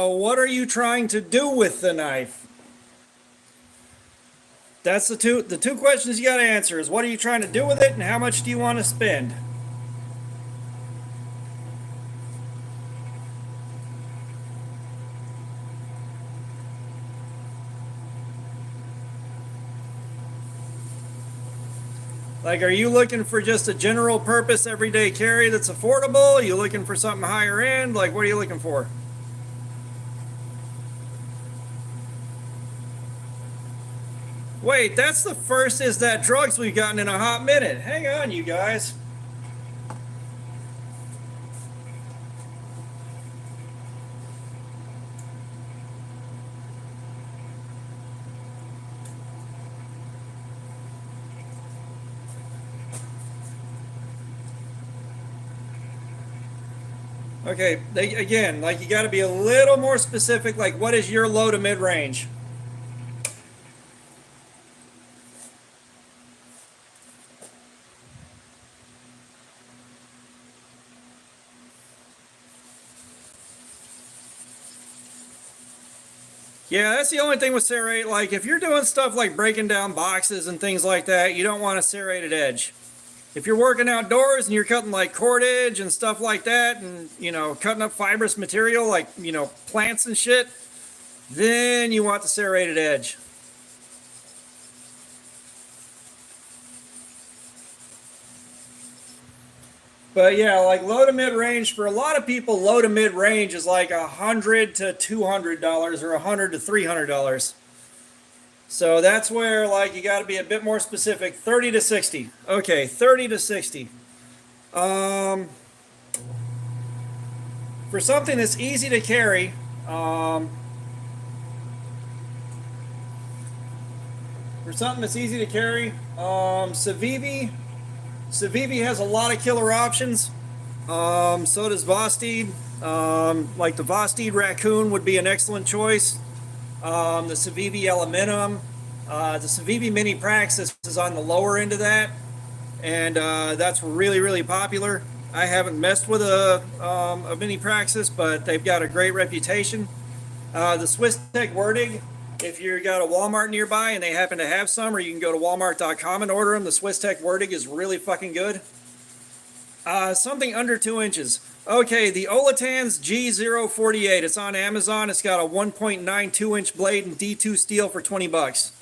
[SPEAKER 1] What are you trying to do with the knife? That's the two questions you got to answer is what are you trying to do with it and how much do you want to spend? Like, are you looking for just a general purpose everyday carry that's affordable? Are you looking for something higher end? Like, what are you looking for? Wait, that's the first is that drugs we've gotten in a hot minute. Hang on, you guys. Okay, again, like you got to be a little more specific. Like, what is your low to mid range? Yeah, that's the only thing with serrate. Like, if you're doing stuff like breaking down boxes and things like that, you don't want a serrated edge. If you're working outdoors and you're cutting like cordage and stuff like that, and cutting up fibrous material like plants and shit, then you want the serrated edge. But yeah, like low to mid range for a lot of people, low to mid range is like $100 to $200 or $100 to $300. So that's where like you got to be a bit more specific. 30 to 60. Okay, 30 to 60. For something that's easy to carry, Civivi has a lot of killer options. So does Vosteed. Like the Vosteed Raccoon would be an excellent choice. The Civivi Elementum. The Civivi Mini Praxis is on the lower end of that. And that's really, really popular. I haven't messed with a Mini Praxis, but they've got a great reputation. The Swiss Tech Werdig, if you got a Walmart nearby and they happen to have some, or you can go to walmart.com and order them, the Swiss Tech Werdig is really fucking good. Something under 2 inches. Okay, the Olatan's G048. It's on Amazon. It's got a 1.92 inch blade and D2 steel for $20.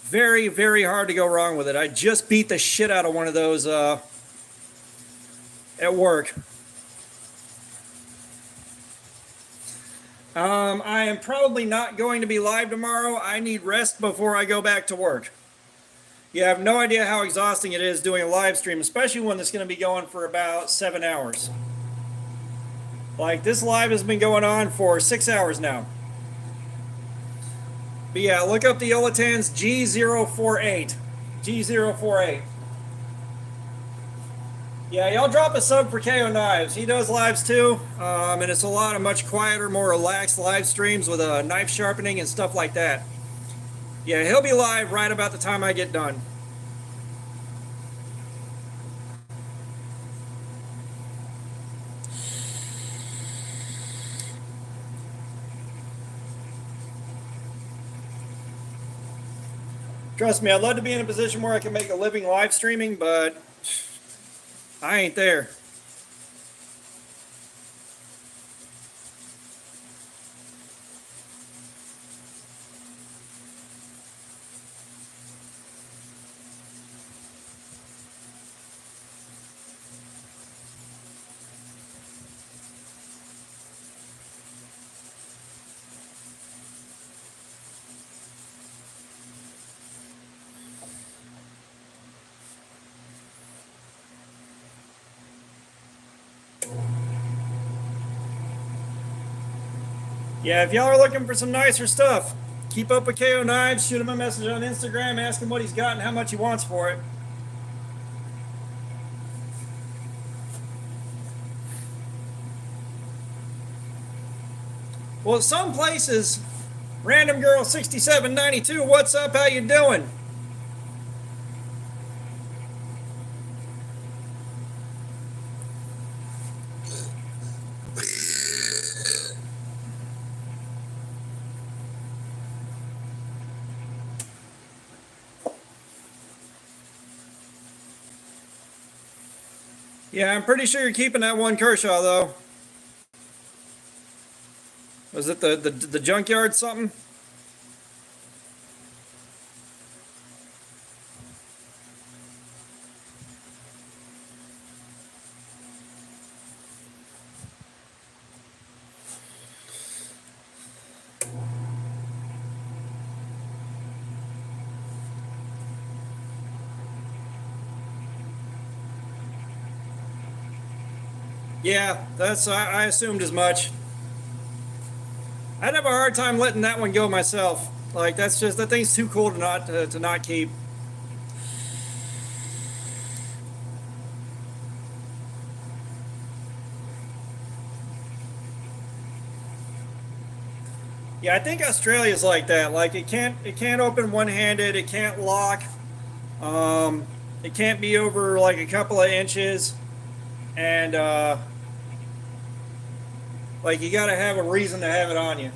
[SPEAKER 1] Very, very hard to go wrong with it. I just beat the shit out of one of those at work. I am probably not going to be live tomorrow. I need rest before I go back to work. You have no idea how exhausting it is doing a live stream, especially when it's going to be going for about 7 hours. Like, this live has been going on for 6 hours now. But yeah, look up the Olatan's G048. G048. Yeah, y'all drop a sub for KO Knives. He does lives too, and it's a lot of much quieter, more relaxed live streams with knife sharpening and stuff like that. Yeah, he'll be live right about the time I get done. Trust me, I'd love to be in a position where I can make a living live streaming, but I ain't there. Yeah, if y'all are looking for some nicer stuff, keep up with KO Knives, shoot him a message on Instagram, ask him what he's got and how much he wants for it. Well, some places, Random Girl 6792, what's up? How you doing? Yeah, I'm pretty sure you're keeping that one Kershaw though. Was it the junkyard something? Yeah, I assumed as much. I'd have a hard time letting that one go myself. Like, that thing's too cool to not keep. Yeah, I think Australia's like that. Like, it can't open one-handed. It can't lock. It can't be over like a couple of inches, and like, you got to have a reason to have it on you.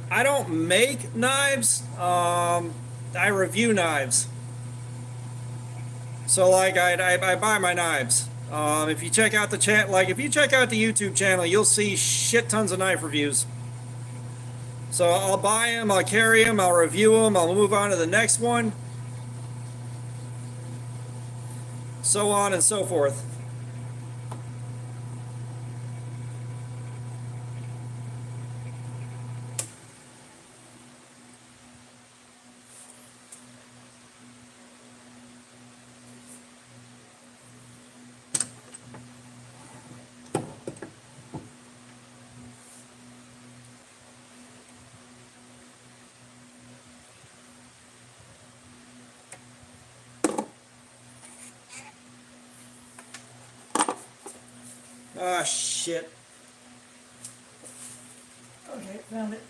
[SPEAKER 1] I don't make knives. I review knives. So, like, I buy my knives. If you check out the if you check out the YouTube channel, you'll see shit tons of knife reviews. So I'll buy them, I'll carry them, I'll review them, I'll move on to the next one, so on and so forth. Ah, shit. Okay, found it.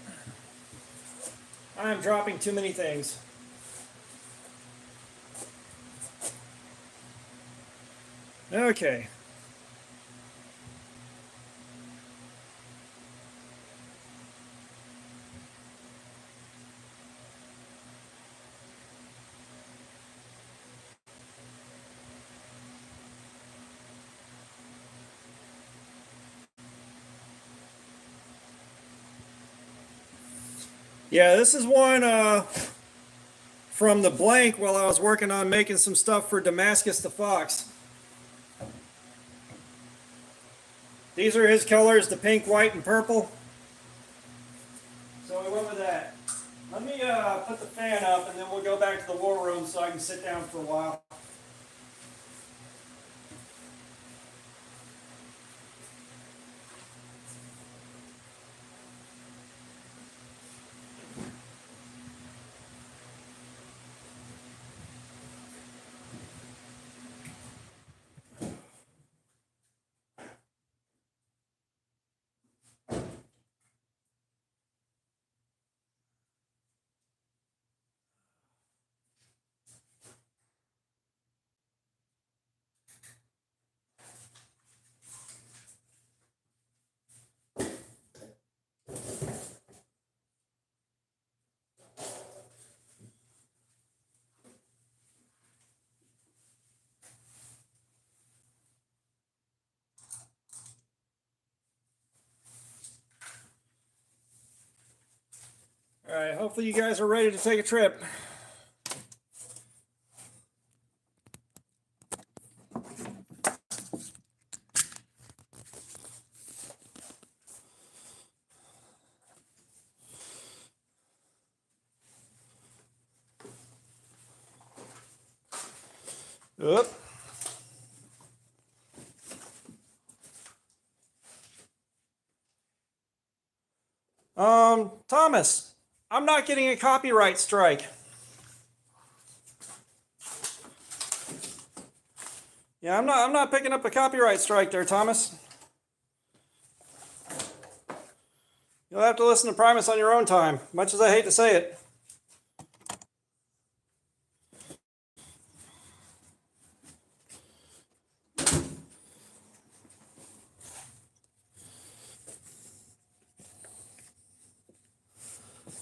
[SPEAKER 1] I'm dropping too many things. Okay. Yeah, this is one from the blank while I was working on making some stuff for Damascus the Fox. These are his colors, the pink, white, and purple. So we went with that. Let me put the fan up and then we'll go back to the war room so I can sit down for a while. All right, hopefully you guys are ready to take a trip. Oop. Thomas, I'm not getting a copyright strike. Yeah, I'm not picking up a copyright strike there, Thomas. You'll have to listen to Primus on your own time, much as I hate to say it.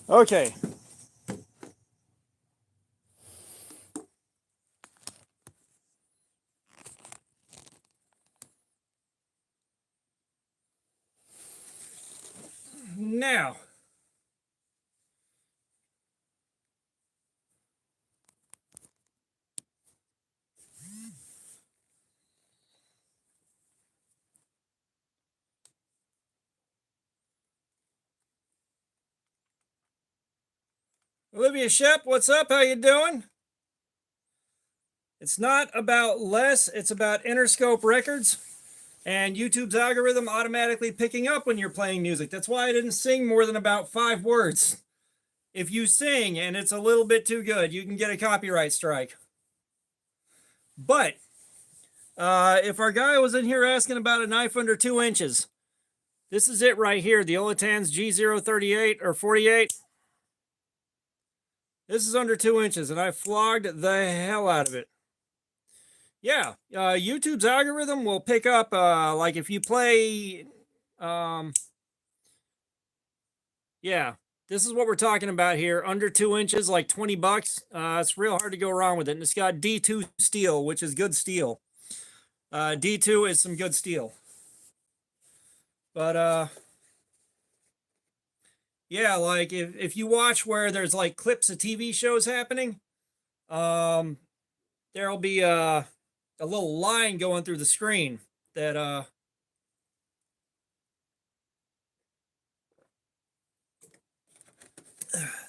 [SPEAKER 1] Okay. Now, Olivia Shep, what's up? How you doing? It's not about less, it's about Interscope Records and YouTube's algorithm automatically picking up when you're playing music. That's why I didn't sing more than about 5 words. If you sing and it's a little bit too good, you can get a copyright strike. But if our guy was in here asking about a knife under 2 inches, this is it right here, the Olatan's G038 or 48. This is under 2 inches, and I flogged the hell out of it. Yeah, YouTube's algorithm will pick up, like if you play, yeah, this is what we're talking about here. Under 2 inches, like 20 bucks. It's real hard to go wrong with it. And it's got D2 steel, which is good steel. D2 is some good steel. But, yeah, like if you watch where there's like clips of TV shows happening, there'll be a little line going through the screen that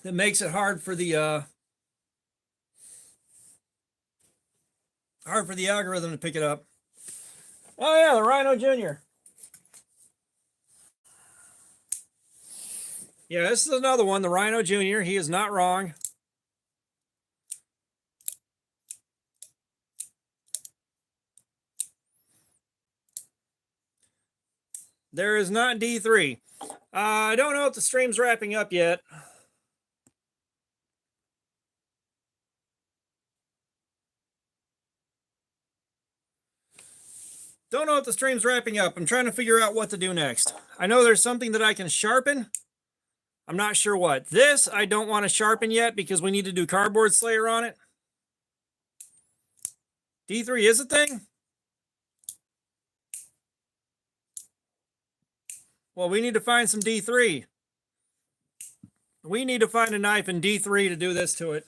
[SPEAKER 1] that makes it hard for the algorithm to pick it up. Oh yeah, the Rhino Jr. Yeah, this is another one, the Rhino Jr. He is not wrong. There is not D3. I don't know if the stream's wrapping up yet. don't know if the stream's wrapping up. I'm trying to figure out what to do next. I know there's something that I can sharpen. I'm not sure what. This I don't want to sharpen yet because we need to do Cardboard Slayer on it. D3 is a thing? Well, we need to find some D3. We need to find a knife in D3 to do this to it.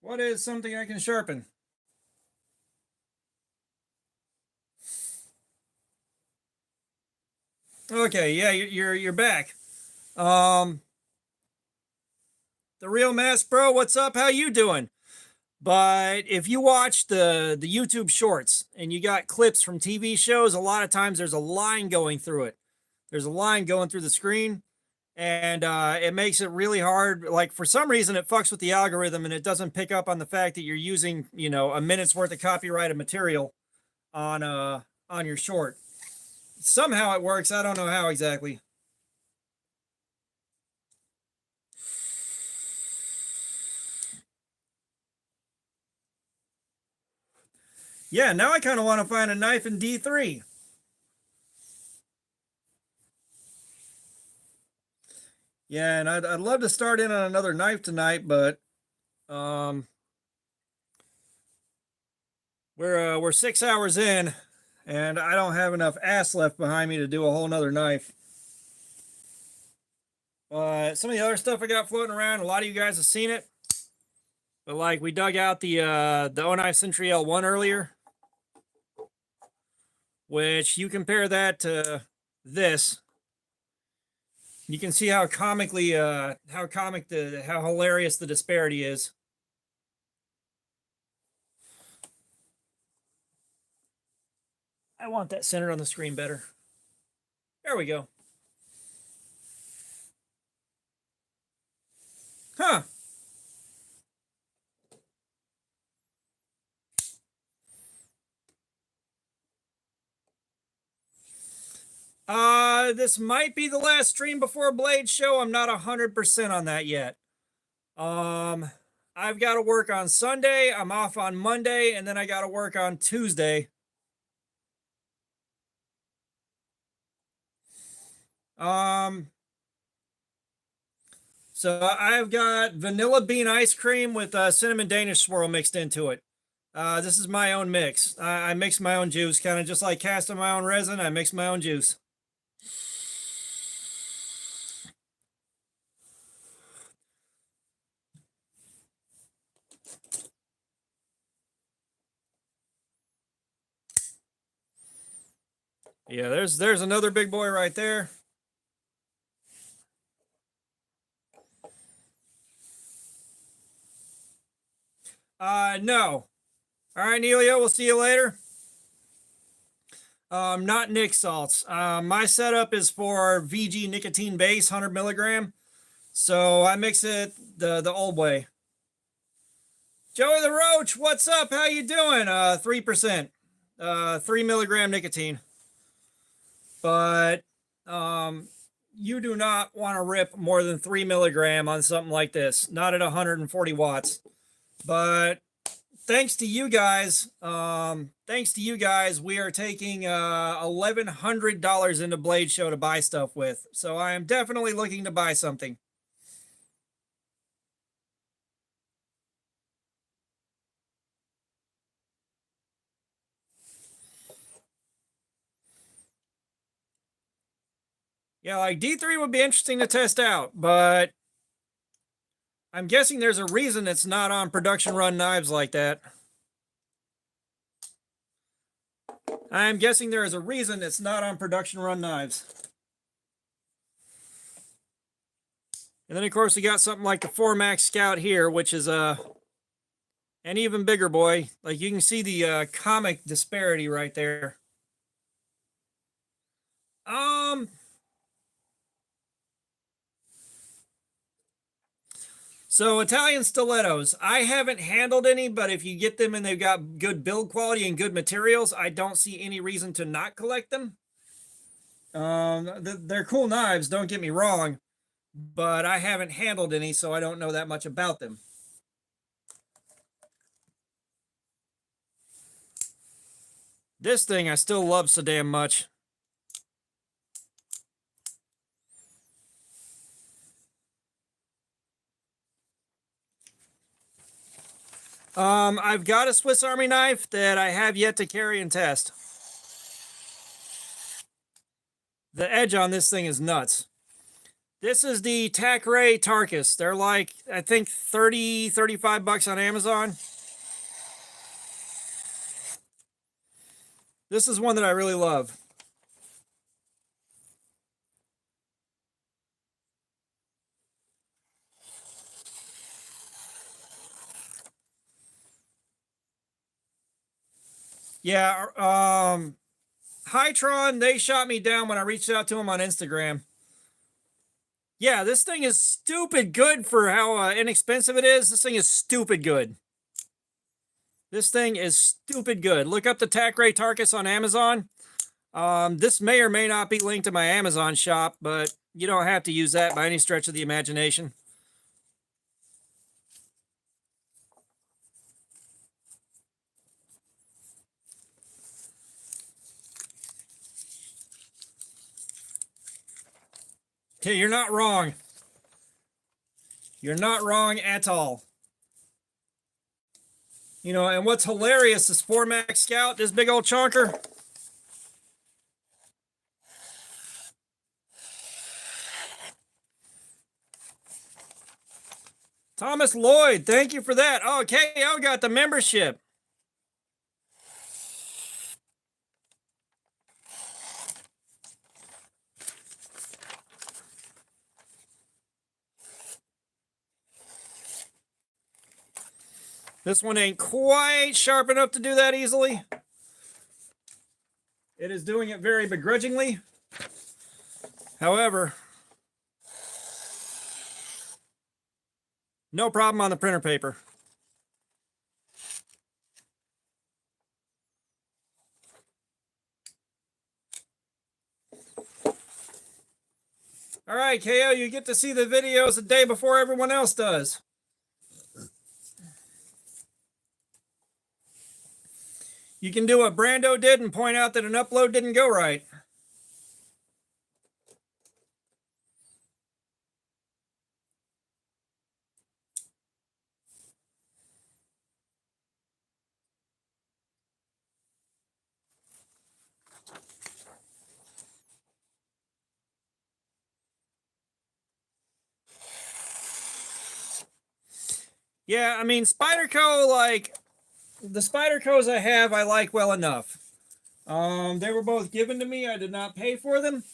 [SPEAKER 1] What is something I can sharpen? Okay, yeah, you're back. The Real Mask Bro, what's up? How you doing? But if you watch the YouTube shorts and you got clips from TV shows, a lot of times there's a line going through it. There's a line going through the screen, and it makes it really hard. Like, for some reason, it fucks with the algorithm and it doesn't pick up on the fact that you're using, you know, a minute's worth of copyrighted material on your short. Somehow it works. I don't know how exactly. Yeah, now I kind of want to find a knife in D3. Yeah, and I'd love to start in on another knife tonight, but we're 6 hours in, and I don't have enough ass left behind me to do a whole nother knife. Some of the other stuff I got floating around, a lot of you guys have seen it, but like we dug out the 09 Century L1 earlier, which you compare that to this. You can see how comically, how hilarious the disparity is. I want that centered on the screen better. There we go. Huh. This might be the last stream before Blade Show. I'm not 100% on that yet. I've got to work on Sunday. I'm off on Monday, and then I got to work on Tuesday. So I've got vanilla bean ice cream with cinnamon Danish swirl mixed into it. This is my own mix. I mix my own juice, kind of just like casting my own resin. I mix my own juice. Yeah, there's another big boy right there. No. All right, Nelia, we'll see you later. Not Nick salts. My setup is for VG nicotine base, 100 milligram. So I mix it the old way. Joey the Roach, what's up? How you doing? 3%, 3 milligram nicotine. But you do not want to rip more than 3 milligram on something like this. Not at 140 watts. But thanks to you guys, we are taking $1,100 into Blade Show to buy stuff with. So I am definitely looking to buy something. Yeah, like D3 would be interesting to test out, but I'm guessing there's a reason it's not on production run knives like that. I'm guessing there is a reason it's not on production run knives. And then, of course, we got something like the 4MAX Scout here, which is an even bigger boy. Like, you can see the comic disparity right there. So Italian stilettos, I haven't handled any, but if you get them and they've got good build quality and good materials, I don't see any reason to not collect them. They're cool knives, don't get me wrong, but I haven't handled any, so I don't know that much about them. This thing I still love so damn much. I've got a Swiss Army knife that I have yet to carry and test. The edge on this thing is nuts. This is the Takray Tarkus. They're like, I think 30, 35 bucks on Amazon. This is one that I really love. Yeah, Hytron, they shot me down when I reached out to them on Instagram. Yeah, this thing is stupid good for how inexpensive it is. This thing is stupid good. This thing is stupid good. Look up the Takray Tarkus on Amazon. This may or may not be linked to my Amazon shop, but you don't have to use that by any stretch of the imagination. Okay, you're not wrong. You're not wrong at all. You know, and what's hilarious is Max Scout, this big old chunker. Thomas Lloyd, thank you for that. Oh, KO got the membership. This one ain't quite sharp enough to do that easily. It is doing it very begrudgingly. However, no problem on the printer paper. All right, KO, you get to see the videos a day before everyone else does. You can do what Brando did and point out that an upload didn't go right. Yeah, I mean, Spyderco, like, the Spydercos I have, I like well enough. They were both given to me. I did not pay for them.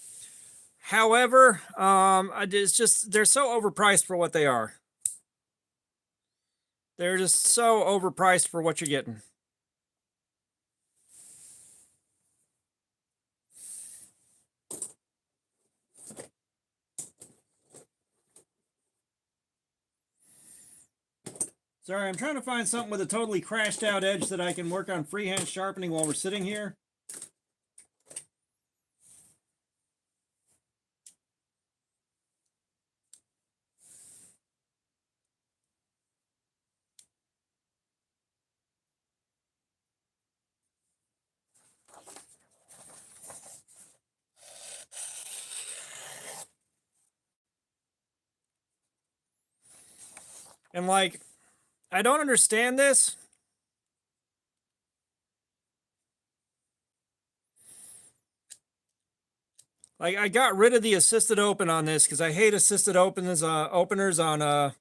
[SPEAKER 1] However, it's just, they're so overpriced for what they are. They're just so overpriced for what you're getting. Sorry, I'm trying to find something with a totally crashed out edge that I can work on freehand sharpening while we're sitting here. And like, I don't understand this. Like, I got rid of the assisted open on this because I hate assisted openers on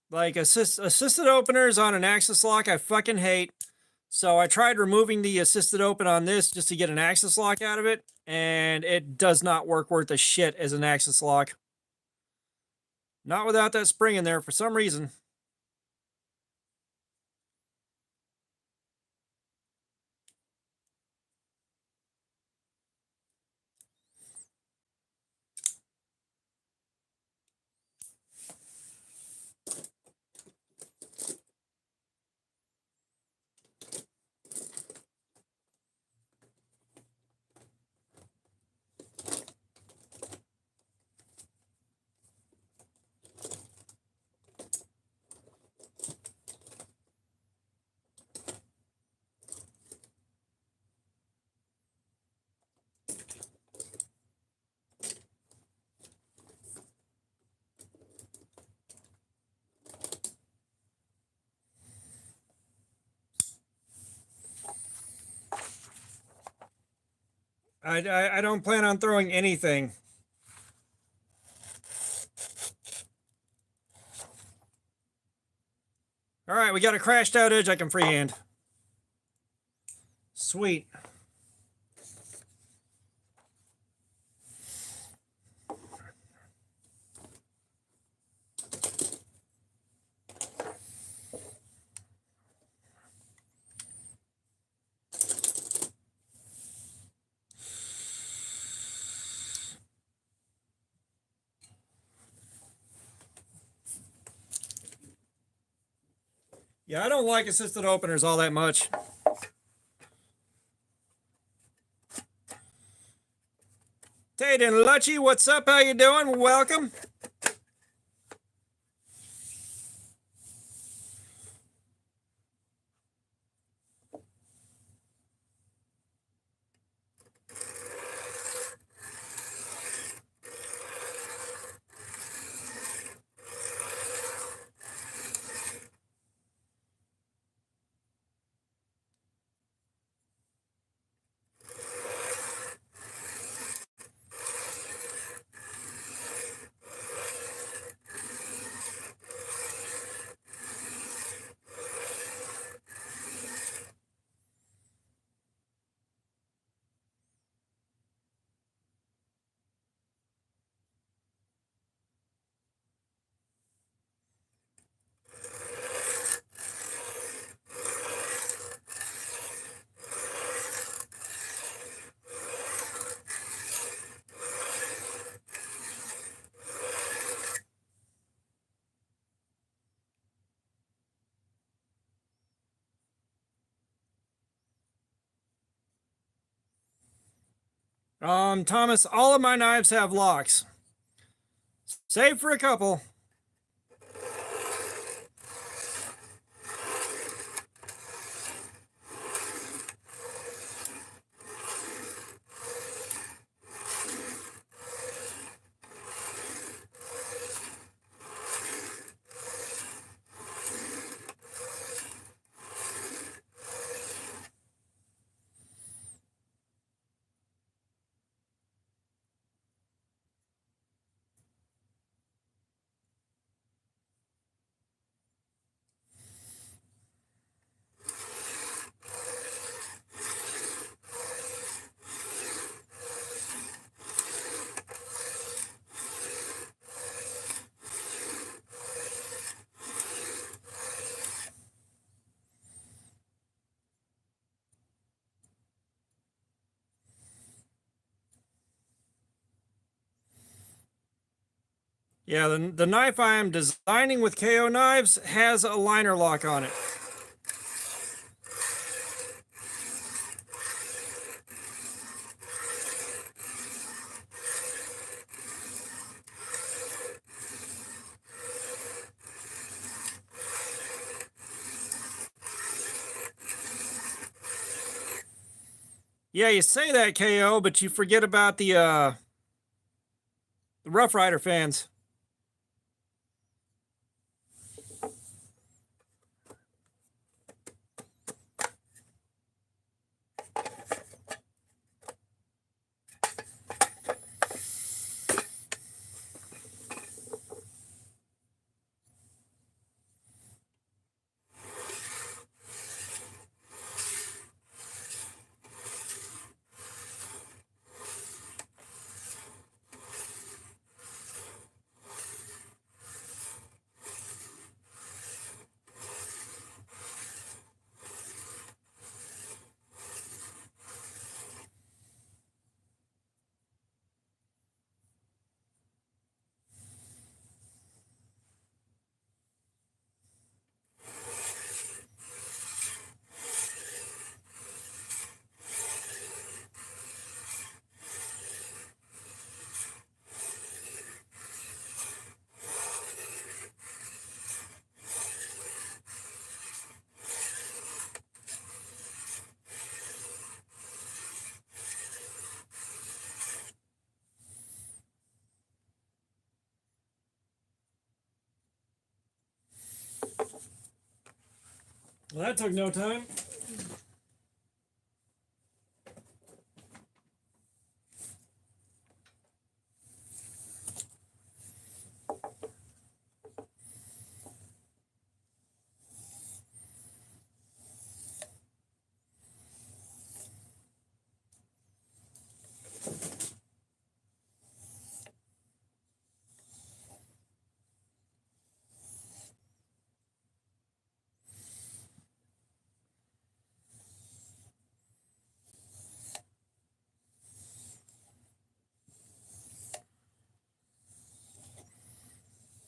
[SPEAKER 1] like assisted openers on an axis lock. I fucking hate. So I tried removing the assisted open on this just to get an axis lock out of it, and it does not work worth a shit as an axis lock. Not without that spring in there for some reason. I don't plan on throwing anything. All right, we got a crashed out edge I can freehand. Sweet. Yeah, I don't like assisted openers all that much. Tate and Luchy, what's up? How you doing? Welcome. Thomas, all of my knives have locks. Save for a couple. Yeah, the knife I am designing with KO knives has a liner lock on it. Yeah, you say that, KO, but you forget about the Rough Rider fans. Well, that took no time.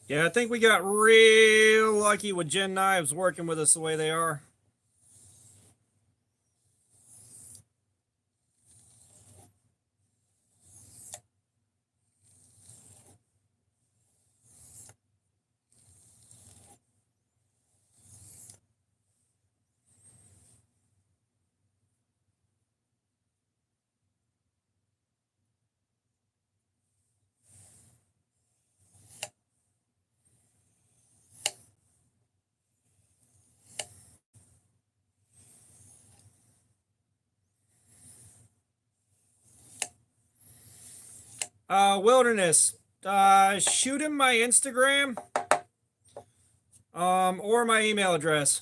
[SPEAKER 1] Yeah, I think we got real lucky with Gen knives working with us the way they are. Wilderness. Shoot him my Instagram, or my email address.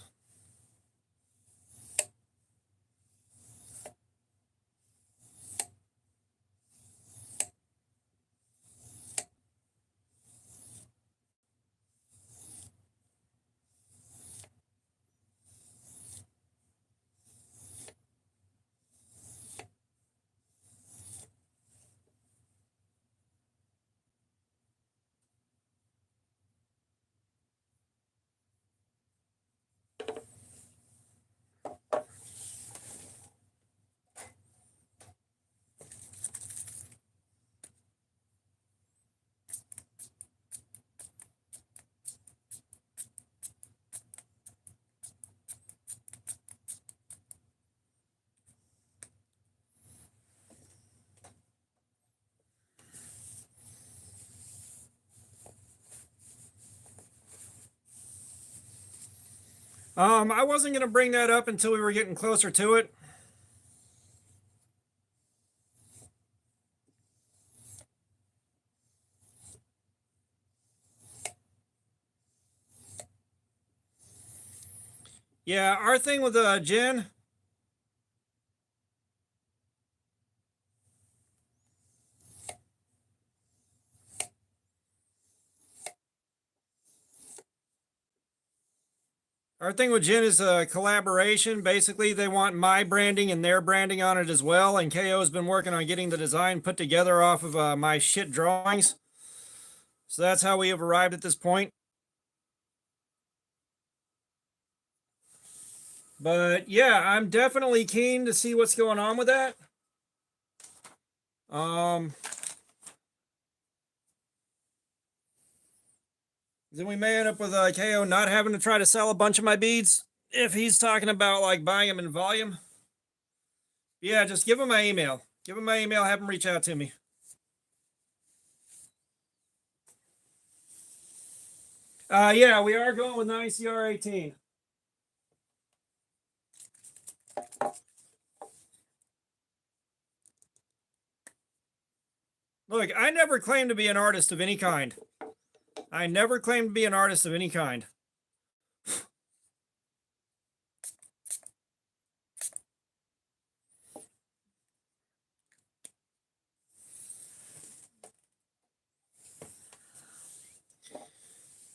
[SPEAKER 1] I wasn't going to bring that up until we were getting closer to it. Yeah, our thing with Jen. Our thing with Jen is a collaboration. Basically, they want my branding and their branding on it as well. And KO has been working on getting the design put together off of my shit drawings. So that's how we have arrived at this point. But yeah, I'm definitely keen to see what's going on with that. Then we may end up with KO not having to try to sell a bunch of my beads if he's talking about like buying them in volume. Yeah, just give him my email. Give him my email. Have him reach out to me. Yeah, we are going with an ICR 18. Look, I never claimed to be an artist of any kind. I never claimed to be an artist of any kind.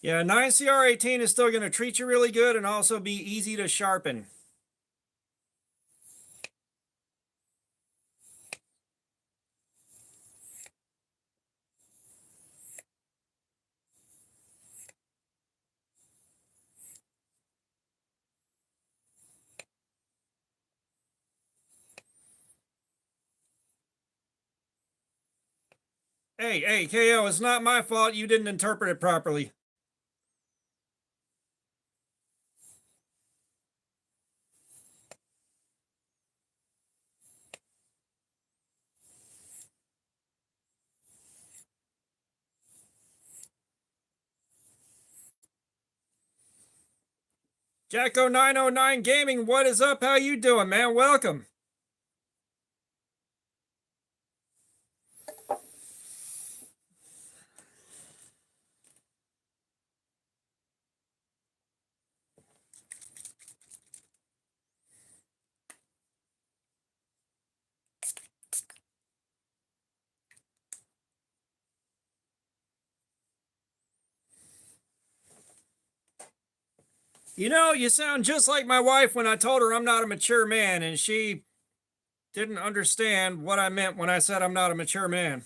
[SPEAKER 1] Yeah, 9CR18 is still going to treat you really good and also be easy to sharpen. Hey, KO, it's not my fault you didn't interpret it properly. Jacko909 Gaming, what is up? How you doing, man? Welcome. You know, you sound just like my wife when I told her I'm not a mature man, and she didn't understand what I meant when I said I'm not a mature man.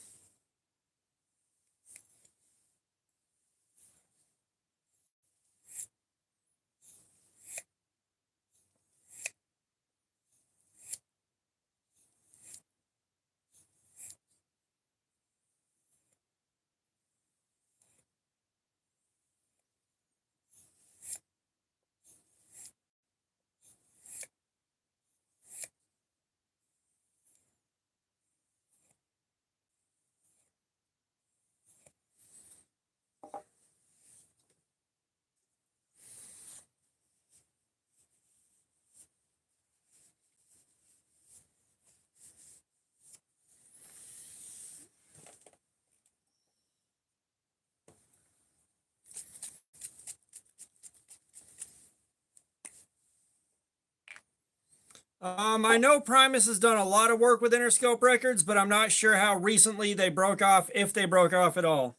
[SPEAKER 1] I know Primus has done a lot of work with Interscope Records, but I'm not sure how recently they broke off, if they broke off at all.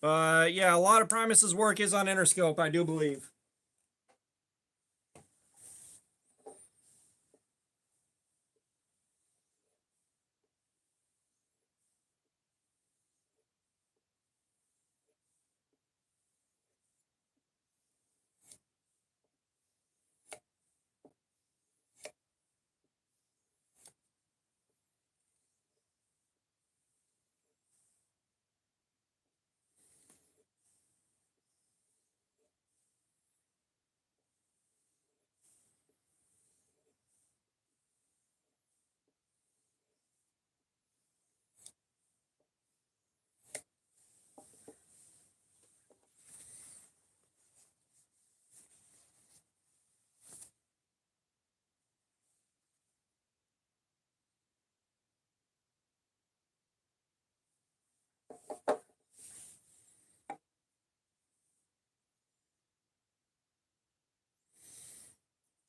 [SPEAKER 1] But yeah, a lot of Primus's work is on Interscope, I do believe.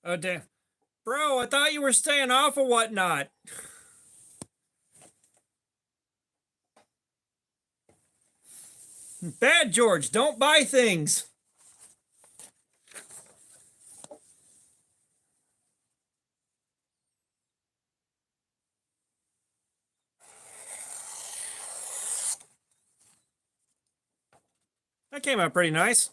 [SPEAKER 1] Oh, damn. Bro, I thought you were staying off or whatnot. Bad George, don't buy things. That came out pretty nice.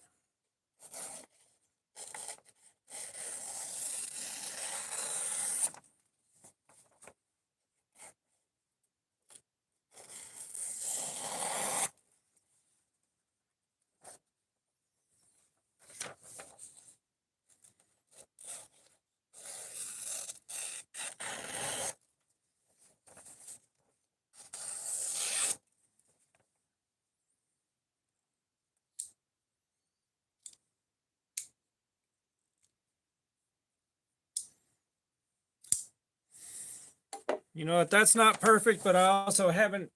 [SPEAKER 1] You know what? That's not perfect, but I also haven't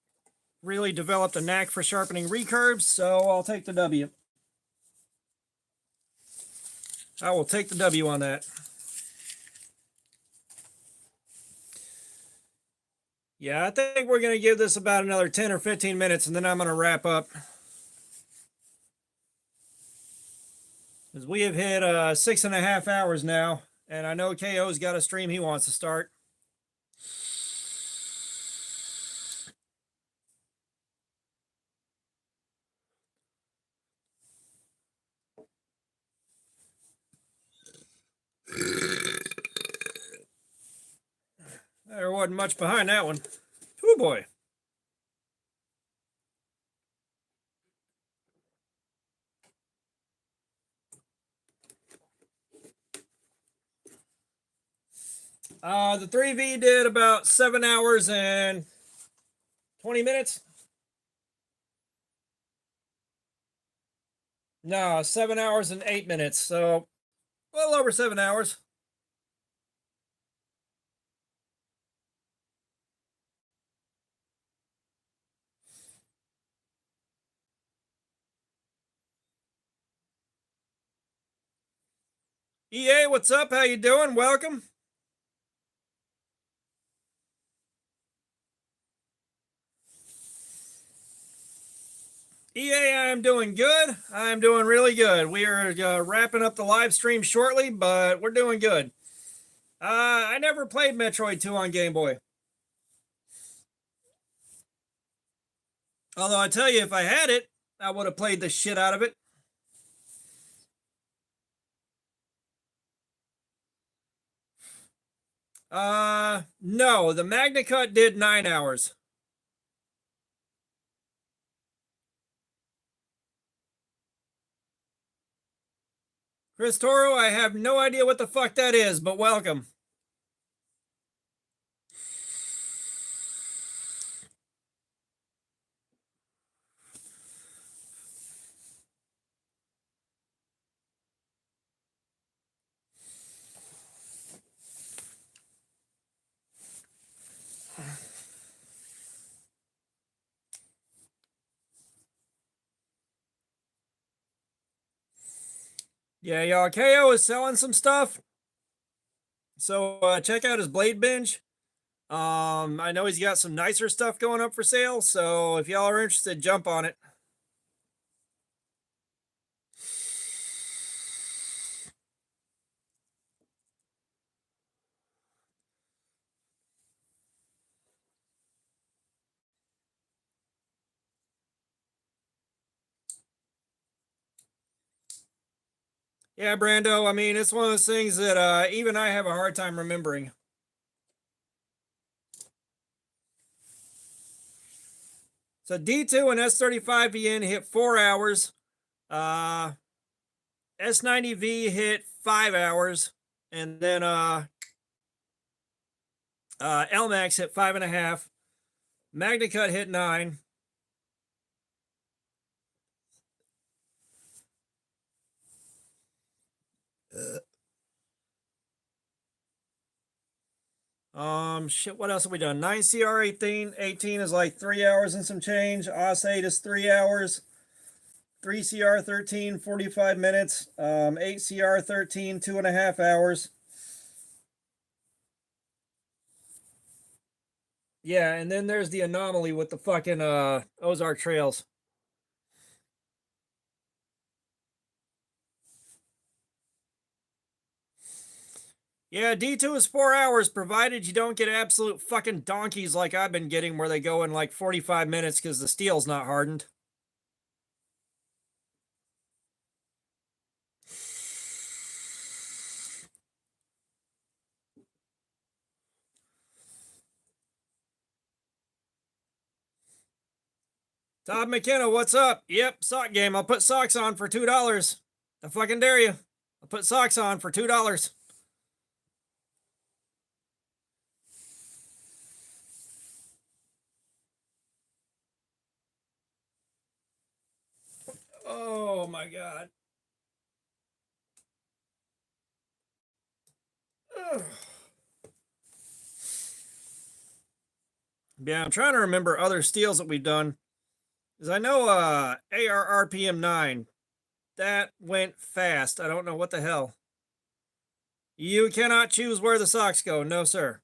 [SPEAKER 1] really developed a knack for sharpening recurves, so I'll take the W. I will take the W on that. Yeah, I think we're going to give this about another 10 or 15 minutes, and then I'm going to wrap up. Because we have hit 6.5 hours now, and I know KO's got a stream he wants to start. There wasn't much behind that one. Oh boy. The 3V did about 7 hours and 20 minutes. No, 7 hours and 8 minutes. So, well over 7 hours. EA, what's up? How you doing? Welcome. EA, I'm doing good. I'm doing really good. We are wrapping up the live stream shortly, but we're doing good. I never played Metroid 2 on Game Boy. Although I tell you, if I had it, I would have played the shit out of it. No, the Magna Cut did 9 hours. Chris Toro, I have no idea what the fuck that is, but welcome. Yeah, y'all. KO is selling some stuff. So check out his blade binge. I know he's got some nicer stuff going up for sale. So if y'all are interested, jump on it. Yeah, Brando. I mean, it's one of those things that even I have a hard time remembering. So D2 and S35VN hit 4 hours. Uh, S90V hit 5 hours, and then LMAX hit 5.5. MagnaCut hit 9. Shit, what else have we done? 9CR18. 18 is like 3 hours and some change. OS8 is 3 hours. 3CR13, 45 minutes. 8CR13, 2.5 hours. Yeah, and then there's the anomaly with the fucking Ozark Trails. Yeah, D2 is 4 hours, provided you don't get absolute fucking donkeys like I've been getting, where they go in like 45 minutes because the steel's not hardened. Todd McKenna, what's up? Yep, sock game. I'll put socks on for $2. I fucking dare you. I'll put socks on for $2. Oh my god. Ugh. Yeah, I'm trying to remember other steals that we've done. Because I know ARRPM 9. That went fast. I don't know what the hell. You cannot choose where the socks go. No, sir.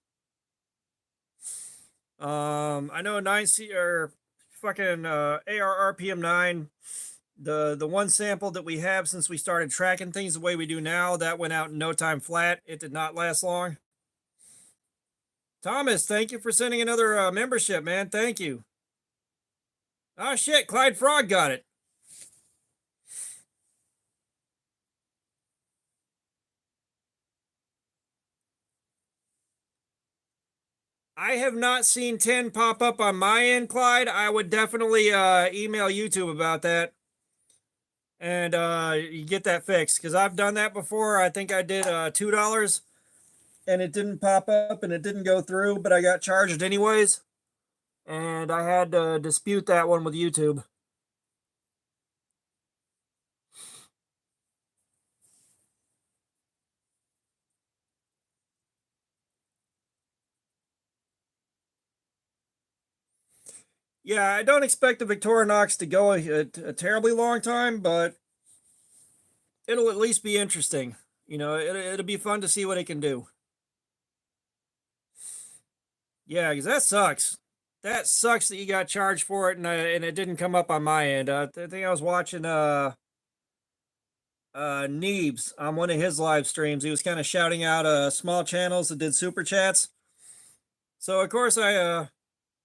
[SPEAKER 1] I know 9C or fucking ARRPM 9. The one sample that we have since we started tracking things the way we do now, that went out in no time flat. It did not last long. Thomas, thank you for sending another membership, man. Thank you. Oh shit, Clyde Frog got it. I have not seen 10 pop up on my end, Clyde. I would definitely email YouTube about that and you get that fixed, because I've done that before. I think I did $2 and it didn't pop up and it didn't go through, but I got charged anyways. And I had to dispute that one with YouTube. Yeah, I don't expect the Victorinox to go a terribly long time, but it'll at least be interesting. You know, it'll be fun to see what it can do. Yeah, because that sucks. That sucks that you got charged for it and it didn't come up on my end. I think I was watching Neebs on one of his live streams. He was kind of shouting out small channels that did super chats. So of course I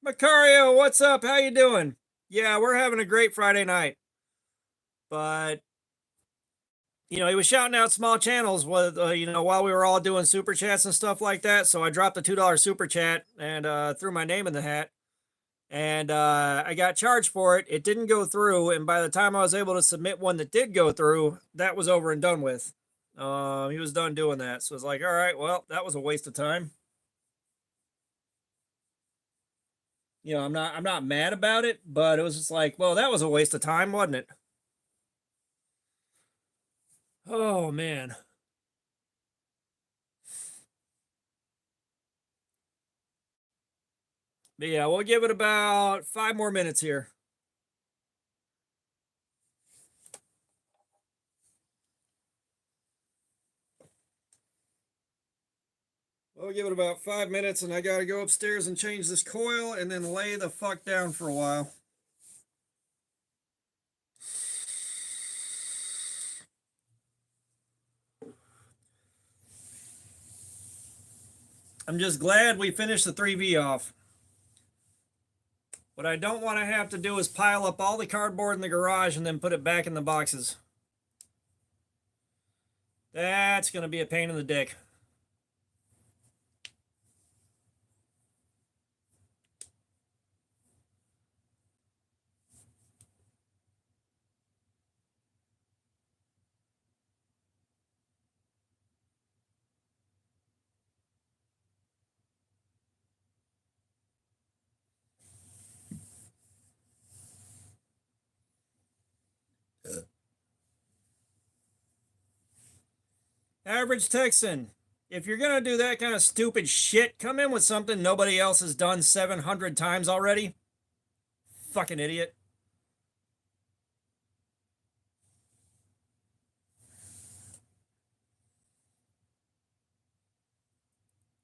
[SPEAKER 1] Macario, what's up? How you doing? Yeah, we're having a great Friday night. But you know, he was shouting out small channels with you know, while we were all doing super chats and stuff like that. So I dropped a $2 super chat and threw my name in the hat. And I got charged for it. It didn't go through, and by the time I was able to submit one that did go through, that was over and done with. He was done doing that, so it's like, all right, well, that was a waste of time. You know, I'm not mad about it, but it was just like, well, that was a waste of time, wasn't it? Oh man. But yeah, we'll give it about 5 more minutes here. We'll give it about 5 minutes, and I gotta go upstairs and change this coil and then lay the fuck down for a while. I'm just glad we finished the 3V off. What I don't want to have to do is pile up all the cardboard in the garage and then put it back in the boxes. That's going to be a pain in the dick. Average Texan, if you're going to do that kind of stupid shit, come in with something nobody else has done 700 times already. Fucking idiot.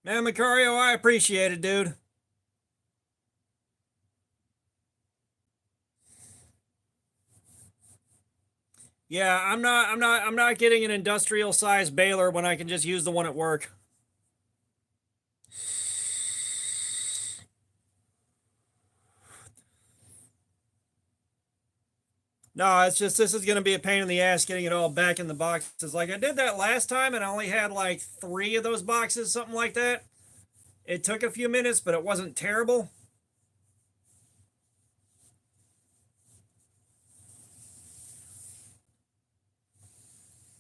[SPEAKER 1] Man, Macario, I appreciate it, dude. Yeah, I'm not getting an industrial size baler when I can just use the one at work. No, it's just this is going to be a pain in the ass getting it all back in the boxes. Like I did that last time and I only had like 3 of those boxes, something like that. It took a few minutes, but it wasn't terrible.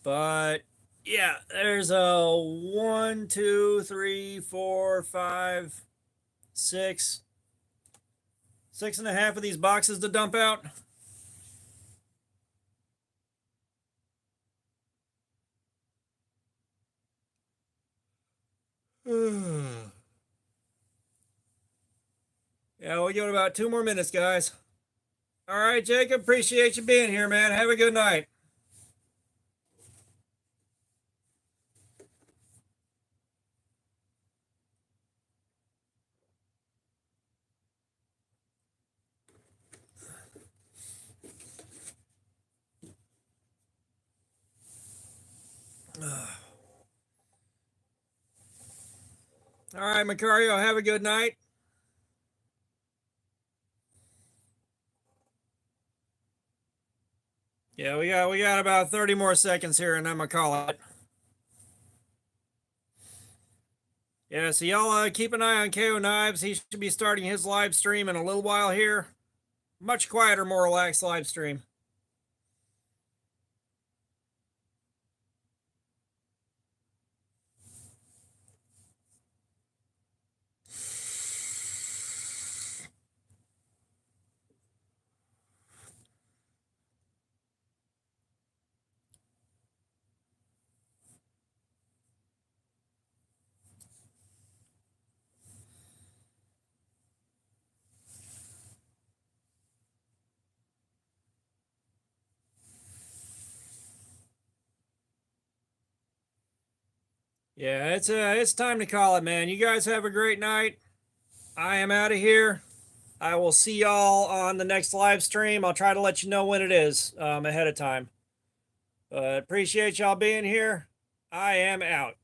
[SPEAKER 1] But yeah, there's a 1, 2, 3, 4, 5, 6, 6.5 of these boxes to dump out. Yeah, we got about 2 more minutes, guys. All right, Jacob, appreciate you being here, man. Have a good night. All right, Macario, have a good night. Yeah, we got about 30 more seconds here, and I'm gonna call it. Yeah, so y'all keep an eye on KO Knives. He should be starting his live stream in a little while here. Much quieter, more relaxed live stream. Yeah, it's time to call it, man. You guys have a great night. I am out of here. I will see y'all on the next live stream. I'll try to let you know when it is ahead of time. But appreciate y'all being here. I am out.